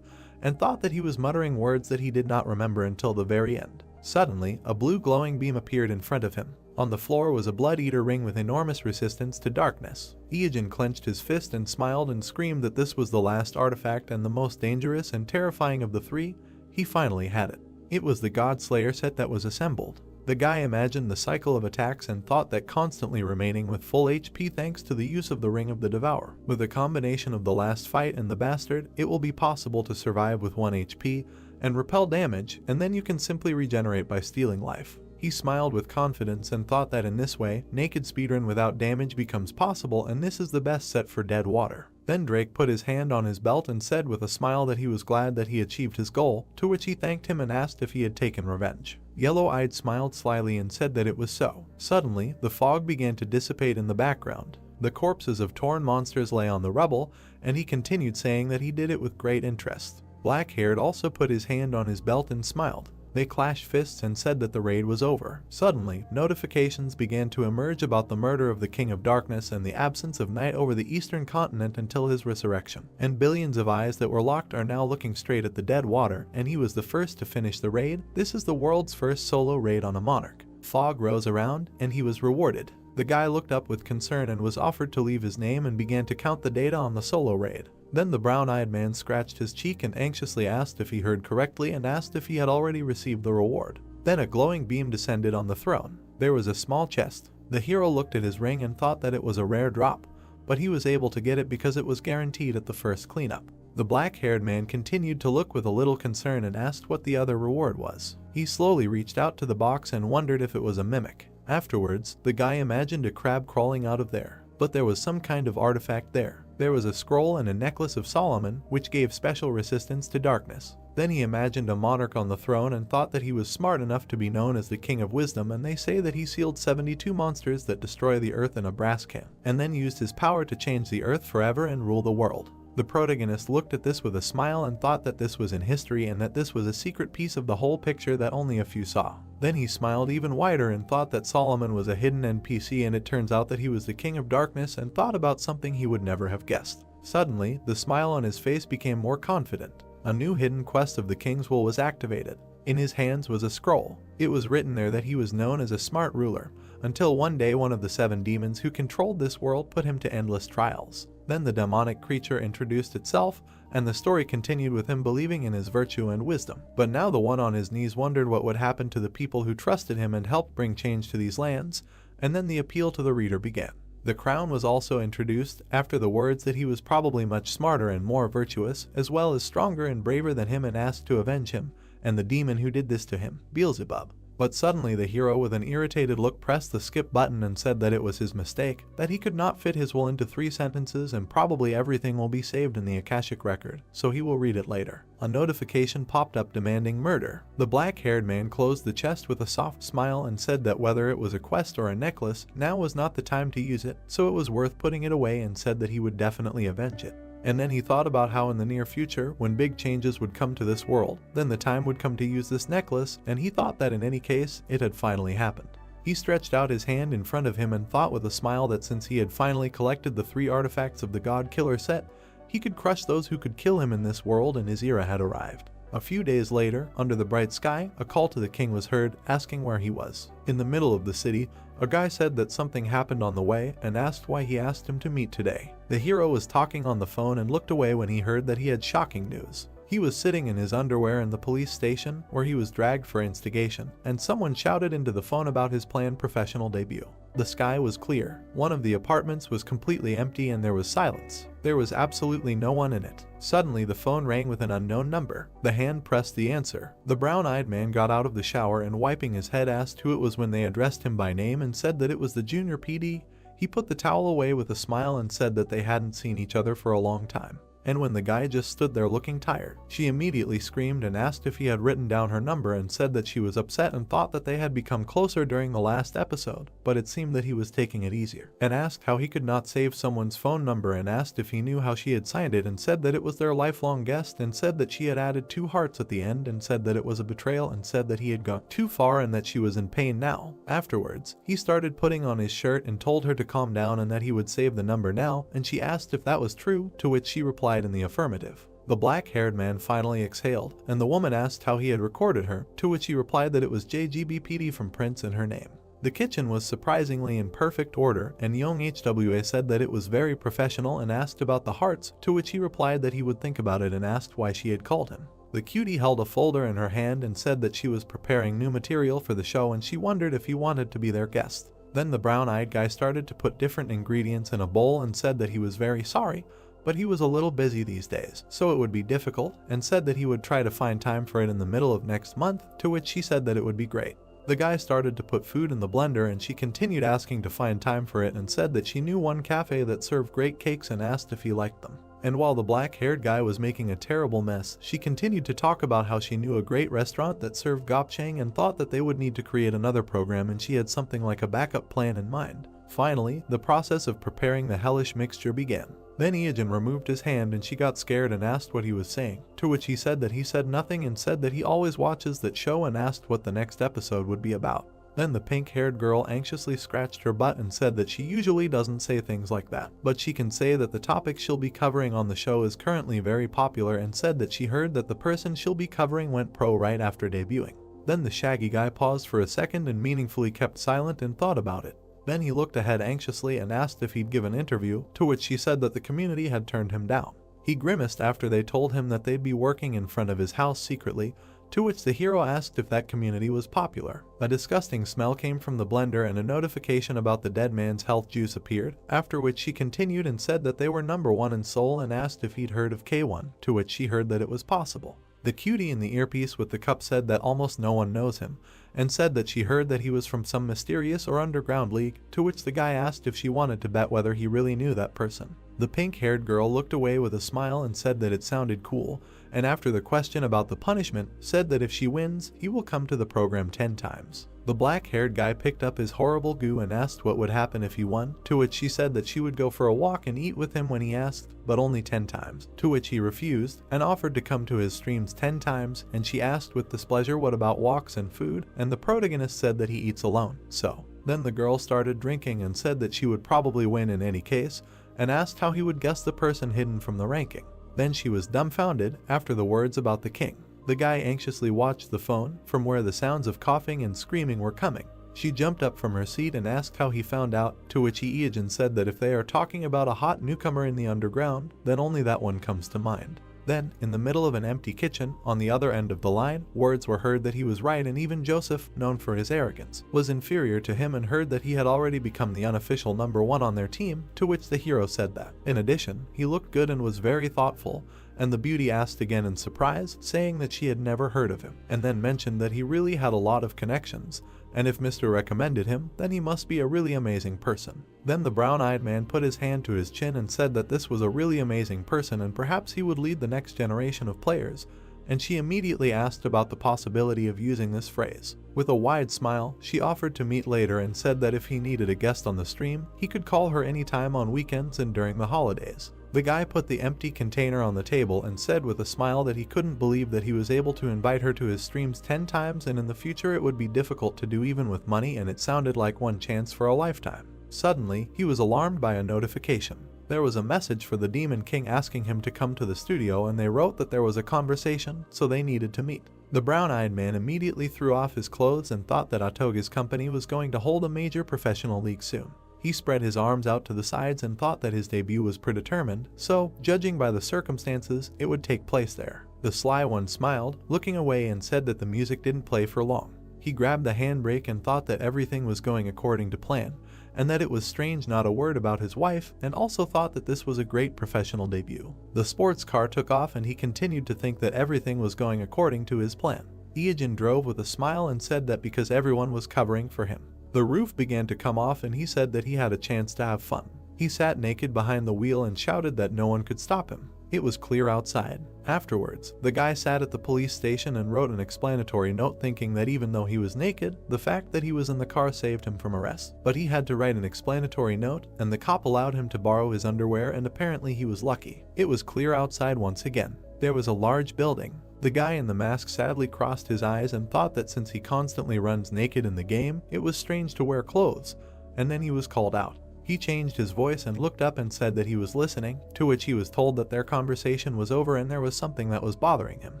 and thought that he was muttering words that he did not remember until the very end. Suddenly, a blue glowing beam appeared in front of him. On the floor was a blood-eater ring with enormous resistance to darkness. Iogen clenched his fist and smiled and screamed that this was the last artifact and the most dangerous and terrifying of the three. He finally had it. It was the God Slayer set that was assembled. The guy imagined the cycle of attacks and thought that constantly remaining with full HP thanks to the use of the Ring of the Devourer. With a combination of the last fight and the bastard, it will be possible to survive with 1 HP and repel damage, and then you can simply regenerate by stealing life. He smiled with confidence and thought that in this way, naked speedrun without damage becomes possible, and this is the best set for dead water. Then Drake put his hand on his belt and said with a smile that he was glad that he achieved his goal, to which he thanked him and asked if he had taken revenge. Yellow-eyed smiled slyly and said that it was so. Suddenly, the fog began to dissipate in the background. The corpses of torn monsters lay on the rubble, and he continued saying that he did it with great interest. Black-haired also put his hand on his belt and smiled. They clashed fists and said that the raid was over. Suddenly, notifications began to emerge about the murder of the King of Darkness and the absence of night over the eastern continent until his resurrection. And billions of eyes that were locked are now looking straight at the dead water, and he was the first to finish the raid. This is the world's first solo raid on a monarch. Fog rose around, and he was rewarded. The guy looked up with concern and was offered to leave his name and began to count the data on the solo raid. Then the brown-eyed man scratched his cheek and anxiously asked if he heard correctly and asked if he had already received the reward. Then a glowing beam descended on the throne. There was a small chest. The hero looked at his ring and thought that it was a rare drop, but he was able to get it because it was guaranteed at the first cleanup. The black-haired man continued to look with a little concern and asked what the other reward was. He slowly reached out to the box and wondered if it was a mimic. Afterwards, the guy imagined a crab crawling out of there, but there was some kind of artifact there. There was a scroll and a necklace of Solomon, which gave special resistance to darkness. Then he imagined a monarch on the throne and thought that he was smart enough to be known as the King of Wisdom, and they say that he sealed 72 monsters that destroy the earth in a brass can, and then used his power to change the earth forever and rule the world. The protagonist looked at this with a smile and thought that this was in history and that this was a secret piece of the whole picture that only a few saw. Then he smiled even wider and thought that Solomon was a hidden NPC, and it turns out that he was the King of Darkness, and thought about something he would never have guessed. Suddenly, the smile on his face became more confident. A new hidden quest of the King's Will was activated. In his hands was a scroll. It was written there that he was known as a smart ruler, until one day one of the 7 demons who controlled this world put him to endless trials. Then the demonic creature introduced itself, and the story continued with him believing in his virtue and wisdom. But now the one on his knees wondered what would happen to the people who trusted him and helped bring change to these lands, and then the appeal to the reader began. The crown was also introduced after the words that he was probably much smarter and more virtuous, as well as stronger and braver than him, and asked to avenge him, and the demon who did this to him, Beelzebub. But suddenly the hero with an irritated look pressed the skip button and said that it was his mistake, that he could not fit his will into 3 sentences, and probably everything will be saved in the Akashic record, so he will read it later. A notification popped up demanding murder. The black-haired man closed the chest with a soft smile and said that whether it was a quest or a necklace, now was not the time to use it, so it was worth putting it away, and said that he would definitely avenge it. And then he thought about how in the near future, when big changes would come to this world, then the time would come to use this necklace, and he thought that in any case, it had finally happened. He stretched out his hand in front of him and thought with a smile that since he had finally collected the 3 artifacts of the God Killer set, he could crush those who could kill him in this world, and his era had arrived. A few days later, under the bright sky, a call to the king was heard, asking where he was. In the middle of the city, A guy said that something happened on the way and asked why he asked him to meet today. The hero was talking on the phone and looked away when he heard that he had shocking news. He was sitting in his underwear in the police station where he was dragged for instigation, and someone shouted into the phone about his planned professional debut. The sky was clear. One of the apartments was completely empty and there was silence. There was absolutely no one in it. Suddenly the phone rang with an unknown number. The hand pressed the answer. The brown-eyed man got out of the shower and wiping his head asked who it was when they addressed him by name and said that it was the junior PD. He put the towel away with a smile and said that they hadn't seen each other for a long time. And when the guy just stood there looking tired, she immediately screamed and asked if he had written down her number and said that she was upset and thought that they had become closer during the last episode, but it seemed that he was taking it easier, and asked how he could not save someone's phone number and asked if he knew how she had signed it and said that it was their lifelong guest and said that she had added 2 hearts at the end and said that it was a betrayal and said that he had gone too far and that she was in pain now. Afterwards, he started putting on his shirt and told her to calm down and that he would save the number now, and she asked if that was true, to which she replied in the affirmative. The black-haired man finally exhaled, and the woman asked how he had recorded her, to which he replied that it was JGBPD from Prince in her name. The kitchen was surprisingly in perfect order, and young HWA said that it was very professional and asked about the hearts, to which he replied that he would think about it and asked why she had called him. The cutie held a folder in her hand and said that she was preparing new material for the show and she wondered if he wanted to be their guest. Then the brown-eyed guy started to put different ingredients in a bowl and said that he was very sorry, but he was a little busy these days, so it would be difficult, and said that he would try to find time for it in the middle of next month, to which she said that it would be great. The guy started to put food in the blender and she continued asking to find time for it and said that she knew one cafe that served great cakes and asked if he liked them. And while the black-haired guy was making a terrible mess, she continued to talk about how she knew a great restaurant that served gopchang and thought that they would need to create another program and she had something like a backup plan in mind. Finally, the process of preparing the hellish mixture began. Then Iajin removed his hand and she got scared and asked what he was saying, to which he said that he said nothing and said that he always watches that show and asked what the next episode would be about. Then the pink-haired girl anxiously scratched her butt and said that she usually doesn't say things like that, but she can say that the topic she'll be covering on the show is currently very popular and said that she heard that the person she'll be covering went pro right after debuting. Then the shaggy guy paused for a second and meaningfully kept silent and thought about it. Then he looked ahead anxiously and asked if he'd give an interview, to which she said that the community had turned him down. He grimaced after they told him that they'd be working in front of his house secretly, to which the hero asked if that community was popular. A disgusting smell came from the blender and a notification about the dead man's health juice appeared, after which she continued and said that they were #1 in Seoul and asked if he'd heard of K1, to which she heard that it was possible. The cutie in the earpiece with the cup said that almost no one knows him, and said that she heard that he was from some mysterious or underground league, to which the guy asked if she wanted to bet whether he really knew that person. The pink-haired girl looked away with a smile and said that it sounded cool, and after the question about the punishment, said that if she wins, he will come to the program 10 times. The black-haired guy picked up his horrible goo and asked what would happen if he won, to which she said that she would go for a walk and eat with him when he asked, but only 10 times, to which he refused, and offered to come to his streams 10 times, and she asked with displeasure what about walks and food, and the protagonist said that he eats alone, so. Then the girl started drinking and said that she would probably win in any case, and asked how he would guess the person hidden from the ranking. Then she was dumbfounded after the words about the king. The guy anxiously watched the phone from where the sounds of coughing and screaming were coming. She jumped up from her seat and asked how he found out, to which Iajin said that if they are talking about a hot newcomer in the underground, then only that one comes to mind. Then, in the middle of an empty kitchen, on the other end of the line, words were heard that he was right and even Joseph, known for his arrogance, was inferior to him and heard that he had already become the unofficial #1 on their team, to which the hero said that. In addition, he looked good and was very thoughtful, and the beauty asked again in surprise, saying that she had never heard of him, and then mentioned that he really had a lot of connections, and if Mr. recommended him, then he must be a really amazing person. Then the brown-eyed man put his hand to his chin and said that this was a really amazing person and perhaps he would lead the next generation of players, and she immediately asked about the possibility of using this phrase. With a wide smile, she offered to meet later and said that if he needed a guest on the stream, he could call her anytime on weekends and during the holidays. The guy put the empty container on the table and said with a smile that he couldn't believe that he was able to invite her to his streams 10 times and in the future it would be difficult to do even with money and it sounded like one chance for a lifetime. Suddenly, he was alarmed by a notification. There was a message for the Demon King asking him to come to the studio, and they wrote that there was a conversation, so they needed to meet. The brown-eyed man immediately threw off his clothes and thought that Atoge's company was going to hold a major professional league soon. He spread his arms out to the sides and thought that his debut was predetermined, so, judging by the circumstances, it would take place there. The sly one smiled, looking away, and said that the music didn't play for long. He grabbed the handbrake and thought that everything was going according to plan, and that it was strange not a word about his wife, and also thought that this was a great professional debut. The sports car took off and he continued to think that everything was going according to his plan. Ieogen drove with a smile and said that because everyone was covering for him. The roof began to come off and he said that he had a chance to have fun. He sat naked behind the wheel and shouted that no one could stop him. It was clear outside. Afterwards, the guy sat at the police station and wrote an explanatory note, thinking that even though he was naked, the fact that he was in the car saved him from arrest. But he had to write an explanatory note, and the cop allowed him to borrow his underwear, and apparently he was lucky. It was clear outside once again. There was a large building. The guy in the mask sadly crossed his eyes and thought that since he constantly runs naked in the game, it was strange to wear clothes, and then he was called out. He changed his voice and looked up and said that he was listening, to which he was told that their conversation was over and there was something that was bothering him.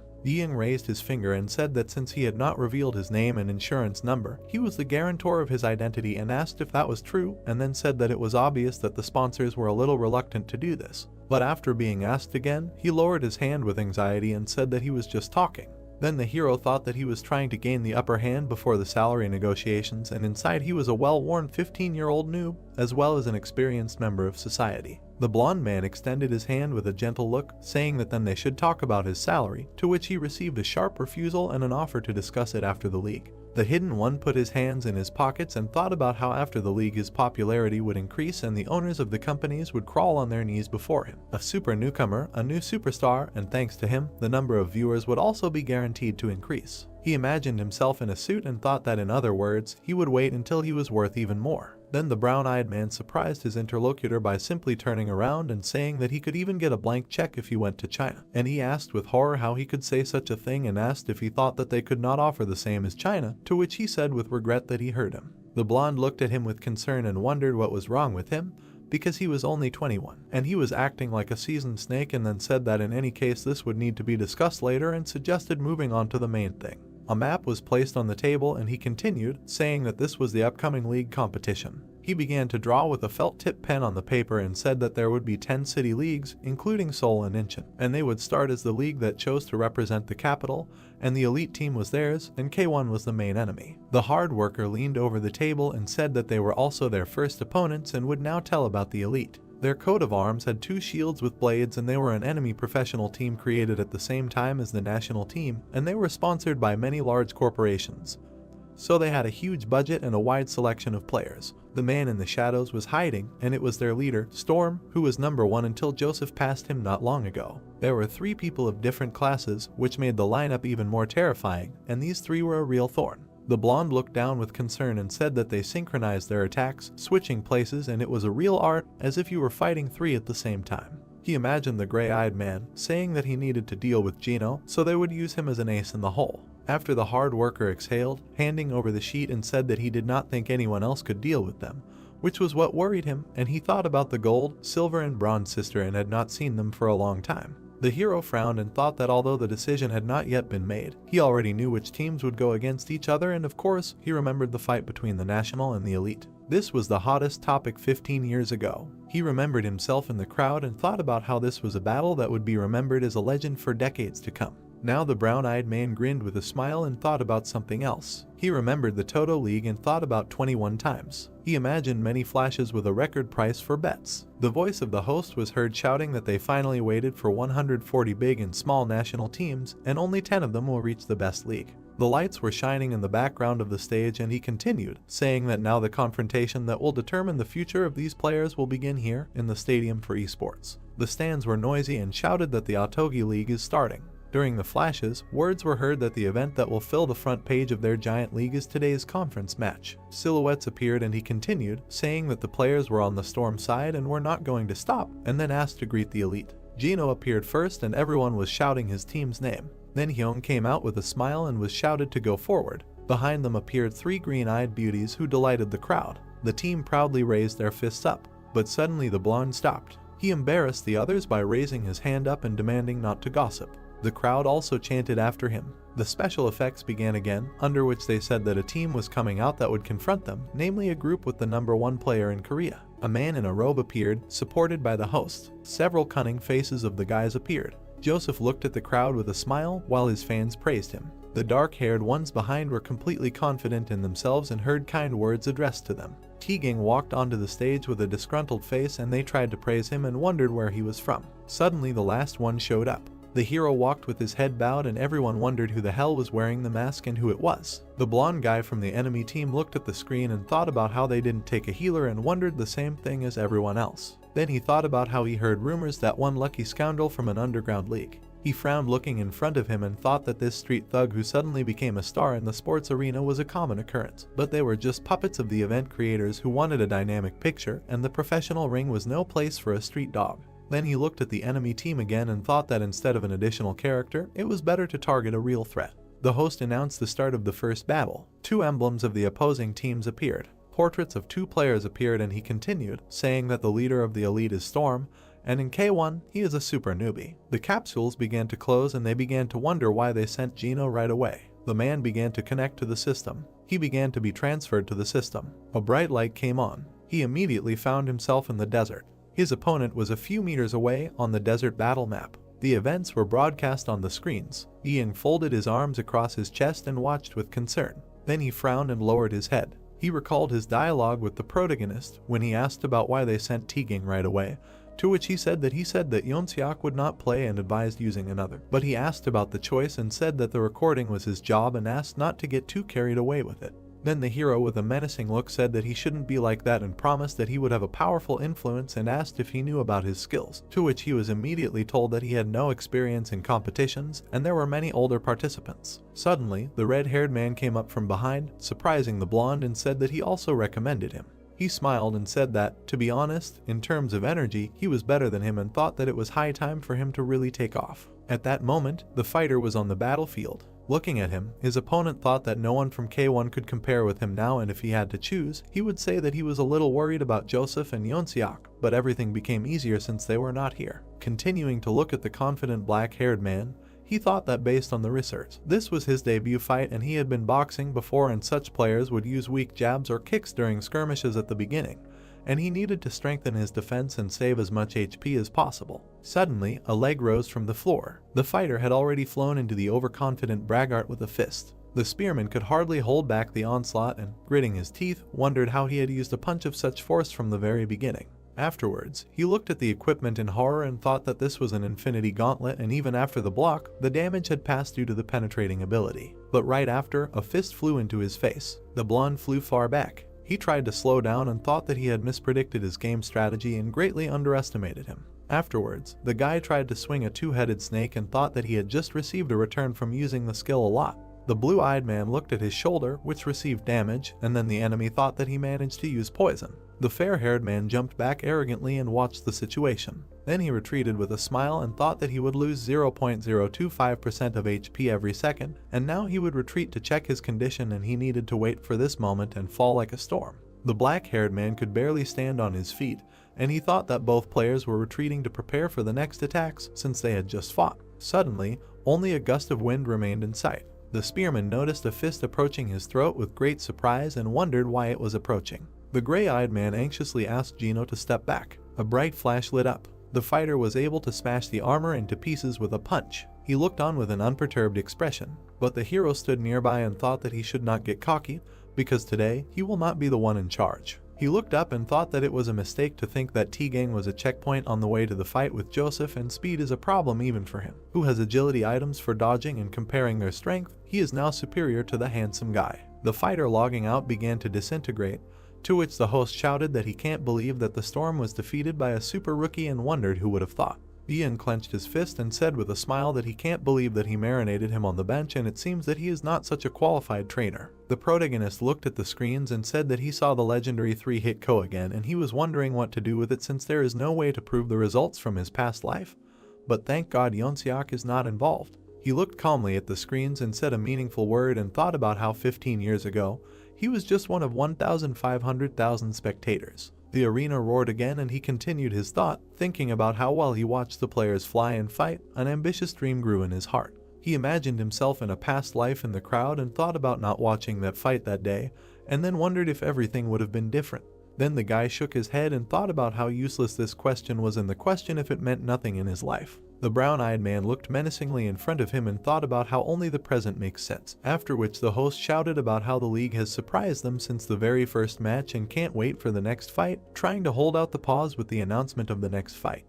Ying raised his finger and said that since he had not revealed his name and insurance number, he was the guarantor of his identity, and asked if that was true, and then said that it was obvious that the sponsors were a little reluctant to do this. But after being asked again, he lowered his hand with anxiety and said that he was just talking. Then the hero thought that he was trying to gain the upper hand before the salary negotiations, and inside he was a well-worn 15-year-old noob, as well as an experienced member of society. The blonde man extended his hand with a gentle look, saying that then they should talk about his salary, to which he received a sharp refusal and an offer to discuss it after the league. The hidden one put his hands in his pockets and thought about how after the league his popularity would increase and the owners of the companies would crawl on their knees before him. A super newcomer, a new superstar, and thanks to him, the number of viewers would also be guaranteed to increase. He imagined himself in a suit and thought that, in other words, he would wait until he was worth even more. Then the brown-eyed man surprised his interlocutor by simply turning around and saying that he could even get a blank check if he went to China. And he asked with horror how he could say such a thing, and asked if he thought that they could not offer the same as China, to which he said with regret that he heard him. The blonde looked at him with concern and wondered what was wrong with him, because he was only 21, and he was acting like a seasoned snake, and then said that in any case this would need to be discussed later and suggested moving on to the main thing. A map was placed on the table and he continued, saying that this was the upcoming league competition. He began to draw with a felt tip pen on the paper and said that there would be 10 city leagues, including Seoul and Incheon, and they would start as the league that chose to represent the capital, and the elite team was theirs, and K1 was the main enemy. The hard worker leaned over the table and said that they were also their first opponents and would now tell about the elite. Their coat of arms had 2 shields with blades, and they were an enemy professional team created at the same time as the national team, and they were sponsored by many large corporations. So they had a huge budget and a wide selection of players. The man in the shadows was hiding, and it was their leader, Storm, who was number 1 until Joseph passed him not long ago. There were 3 people of different classes, which made the lineup even more terrifying, and these 3 were a real thorn. The blonde looked down with concern and said that they synchronized their attacks, switching places, and it was a real art, as if you were fighting 3 at the same time. He imagined the gray-eyed man, saying that he needed to deal with Gino, so they would use him as an ace in the hole. After the hard worker exhaled, handing over the sheet, and said that he did not think anyone else could deal with them, which was what worried him, and he thought about the gold, silver, and bronze sister and had not seen them for a long time. The hero frowned and thought that although the decision had not yet been made, he already knew which teams would go against each other, and of course, he remembered the fight between the national and the elite. This was the hottest topic 15 years ago. He remembered himself in the crowd and thought about how this was a battle that would be remembered as a legend for decades to come. Now the brown-eyed man grinned with a smile and thought about something else. He remembered the Toto League and thought about 21 times. He imagined many flashes with a record price for bets. The voice of the host was heard shouting that they finally waited for 140 big and small national teams, and only 10 of them will reach the best league. The lights were shining in the background of the stage, and he continued, saying that now the confrontation that will determine the future of these players will begin here in the stadium for esports. The stands were noisy and shouted that the Otogi League is starting. During the flashes, words were heard that the event that will fill the front page of their giant league is today's conference match. Silhouettes appeared and he continued, saying that the players were on the Storm side and were not going to stop, and then asked to greet the elite. Gino appeared first and everyone was shouting his team's name. Then Hyung came out with a smile and was shouted to go forward. Behind them appeared 3 green-eyed beauties who delighted the crowd. The team proudly raised their fists up, but suddenly the blonde stopped. He embarrassed the others by raising his hand up and demanding not to gossip. The crowd also chanted after him. The special effects began again, under which they said that a team was coming out that would confront them, namely a group with the #1 player in Korea. A man in a robe appeared, supported by the host. Several cunning faces of the guys appeared. Joseph looked at the crowd with a smile while his fans praised him. The dark-haired ones behind were completely confident in themselves and heard kind words addressed to them. Teagang walked onto the stage with a disgruntled face and they tried to praise him and wondered where he was from. Suddenly the last one showed up. The hero walked with his head bowed and everyone wondered who the hell was wearing the mask and who it was. The blonde guy from the enemy team looked at the screen and thought about how they didn't take a healer and wondered the same thing as everyone else. Then he thought about how he heard rumors that one lucky scoundrel from an underground league. He frowned looking in front of him and thought that this street thug who suddenly became a star in the sports arena was a common occurrence. But they were just puppets of the event creators who wanted a dynamic picture, and the professional ring was no place for a street dog. Then he looked at the enemy team again and thought that instead of an additional character, it was better to target a real threat. The host announced the start of the first battle. 2 emblems of the opposing teams appeared. Portraits of 2 players appeared and he continued, saying that the leader of the elite is Storm, and in K1, he is a super newbie. The capsules began to close and they began to wonder why they sent Gino right away. The man began to connect to the system. He began to be transferred to the system. A bright light came on. He immediately found himself in the desert. His opponent was a few meters away on the desert battle map. The events were broadcast on the screens. Ian folded his arms across his chest and watched with concern. Then he frowned and lowered his head. He recalled his dialogue with the protagonist when he asked about why they sent Teagang right away, to which he said that Yeonseok would not play and advised using another. But he asked about the choice and said that the recording was his job and asked not to get too carried away with it. Then the hero with a menacing look said that he shouldn't be like that and promised that he would have a powerful influence and asked if he knew about his skills, to which he was immediately told that he had no experience in competitions and there were many older participants. Suddenly, the red-haired man came up from behind, surprising the blonde, and said that he also recommended him. He smiled and said that, to be honest, in terms of energy, he was better than him and thought that it was high time for him to really take off. At that moment, the fighter was on the battlefield. Looking at him, his opponent thought that no one from K1 could compare with him now, and if he had to choose, he would say that he was a little worried about Joseph and Yeonseok, but everything became easier since they were not here. Continuing to look at the confident black-haired man, he thought that based on the research, this was his debut fight and he had been boxing before and such players would use weak jabs or kicks during skirmishes at the beginning, and he needed to strengthen his defense and save as much HP as possible. Suddenly, a leg rose from the floor. The fighter had already flown into the overconfident braggart with a fist. The spearman could hardly hold back the onslaught and, gritting his teeth, wondered how he had used a punch of such force from the very beginning. Afterwards, he looked at the equipment in horror and thought that this was an infinity gauntlet, and even after the block, the damage had passed due to the penetrating ability. But right after, a fist flew into his face. The blonde flew far back. He tried to slow down and thought that he had mispredicted his game strategy and greatly underestimated him. Afterwards, the guy tried to swing a 2-headed snake and thought that he had just received a return from using the skill a lot. The blue-eyed man looked at his shoulder, which received damage, and then the enemy thought that he managed to use poison. The fair-haired man jumped back arrogantly and watched the situation. Then he retreated with a smile and thought that he would lose 0.025% of HP every second, and now he would retreat to check his condition and he needed to wait for this moment and fall like a storm. The black-haired man could barely stand on his feet, and he thought that both players were retreating to prepare for the next attacks since they had just fought. Suddenly, only a gust of wind remained in sight. The spearman noticed a fist approaching his throat with great surprise and wondered why it was approaching. The gray-eyed man anxiously asked Gino to step back. A bright flash lit up. The fighter was able to smash the armor into pieces with a punch. He looked on with an unperturbed expression, but the hero stood nearby and thought that he should not get cocky, because today he will not be the one in charge. He looked up and thought that it was a mistake to think that Teagang was a checkpoint on the way to the fight with Joseph, and speed is a problem even for him, who has agility items for dodging, and comparing their strength, he is now superior to the handsome guy. The fighter logging out began to disintegrate, to which the host shouted that he can't believe that the storm was defeated by a super rookie and wondered who would have thought. Ian clenched his fist and said with a smile that he can't believe that he marinated him on the bench, and it seems that he is not such a qualified trainer. The protagonist looked at the screens and said that he saw the legendary 3-hit KO again, and he was wondering what to do with it since there is no way to prove the results from his past life. But thank God Yeonseok is not involved. He looked calmly at the screens and said a meaningful word and thought about how 15 years ago, he was just one of 1,500,000 spectators. The arena roared again and he continued his thought, thinking about how while he watched the players fly and fight, an ambitious dream grew in his heart. He imagined himself in a past life in the crowd and thought about not watching that fight that day, and then wondered if everything would have been different. Then the guy shook his head and thought about how useless this question was and the question if it meant nothing in his life. The brown-eyed man looked menacingly in front of him and thought about how only the present makes sense, after which the host shouted about how the league has surprised them since the very first match and can't wait for the next fight, trying to hold out the pause with the announcement of the next fight.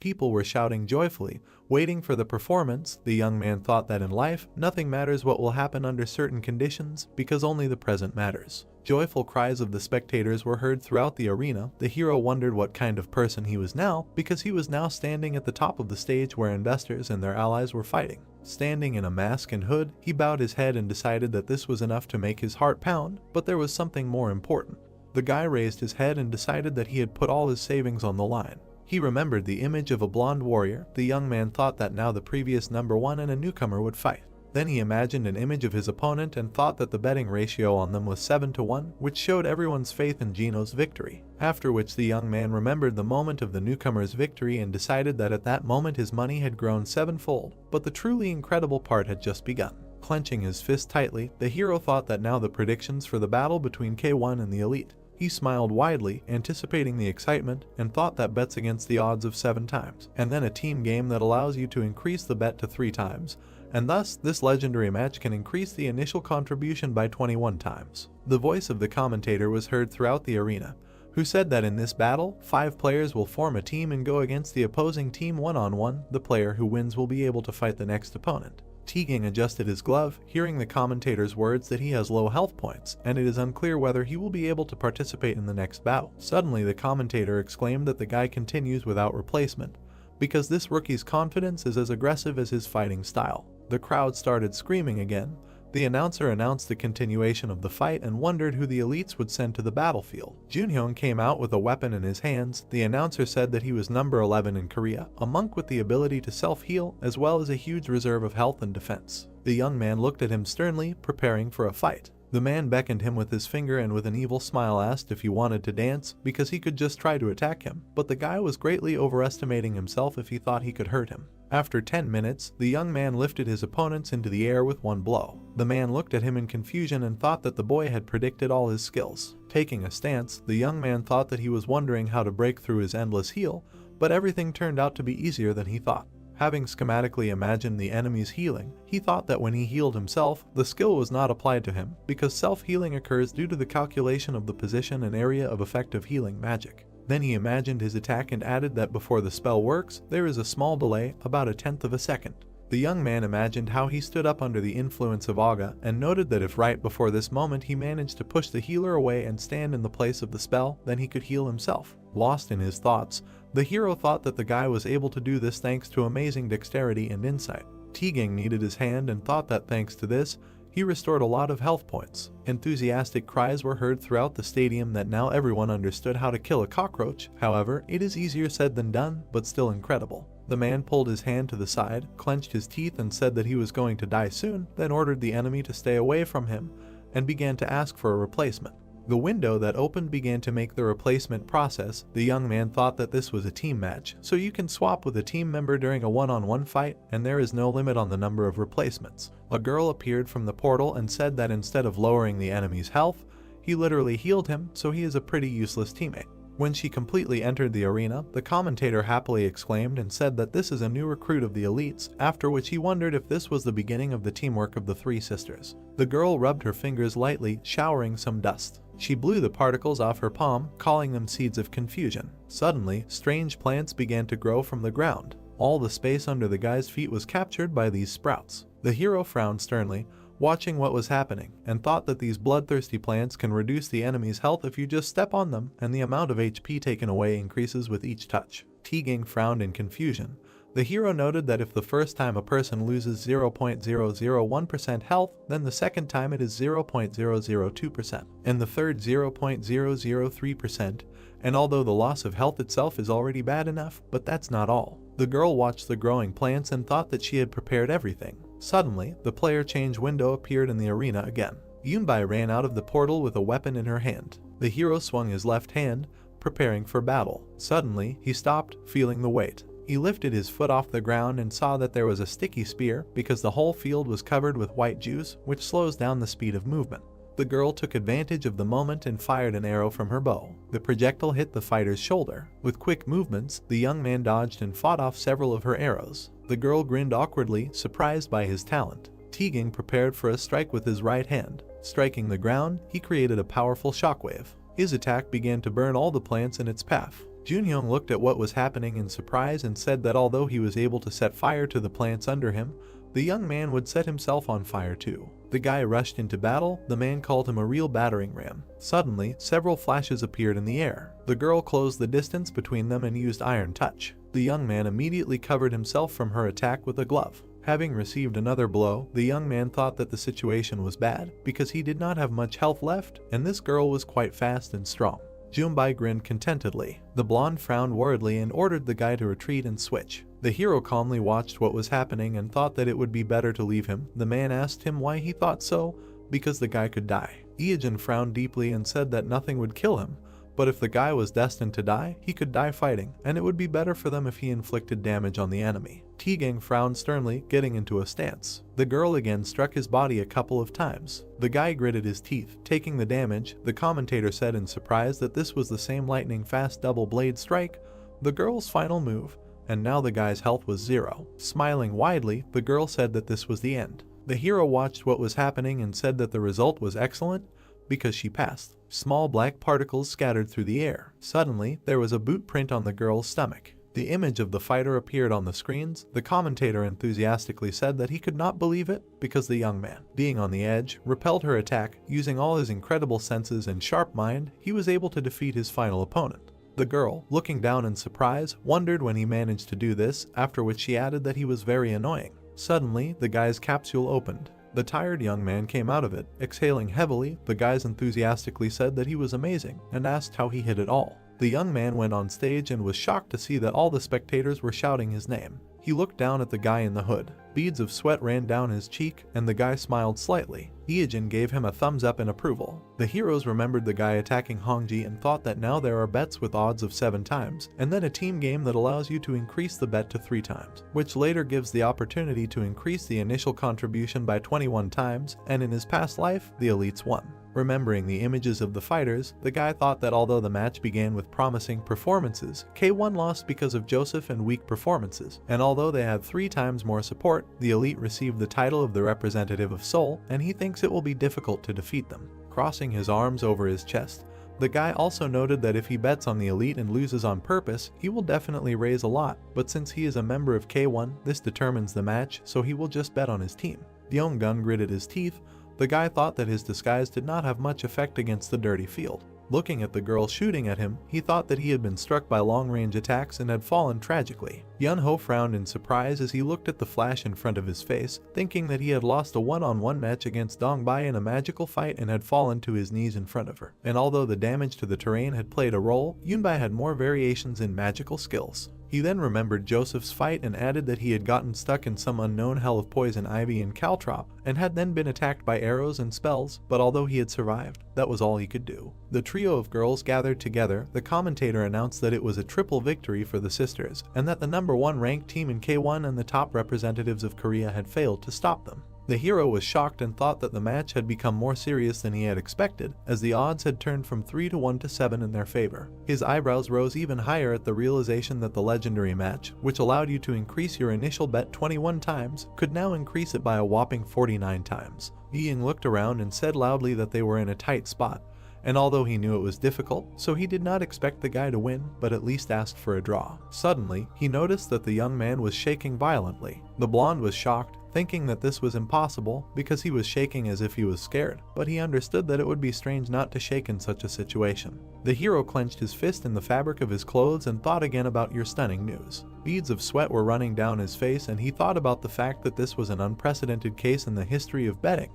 People were shouting joyfully, waiting for the performance. The young man thought that in life, nothing matters what will happen under certain conditions, because only the present matters. Joyful cries of the spectators were heard throughout the arena. The hero wondered what kind of person he was now, because he was now standing at the top of the stage where investors and their allies were fighting. Standing in a mask and hood, he bowed his head and decided that this was enough to make his heart pound, but there was something more important. The guy raised his head and decided that he had put all his savings on the line. He remembered the image of a blonde warrior. The young man thought that now the previous number one and a newcomer would fight. Then he imagined an image of his opponent and thought that the betting ratio on them was 7-1, which showed everyone's faith in Gino's victory. After which the young man remembered the moment of the newcomer's victory and decided that at that moment his money had grown sevenfold, but the truly incredible part had just begun. Clenching his fist tightly, the hero thought that now the predictions for the battle between K1 and the elite. He smiled widely, anticipating the excitement, and thought that bets against the odds of 7 times, and then a team game that allows you to increase the bet to 3 times, and thus this legendary match can increase the initial contribution by 21 times. The voice of the commentator was heard throughout the arena, who said that in this battle, 5 players will form a team and go against the opposing team one-on-one. The player who wins will be able to fight the next opponent. Teagang adjusted his glove, hearing the commentator's words that he has low health points, and it is unclear whether he will be able to participate in the next battle. Suddenly the commentator exclaimed that the guy continues without replacement, because this rookie's confidence is as aggressive as his fighting style. The crowd started screaming again. The announcer announced the continuation of the fight and wondered who the elites would send to the battlefield. Junhyung came out with a weapon in his hands. The announcer said that he was number 11 in Korea, a monk with the ability to self-heal, as well as a huge reserve of health and defense. The young man looked at him sternly, preparing for a fight. The man beckoned him with his finger and with an evil smile asked if he wanted to dance, because he could just try to attack him, but the guy was greatly overestimating himself if he thought he could hurt him. After 10 minutes, the young man lifted his opponents into the air with one blow. The man looked at him in confusion and thought that the boy had predicted all his skills. Taking a stance, the young man thought that he was wondering how to break through his endless heal, but everything turned out to be easier than he thought. Having schematically imagined the enemy's healing, he thought that when he healed himself, the skill was not applied to him, because self-healing occurs due to the calculation of the position and area of effective healing magic. Then he imagined his attack and added that before the spell works, there is a small delay, about 1/10 of a second. The young man imagined how he stood up under the influence of Aga and noted that if right before this moment he managed to push the healer away and stand in the place of the spell, then he could heal himself. Lost in his thoughts, the hero thought that the guy was able to do this thanks to amazing dexterity and insight. Teagang needed his hand and thought that thanks to this, he restored a lot of health points. Enthusiastic cries were heard throughout the stadium that now everyone understood how to kill a cockroach. However, it is easier said than done, but still incredible. The man pulled his hand to the side, clenched his teeth and said that he was going to die soon, then ordered the enemy to stay away from him, and began to ask for a replacement. The window that opened began to make the replacement process. The young man thought that this was a team match, so you can swap with a team member during a one-on-one fight, and there is no limit on the number of replacements. A girl appeared from the portal and said that instead of lowering the enemy's health, he literally healed him, so he is a pretty useless teammate. When she completely entered the arena, the commentator happily exclaimed and said that this is a new recruit of the elites, after which he wondered if this was the beginning of the teamwork of the 3 sisters. The girl rubbed her fingers lightly, showering some dust. She blew the particles off her palm, calling them seeds of confusion. Suddenly, strange plants began to grow from the ground. All the space under the guy's feet was captured by these sprouts. The hero frowned sternly, watching what was happening, and thought that these bloodthirsty plants can reduce the enemy's health if you just step on them, and the amount of HP taken away increases with each touch. Teagang frowned in confusion. The hero noted that if the first time a person loses 0.001% health, then the second time it is 0.002%, and the third 0.003%, and although the loss of health itself is already bad enough, but that's not all. The girl watched the growing plants and thought that she had prepared everything. Suddenly, the player change window appeared in the arena again. Yunbai ran out of the portal with a weapon in her hand. The hero swung his left hand, preparing for battle. Suddenly, he stopped, feeling the weight. He lifted his foot off the ground and saw that there was a sticky spear because the whole field was covered with white juice, which slows down the speed of movement. The girl took advantage of the moment and fired an arrow from her bow. The projectile hit the fighter's shoulder. With quick movements, the young man dodged and fought off several of her arrows. The girl grinned awkwardly, surprised by his talent. Tegan prepared for a strike with his right hand. Striking the ground, he created a powerful shockwave. His attack began to burn all the plants in its path. Junyoung looked at what was happening in surprise and said that although he was able to set fire to the plants under him, the young man would set himself on fire too. The guy rushed into battle. The man called him a real battering ram. Suddenly, several flashes appeared in the air. The girl closed the distance between them and used Iron Touch. The young man immediately covered himself from her attack with a glove. Having received another blow, the young man thought that the situation was bad because he did not have much health left, and this girl was quite fast and strong. Junbai grinned contentedly. The blonde frowned worriedly and ordered the guy to retreat and switch. The hero calmly watched what was happening and thought that it would be better to leave him. The man asked him why he thought so, because the guy could die. Iijin frowned deeply and said that nothing would kill him, but if the guy was destined to die, he could die fighting, and it would be better for them if he inflicted damage on the enemy. Tegang frowned sternly, getting into a stance. The girl again struck his body a couple of times. The guy gritted his teeth, taking the damage. The commentator said in surprise that this was the same lightning-fast double blade strike, the girl's final move, and now the guy's health was 0. Smiling widely, the girl said that this was the end. The hero watched what was happening and said that the result was excellent because she passed. Small black particles scattered through the air. Suddenly, there was a boot print on the girl's stomach. The image of the fighter appeared on the screens. The commentator enthusiastically said that he could not believe it because the young man, being on the edge, repelled her attack. Using all his incredible senses and sharp mind, he was able to defeat his final opponent. The girl, looking down in surprise, wondered when he managed to do this, after which she added that he was very annoying. Suddenly, the guy's capsule opened. The tired young man came out of it, exhaling heavily. The guys enthusiastically said that he was amazing and asked how he hit it all. The young man went on stage and was shocked to see that all the spectators were shouting his name. He looked down at the guy in the hood. Beads of sweat ran down his cheek, and the guy smiled slightly. Iijin gave him a thumbs up in approval. The heroes remembered the guy attacking Hongji and thought that now there are bets with odds of 7 times, and then a team game that allows you to increase the bet to 3 times, which later gives the opportunity to increase the initial contribution by 21 times, and in his past life, the elites won. Remembering the images of the fighters, the guy thought that although the match began with promising performances, K1 lost because of Joseph and weak performances, and although they had 3 times more support, the elite received the title of the representative of Seoul, and he thinks it will be difficult to defeat them. Crossing his arms over his chest, the guy also noted that if he bets on the elite and loses on purpose, he will definitely raise a lot, but since he is a member of K1, this determines the match, so he will just bet on his team. Yeong-gun gritted his teeth. The guy thought that his disguise did not have much effect against the dirty field. Looking at the girl shooting at him, he thought that he had been struck by long-range attacks and had fallen tragically. Yun-ho frowned in surprise as he looked at the flash in front of his face, thinking that he had lost a one-on-one match against Dongbai in a magical fight and had fallen to his knees in front of her. And although the damage to the terrain had played a role, Yunbai had more variations in magical skills. He then remembered Joseph's fight and added that he had gotten stuck in some unknown hell of poison ivy and caltrop, and had then been attacked by arrows and spells, but although he had survived, that was all he could do. The trio of girls gathered together. The commentator announced that it was a triple victory for the sisters, and that the #1 ranked team in K1 and the top representatives of Korea had failed to stop them. The hero was shocked and thought that the match had become more serious than he had expected, as the odds had turned from 3-1 to 7 in their favor. His eyebrows rose even higher at the realization that the legendary match, which allowed you to increase your initial bet 21 times, could now increase it by a whopping 49 times. Ying looked around and said loudly that they were in a tight spot, and although he knew it was difficult, so he did not expect the guy to win, but at least asked for a draw. Suddenly, he noticed that the young man was shaking violently. The blonde was shocked, thinking that this was impossible because he was shaking as if he was scared, but he understood that it would be strange not to shake in such a situation. The hero clenched his fist in the fabric of his clothes and thought again about your stunning news. Beads of sweat were running down his face, and he thought about the fact that this was an unprecedented case in the history of betting,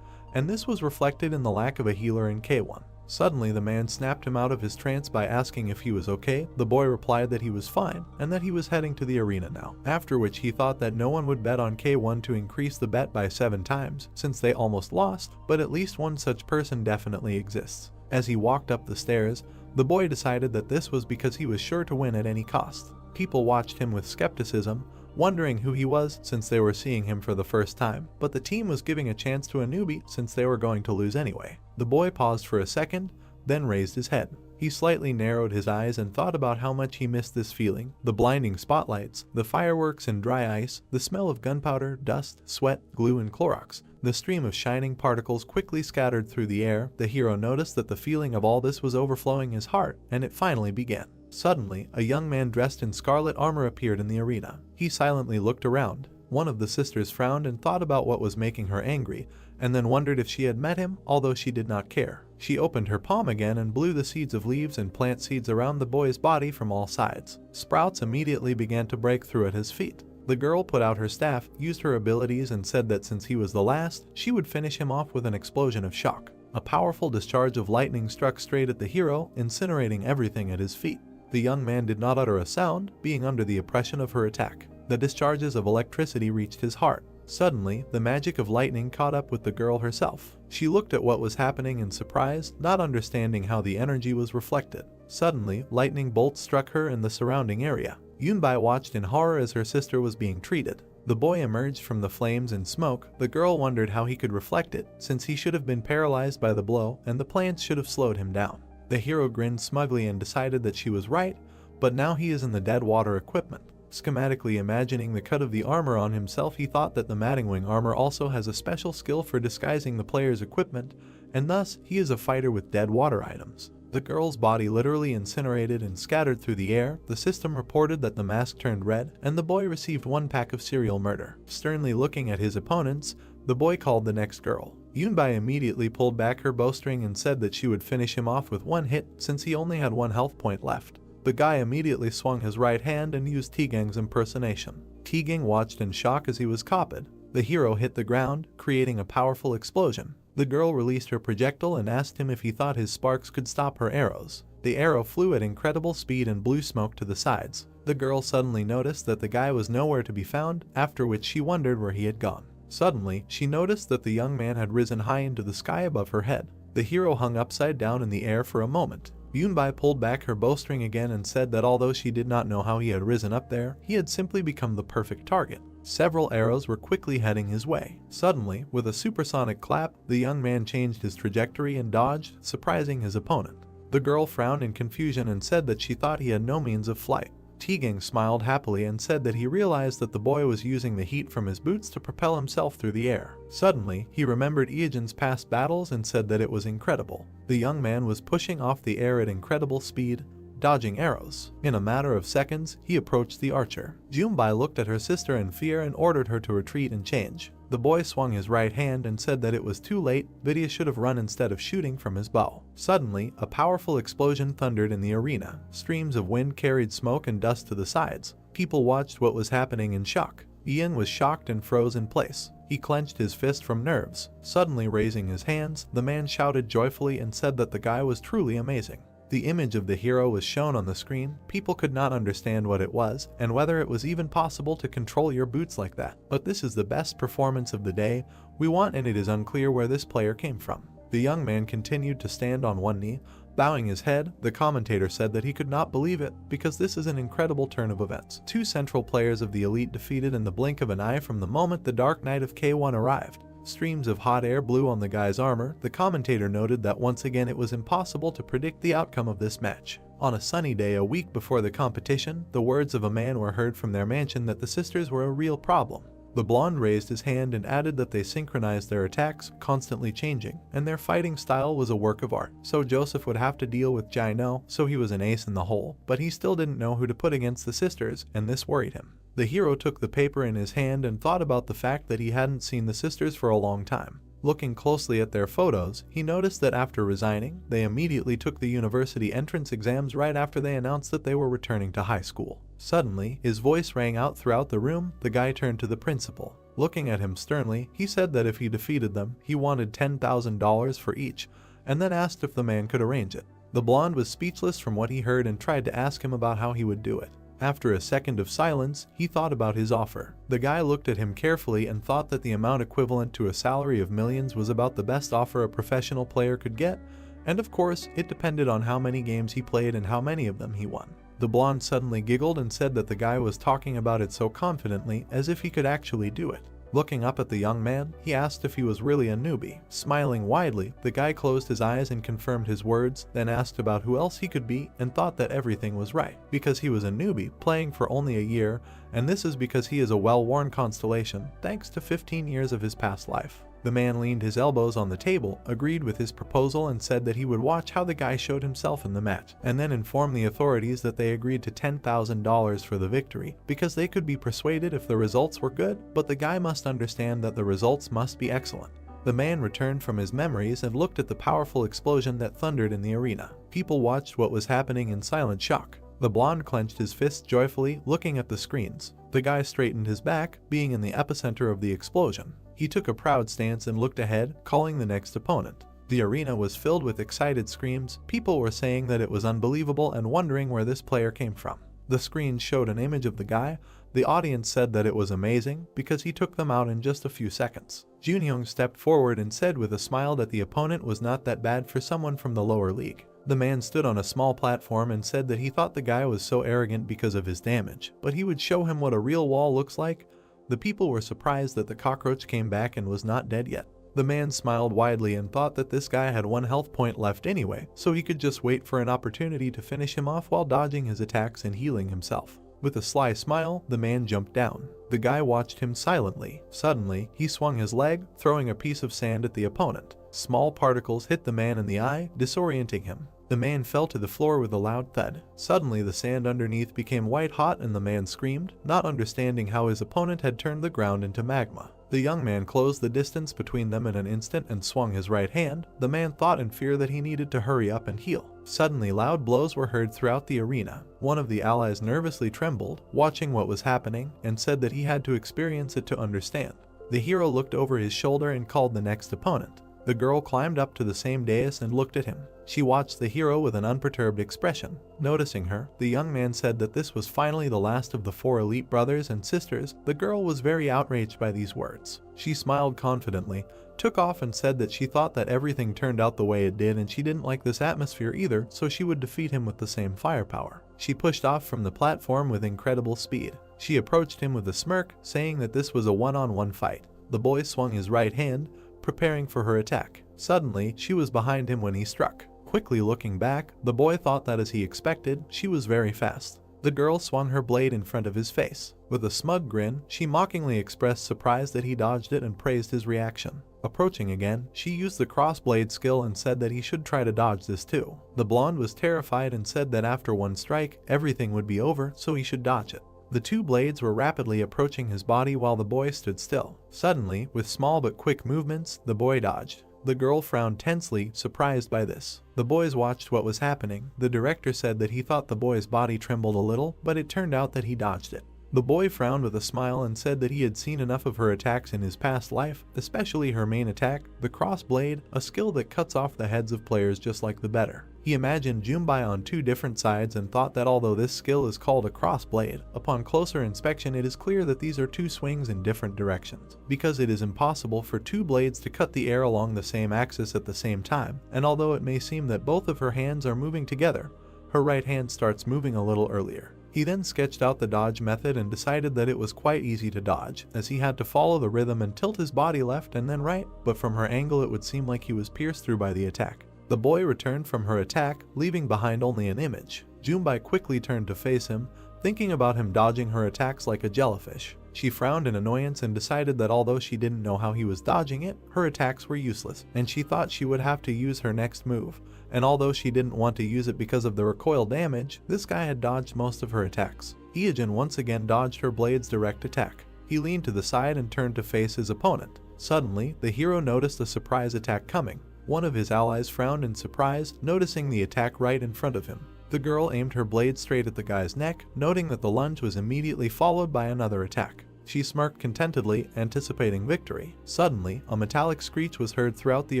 and this was reflected in the lack of a healer in K1. Suddenly, the man snapped him out of his trance by asking if he was okay. The boy replied that he was fine, and that he was heading to the arena now, after which he thought that no one would bet on K1 to increase the bet by 7 times, since they almost lost, but at least one such person definitely exists. As he walked up the stairs, The boy decided that this was because he was sure to win at any cost. People watched him with skepticism, wondering who he was since they were seeing him for the first time, but the team was giving a chance to a newbie since they were going to lose anyway. The boy paused for a second, then raised his head. He slightly narrowed his eyes and thought about how much he missed this feeling: the blinding spotlights, the fireworks and dry ice, the smell of gunpowder, dust, sweat, glue, and Clorox. The stream of shining particles quickly scattered through the air. The hero noticed that the feeling of all this was overflowing his heart, and it finally began. Suddenly, a young man dressed in scarlet armor appeared in the arena. He silently looked around. One of the sisters frowned and thought about what was making her angry, and then wondered if she had met him, although she did not care. She opened her palm again and blew the seeds of leaves and plant seeds around the boy's body from all sides. Sprouts immediately began to break through at his feet. The girl put out her staff, used her abilities, and said that since he was the last, she would finish him off with an explosion of shock. A powerful discharge of lightning struck straight at the hero, incinerating everything at his feet. The young man did not utter a sound, being under the oppression of her attack. The discharges of electricity reached his heart. Suddenly, the magic of lightning caught up with the girl herself. She looked at what was happening in surprise, not understanding how the energy was reflected. Suddenly, lightning bolts struck her in the surrounding area. Yunbai watched in horror as her sister was being treated. The boy emerged from the flames and smoke. The girl wondered how he could reflect it, since he should have been paralyzed by the blow, and the plants should have slowed him down. The hero grinned smugly and decided that she was right, but now he is in the dead water equipment. Schematically imagining the cut of the armor on himself, he thought that the Mattingwing armor also has a special skill for disguising the player's equipment, and thus he is a fighter with dead water items. The girl's body literally incinerated and scattered through the air. The system reported that the mask turned red, and the boy received 1 pack of serial murder. Sternly looking at his opponents, the boy called the next girl. Yunbai immediately pulled back her bowstring and said that she would finish him off with 1 hit since he only had 1 health point left. The guy immediately swung his right hand and used Tigang's impersonation. Tigang watched in shock as he was copied. The hero hit the ground, creating a powerful explosion. The girl released her projectile and asked him if he thought his sparks could stop her arrows. The arrow flew at incredible speed and blew smoke to the sides. The girl suddenly noticed that the guy was nowhere to be found, after which she wondered where he had gone. Suddenly, she noticed that the young man had risen high into the sky above her head. The hero hung upside down in the air for a moment. Yunbai pulled back her bowstring again and said that although she did not know how he had risen up there, he had simply become the perfect target. Several arrows were quickly heading his way. Suddenly, with a supersonic clap, the young man changed his trajectory and dodged, surprising his opponent. The girl frowned in confusion and said that she thought he had no means of flight. Tigang smiled happily and said that he realized that the boy was using the heat from his boots to propel himself through the air. Suddenly, he remembered Ijin's past battles and said that it was incredible. The young man was pushing off the air at incredible speed, dodging arrows. In a matter of seconds, he approached the archer. Yunbai looked at her sister in fear and ordered her to retreat and change. The boy swung his right hand and said that it was too late. Vidya should have run instead of shooting from his bow. Suddenly, a powerful explosion thundered in the arena. Streams of wind carried smoke and dust to the sides. People watched what was happening in shock. Ian was shocked and froze in place. He clenched his fist from nerves. Suddenly raising his hands, the man shouted joyfully and said that the guy was truly amazing. The image of the hero was shown on the screen. People could not understand what it was, and whether it was even possible to control your boots like that. But this is the best performance of the day we want, and it is unclear where this player came from. The young man continued to stand on one knee, bowing his head. The commentator said that he could not believe it, because this is an incredible turn of events. 2 central players of the elite defeated in the blink of an eye from the moment the Dark Knight of K1 arrived. Streams of hot air blew on the guy's armor. The commentator noted that once again it was impossible to predict the outcome of this match. On a sunny day a week before the competition, the words of a man were heard from their mansion that the sisters were a real problem. The blonde raised his hand and added that they synchronized their attacks, constantly changing, and their fighting style was a work of art. So Joseph would have to deal with Jai No, so he was an ace in the hole, but he still didn't know who to put against the sisters, and this worried him. The hero took the paper in his hand and thought about the fact that he hadn't seen the sisters for a long time. Looking closely at their photos, he noticed that after resigning, they immediately took the university entrance exams right after they announced that they were returning to high school. Suddenly, his voice rang out throughout the room. The guy turned to the principal. Looking at him sternly, he said that if he defeated them, he wanted $10,000 for each, and then asked if the man could arrange it. The blonde was speechless from what he heard and tried to ask him about how he would do it. After a second of silence, he thought about his offer. The guy looked at him carefully and thought that the amount equivalent to a salary of millions was about the best offer a professional player could get, And of course, it depended on how many games he played and how many of them he won. The blonde suddenly giggled and said that the guy was talking about it so confidently as if he could actually do it. Looking up at the young man, he asked if he was really a newbie. Smiling widely, the guy closed his eyes and confirmed his words, then asked about who else he could be and thought that everything was right, because he was a newbie playing for only a year, and this is because he is a well-worn constellation thanks to 15 years of his past life. The man leaned his elbows on the table, agreed with his proposal, and said that he would watch how the guy showed himself in the match, and then inform the authorities that they agreed to $10,000 for the victory, because they could be persuaded if the results were good, but the guy must understand that the results must be excellent. The man returned from his memories and looked at the powerful explosion that thundered in the arena. People watched what was happening in silent shock. The blonde clenched his fists joyfully, looking at the screens. The guy straightened his back, being in the epicenter of the explosion. He took a proud stance and looked ahead, calling the next opponent. The arena was filled with excited screams. People were saying that it was unbelievable and wondering where this player came from. The screen showed an image of the guy. The audience said that it was amazing because he took them out in just a few seconds. Junhyung stepped forward and said with a smile that the opponent was not that bad for someone from the lower league. The man stood on a small platform and said that he thought the guy was so arrogant because of his damage, but he would show him what a real wall looks like. The people were surprised that the cockroach came back and was not dead yet. The man smiled widely and thought that this guy had 1 health point left anyway, so he could just wait for an opportunity to finish him off while dodging his attacks and healing himself. With a sly smile, the man jumped down. The guy watched him silently. Suddenly, he swung his leg, throwing a piece of sand at the opponent. Small particles hit the man in the eye, disorienting him. The man fell to the floor with a loud thud. Suddenly, the sand underneath became white hot and the man screamed, not understanding how his opponent had turned the ground into magma. The young man closed the distance between them in an instant and swung his right hand. The man thought in fear that he needed to hurry up and heal. Suddenly, loud blows were heard throughout the arena. One of the allies nervously trembled, watching what was happening, and said that he had to experience it to understand. The hero looked over his shoulder and called the next opponent. The girl climbed up to the same dais and looked at him. She watched the hero with an unperturbed expression. Noticing her, the young man said that this was finally the last of the 4 elite brothers and sisters. The girl was very outraged by these words. She smiled confidently, took off and said that she thought that everything turned out the way it did and she didn't like this atmosphere either, so she would defeat him with the same firepower. She pushed off from the platform with incredible speed. She approached him with a smirk, saying that this was a one-on-one fight. The boy swung his right hand, preparing for her attack. Suddenly, she was behind him when he struck. Quickly looking back, the boy thought that as he expected, she was very fast. The girl swung her blade in front of his face. With a smug grin, she mockingly expressed surprise that he dodged it and praised his reaction. Approaching again, she used the crossblade skill and said that he should try to dodge this too. The blonde was terrified and said that after one strike, everything would be over, so he should dodge it. The 2 blades were rapidly approaching his body while the boy stood still. Suddenly, with small but quick movements, the boy dodged. The girl frowned tensely, surprised by this. The boys watched what was happening. The director said that he thought the boy's body trembled a little, but it turned out that he dodged it. The boy frowned with a smile and said that he had seen enough of her attacks in his past life, especially her main attack, the cross blade, a skill that cuts off the heads of players just like the better. He imagined Junbai on 2 different sides and thought that although this skill is called a cross blade, upon closer inspection it is clear that these are 2 swings in different directions, because it is impossible for 2 blades to cut the air along the same axis at the same time, and although it may seem that both of her hands are moving together, her right hand starts moving a little earlier. He then sketched out the dodge method and decided that it was quite easy to dodge, as he had to follow the rhythm and tilt his body left and then right, but from her angle it would seem like he was pierced through by the attack. The boy returned from her attack, leaving behind only an image. Junbai quickly turned to face him, thinking about him dodging her attacks like a jellyfish. She frowned in annoyance and decided that although she didn't know how he was dodging it, her attacks were useless, and she thought she would have to use her next move. And although she didn't want to use it because of the recoil damage, this guy had dodged most of her attacks. Hyojin once again dodged her blade's direct attack. He leaned to the side and turned to face his opponent. Suddenly, the hero noticed a surprise attack coming. One of his allies frowned in surprise, noticing the attack right in front of him. The girl aimed her blade straight at the guy's neck, noting that the lunge was immediately followed by another attack. She smirked contentedly, anticipating victory. Suddenly, a metallic screech was heard throughout the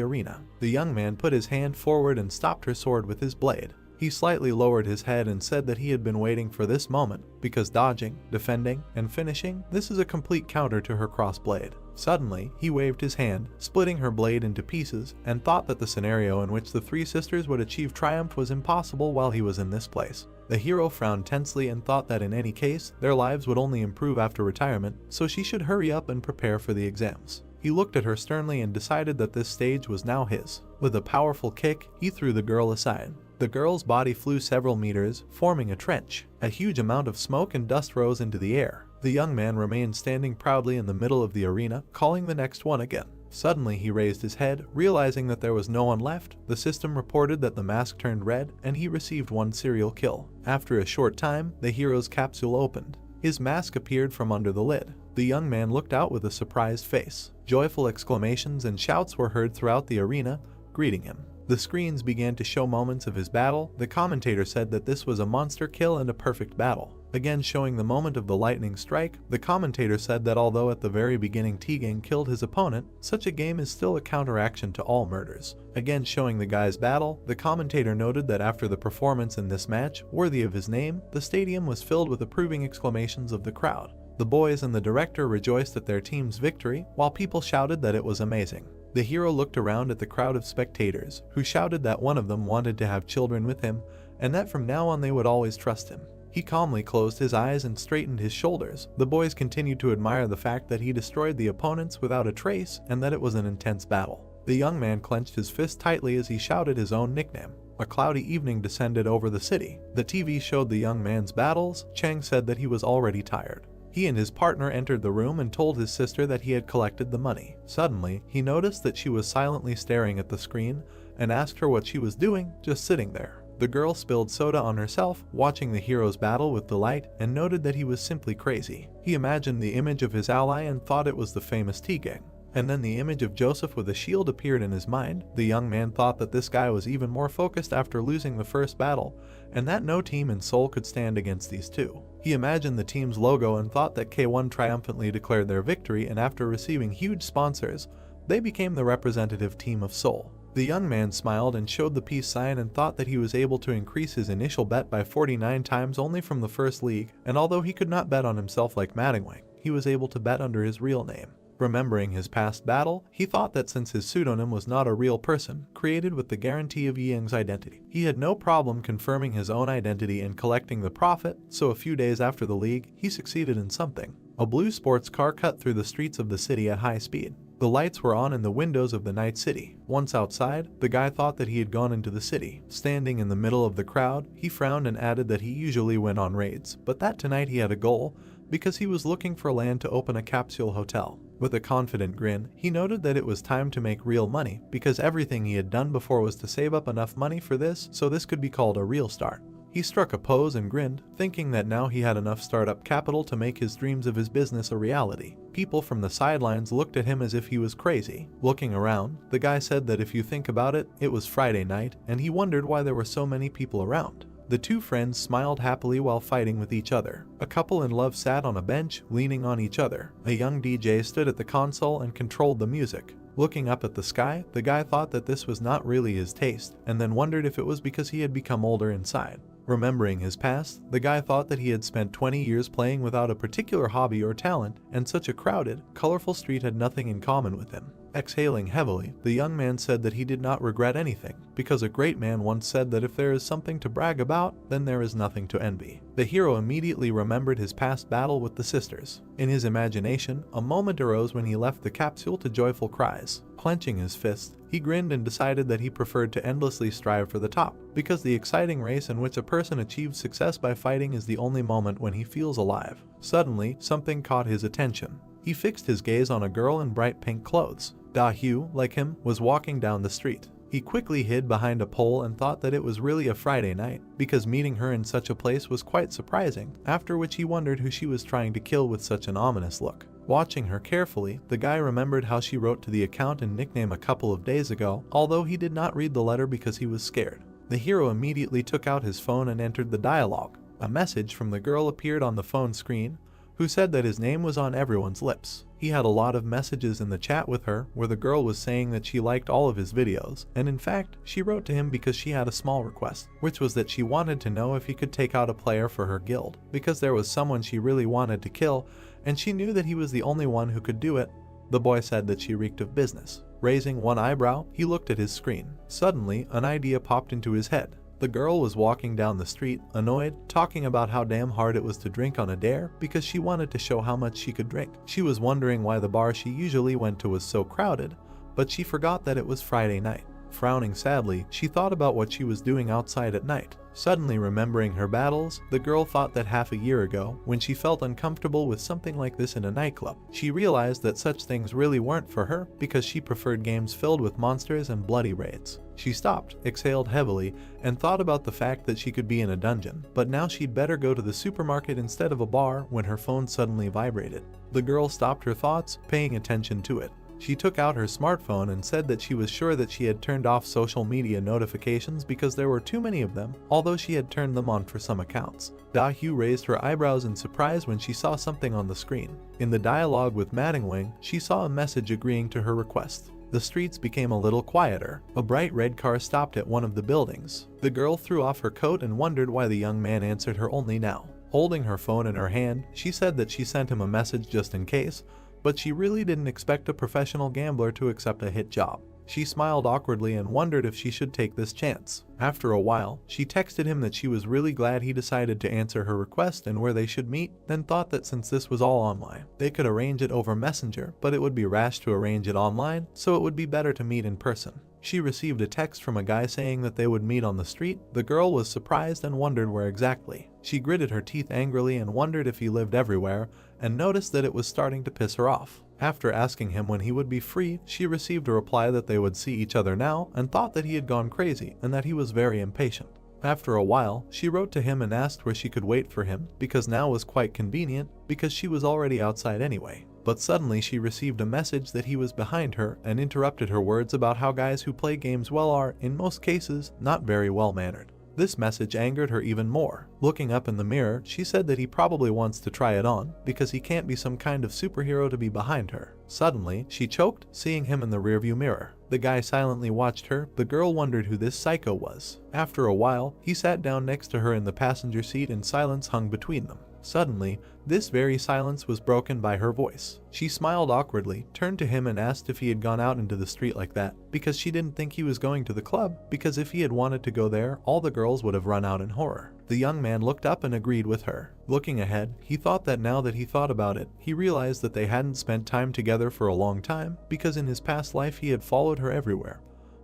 arena. The young man put his hand forward and stopped her sword with his blade. He slightly lowered his head and said that he had been waiting for this moment, because dodging, defending, and finishing, this is a complete counter to her cross blade. Suddenly, he waved his hand, splitting her blade into pieces, and thought that the scenario in which the three sisters would achieve triumph was impossible while he was in this place. The hero frowned tensely and thought that in any case, their lives would only improve after retirement, so she should hurry up and prepare for the exams. He looked at her sternly and decided that this stage was now his. With a powerful kick, he threw the girl aside. The girl's body flew several meters, forming a trench. A huge amount of smoke and dust rose into the air. The young man remained standing proudly in the middle of the arena, calling the next one again. Suddenly he raised his head, realizing that there was no one left. The system reported that the mask turned red, and he received one serial kill. After a short time, the hero's capsule opened. His mask appeared from under the lid. The young man looked out with a surprised face. Joyful exclamations and shouts were heard throughout the arena, greeting him. The screens began to show moments of his battle. The commentator said that this was a monster kill and a perfect battle. Again showing the moment of the lightning strike, the commentator said that although at the very beginning T-Gang killed his opponent, such a game is still a counteraction to all murders. Again showing the guy's battle, the commentator noted that after the performance in this match, worthy of his name, the stadium was filled with approving exclamations of the crowd. The boys and the director rejoiced at their team's victory, while people shouted that it was amazing. The hero looked around at the crowd of spectators, who shouted that one of them wanted to have children with him, and that from now on they would always trust him. He calmly closed his eyes and straightened his shoulders. The boys continued to admire the fact that he destroyed the opponents without a trace, and that it was an intense battle. The young man clenched his fist tightly as he shouted his own nickname. A cloudy evening descended over the city. The TV showed the young man's battles. Chang said that he was already tired. He and his partner entered the room and told his sister that he had collected the money. Suddenly, he noticed that she was silently staring at the screen and asked her what she was doing, just sitting there. The girl spilled soda on herself, watching the hero's battle with delight, and noted that he was simply crazy. He imagined the image of his ally and thought it was the famous T-Gang. And then the image of Joseph with a shield appeared in his mind. The young man thought that this guy was even more focused after losing the first battle, and that no team in Seoul could stand against these two. He imagined the team's logo and thought that K1 triumphantly declared their victory, and after receiving huge sponsors, they became the representative team of Seoul. The young man smiled and showed the peace sign and thought that he was able to increase his initial bet by 49 times only from the first league, and although he could not bet on himself like Madamada, he was able to bet under his real name. Remembering his past battle, he thought that since his pseudonym was not a real person, created with the guarantee of Ying's identity, he had no problem confirming his own identity and collecting the profit, so a few days after the league, he succeeded in something. A blue sports car cut through the streets of the city at high speed. The lights were on in the windows of the night city. Once outside, the guy thought that he had gone into the city. Standing in the middle of the crowd, he frowned and added that he usually went on raids, but that tonight he had a goal, because he was looking for land to open a capsule hotel. With a confident grin, he noted that it was time to make real money, because everything he had done before was to save up enough money for this, so this could be called a real start. He struck a pose and grinned, thinking that now he had enough startup capital to make his dreams of his business a reality. People from the sidelines looked at him as if he was crazy. Looking around, the guy said that if you think about it, it was Friday night, and he wondered why there were so many people around. The two friends smiled happily while fighting with each other. A couple in love sat on a bench, leaning on each other. A young DJ stood at the console and controlled the music. Looking up at the sky, the guy thought that this was not really his taste, and then wondered if it was because he had become older inside. Remembering his past, the guy thought that he had spent 20 years playing without a particular hobby or talent, and such a crowded, colorful street had nothing in common with him. Exhaling heavily, the young man said that he did not regret anything, because a great man once said that if there is something to brag about, then there is nothing to envy. The hero immediately remembered his past battle with the sisters. In his imagination, a moment arose when he left the capsule to joyful cries. Clenching his fist, he grinned and decided that he preferred to endlessly strive for the top, because the exciting race in which a person achieves success by fighting is the only moment when he feels alive. Suddenly, something caught his attention. He fixed his gaze on a girl in bright pink clothes. Da-Hyu, like him, was walking down the street. He quickly hid behind a pole and thought that it was really a Friday night, because meeting her in such a place was quite surprising, after which he wondered who she was trying to kill with such an ominous look. Watching her carefully, the guy remembered how she wrote to the account and nickname a couple of days ago, although he did not read the letter because he was scared. The hero immediately took out his phone and entered the dialogue. A message from the girl appeared on the phone screen, who said that his name was on everyone's lips. He had a lot of messages in the chat with her where the girl was saying that she liked all of his videos, and in fact, she wrote to him because she had a small request, which was that she wanted to know if he could take out a player for her guild, because there was someone she really wanted to kill, and she knew that he was the only one who could do it, The boy said that she reeked of business. Raising one eyebrow, he looked at his screen. Suddenly, an idea popped into his head. The girl was walking down the street, annoyed, talking about how damn hard it was to drink on a dare because she wanted to show how much she could drink. She was wondering why the bar she usually went to was so crowded, but she forgot that it was Friday night. Frowning sadly, she thought about what she was doing outside at night. Suddenly remembering her battles, the girl thought that half a year ago, when she felt uncomfortable with something like this in a nightclub, she realized that such things really weren't for her because she preferred games filled with monsters and bloody raids. She stopped, exhaled heavily, and thought about the fact that she could be in a dungeon, but now she'd better go to the supermarket instead of a bar when her phone suddenly vibrated. The girl stopped her thoughts, paying attention to it. She took out her smartphone and said that she was sure that she had turned off social media notifications because there were too many of them, although she had turned them on for some accounts. Da-hyu raised her eyebrows in surprise when she saw something on the screen. In the dialogue with Madingwang, she saw a message agreeing to her request. The streets became a little quieter. A bright red car stopped at one of the buildings. The girl threw off her coat and wondered why the young man answered her only now. Holding her phone in her hand, she said that she sent him a message just in case, but she really didn't expect a professional gambler to accept a hit job. She smiled awkwardly and wondered if she should take this chance. After a while, she texted him that she was really glad he decided to answer her request and where they should meet, then thought that since this was all online, they could arrange it over Messenger, but it would be rash to arrange it online, so it would be better to meet in person. She received a text from a guy saying that they would meet on the street. The girl was surprised and wondered where exactly. She gritted her teeth angrily and wondered if he lived everywhere, and noticed that it was starting to piss her off. After asking him when he would be free, she received a reply that they would see each other now and thought that he had gone crazy and that he was very impatient. After a while, she wrote to him and asked where she could wait for him because now was quite convenient because she was already outside anyway. But suddenly she received a message that he was behind her and interrupted her words about how guys who play games well are, in most cases, not very well-mannered. This message angered her even more. Looking up in the mirror, she said that he probably wants to try it on because he can't be some kind of superhero to be behind her. Suddenly, she choked, seeing him in the rearview mirror. The guy silently watched her. The girl wondered who this psycho was. After a while, he sat down next to her in the passenger seat and silence hung between them. Suddenly, this very silence was broken by her voice. She smiled awkwardly, turned to him and asked if he had gone out into the street like that, because she didn't think he was going to the club, because if he had wanted to go there, all the girls would have run out in horror. The young man looked up and agreed with her. Looking ahead, he thought that now that he thought about it, he realized that they hadn't spent time together for a long time, because in his past life he had followed her everywhere,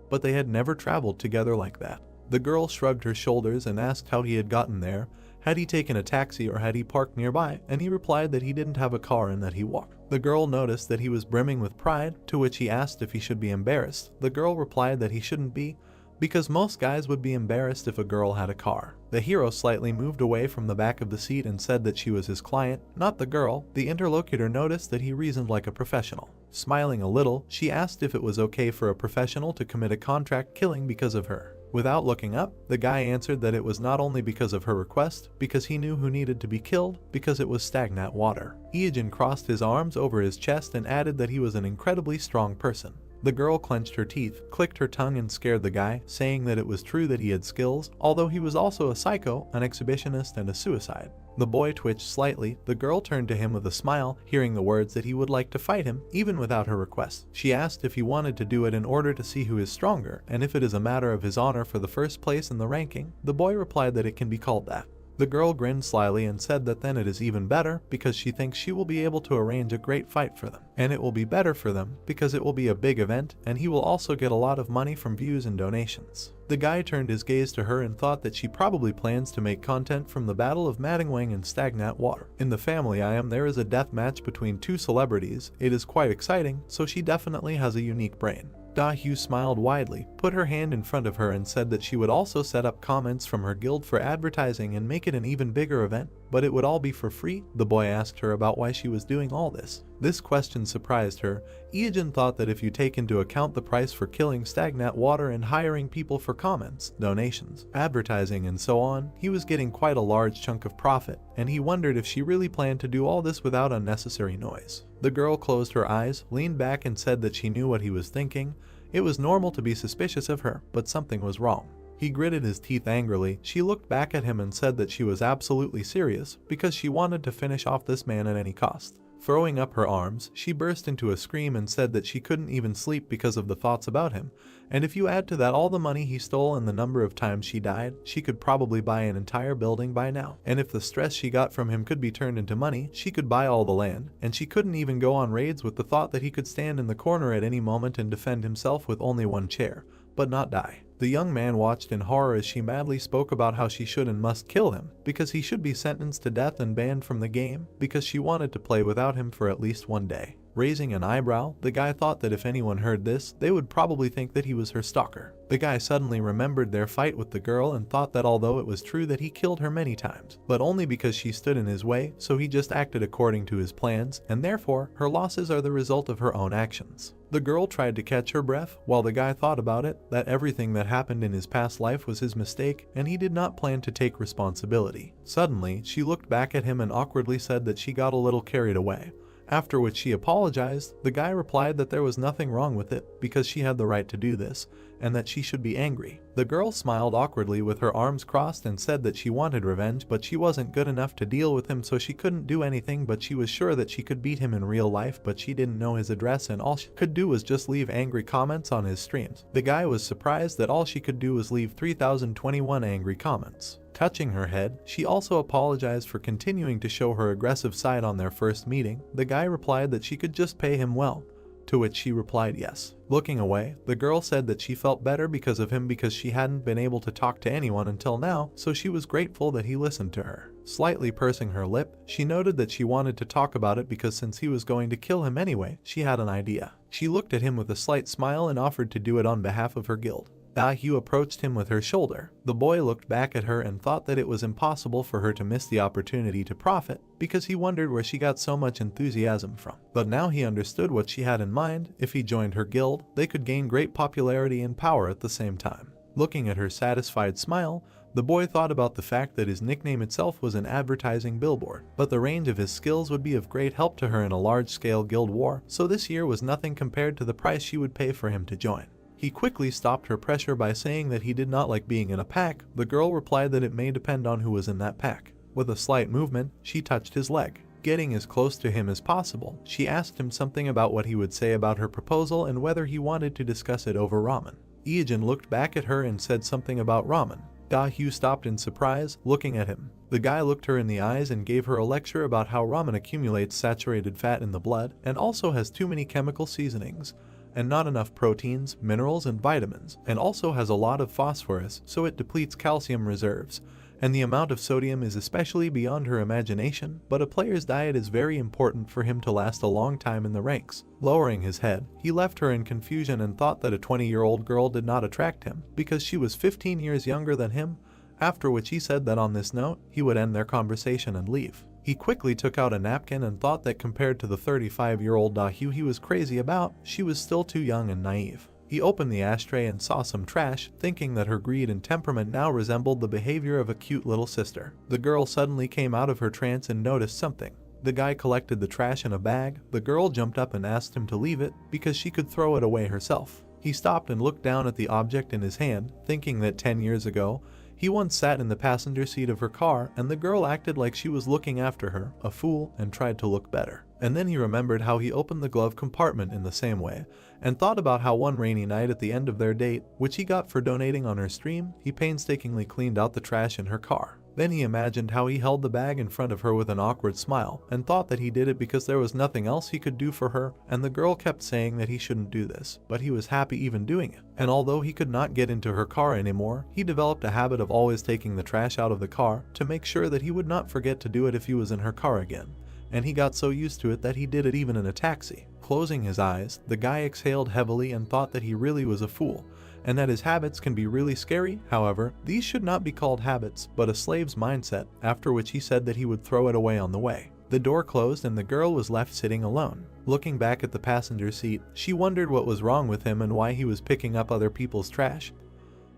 but they had never traveled together like that. The girl shrugged her shoulders and asked how he had gotten there. Had he taken a taxi or had he parked nearby, and he replied that he didn't have a car and that he walked. The girl noticed that he was brimming with pride, to which he asked if he should be embarrassed. The girl replied that he shouldn't be, because most guys would be embarrassed if a girl had a car. The hero slightly moved away from the back of the seat and said that she was his client, not the girl. The interlocutor noticed that he reasoned like a professional. Smiling a little, she asked if it was okay for a professional to commit a contract killing because of her. Without looking up, the guy answered that it was not only because of her request, because he knew who needed to be killed, because it was stagnant water. Ijin crossed his arms over his chest and added that he was an incredibly strong person. The girl clenched her teeth, clicked her tongue and scared the guy, saying that it was true that he had skills, although he was also a psycho, an exhibitionist, and a suicide. The boy twitched slightly. The girl turned to him with a smile, hearing the words that he would like to fight him, even without her request. She asked if he wanted to do it in order to see who is stronger, and if it is a matter of his honor for the first place in the ranking. The boy replied that it can be called that. The girl grinned slyly and said that then it is even better because she thinks she will be able to arrange a great fight for them. And it will be better for them because it will be a big event and he will also get a lot of money from views and donations. The guy turned his gaze to her and thought that she probably plans to make content from the Battle of Madingwang and Stagnant Water. In the family I am there is a death match between two celebrities. It is quite exciting, so she definitely has a unique brain. Da-hyu smiled widely, put her hand in front of her and said that she would also set up comments from her guild for advertising and make it an even bigger event, but it would all be for free. The boy asked her about why she was doing all this. This question surprised her. Ijin thought that if you take into account the price for killing stagnant water and hiring people for comments, donations, advertising and so on, he was getting quite a large chunk of profit, and he wondered if she really planned to do all this without unnecessary noise. The girl closed her eyes, leaned back and said that she knew what he was thinking. It was normal to be suspicious of her, but something was wrong. He gritted his teeth angrily. She looked back at him and said that she was absolutely serious because she wanted to finish off this man at any cost. Throwing up her arms, she burst into a scream and said that she couldn't even sleep because of the thoughts about him, and if you add to that all the money he stole and the number of times she died, she could probably buy an entire building by now. And if the stress she got from him could be turned into money, she could buy all the land, and she couldn't even go on raids with the thought that he could stand in the corner at any moment and defend himself with only one chair, but not die. The young man watched in horror as she madly spoke about how she should and must kill him, because he should be sentenced to death and banned from the game, because she wanted to play without him for at least one day. Raising an eyebrow, the guy thought that if anyone heard this, they would probably think that he was her stalker. The guy suddenly remembered their fight with the girl and thought that although it was true that he killed her many times, but only because she stood in his way, so he just acted according to his plans, and therefore, her losses are the result of her own actions. The girl tried to catch her breath, while the guy thought about it, that everything that happened in his past life was his mistake, and he did not plan to take responsibility. Suddenly, she looked back at him and awkwardly said that she got a little carried away. After which she apologized, the guy replied that there was nothing wrong with it, because she had the right to do this, and that she should be angry. The girl smiled awkwardly with her arms crossed and said that she wanted revenge, but she wasn't good enough to deal with him, so she couldn't do anything, but she was sure that she could beat him in real life, but she didn't know his address and all she could do was just leave angry comments on his streams. The guy was surprised that all she could do was leave 3021 angry comments. Touching her head, she also apologized for continuing to show her aggressive side on their first meeting. The guy replied that she could just pay him well, to which she replied yes. Looking away, the girl said that she felt better because of him because she hadn't been able to talk to anyone until now, so she was grateful that he listened to her. Slightly pursing her lip, she noted that she wanted to talk about it because since he was going to kill him anyway, she had an idea. She looked at him with a slight smile and offered to do it on behalf of her guild. Yahello approached him with her shoulder. The boy looked back at her and thought that it was impossible for her to miss the opportunity to profit, because he wondered where she got so much enthusiasm from. But now he understood what she had in mind. If he joined her guild, they could gain great popularity and power at the same time. Looking at her satisfied smile, the boy thought about the fact that his nickname itself was an advertising billboard, but the range of his skills would be of great help to her in a large-scale guild war, so this year was nothing compared to the price she would pay for him to join. He quickly stopped her pressure by saying that he did not like being in a pack. The girl replied that it may depend on who was in that pack. With a slight movement, she touched his leg. Getting as close to him as possible, she asked him something about what he would say about her proposal and whether he wanted to discuss it over ramen. Yahello looked back at her and said something about ramen. Yahello stopped in surprise, looking at him. The guy looked her in the eyes and gave her a lecture about how ramen accumulates saturated fat in the blood and also has too many chemical seasonings, and not enough proteins, minerals, and vitamins, and also has a lot of phosphorus, so it depletes calcium reserves, and the amount of sodium is especially beyond her imagination, but a player's diet is very important for him to last a long time in the ranks. Lowering his head, he left her in confusion and thought that a 20-year-old girl did not attract him, because she was 15 years younger than him, after which he said that on this note, he would end their conversation and leave. He quickly took out a napkin and thought that compared to the 35-year-old Yahello he was crazy about, she was still too young and naive. He opened the ashtray and saw some trash, thinking that her greed and temperament now resembled the behavior of a cute little sister. The girl suddenly came out of her trance and noticed something. The guy collected the trash in a bag. The girl jumped up and asked him to leave it, because she could throw it away herself. He stopped and looked down at the object in his hand, thinking that 10 years ago, he once sat in the passenger seat of her car and the girl acted like she was looking after her, a fool, and tried to look better. And then he remembered how he opened the glove compartment in the same way, and thought about how one rainy night at the end of their date, which he got for donating on her stream, he painstakingly cleaned out the trash in her car. Then he imagined how he held the bag in front of her with an awkward smile, and thought that he did it because there was nothing else he could do for her, and the girl kept saying that he shouldn't do this, but he was happy even doing it. And although he could not get into her car anymore, he developed a habit of always taking the trash out of the car to make sure that he would not forget to do it if he was in her car again. And he got so used to it that he did it even in a taxi. Closing his eyes, the guy exhaled heavily and thought that he really was a fool, and that his habits can be really scary. However, these should not be called habits, but a slave's mindset, after which he said that he would throw it away on the way. The door closed and the girl was left sitting alone. Looking back at the passenger seat, she wondered what was wrong with him and why he was picking up other people's trash.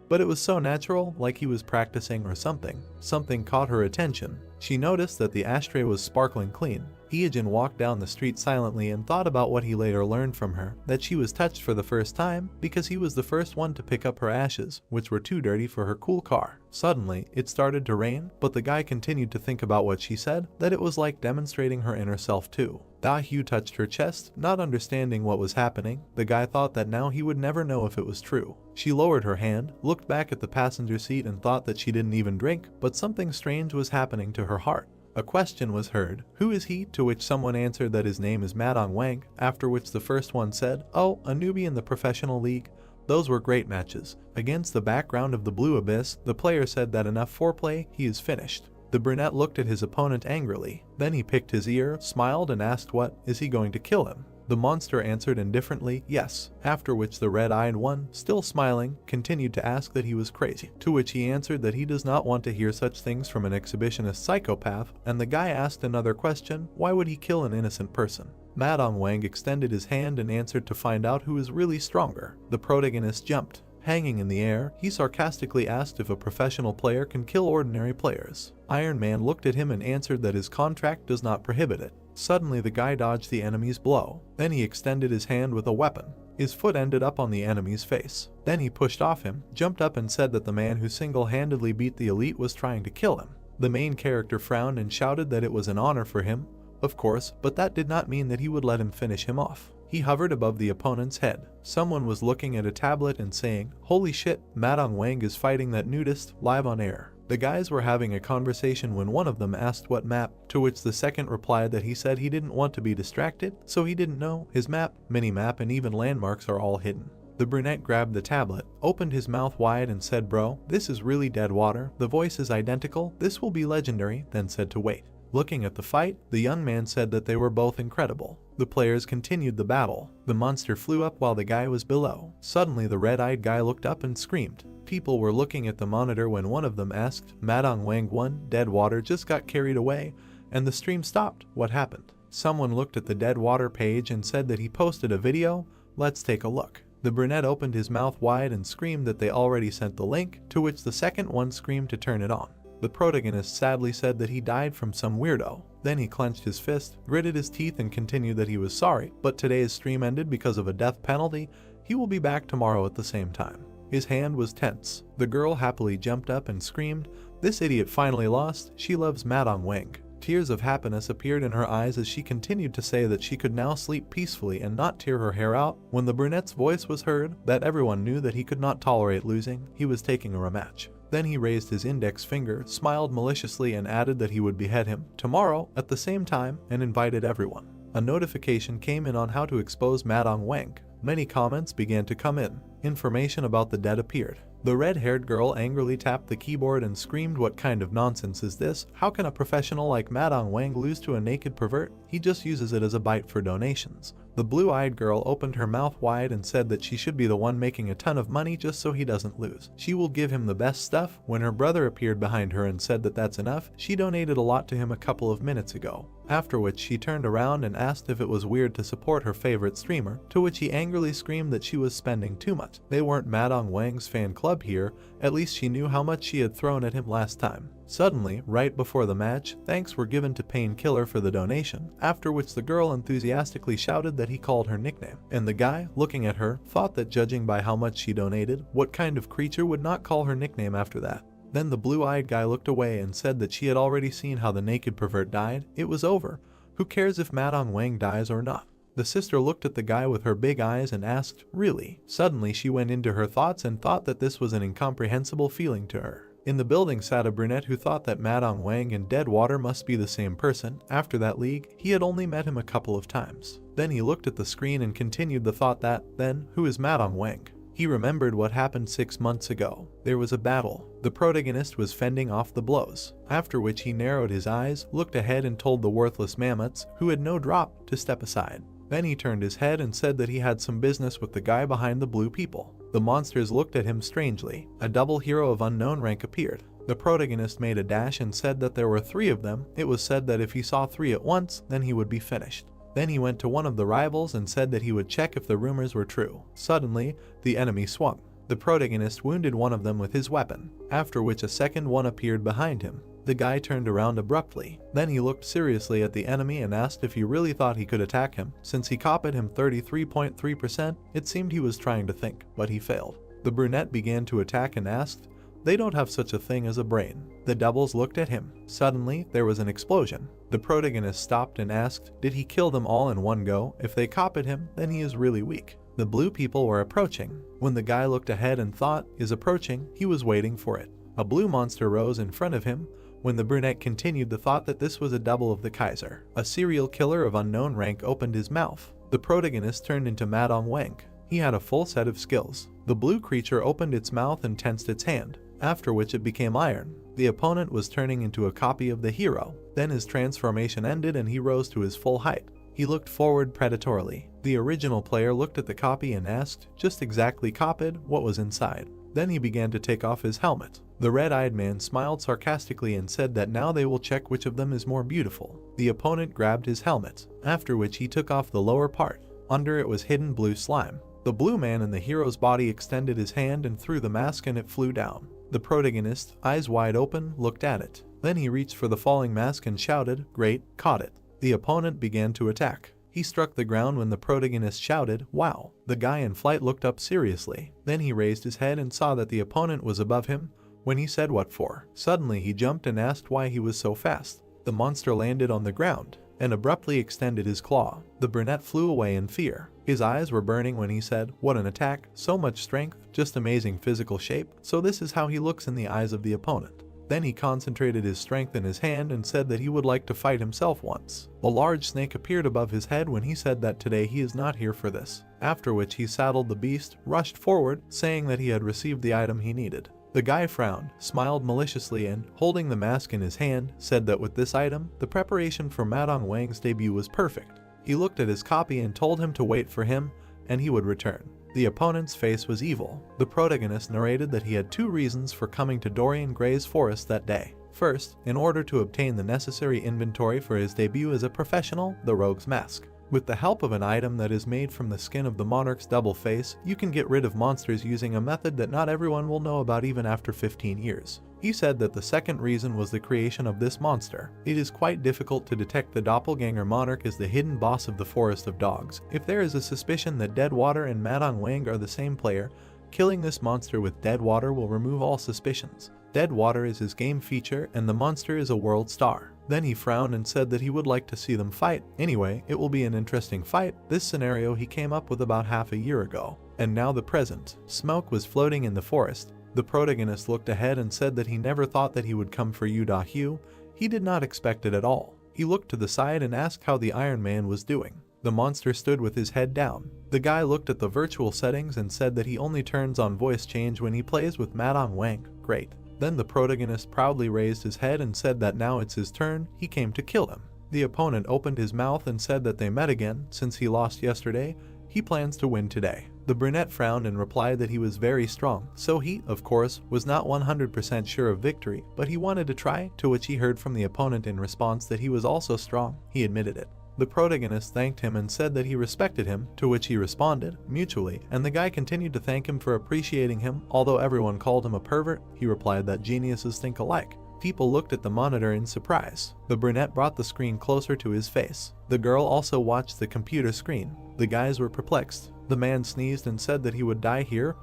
But it was so natural, like he was practicing or something. Something caught her attention. She noticed that the ashtray was sparkling clean. Yahello walked down the street silently and thought about what he later learned from her, that she was touched for the first time because he was the first one to pick up her ashes, which were too dirty for her cool car. Suddenly, it started to rain, but the guy continued to think about what she said, that it was like demonstrating her inner self too. Da Hugh touched her chest, not understanding what was happening. The guy thought that now he would never know if it was true. She lowered her hand, looked back at the passenger seat and thought that she didn't even drink, but something strange was happening to her heart. A question was heard, "Who is he?" to which someone answered that his name is Madong Wang, after which the first one said, "Oh, a newbie in the professional league." Those were great matches. Against the background of the blue abyss, the player said that enough foreplay, he is finished. The brunette looked at his opponent angrily. Then he picked his ear, smiled and asked what, is he going to kill him? The monster answered indifferently, yes, after which the red-eyed one, still smiling, continued to ask that he was crazy, to which he answered that he does not want to hear such things from an exhibitionist psychopath, and the guy asked another question, why would he kill an innocent person? Madong Wang extended his hand and answered to find out who is really stronger. The protagonist jumped. Hanging in the air, he sarcastically asked if a professional player can kill ordinary players. Iron Man looked at him and answered that his contract does not prohibit it. Suddenly the guy dodged the enemy's blow. Then he extended his hand with a weapon. His foot ended up on the enemy's face. Then he pushed off him, jumped up and said that the man who single-handedly beat the elite was trying to kill him. The main character frowned and shouted that it was an honor for him, of course, but that did not mean that he would let him finish him off. He hovered above the opponent's head. Someone was looking at a tablet and saying, "Holy shit, Madong Wang is fighting that nudist, live on air." The guys were having a conversation when one of them asked what map, to which the second replied that he said he didn't want to be distracted, so he didn't know. His map, mini-map and even landmarks are all hidden. The brunette grabbed the tablet, opened his mouth wide and said, "Bro, this is really dead water. The voice is identical. This will be legendary," then said to wait. Looking at the fight, the young man said that they were both incredible. The players continued the battle. The monster flew up while the guy was below. Suddenly the red-eyed guy looked up and screamed. People were looking at the monitor when one of them asked, "Madong Wang won, dead water just got carried away," and the stream stopped. What happened? Someone looked at the dead water page and said that he posted a video. Let's take a look. The brunette opened his mouth wide and screamed that they already sent the link, to which the second one screamed to turn it on. The protagonist sadly said that he died from some weirdo. Then he clenched his fist, gritted his teeth and continued that he was sorry, but today's stream ended because of a death penalty. He will be back tomorrow at the same time. His hand was tense. The girl happily jumped up and screamed, "This idiot finally lost. She loves Madong Wang." Tears of happiness appeared in her eyes as she continued to say that she could now sleep peacefully and not tear her hair out. When the brunette's voice was heard, that everyone knew that he could not tolerate losing. He was taking a rematch. Then he raised his index finger, smiled maliciously and added that he would behead him tomorrow at the same time and invited everyone. A notification came in on how to expose Madong Wang. Many comments began to come in. Information about the dead appeared. The red-haired girl angrily tapped the keyboard and screamed, "What kind of nonsense is this? How can a professional like Madong Wang lose to a naked pervert? He just uses it as a bite for donations." The blue-eyed girl opened her mouth wide and said that she should be the one making a ton of money just so he doesn't lose. She will give him the best stuff. When her brother appeared behind her and said that that's enough, she donated a lot to him a couple of minutes ago. After which she turned around and asked if it was weird to support her favorite streamer, to which he angrily screamed that she was spending too much. They weren't Madong Wang's fan club here, at least she knew how much she had thrown at him last time. Suddenly, right before the match, thanks were given to Painkiller for the donation, after which the girl enthusiastically shouted that he called her nickname. And the guy, looking at her, thought that judging by how much she donated, what kind of creature would not call her nickname after that? Then the blue-eyed guy looked away and said that she had already seen how the naked pervert died. It was over. Who cares if Madong Wang dies or not? The sister looked at the guy with her big eyes and asked, "Really?" Suddenly she went into her thoughts and thought that this was an incomprehensible feeling to her. In the building sat a brunette who thought that Madong Wang and Deadwater must be the same person. After that league, he had only met him a couple of times. Then he looked at the screen and continued the thought that, then, who is Madong Wang? He remembered what happened 6 months ago. There was a battle. The protagonist was fending off the blows. After which he narrowed his eyes, looked ahead and told the worthless mammoths, who had no drop, to step aside. Then he turned his head and said that he had some business with the guy behind the blue people. The monsters looked at him strangely. A double hero of unknown rank appeared. The protagonist made a dash and said that there were 3 of them. It was said that if he saw 3 at once, then he would be finished. Then he went to one of the rivals and said that he would check if the rumors were true. Suddenly, the enemy swung. The protagonist wounded one of them with his weapon, after which a second one appeared behind him. The guy turned around abruptly. Then he looked seriously at the enemy and asked if he really thought he could attack him. Since he copied him 33.3%, it seemed he was trying to think, but he failed. The brunette began to attack and asked, They don't have such a thing as a brain. The doubles looked at him. Suddenly, there was an explosion. The protagonist stopped and asked, did he kill them all in one go? If they copied him, then he is really weak. The blue people were approaching. When the guy looked ahead and thought, is approaching, he was waiting for it. A blue monster rose in front of him. When the brunette continued the thought that this was a double of the Kaiser. A serial killer of unknown rank opened his mouth. The protagonist turned into Madame Wang. He had a full set of skills. The blue creature opened its mouth and tensed its hand, after which it became iron. The opponent was turning into a copy of the hero. Then his transformation ended and he rose to his full height. He looked forward predatorily. The original player looked at the copy and asked, just exactly copied, what was inside. Then he began to take off his helmet. The red-eyed man smiled sarcastically and said that now they will check which of them is more beautiful. The opponent grabbed his helmet, after which he took off the lower part. Under it was hidden blue slime. The blue man in the hero's body extended his hand and threw the mask and it flew down. The protagonist, eyes wide open, looked at it. Then he reached for the falling mask and shouted, great, caught it. The opponent began to attack. He struck the ground when the protagonist shouted, wow. The guy in flight looked up seriously. Then he raised his head and saw that the opponent was above him. When he said what for, suddenly he jumped and asked why he was so fast. The monster landed on the ground and abruptly extended his claw. The brunette flew away in fear. His eyes were burning when he said, what an attack, so much strength, just amazing physical shape. So this is how he looks in the eyes of the opponent. Then he concentrated his strength in his hand and said that he would like to fight himself once. A large snake appeared above his head when he said that today he is not here for this. After which he saddled the beast, rushed forward, saying that he had received the item he needed. The guy frowned, smiled maliciously and, holding the mask in his hand, said that with this item, the preparation for Madame Wang's debut was perfect. He looked at his copy and told him to wait for him, and he would return. The opponent's face was evil. The protagonist narrated that he had two reasons for coming to Dorian Gray's forest that day. First, in order to obtain the necessary inventory for his debut as a professional, the Rogue's Mask. With the help of an item that is made from the skin of the monarch's double face, you can get rid of monsters using a method that not everyone will know about even after 15 years. He said that the second reason was the creation of this monster. It is quite difficult to detect the doppelganger monarch as the hidden boss of the Forest of Dogs. If there is a suspicion that Deadwater and Madame Wang are the same player, killing this monster with Deadwater will remove all suspicions. Deadwater is his game feature and the monster is a world star. Then he frowned and said that he would like to see them fight. Anyway, it will be an interesting fight. This scenario he came up with about half a year ago. And now the present. Smoke was floating in the forest. The protagonist looked ahead and said that he never thought that he would come for Yu. He did not expect it at all. He looked to the side and asked how the Iron Man was doing. The monster stood with his head down. The guy looked at the virtual settings and said that he only turns on voice change when he plays with Madame Wang. Great. Then the protagonist proudly raised his head and said that now it's his turn, he came to kill him. The opponent opened his mouth and said that they met again. Since he lost yesterday, he plans to win today. The brunette frowned and replied that he was very strong, so he, of course, was not 100% sure of victory, but he wanted to try, to which he heard from the opponent in response that he was also strong. He admitted it. The protagonist thanked him and said that he respected him, to which he responded, mutually, and the guy continued to thank him for appreciating him. Although everyone called him a pervert, he replied that geniuses think alike. People looked at the monitor in surprise. The brunette brought the screen closer to his face. The girl also watched the computer screen. The guys were perplexed. The man sneezed and said that he would die here.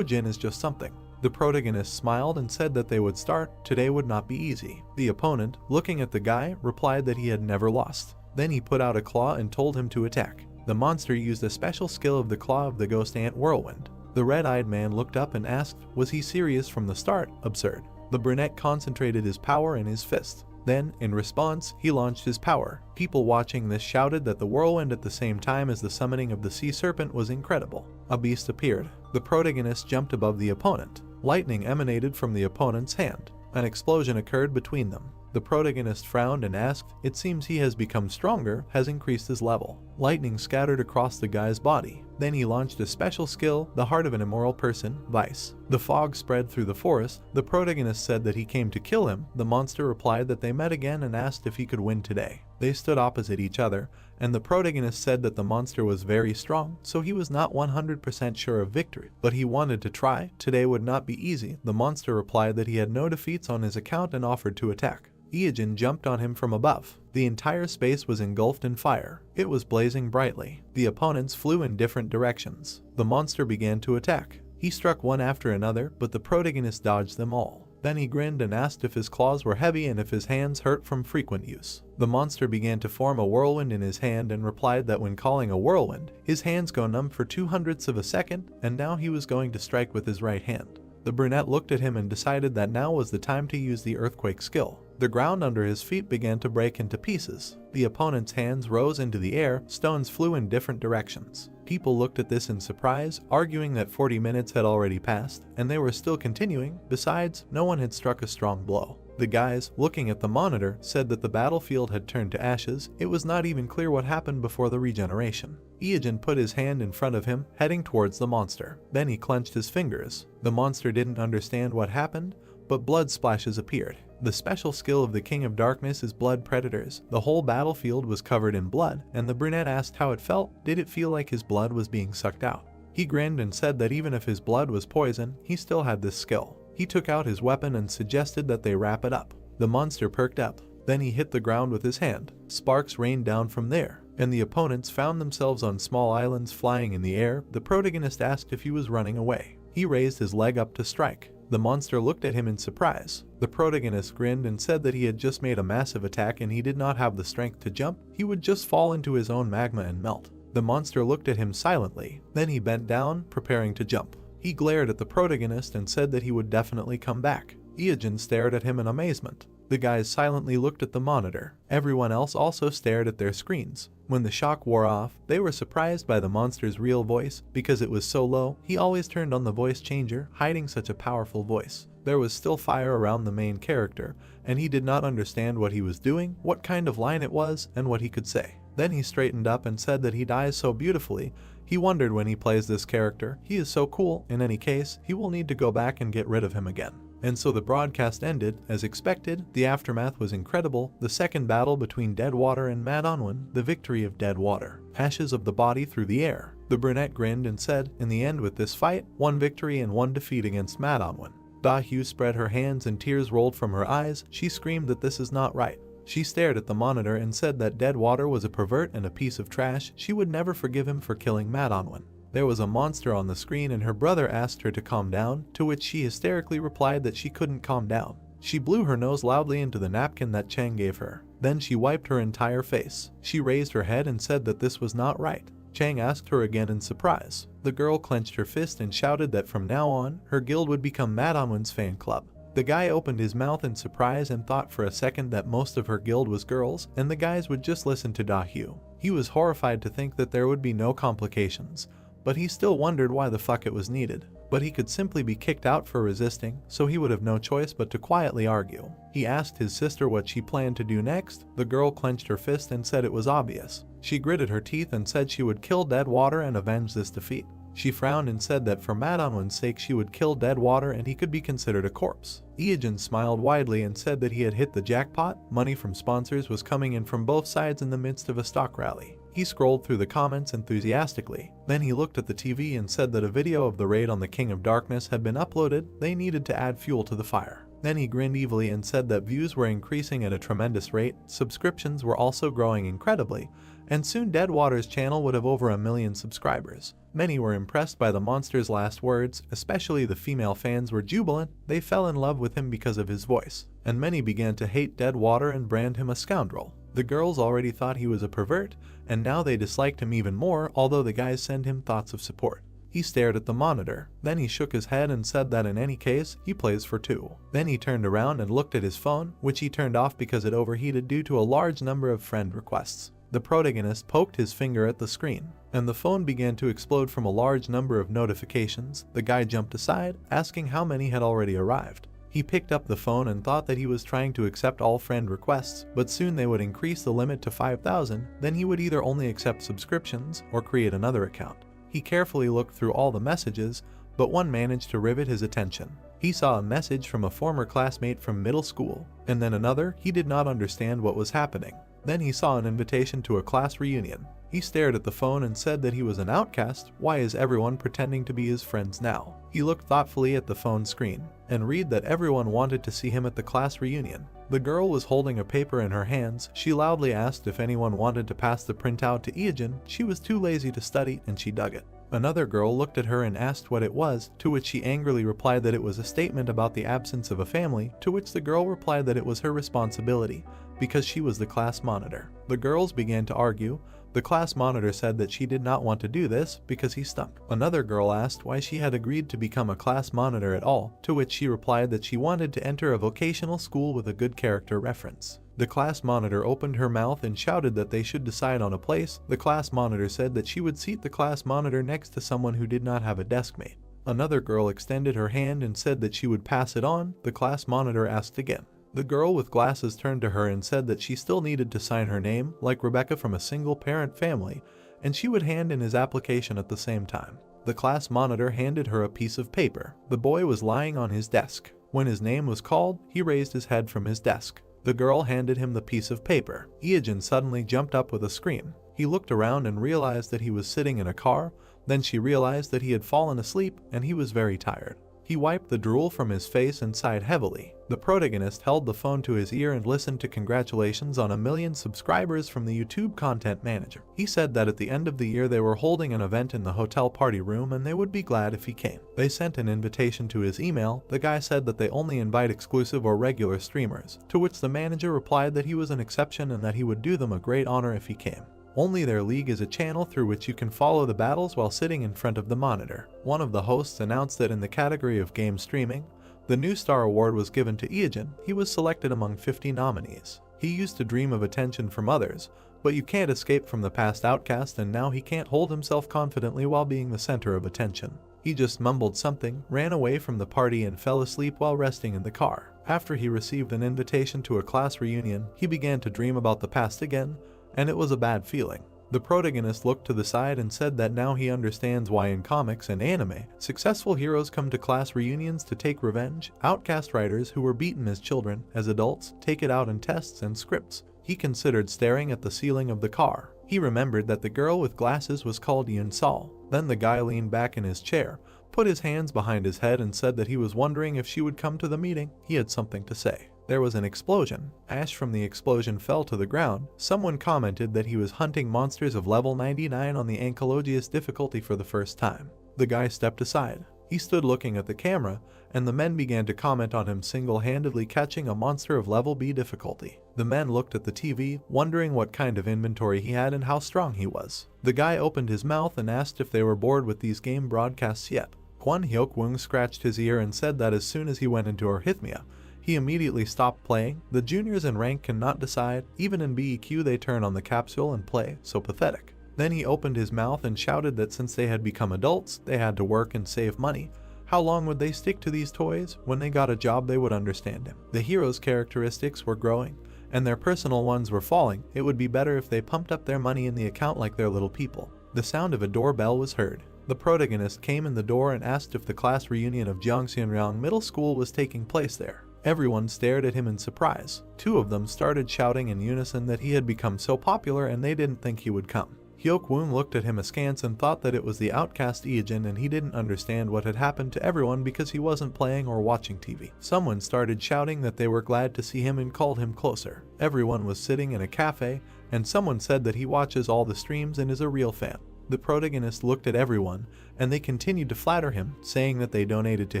Jin is just something. The protagonist smiled and said that they would start. Today would not be easy. The opponent, looking at the guy, replied that he had never lost. Then he put out a claw and told him to attack. The monster used a special skill of the claw of the ghost ant whirlwind. The red-eyed man looked up and asked, was he serious from the start? Absurd. The brunette concentrated his power in his fist. Then, in response, he launched his power. People watching this shouted that the whirlwind at the same time as the summoning of the sea serpent was incredible. A beast appeared. The protagonist jumped above the opponent. Lightning emanated from the opponent's hand. An explosion occurred between them. The protagonist frowned and asked, it seems he has become stronger, has increased his level. Lightning scattered across the guy's body. Then he launched a special skill, the heart of an immoral person, vice. The fog spread through the forest. The protagonist said that he came to kill him. The monster replied that they met again and asked if he could win today. They stood opposite each other, and the protagonist said that the monster was very strong, so he was not 100% sure of victory, but he wanted to try. Today would not be easy. The monster replied that he had no defeats on his account and offered to attack. Jin jumped on him from above. The entire space was engulfed in fire. It was blazing brightly. The opponents flew in different directions. The monster began to attack. He struck one after another, but the protagonist dodged them all. Then he grinned and asked if his claws were heavy and if his hands hurt from frequent use. The monster began to form a whirlwind in his hand and replied that when calling a whirlwind, his hands go numb for 0.02 of a second, and now he was going to strike with his right hand. The brunette looked at him and decided that now was the time to use the earthquake skill. The ground under his feet began to break into pieces. The opponent's hands rose into the air, stones flew in different directions. People looked at this in surprise, arguing that 40 minutes had already passed, and they were still continuing. Besides, no one had struck a strong blow. The guys, looking at the monitor, said that the battlefield had turned to ashes. It was not even clear what happened before the regeneration. Iijin put his hand in front of him, heading towards the monster. Then he clenched his fingers. The monster didn't understand what happened, but blood splashes appeared. The special skill of the King of Darkness is blood predators. The whole battlefield was covered in blood, and the brunette asked how it felt. Did it feel like his blood was being sucked out? He grinned and said that even if his blood was poison, he still had this skill. He took out his weapon and suggested that they wrap it up. The monster perked up. Then he hit the ground with his hand. Sparks rained down from there, and the opponents found themselves on small islands flying in the air. The protagonist asked if he was running away. He raised his leg up to strike. The monster looked at him in surprise. The protagonist grinned and said that he had just made a massive attack and he did not have the strength to jump. He would just fall into his own magma and melt. The monster looked at him silently. Then he bent down, preparing to jump. He glared at the protagonist and said that he would definitely come back. Iijin stared at him in amazement. The guys silently looked at the monitor. Everyone else also stared at their screens. When the shock wore off, they were surprised by the monster's real voice. Because it was so low, he always turned on the voice changer, hiding such a powerful voice. There was still fire around the main character, and he did not understand what he was doing, what kind of line it was, and what he could say. Then he straightened up and said that he dies so beautifully. He wondered when he plays this character. He is so cool. In any case, he will need to go back and get rid of him again. And so the broadcast ended. As expected, the aftermath was incredible. The second battle between Deadwater and Manhwa, the victory of Deadwater. Ashes of the body through the air. The brunette grinned and said, in the end with this fight, 1 victory and 1 defeat against Manhwa. Dahyu spread her hands and tears rolled from her eyes. She screamed that this is not right. She stared at the monitor and said that Deadwater was a pervert and a piece of trash. She would never forgive him for killing Manhwa. There was a monster on the screen and her brother asked her to calm down, to which she hysterically replied that she couldn't calm down. She blew her nose loudly into the napkin that Chang gave her. Then she wiped her entire face. She raised her head and said that this was not right. Chang asked her again in surprise. The girl clenched her fist and shouted that from now on, her guild would become Manhwa's fan club. The guy opened his mouth in surprise and thought for a second that most of her guild was girls, and the guys would just listen to Dahyu. He was horrified to think that there would be no complications, but he still wondered why the fuck it was needed. But he could simply be kicked out for resisting, so he would have no choice but to quietly argue. He asked his sister what she planned to do next. The girl clenched her fist and said it was obvious. She gritted her teeth and said she would kill Deadwater and avenge this defeat. She frowned and said that for Manhwa's sake she would kill Deadwater and he could be considered a corpse. Iijin smiled widely and said that he had hit the jackpot. Money from sponsors was coming in from both sides in the midst of a stock rally. He scrolled through the comments enthusiastically. Then he looked at the TV and said that a video of the raid on the King of Darkness had been uploaded. They needed to add fuel to the fire. Then he grinned evilly and said that views were increasing at a tremendous rate. Subscriptions were also growing incredibly, and soon Deadwater's channel would have over 1 million subscribers. Many were impressed by the monster's last words, especially the female fans were jubilant. They fell in love with him because of his voice, and many began to hate Deadwater and brand him a scoundrel. The girls already thought he was a pervert, and now they disliked him even more, although the guys sent him thoughts of support. He stared at the monitor. Then he shook his head and said that in any case, he plays for 2. Then he turned around and looked at his phone, which he turned off because it overheated due to a large number of friend requests. The protagonist poked his finger at the screen, and the phone began to explode from a large number of notifications. The guy jumped aside, asking how many had already arrived. He picked up the phone and thought that he was trying to accept all friend requests, but soon they would increase the limit to 5,000, then he would either only accept subscriptions or create another account. He carefully looked through all the messages, but one managed to rivet his attention. He saw a message from a former classmate from middle school, and then another. He did not understand what was happening. Then he saw an invitation to a class reunion. He stared at the phone and said that he was an outcast. Why is everyone pretending to be his friends now? He looked thoughtfully at the phone screen and read that everyone wanted to see him at the class reunion. The girl was holding a paper in her hands. She loudly asked if anyone wanted to pass the printout to Iijin. She was too lazy to study and she dug it. Another girl looked at her and asked what it was, to which she angrily replied that it was a statement about the absence of a family, to which the girl replied that it was her responsibility, because she was the class monitor. The girls began to argue. The class monitor said that she did not want to do this because he stunk. Another girl asked why she had agreed to become a class monitor at all, to which she replied that she wanted to enter a vocational school with a good character reference. The class monitor opened her mouth and shouted that they should decide on a place. The class monitor said that she would seat the class monitor next to someone who did not have a deskmate. Another girl extended her hand and said that she would pass it on. The class monitor asked again. The girl with glasses turned to her and said that she still needed to sign her name, like Rebecca from a single-parent family, and she would hand in his application at the same time. The class monitor handed her a piece of paper. The boy was lying on his desk. When his name was called, he raised his head from his desk. The girl handed him the piece of paper. Iajin suddenly jumped up with a scream. He looked around and realized that he was sitting in a car. Then she realized that he had fallen asleep and he was very tired. He wiped the drool from his face and sighed heavily. The protagonist held the phone to his ear and listened to congratulations on 1 million subscribers from the YouTube content manager. He said that at the end of the year they were holding an event in the hotel party room and they would be glad if he came. They sent an invitation to his email. The guy said that they only invite exclusive or regular streamers, to which the manager replied that he was an exception and that he would do them a great honor if he came. Only their league is a channel through which you can follow the battles while sitting in front of the monitor. One of the hosts announced that in the category of game streaming, the New Star Award was given to Iajin. He was selected among 50 nominees. He used to dream of attention from others, but you can't escape from the past outcast, and now he can't hold himself confidently while being the center of attention. He just mumbled something, ran away from the party and fell asleep while resting in the car. After he received an invitation to a class reunion, he began to dream about the past again, and it was a bad feeling. The protagonist looked to the side and said that now he understands why in comics and anime, successful heroes come to class reunions to take revenge. Outcast writers who were beaten as children, as adults, take it out in tests and scripts. He considered staring at the ceiling of the car. He remembered that the girl with glasses was called Yun Sol. Then the guy leaned back in his chair, put his hands behind his head and said that he was wondering if she would come to the meeting. He had something to say. There was an explosion. Ash from the explosion fell to the ground. Someone commented that he was hunting monsters of level 99 on the Ankylogius difficulty for the first time. The guy stepped aside. He stood looking at the camera, and the men began to comment on him single-handedly catching a monster of level B difficulty. The men looked at the TV, wondering what kind of inventory he had and how strong he was. The guy opened his mouth and asked if they were bored with these game broadcasts yet. Kwon Hyuk-woong scratched his ear and said that as soon as he went into arrhythmia, he immediately stopped playing. The juniors in rank cannot decide. Even in BEQ they turn on the capsule and play. So pathetic. Then he opened his mouth and shouted that since they had become adults, they had to work and save money. How long would they stick to these toys? When they got a job they would understand him. The heroes' characteristics were growing, and their personal ones were falling. It would be better if they pumped up their money in the account like their little people. The sound of a doorbell was heard. The protagonist came in the door and asked if the class reunion of Jongseonryang Middle School was taking place there. Everyone stared at him in surprise. Two of them started shouting in unison that he had become so popular and they didn't think he would come. Hyuk-woong looked at him askance and thought that it was the outcast Iajin, and he didn't understand what had happened to everyone because he wasn't playing or watching TV. Someone started shouting that they were glad to see him and called him closer. Everyone was sitting in a cafe, and someone said that he watches all the streams and is a real fan. The protagonist looked at everyone, and they continued to flatter him, saying that they donated to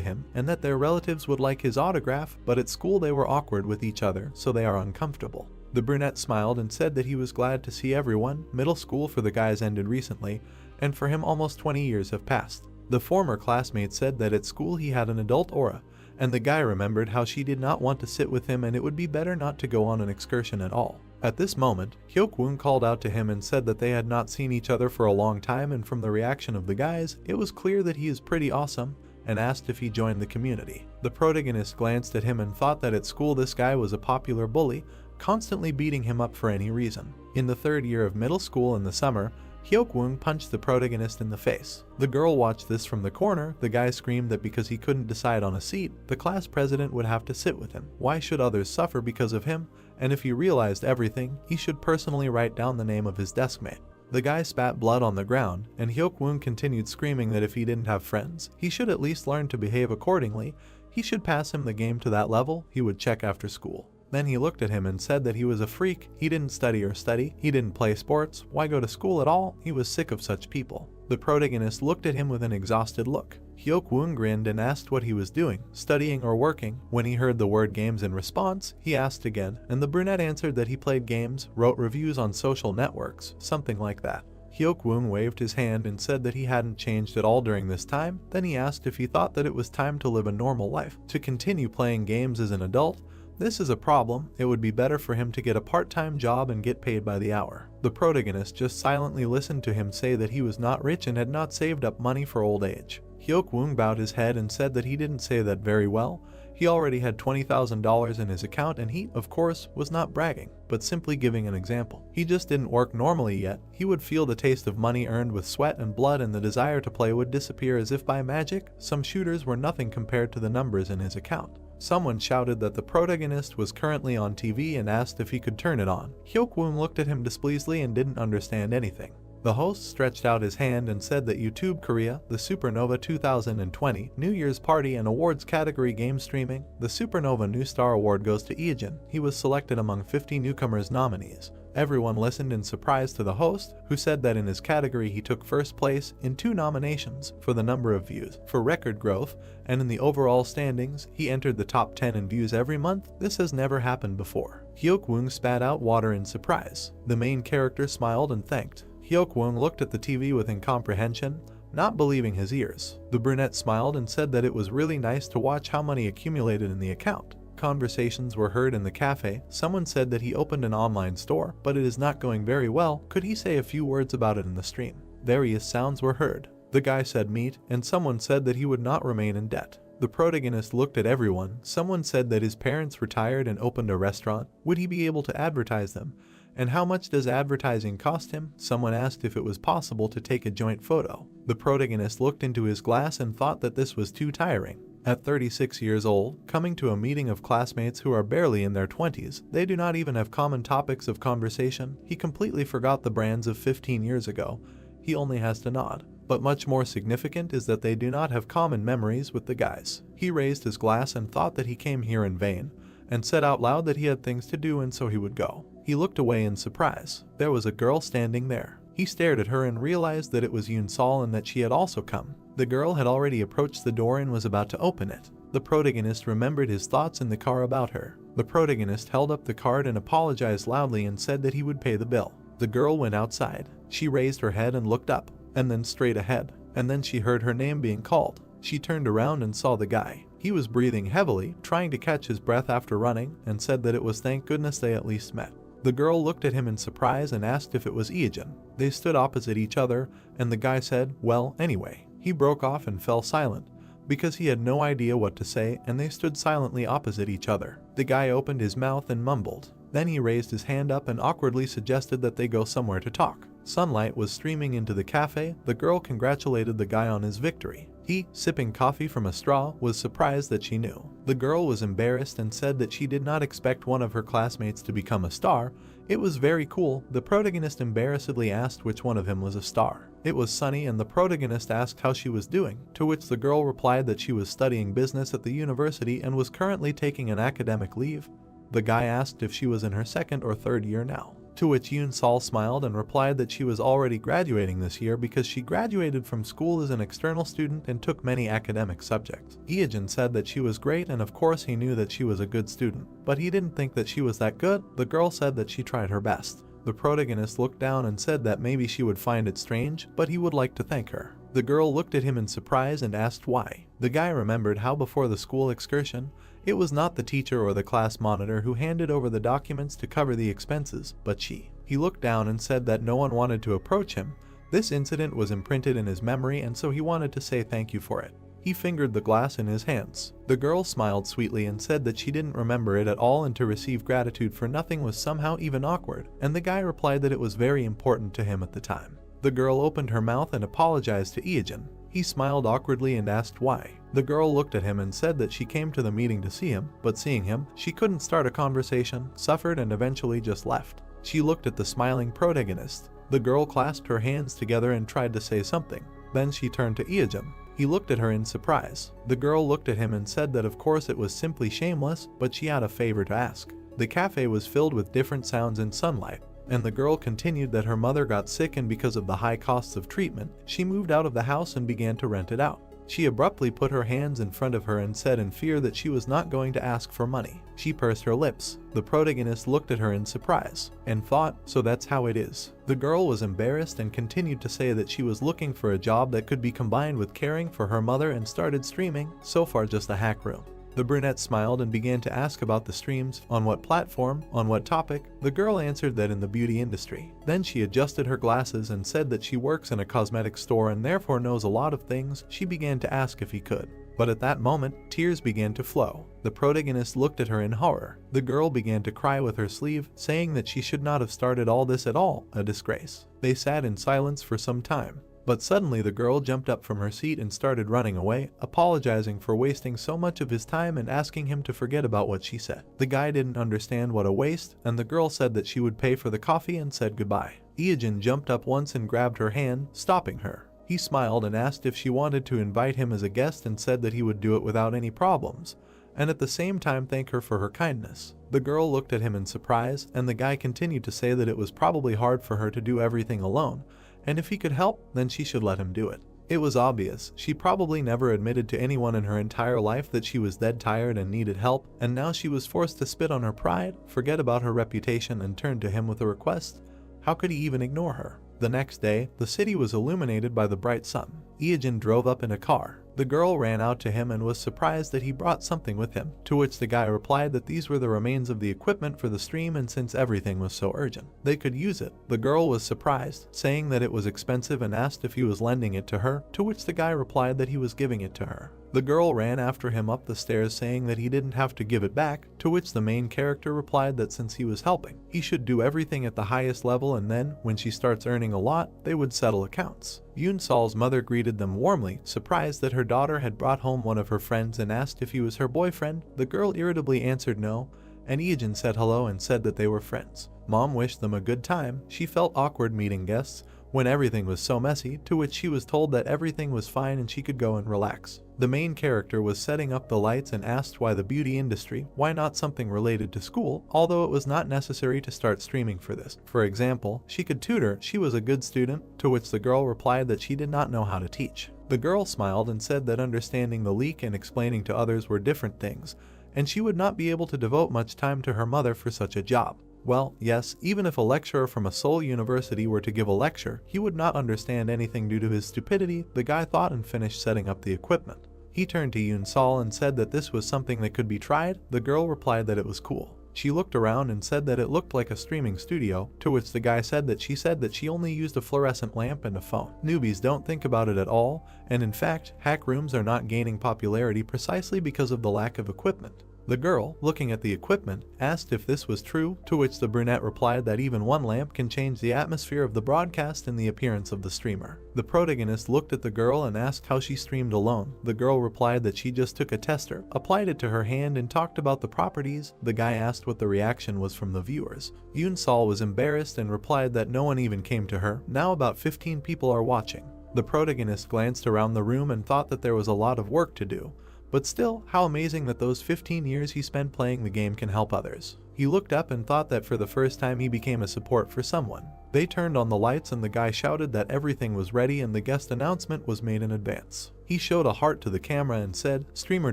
him, and that their relatives would like his autograph, but at school they were awkward with each other, so they are uncomfortable. The brunette smiled and said that he was glad to see everyone. Middle school for the guys ended recently, and for him almost 20 years have passed. The former classmate said that at school he had an adult aura, and the guy remembered how she did not want to sit with him and it would be better not to go on an excursion at all. At this moment, Hyuk-woong called out to him and said that they had not seen each other for a long time, and from the reaction of the guys, it was clear that he is pretty awesome, and asked if he joined the community. The protagonist glanced at him and thought that at school this guy was a popular bully, constantly beating him up for any reason. In the third year of middle school in the summer, Hyuk-woong punched the protagonist in the face. The girl watched this from the corner. The guy screamed that because he couldn't decide on a seat, the class president would have to sit with him. Why should others suffer because of him? And if he realized everything, he should personally write down the name of his deskmate. The guy spat blood on the ground, and Hyuk-woong continued screaming that if he didn't have friends, he should at least learn to behave accordingly. He should pass him the game to that level. He would check after school. Then he looked at him and said that he was a freak, he didn't study, he didn't play sports, why go to school at all? He was sick of such people. The protagonist looked at him with an exhausted look. Hyuk-woon grinned and asked what he was doing, studying or working. When he heard the word games in response, he asked again, and the brunette answered that he played games, wrote reviews on social networks, something like that. Hyuk-woon waved his hand and said that he hadn't changed at all during this time. Then he asked if he thought that it was time to live a normal life, to continue playing games as an adult. This is a problem, it would be better for him to get a part-time job and get paid by the hour. The protagonist just silently listened to him say that he was not rich and had not saved up money for old age. Hyuk-woon bowed his head and said that he didn't say that very well. He already had $20,000 in his account and he, of course, was not bragging, but simply giving an example. He just didn't work normally yet. He would feel the taste of money earned with sweat and blood, and the desire to play would disappear as if by magic. Some shooters were nothing compared to the numbers in his account. Someone shouted that the protagonist was currently on TV and asked if he could turn it on. Hyuk-woon looked at him displeasedly and didn't understand anything. The host stretched out his hand and said that YouTube Korea, the Supernova 2020 New Year's Party and Awards category game streaming, the Supernova New Star Award goes to Eejin. He was selected among 50 newcomers nominees. Everyone listened in surprise to the host, who said that in his category he took first place in 2 nominations for the number of views, for record growth, and in the overall standings, he entered the top 10 in views every month. This has never happened before. Hyuk-woon spat out water in surprise. The main character smiled and thanked. Hyuk-woon looked at the TV with incomprehension, not believing his ears. The brunette smiled and said that it was really nice to watch how money accumulated in the account. Conversations were heard in the cafe. Someone said that he opened an online store, but it is not going very well. Could he say a few words about it in the stream? Various sounds were heard. The guy said meat, and someone said that he would not remain in debt. The protagonist looked at everyone. Someone said that his parents retired and opened a restaurant. Would he be able to advertise them? And how much does advertising cost him? Someone asked if it was possible to take a joint photo. The protagonist looked into his glass and thought that this was too tiring. At 36 years old, coming to a meeting of classmates who are barely in their 20s, they do not even have common topics of conversation. He completely forgot the brands of 15 years ago. He only has to nod. But much more significant is that they do not have common memories with the guys. He raised his glass and thought that he came here in vain, and said out loud that he had things to do and so he would go. He looked away in surprise. There was a girl standing there. He stared at her and realized that it was Yoon Sol and that she had also come. The girl had already approached the door and was about to open it. The protagonist remembered his thoughts in the car about her. The protagonist held up the card and apologized loudly and said that he would pay the bill. The girl went outside. She raised her head and looked up, and then straight ahead, and then she heard her name being called. She turned around and saw the guy. He was breathing heavily, trying to catch his breath after running, and said that it was thank goodness they at least met. The girl looked at him in surprise and asked if it was Eejin. They stood opposite each other, and the guy said, well, anyway. He broke off and fell silent, because he had no idea what to say, and they stood silently opposite each other. The guy opened his mouth and mumbled. Then he raised his hand up and awkwardly suggested that they go somewhere to talk. Sunlight was streaming into the cafe. The girl congratulated the guy on his victory. He, sipping coffee from a straw, was surprised that she knew. The girl was embarrassed and said that she did not expect one of her classmates to become a star. It was very cool. The protagonist embarrassedly asked which one of him was a star. It was Sunny, and the protagonist asked how she was doing, to which the girl replied that she was studying business at the university and was currently taking an academic leave. The guy asked if she was in her 2nd or 3rd year now, to which Yoon Sol smiled and replied that she was already graduating this year because she graduated from school as an external student and took many academic subjects. Eejin said that she was great, and of course he knew that she was a good student, but he didn't think that she was that good. The girl said that she tried her best. The protagonist looked down and said that maybe she would find it strange, but he would like to thank her. The girl looked at him in surprise and asked why. The guy remembered how before the school excursion, it was not the teacher or the class monitor who handed over the documents to cover the expenses, but she. He looked down and said that no one wanted to approach him. This incident was imprinted in his memory, and so he wanted to say thank you for it. He fingered the glass in his hands. The girl smiled sweetly and said that she didn't remember it at all, and to receive gratitude for nothing was somehow even awkward, and the guy replied that it was very important to him at the time. The girl opened her mouth and apologized to Eejin. He smiled awkwardly and asked why. The girl looked at him and said that she came to the meeting to see him, but seeing him, she couldn't start a conversation, suffered, and eventually just left. She looked at the smiling protagonist. The girl clasped her hands together and tried to say something. Then she turned to Eejin. He looked at her in surprise. The girl looked at him and said that of course it was simply shameless, but she had a favor to ask. The cafe was filled with different sounds and sunlight, and the girl continued that her mother got sick and because of the high costs of treatment, she moved out of the house and began to rent it out. She abruptly put her hands in front of her and said in fear that she was not going to ask for money. She pursed her lips. The protagonist looked at her in surprise and thought, so that's how it is. The girl was embarrassed and continued to say that she was looking for a job that could be combined with caring for her mother and started streaming, so far just a hack room. The brunette smiled and began to ask about the streams, on what platform, on what topic. The girl answered that in the beauty industry. Then she adjusted her glasses and said that she works in a cosmetic store and therefore knows a lot of things. She began to ask if he could. But at that moment, tears began to flow. The protagonist looked at her in horror. The girl began to cry with her sleeve, saying that she should not have started all this at all, a disgrace. They sat in silence for some time. But suddenly the girl jumped up from her seat and started running away, apologizing for wasting so much of his time and asking him to forget about what she said. The guy didn't understand what a waste, and the girl said that she would pay for the coffee and said goodbye. Iyajin jumped up once and grabbed her hand, stopping her. He smiled and asked if she wanted to invite him as a guest and said that he would do it without any problems, and at the same time thank her for her kindness. The girl looked at him in surprise, and the guy continued to say that it was probably hard for her to do everything alone, and if he could help, then she should let him do it. It was obvious, she probably never admitted to anyone in her entire life that she was dead tired and needed help, and now she was forced to spit on her pride, forget about her reputation and turn to him with a request. How could he even ignore her? The next day, the city was illuminated by the bright sun. Iyajin drove up in a car. The girl ran out to him and was surprised that he brought something with him, to which the guy replied that these were the remains of the equipment for the stream and since everything was so urgent, they could use it. The girl was surprised, saying that it was expensive and asked if he was lending it to her, to which the guy replied that he was giving it to her. The girl ran after him up the stairs saying that he didn't have to give it back, to which the main character replied that since he was helping, he should do everything at the highest level and then, when she starts earning a lot, they would settle accounts. Yoon-sol's mother greeted them warmly, surprised that her daughter had brought home one of her friends and asked if he was her boyfriend. The girl irritably answered no, and Iyajin said hello and said that they were friends. Mom wished them a good time. She felt awkward meeting guests when everything was so messy, to which she was told that everything was fine and she could go and relax. The main character was setting up the lights and asked why the beauty industry, why not something related to school, although it was not necessary to start streaming for this. For example, she could tutor, she was a good student, to which the girl replied that she did not know how to teach. The girl smiled and said that understanding the leak and explaining to others were different things, and she would not be able to devote much time to her mother for such a job. Well, yes, even if a lecturer from a Seoul university were to give a lecture, he would not understand anything due to his stupidity, the guy thought and finished setting up the equipment. He turned to Yoon-sol and said that this was something that could be tried. The girl replied that it was cool. She looked around and said that it looked like a streaming studio, to which the guy said that she only used a fluorescent lamp and a phone. Newbies don't think about it at all, and in fact, hack rooms are not gaining popularity precisely because of the lack of equipment. The girl, looking at the equipment, asked if this was true, to which the brunette replied that even one lamp can change the atmosphere of the broadcast and the appearance of the streamer. The protagonist looked at the girl and asked how she streamed alone. The girl replied that she just took a tester, applied it to her hand and talked about the properties. The guy asked what the reaction was from the viewers. Yoon-sol was embarrassed and replied that no one even came to her. Now about 15 people are watching. The protagonist glanced around the room and thought that there was a lot of work to do. But still, how amazing that those 15 years he spent playing the game can help others. He looked up and thought that for the first time he became a support for someone. They turned on the lights and the guy shouted that everything was ready and the guest announcement was made in advance. He showed a heart to the camera and said, "Streamer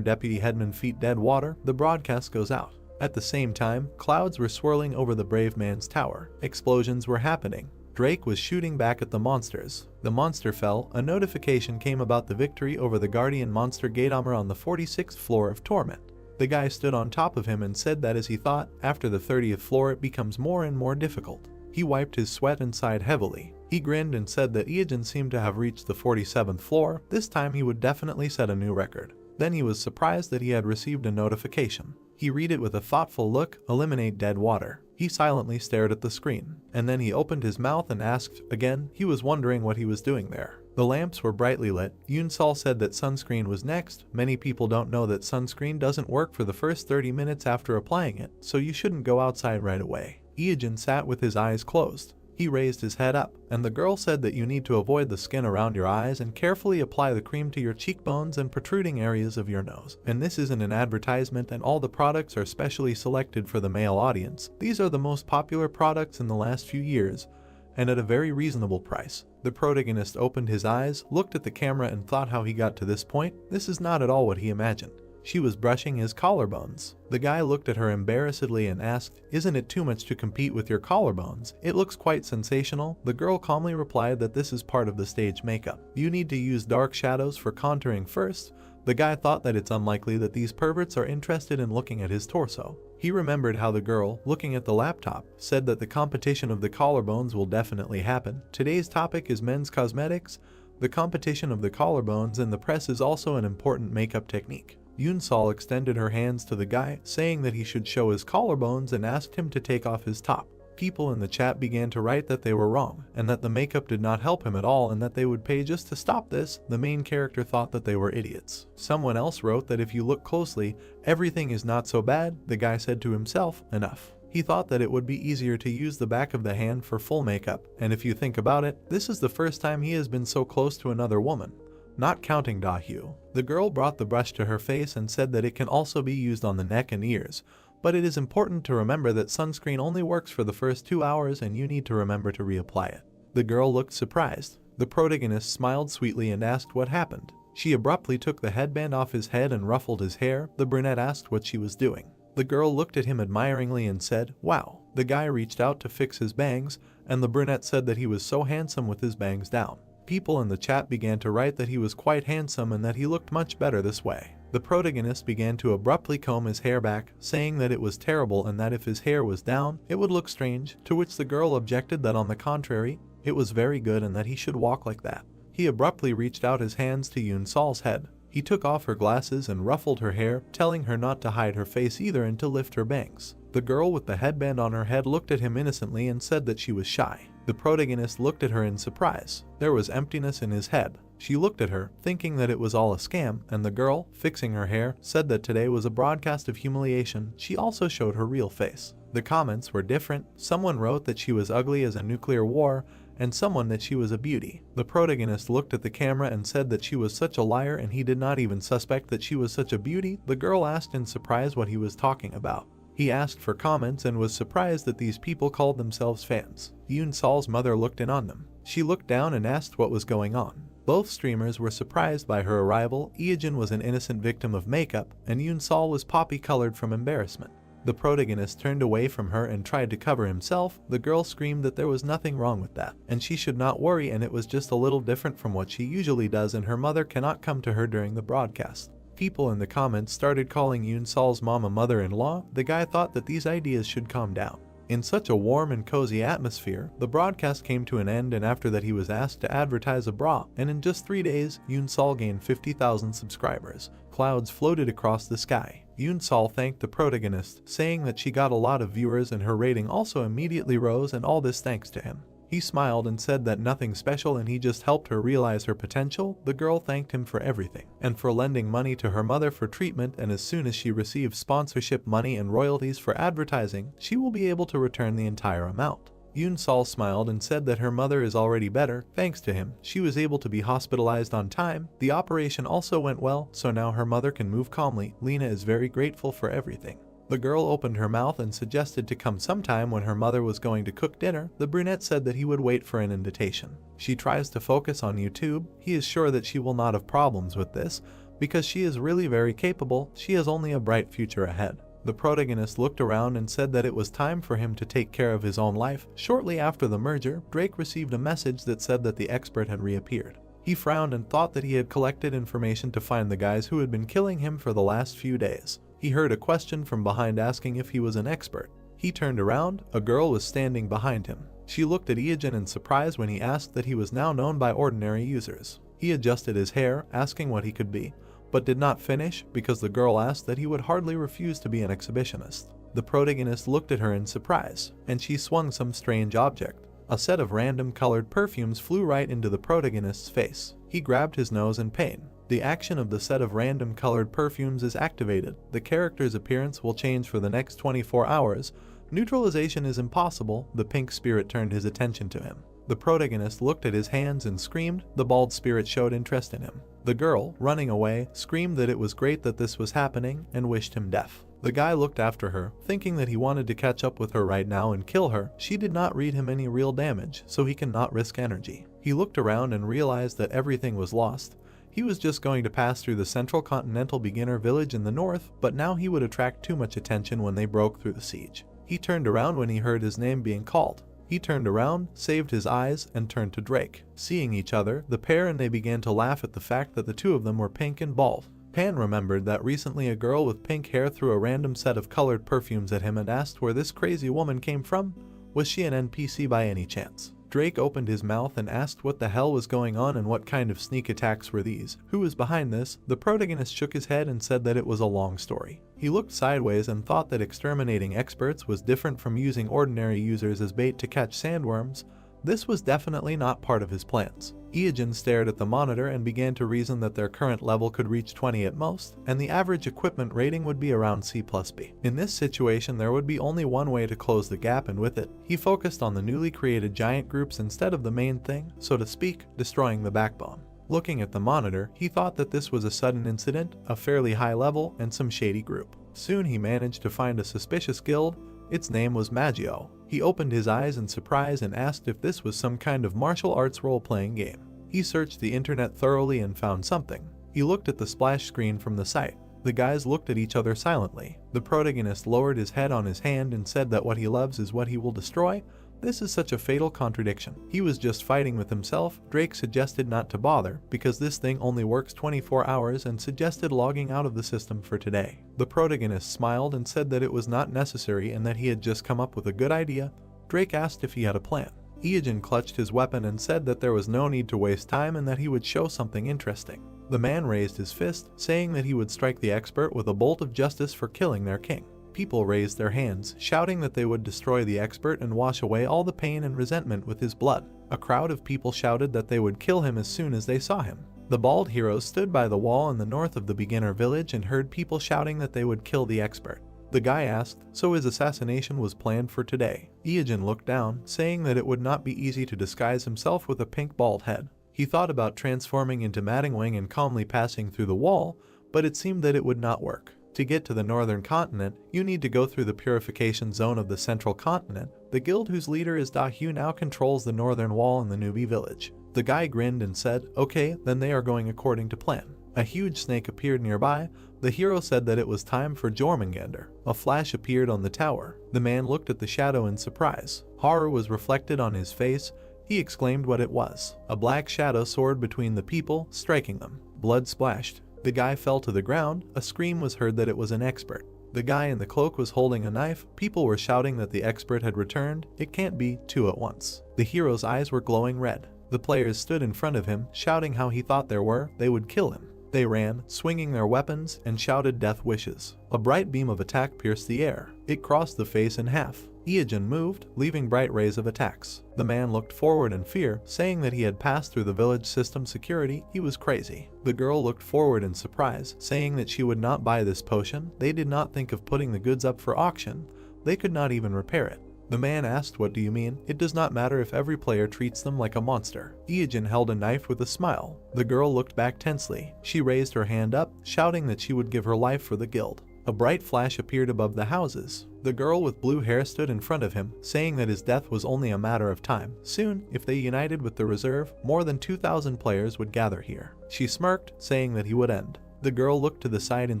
Deputy Headman feet dead water, the broadcast goes out." At the same time, clouds were swirling over the brave man's tower. Explosions were happening. Drake was shooting back at the monsters. The monster fell. A notification came about the victory over the guardian monster gate armor on the 46th floor of Torment. The guy stood on top of him and said that as he thought, after the 30th floor it becomes more and more difficult. He wiped his sweat and sighed heavily. He grinned and said that Iyajin seemed to have reached the 47th floor. This time he would definitely set a new record. Then he was surprised that he had received a notification. He read it with a thoughtful look, "Eliminate dead water." He silently stared at the screen, and then he opened his mouth and asked again. He was wondering what he was doing there. The lamps were brightly lit. Yoon-sol said that sunscreen was next. Many people don't know that sunscreen doesn't work for the first 30 minutes after applying it, so you shouldn't go outside right away. Iyajin sat with his eyes closed. He raised his head up, and the girl said that you need to avoid the skin around your eyes and carefully apply the cream to your cheekbones and protruding areas of your nose. And this isn't an advertisement, and all the products are specially selected for the male audience. These are the most popular products in the last few years, and at a very reasonable price. The protagonist opened his eyes, looked at the camera, and thought how he got to this point. This is not at all what he imagined. She was brushing his collarbones. The guy looked at her embarrassedly and asked, "Isn't it too much to compete with your collarbones? It looks quite sensational." The girl calmly replied that this is part of the stage makeup. You need to use dark shadows for contouring first. The guy thought that it's unlikely that these perverts are interested in looking at his torso. He remembered how the girl, looking at the laptop, said that the competition of the collarbones will definitely happen. Today's topic is men's cosmetics. The competition of the collarbones in the press is also an important makeup technique. Yoon-sol extended her hands to the guy, saying that he should show his collarbones, and asked him to take off his top. People in the chat began to write that they were wrong, and that the makeup did not help him at all, and that they would pay just to stop this. The main character thought that they were idiots. Someone else wrote that if you look closely, everything is not so bad. The guy said to himself, enough. He thought that it would be easier to use the back of the hand for full makeup, and if you think about it, this is the first time he has been so close to another woman. Not counting Da-hyu. The girl brought the brush to her face and said that it can also be used on the neck and ears, but it is important to remember that sunscreen only works for the first 2 hours, and you need to remember to reapply it. The girl looked surprised. The protagonist smiled sweetly and asked what happened. She abruptly took the headband off his head and ruffled his hair. The brunette asked what she was doing. The girl looked at him admiringly and said, "Wow." The guy reached out to fix his bangs, and the brunette said that he was so handsome with his bangs down. People in the chat began to write that he was quite handsome and that he looked much better this way. The protagonist began to abruptly comb his hair back, saying that it was terrible and that if his hair was down, it would look strange, to which the girl objected that on the contrary, it was very good and that he should walk like that. He abruptly reached out his hands to Yoon-sol's head. He took off her glasses and ruffled her hair, telling her not to hide her face either and to lift her bangs. The girl with the headband on her head looked at him innocently and said that she was shy. The protagonist looked at her in surprise. There was emptiness in his head. She looked at her, thinking that it was all a scam, and the girl, fixing her hair, said that today was a broadcast of humiliation. She also showed her real face. The comments were different. Someone wrote that she was ugly as a nuclear war, and someone that she was a beauty. The protagonist looked at the camera and said that she was such a liar, and he did not even suspect that she was such a beauty. The girl asked in surprise what he was talking about. He asked for comments and was surprised that these people called themselves fans. Yoon-sol's mother looked in on them. She looked down and asked what was going on. Both streamers were surprised by her arrival. Yeojin was an innocent victim of makeup, and Yoon-sol was poppy-colored from embarrassment. The protagonist turned away from her and tried to cover himself. The girl screamed that there was nothing wrong with that, and she should not worry, and it was just a little different from what she usually does, and her mother cannot come to her during the broadcast. People in the comments started calling Yoon-sol's mom a mother-in-law. The guy thought that these ideas should calm down. In such a warm and cozy atmosphere, the broadcast came to an end, and after that he was asked to advertise a bra, and in just 3 days, Yoon-sol gained 50,000 subscribers. Clouds floated across the sky. Yoon-sol thanked the protagonist, saying that she got a lot of viewers and her rating also immediately rose, and all this thanks to him. He smiled and said that nothing special, and he just helped her realize her potential. The girl thanked him for everything, and for lending money to her mother for treatment, and as soon as she receives sponsorship money and royalties for advertising, she will be able to return the entire amount. Yoon-sol smiled and said that her mother is already better. Thanks to him, she was able to be hospitalized on time. The operation also went well, so now her mother can move calmly. Lena is very grateful for everything. The girl opened her mouth and suggested to come sometime when her mother was going to cook dinner. The brunette said that he would wait for an invitation. She tries to focus on YouTube. He is sure that she will not have problems with this, because she is really very capable. She has only a bright future ahead. The protagonist looked around and said that it was time for him to take care of his own life. Shortly after the merger, Drake received a message that said that the expert had reappeared. He frowned and thought that he had collected information to find the guys who had been killing him for the last few days. He heard a question from behind asking if he was an expert. He turned around. A girl was standing behind him. She looked at Yeojin in surprise when he asked that he was now known by ordinary users. He adjusted his hair, asking what he could be, but did not finish because the girl asked that he would hardly refuse to be an exhibitionist. The protagonist looked at her in surprise, and she swung some strange object. A set of random colored perfumes flew right into the protagonist's face. He grabbed his nose in pain. The action of the set of random colored perfumes is activated. The character's appearance will change for the next 24 hours. Neutralization is impossible. The pink spirit turned his attention to him. The protagonist looked at his hands and screamed. The bald spirit showed interest in him. The girl, running away, screamed that it was great that this was happening and wished him death. The guy looked after her, thinking that he wanted to catch up with her right now and kill her. She did not read him any real damage, so he cannot risk energy. He looked around and realized that everything was lost. He was just going to pass through the central continental beginner village in the north, but now he would attract too much attention when they broke through the siege. He turned around when he heard his name being called. He turned around, saved his eyes, and turned to Drake. Seeing each other, the pair and they began to laugh at the fact that the two of them were pink and bald. Pan remembered that recently a girl with pink hair threw a random set of colored perfumes at him and asked where this crazy woman came from. Was she an NPC by any chance? Drake opened his mouth and asked what the hell was going on and what kind of sneak attacks were these. Who was behind this? The protagonist shook his head and said that it was a long story. He looked sideways and thought that exterminating experts was different from using ordinary users as bait to catch sandworms. This was definitely not part of his plans. Iogen stared at the monitor and began to reason that their current level could reach 20 at most, and the average equipment rating would be around C+B. In this situation, there would be only one way to close the gap, and with it, he focused on the newly created giant groups instead of the main thing, so to speak, destroying the backbone. Looking at the monitor, he thought that this was a sudden incident, a fairly high level, and some shady group. Soon he managed to find a suspicious guild. Its name was Maggio. He opened his eyes in surprise and asked if this was some kind of martial arts role-playing game. He searched the internet thoroughly and found something. He looked at the splash screen from the site. The guys looked at each other silently. The protagonist lowered his head on his hand and said that what he loves is what he will destroy. This is such a fatal contradiction. He was just fighting with himself. Drake suggested not to bother because this thing only works 24 hours and suggested logging out of the system for today. The protagonist smiled and said that it was not necessary and that he had just come up with a good idea. Drake asked if he had a plan. Iogen clutched his weapon and said that there was no need to waste time and that he would show something interesting. The man raised his fist, saying that he would strike the expert with a bolt of justice for killing their king. People raised their hands, shouting that they would destroy the expert and wash away all the pain and resentment with his blood. A crowd of people shouted that they would kill him as soon as they saw him. The bald hero stood by the wall in the north of the beginner village and heard people shouting that they would kill the expert. The guy asked, so his assassination was planned for today. Iogen looked down, saying that it would not be easy to disguise himself with a pink bald head. He thought about transforming into Maddingwing and calmly passing through the wall, but it seemed that it would not work. To get to the northern continent, you need to go through the purification zone of the central continent. The guild whose leader is Dahu now controls the northern wall in the newbie village. The guy grinned and said, okay, then they are going according to plan. A huge snake appeared nearby. The hero said that it was time for Jormungandr. A flash appeared on the tower. The man looked at the shadow in surprise. Horror was reflected on his face. He exclaimed what it was. A black shadow soared between the people, striking them. Blood splashed. The guy fell to the ground. A scream was heard that it was an expert. The guy in the cloak was holding a knife. People were shouting that the expert had returned. It can't be two at once. The hero's eyes were glowing red. The players stood in front of him, shouting how he thought they would kill him. They ran, swinging their weapons, and shouted death wishes. A bright beam of attack pierced the air. It crossed the face in half. Iogen moved, leaving bright rays of attacks. The man looked forward in fear, saying that he had passed through the village system security. He was crazy. The girl looked forward in surprise, saying that she would not buy this potion. They did not think of putting the goods up for auction. They could not even repair it. The man asked, what do you mean? It does not matter if every player treats them like a monster. Iogen held a knife with a smile. The girl looked back tensely. She raised her hand up, shouting that she would give her life for the guild. A bright flash appeared above the houses. The girl with blue hair stood in front of him, saying that his death was only a matter of time. Soon, if they united with the reserve, more than 2,000 players would gather here. She smirked, saying that he would end. The girl looked to the side in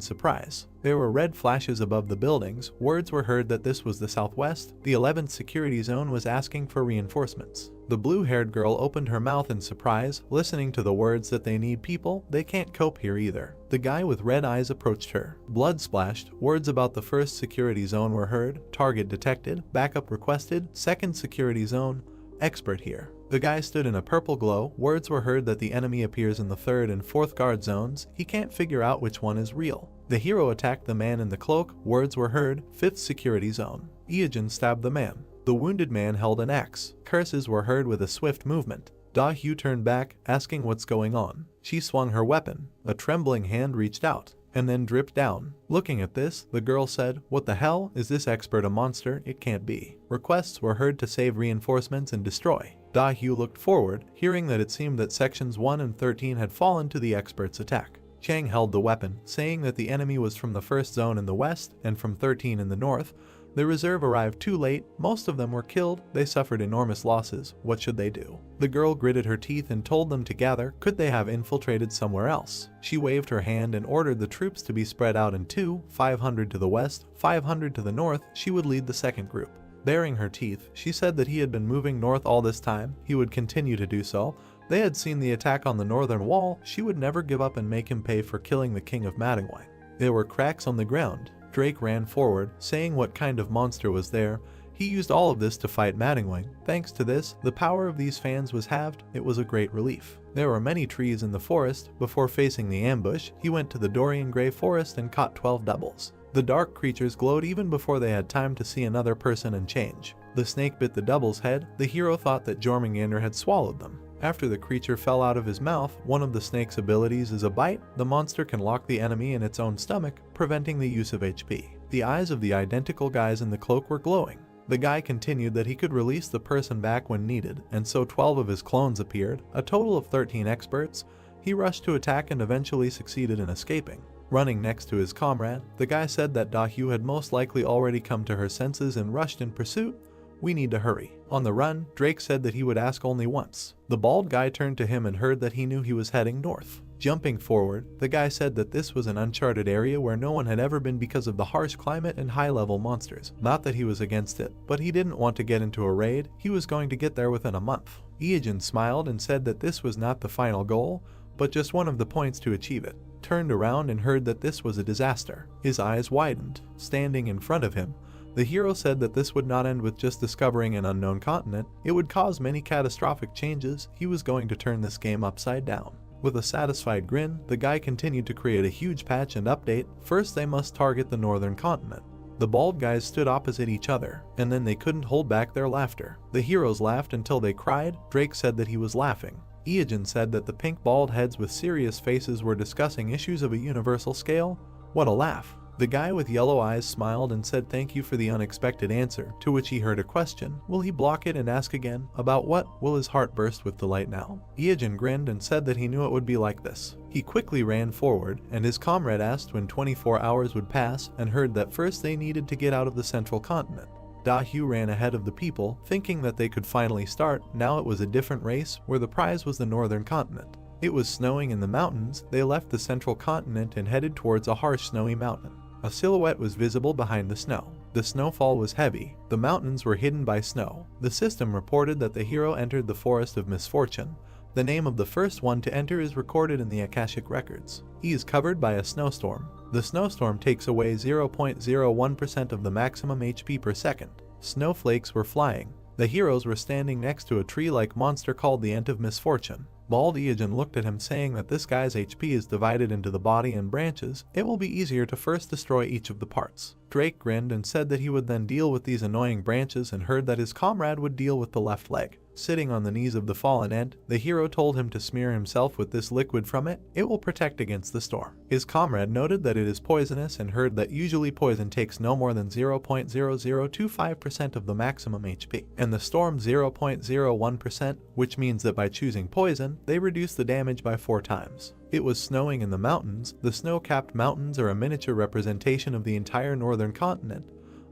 surprise. There were red flashes above the buildings. Words were heard that this was the southwest. The 11th security zone was asking for reinforcements. The blue-haired girl opened her mouth in surprise, listening to the words that they need people. They can't cope here either. The guy with red eyes approached her. Blood splashed. Words about the first security zone were heard. Target detected. Backup requested. Second security zone. Expert here. The guy stood in a purple glow. Words were heard that the enemy appears in the 3rd and 4th guard zones. He can't figure out which one is real. The hero attacked the man in the cloak. Words were heard. 5th security zone. Iogen stabbed the man. The wounded man held an axe. Curses were heard with a swift movement. Dahu turned back, asking what's going on. She swung her weapon. A trembling hand reached out. and then dripped down. Looking at this, the girl said, "What the hell? Is this expert a monster? It can't be." Requests were heard to save reinforcements and destroy. Da-hyu looked forward, hearing that it seemed that sections 1 and 13 had fallen to the expert's attack. Chang held the weapon, saying that the enemy was from the first zone in the west and from 13 in the north. The reserve arrived too late, most of them were killed, they suffered enormous losses. What should they do? The girl gritted her teeth and told them to gather. Could they have infiltrated somewhere else? She waved her hand and ordered the troops to be spread out in two, 500 to the west, 500 to the north. She would lead the second group. Baring her teeth, she said that he had been moving north all this time, he would continue to do so. They had seen the attack on the northern wall, she would never give up and make him pay for killing the king of Manhwa. There were cracks on the ground. Drake ran forward, saying what kind of monster was there. He used all of this to fight Manhwa. Thanks to this, the power of these fans was halved. It was a great relief. There were many trees in the forest. Before facing the ambush, he went to the Dorian Grey forest and caught 12 doubles. The dark creatures glowed even before they had time to see another person and change. The snake bit the double's head. The hero thought that Jormungandr had swallowed them. After the creature fell out of his mouth, one of the snake's abilities is a bite. The monster can lock the enemy in its own stomach, preventing the use of HP. The eyes of the identical guys in the cloak were glowing. The guy continued that he could release the person back when needed, and so 12 of his clones appeared, a total of 13 experts. He rushed to attack and eventually succeeded in escaping. Running next to his comrade, the guy said that Da-hyu had most likely already come to her senses and rushed in pursuit. "We need to hurry." On the run, Drake said that he would ask only once. The bald guy turned to him and heard that he knew he was heading north. Jumping forward, the guy said that this was an uncharted area where no one had ever been because of the harsh climate and high-level monsters. Not that he was against it, but he didn't want to get into a raid. He was going to get there within a month. Ieojin smiled and said that this was not the final goal, but just one of the points to achieve it. Turned around and heard that this was a disaster. His eyes widened. Standing in front of him, the hero said that this would not end with just discovering an unknown continent. It would cause many catastrophic changes. He was going to turn this game upside down. With a satisfied grin, the guy continued to create a huge patch and update. First, they must target the northern continent. The bald guys stood opposite each other, and then they couldn't hold back their laughter. The heroes laughed until they cried. Drake said that he was laughing. Ieojin said that the pink bald heads with serious faces were discussing issues of a universal scale. What a laugh. The guy with yellow eyes smiled and said thank you for the unexpected answer, to which he heard a question. Will he block it and ask again? About what? Will his heart burst with delight now? Ieojin grinned and said that he knew it would be like this. He quickly ran forward, and his comrade asked when 24 hours would pass, and heard that first they needed to get out of the central continent. Da-hyu ran ahead of the people, thinking that they could finally start. Now it was a different race, where the prize was the northern continent. It was snowing in the mountains. They left the central continent and headed towards a harsh snowy mountain. A silhouette was visible behind the snow. The snowfall was heavy. The mountains were hidden by snow. The system reported that the hero entered the forest of misfortune. The name of the first one to enter is recorded in the Akashic records. He is covered by a snowstorm. The snowstorm takes away 0.01% of the maximum HP per second. Snowflakes were flying. The heroes were standing next to a tree-like monster called the Ant of Misfortune. Bald Ieojin looked at him saying that this guy's HP is divided into the body and branches. It will be easier to first destroy each of the parts. Drake grinned and said that he would then deal with these annoying branches and heard that his comrade would deal with the left leg. Sitting on the knees of the fallen ant, the hero told him to smear himself with this liquid from it. It will protect against the storm. His comrade noted that it is poisonous and heard that usually poison takes no more than 0.0025% of the maximum HP, and the storm 0.01%, which means that by choosing poison, they reduce the damage by 4 times. It was snowing in the mountains. The snow-capped mountains are a miniature representation of the entire northern continent,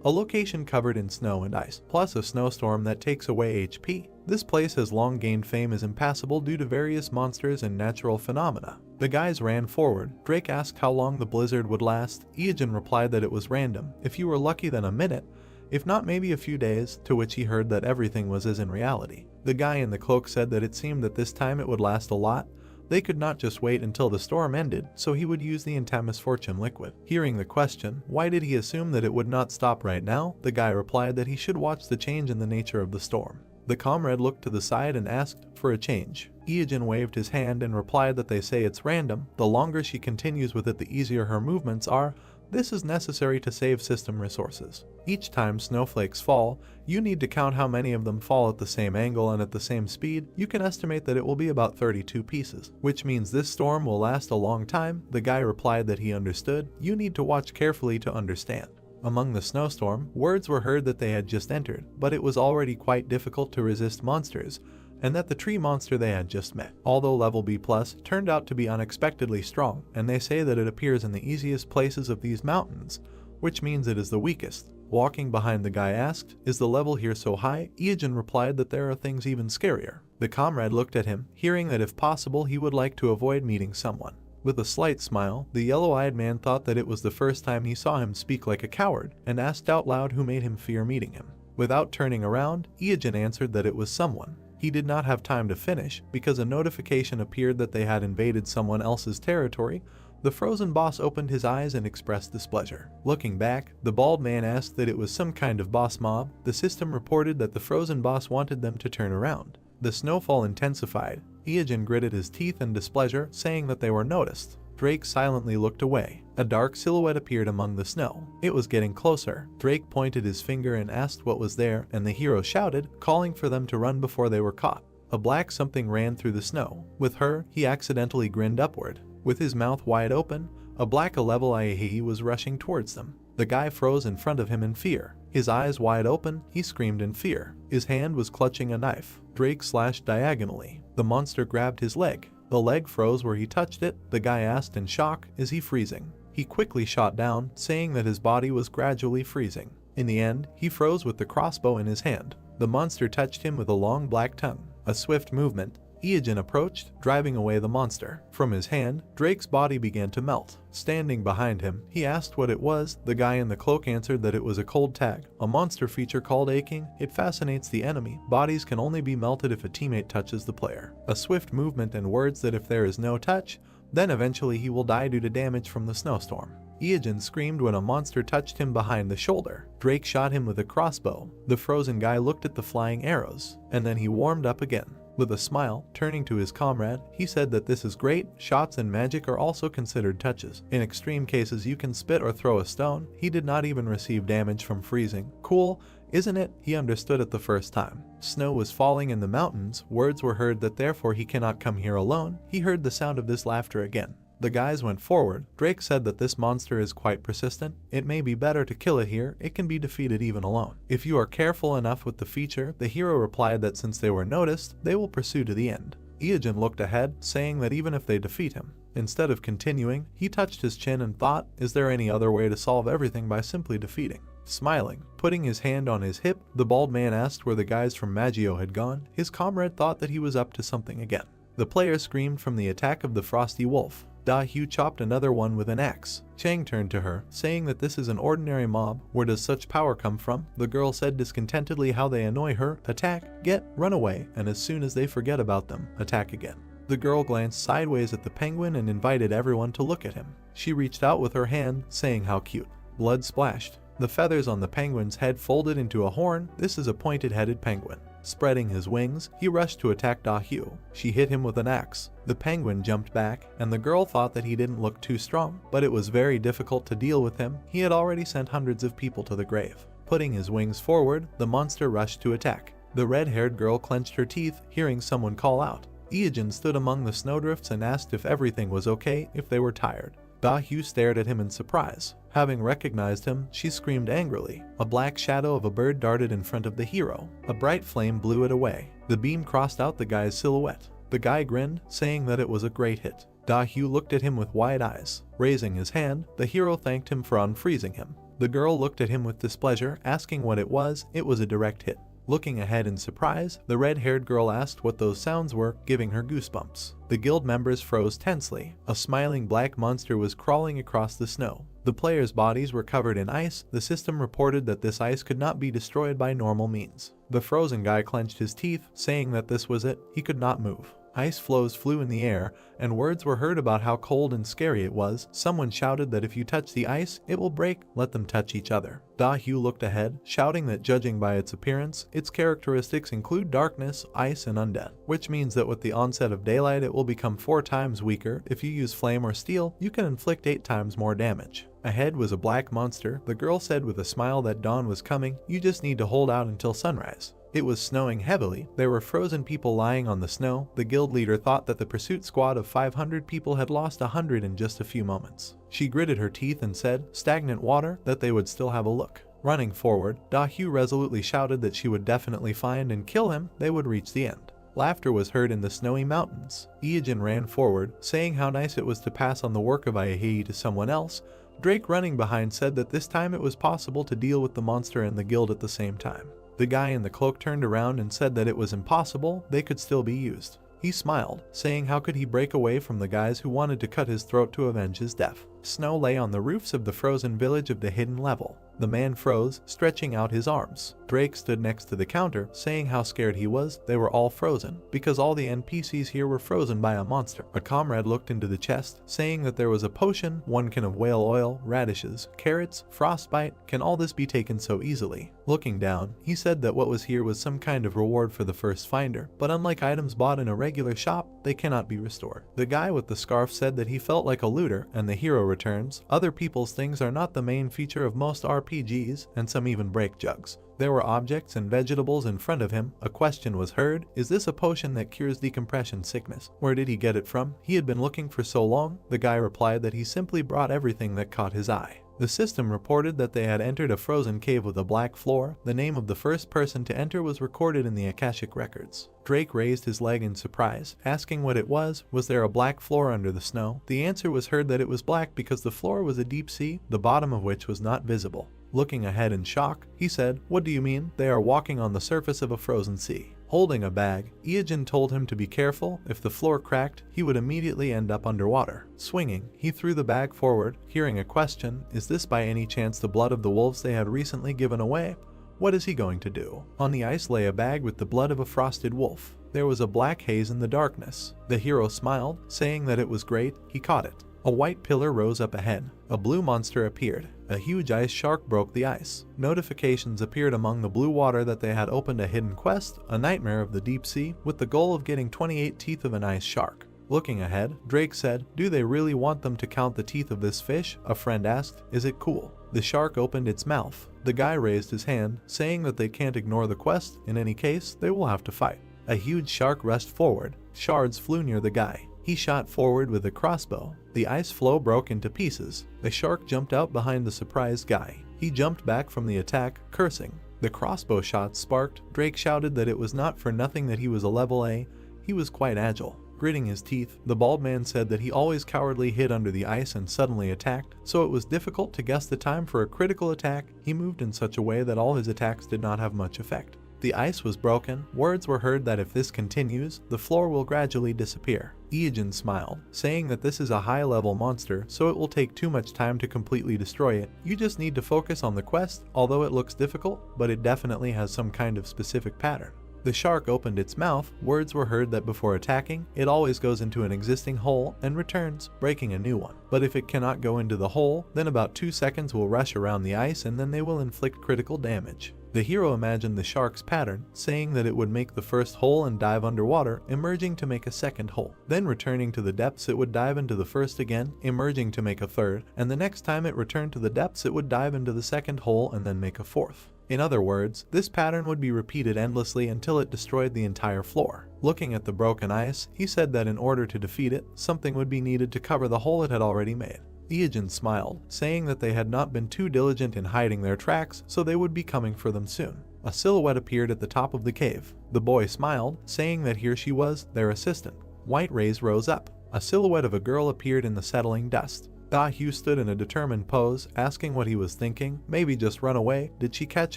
a location covered in snow and ice, plus a snowstorm that takes away HP. This place has long gained fame as impassable due to various monsters and natural phenomena. The guys ran forward. Drake asked how long the blizzard would last. Ieojin replied that it was random. If you were lucky, then a minute. If not, maybe a few days, to which he heard that everything was as in reality. The guy in the cloak said that it seemed that this time it would last a lot. They could not just wait until the storm ended, so he would use the anti-misfortune liquid. Hearing the question, why did he assume that it would not stop right now? The guy replied that he should watch the change in the nature of the storm. The comrade looked to the side and asked for a change. Ieojin waved his hand and replied that they say it's random. The longer she continues with it, the easier her movements are. This is necessary to save system resources. Each time snowflakes fall, you need to count how many of them fall at the same angle and at the same speed. You can estimate that it will be about 32 pieces, which means this storm will last a long time. The guy replied that he understood. You need to watch carefully to understand. Among the snowstorm, words were heard that they had just entered, but it was already quite difficult to resist monsters, and that the tree monster they had just met, although level B+, turned out to be unexpectedly strong, and they say that it appears in the easiest places of these mountains, which means it is the weakest. Walking behind, the guy asked, "Is the level here so high?" Iajin replied that there are things even scarier. The comrade looked at him, hearing that if possible he would like to avoid meeting someone. With a slight smile, the yellow-eyed man thought that it was the first time he saw him speak like a coward, and asked out loud who made him fear meeting him. Without turning around, Iajin answered that it was someone. He did not have time to finish, because a notification appeared that they had invaded someone else's territory. The frozen boss opened his eyes and expressed displeasure. Looking back, the bald man asked that it was some kind of boss mob. The system reported that the frozen boss wanted them to turn around. The snowfall intensified. Iajin gritted his teeth in displeasure, saying that they were noticed. Drake silently looked away. A dark silhouette appeared among the snow. It was getting closer. Drake pointed his finger and asked what was there, and the hero shouted, calling for them to run before they were caught. A black something ran through the snow. With her, he accidentally grinned upward. With his mouth wide open, a black level Yahello was rushing towards them. The guy froze in front of him in fear. His eyes wide open, he screamed in fear. His hand was clutching a knife. Drake slashed diagonally. The monster grabbed his leg. The leg froze where he touched it. The guy asked in shock, "Is he freezing?" He quickly shot down, saying that his body was gradually freezing. In the end, he froze with the crossbow in his hand. The monster touched him with a long black tongue. A swift movement. Iajin approached, driving away the monster. From his hand, Drake's body began to melt. Standing behind him, he asked what it was. The guy in the cloak answered that it was a cold tag, a monster feature called aching. It fascinates the enemy. Bodies can only be melted if a teammate touches the player. A swift movement and words that if there is no touch, then eventually he will die due to damage from the snowstorm. Iajin screamed when a monster touched him behind the shoulder. Drake shot him with a crossbow. The frozen guy looked at the flying arrows, and then he warmed up again. With a smile, turning to his comrade, he said that this is great. Shots and magic are also considered touches. In extreme cases you can spit or throw a stone. He did not even receive damage from freezing. Cool, isn't it? He understood it the first time. Snow was falling in the mountains. Words were heard that therefore he cannot come here alone. He heard the sound of this laughter again. The guys went forward. Drake said that this monster is quite persistent. It may be better to kill it here. It can be defeated even alone. If you are careful enough with the feature, the hero replied that since they were noticed, they will pursue to the end. Iajin looked ahead, saying that even if they defeat him. Instead of continuing, he touched his chin and thought, is there any other way to solve everything by simply defeating? Smiling, putting his hand on his hip, the bald man asked where the guys from Maggio had gone. His comrade thought that he was up to something again. The player screamed from the attack of the frosty wolf. Da-Hugh chopped another one with an axe. Chang turned to her, saying that this is an ordinary mob. Where does such power come from? The girl said discontentedly how they annoy her. Attack, get, run away, and as soon as they forget about them, attack again. The girl glanced sideways at the penguin and invited everyone to look at him. She reached out with her hand, saying how cute. Blood splashed. The feathers on the penguin's head folded into a horn. This is a pointed-headed penguin. Spreading his wings, he rushed to attack Da-Hugh. She hit him with an axe. The penguin jumped back, and the girl thought that he didn't look too strong, but it was very difficult to deal with him. He had already sent hundreds of people to the grave. Putting his wings forward, the monster rushed to attack. The red-haired girl clenched her teeth, hearing someone call out. Iajin stood among the snowdrifts and asked if everything was okay, if they were tired. Da-Hugh stared at him in surprise. Having recognized him, she screamed angrily. A black shadow of a bird darted in front of the hero. A bright flame blew it away. The beam crossed out the guy's silhouette. The guy grinned, saying that it was a great hit. Da-Hugh looked at him with wide eyes. Raising his hand, the hero thanked him for unfreezing him. The girl looked at him with displeasure, asking what it was. It was a direct hit. Looking ahead in surprise, the red-haired girl asked what those sounds were, giving her goosebumps. The guild members froze tensely. A smiling black monster was crawling across the snow. The players' bodies were covered in ice. The system reported that this ice could not be destroyed by normal means. The frozen guy clenched his teeth, saying that this was it. He could not move. Ice floes flew in the air, and words were heard about how cold and scary it was. Someone shouted that if you touch the ice, it will break. Let them touch each other. Da-hyu looked ahead, shouting that judging by its appearance, its characteristics include darkness, ice, and undead, which means that with the onset of daylight it will become 4 times weaker. If you use flame or steel, you can inflict 8 times more damage. Ahead was a black monster. The girl said with a smile that dawn was coming. You just need to hold out until sunrise. It was snowing heavily. There were frozen people lying on the snow. The guild leader thought that the pursuit squad of 500 people had lost 100 in just a few moments. She gritted her teeth and said, stagnant water, that they would still have a look. Running forward, Da-hyu resolutely shouted that she would definitely find and kill him. They would reach the end. Laughter was heard in the snowy mountains. Iyajin ran forward, saying how nice it was to pass on the work of Yahello to someone else. Drake, running behind, said that this time it was possible to deal with the monster and the guild at the same time. The guy in the cloak turned around and said that it was impossible, they could still be used. He smiled, saying how could he break away from the guys who wanted to cut his throat to avenge his death. Snow lay on the roofs of the frozen village of the hidden level. The man froze, stretching out his arms. Drake stood next to the counter, saying how scared he was. They were all frozen, because all the NPCs here were frozen by a monster. A comrade looked into the chest, saying that there was a potion, 1 can of whale oil, radishes, carrots, frostbite. Can all this be taken so easily? Looking down, he said that what was here was some kind of reward for the first finder, but unlike items bought in a regular shop, they cannot be restored. The guy with the scarf said that he felt like a looter, and the hero returns. Other people's things are not the main feature of most RPGs, and some even break jugs. There were objects and vegetables in front of him. A question was heard. Is this a potion that cures decompression sickness? Where did he get it from? He had been looking for so long. The guy replied that he simply brought everything that caught his eye. The system reported that they had entered a frozen cave with a black floor. The name of the first person to enter was recorded in the Akashic records. Drake raised his leg in surprise, asking what it was. Was there a black floor under the snow? The answer was heard that it was black because the floor was a deep sea, the bottom of which was not visible. Looking ahead in shock, he said, "What do you mean? They are walking on the surface of a frozen sea." Holding a bag, Iyajin told him to be careful. If the floor cracked, he would immediately end up underwater. Swinging, he threw the bag forward, hearing a question. Is this by any chance the blood of the wolves they had recently given away? What is he going to do? On the ice lay a bag with the blood of a frosted wolf. There was a black haze in the darkness. The hero smiled, saying that it was great. He caught it. A white pillar rose up ahead. A blue monster appeared. A huge ice shark broke the ice. Notifications appeared among the blue water that they had opened a hidden quest, a nightmare of the deep sea, with the goal of getting 28 teeth of an ice shark. Looking ahead, Drake said, "Do they really want them to count the teeth of this fish?" A friend asked, "Is it cool?" The shark opened its mouth. The guy raised his hand, saying that they can't ignore the quest. In any case, they will have to fight. A huge shark rushed forward. Shards flew near the guy. He shot forward with a crossbow. The ice floe broke into pieces. The shark jumped out behind the surprised guy. He jumped back from the attack, cursing. The crossbow shots sparked. Drake shouted that it was not for nothing that he was a level A. He was quite agile. Gritting his teeth, the bald man said that he always cowardly hid under the ice and suddenly attacked, so it was difficult to guess the time for a critical attack. He moved in such a way that all his attacks did not have much effect. The ice was broken. Words were heard that if this continues, the floor will gradually disappear. Iyajin smiled, saying that this is a high-level monster, so it will take too much time to completely destroy it. You just need to focus on the quest, although it looks difficult, but it definitely has some kind of specific pattern. The shark opened its mouth. Words were heard that before attacking, it always goes into an existing hole and returns, breaking a new one. But if it cannot go into the hole, then about 2 seconds will rush around the ice and then they will inflict critical damage. The hero imagined the shark's pattern, saying that it would make the first hole and dive underwater, emerging to make a second hole. Then returning to the depths it would dive into the first again, emerging to make a third, and the next time it returned to the depths it would dive into the second hole and then make a fourth. In other words, this pattern would be repeated endlessly until it destroyed the entire floor. Looking at the broken ice, he said that in order to defeat it, something would be needed to cover the hole it had already made. Iyajin smiled, saying that they had not been too diligent in hiding their tracks, so they would be coming for them soon. A silhouette appeared at the top of the cave. The boy smiled, saying that here she was, their assistant. White rays rose up. A silhouette of a girl appeared in the settling dust. Da-hyu stood in a determined pose, asking what he was thinking. Maybe just run away. Did she catch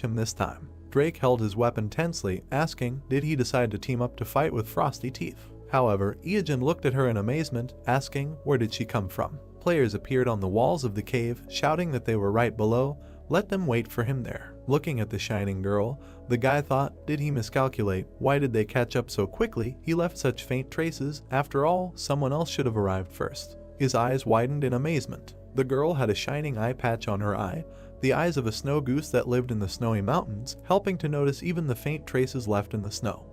him this time? Drake held his weapon tensely, asking, did he decide to team up to fight with Frosty Teeth? However, Iyajin looked at her in amazement, asking, where did she come from? Players appeared on the walls of the cave, shouting that they were right below. Let them wait for him there. Looking at the shining girl, the guy thought, did he miscalculate? Why did they catch up so quickly? He left such faint traces. After all, someone else should have arrived first. His eyes widened in amazement. The girl had a shining eye patch on her eye, the eyes of a snow goose that lived in the snowy mountains, helping to notice even the faint traces left in the snow.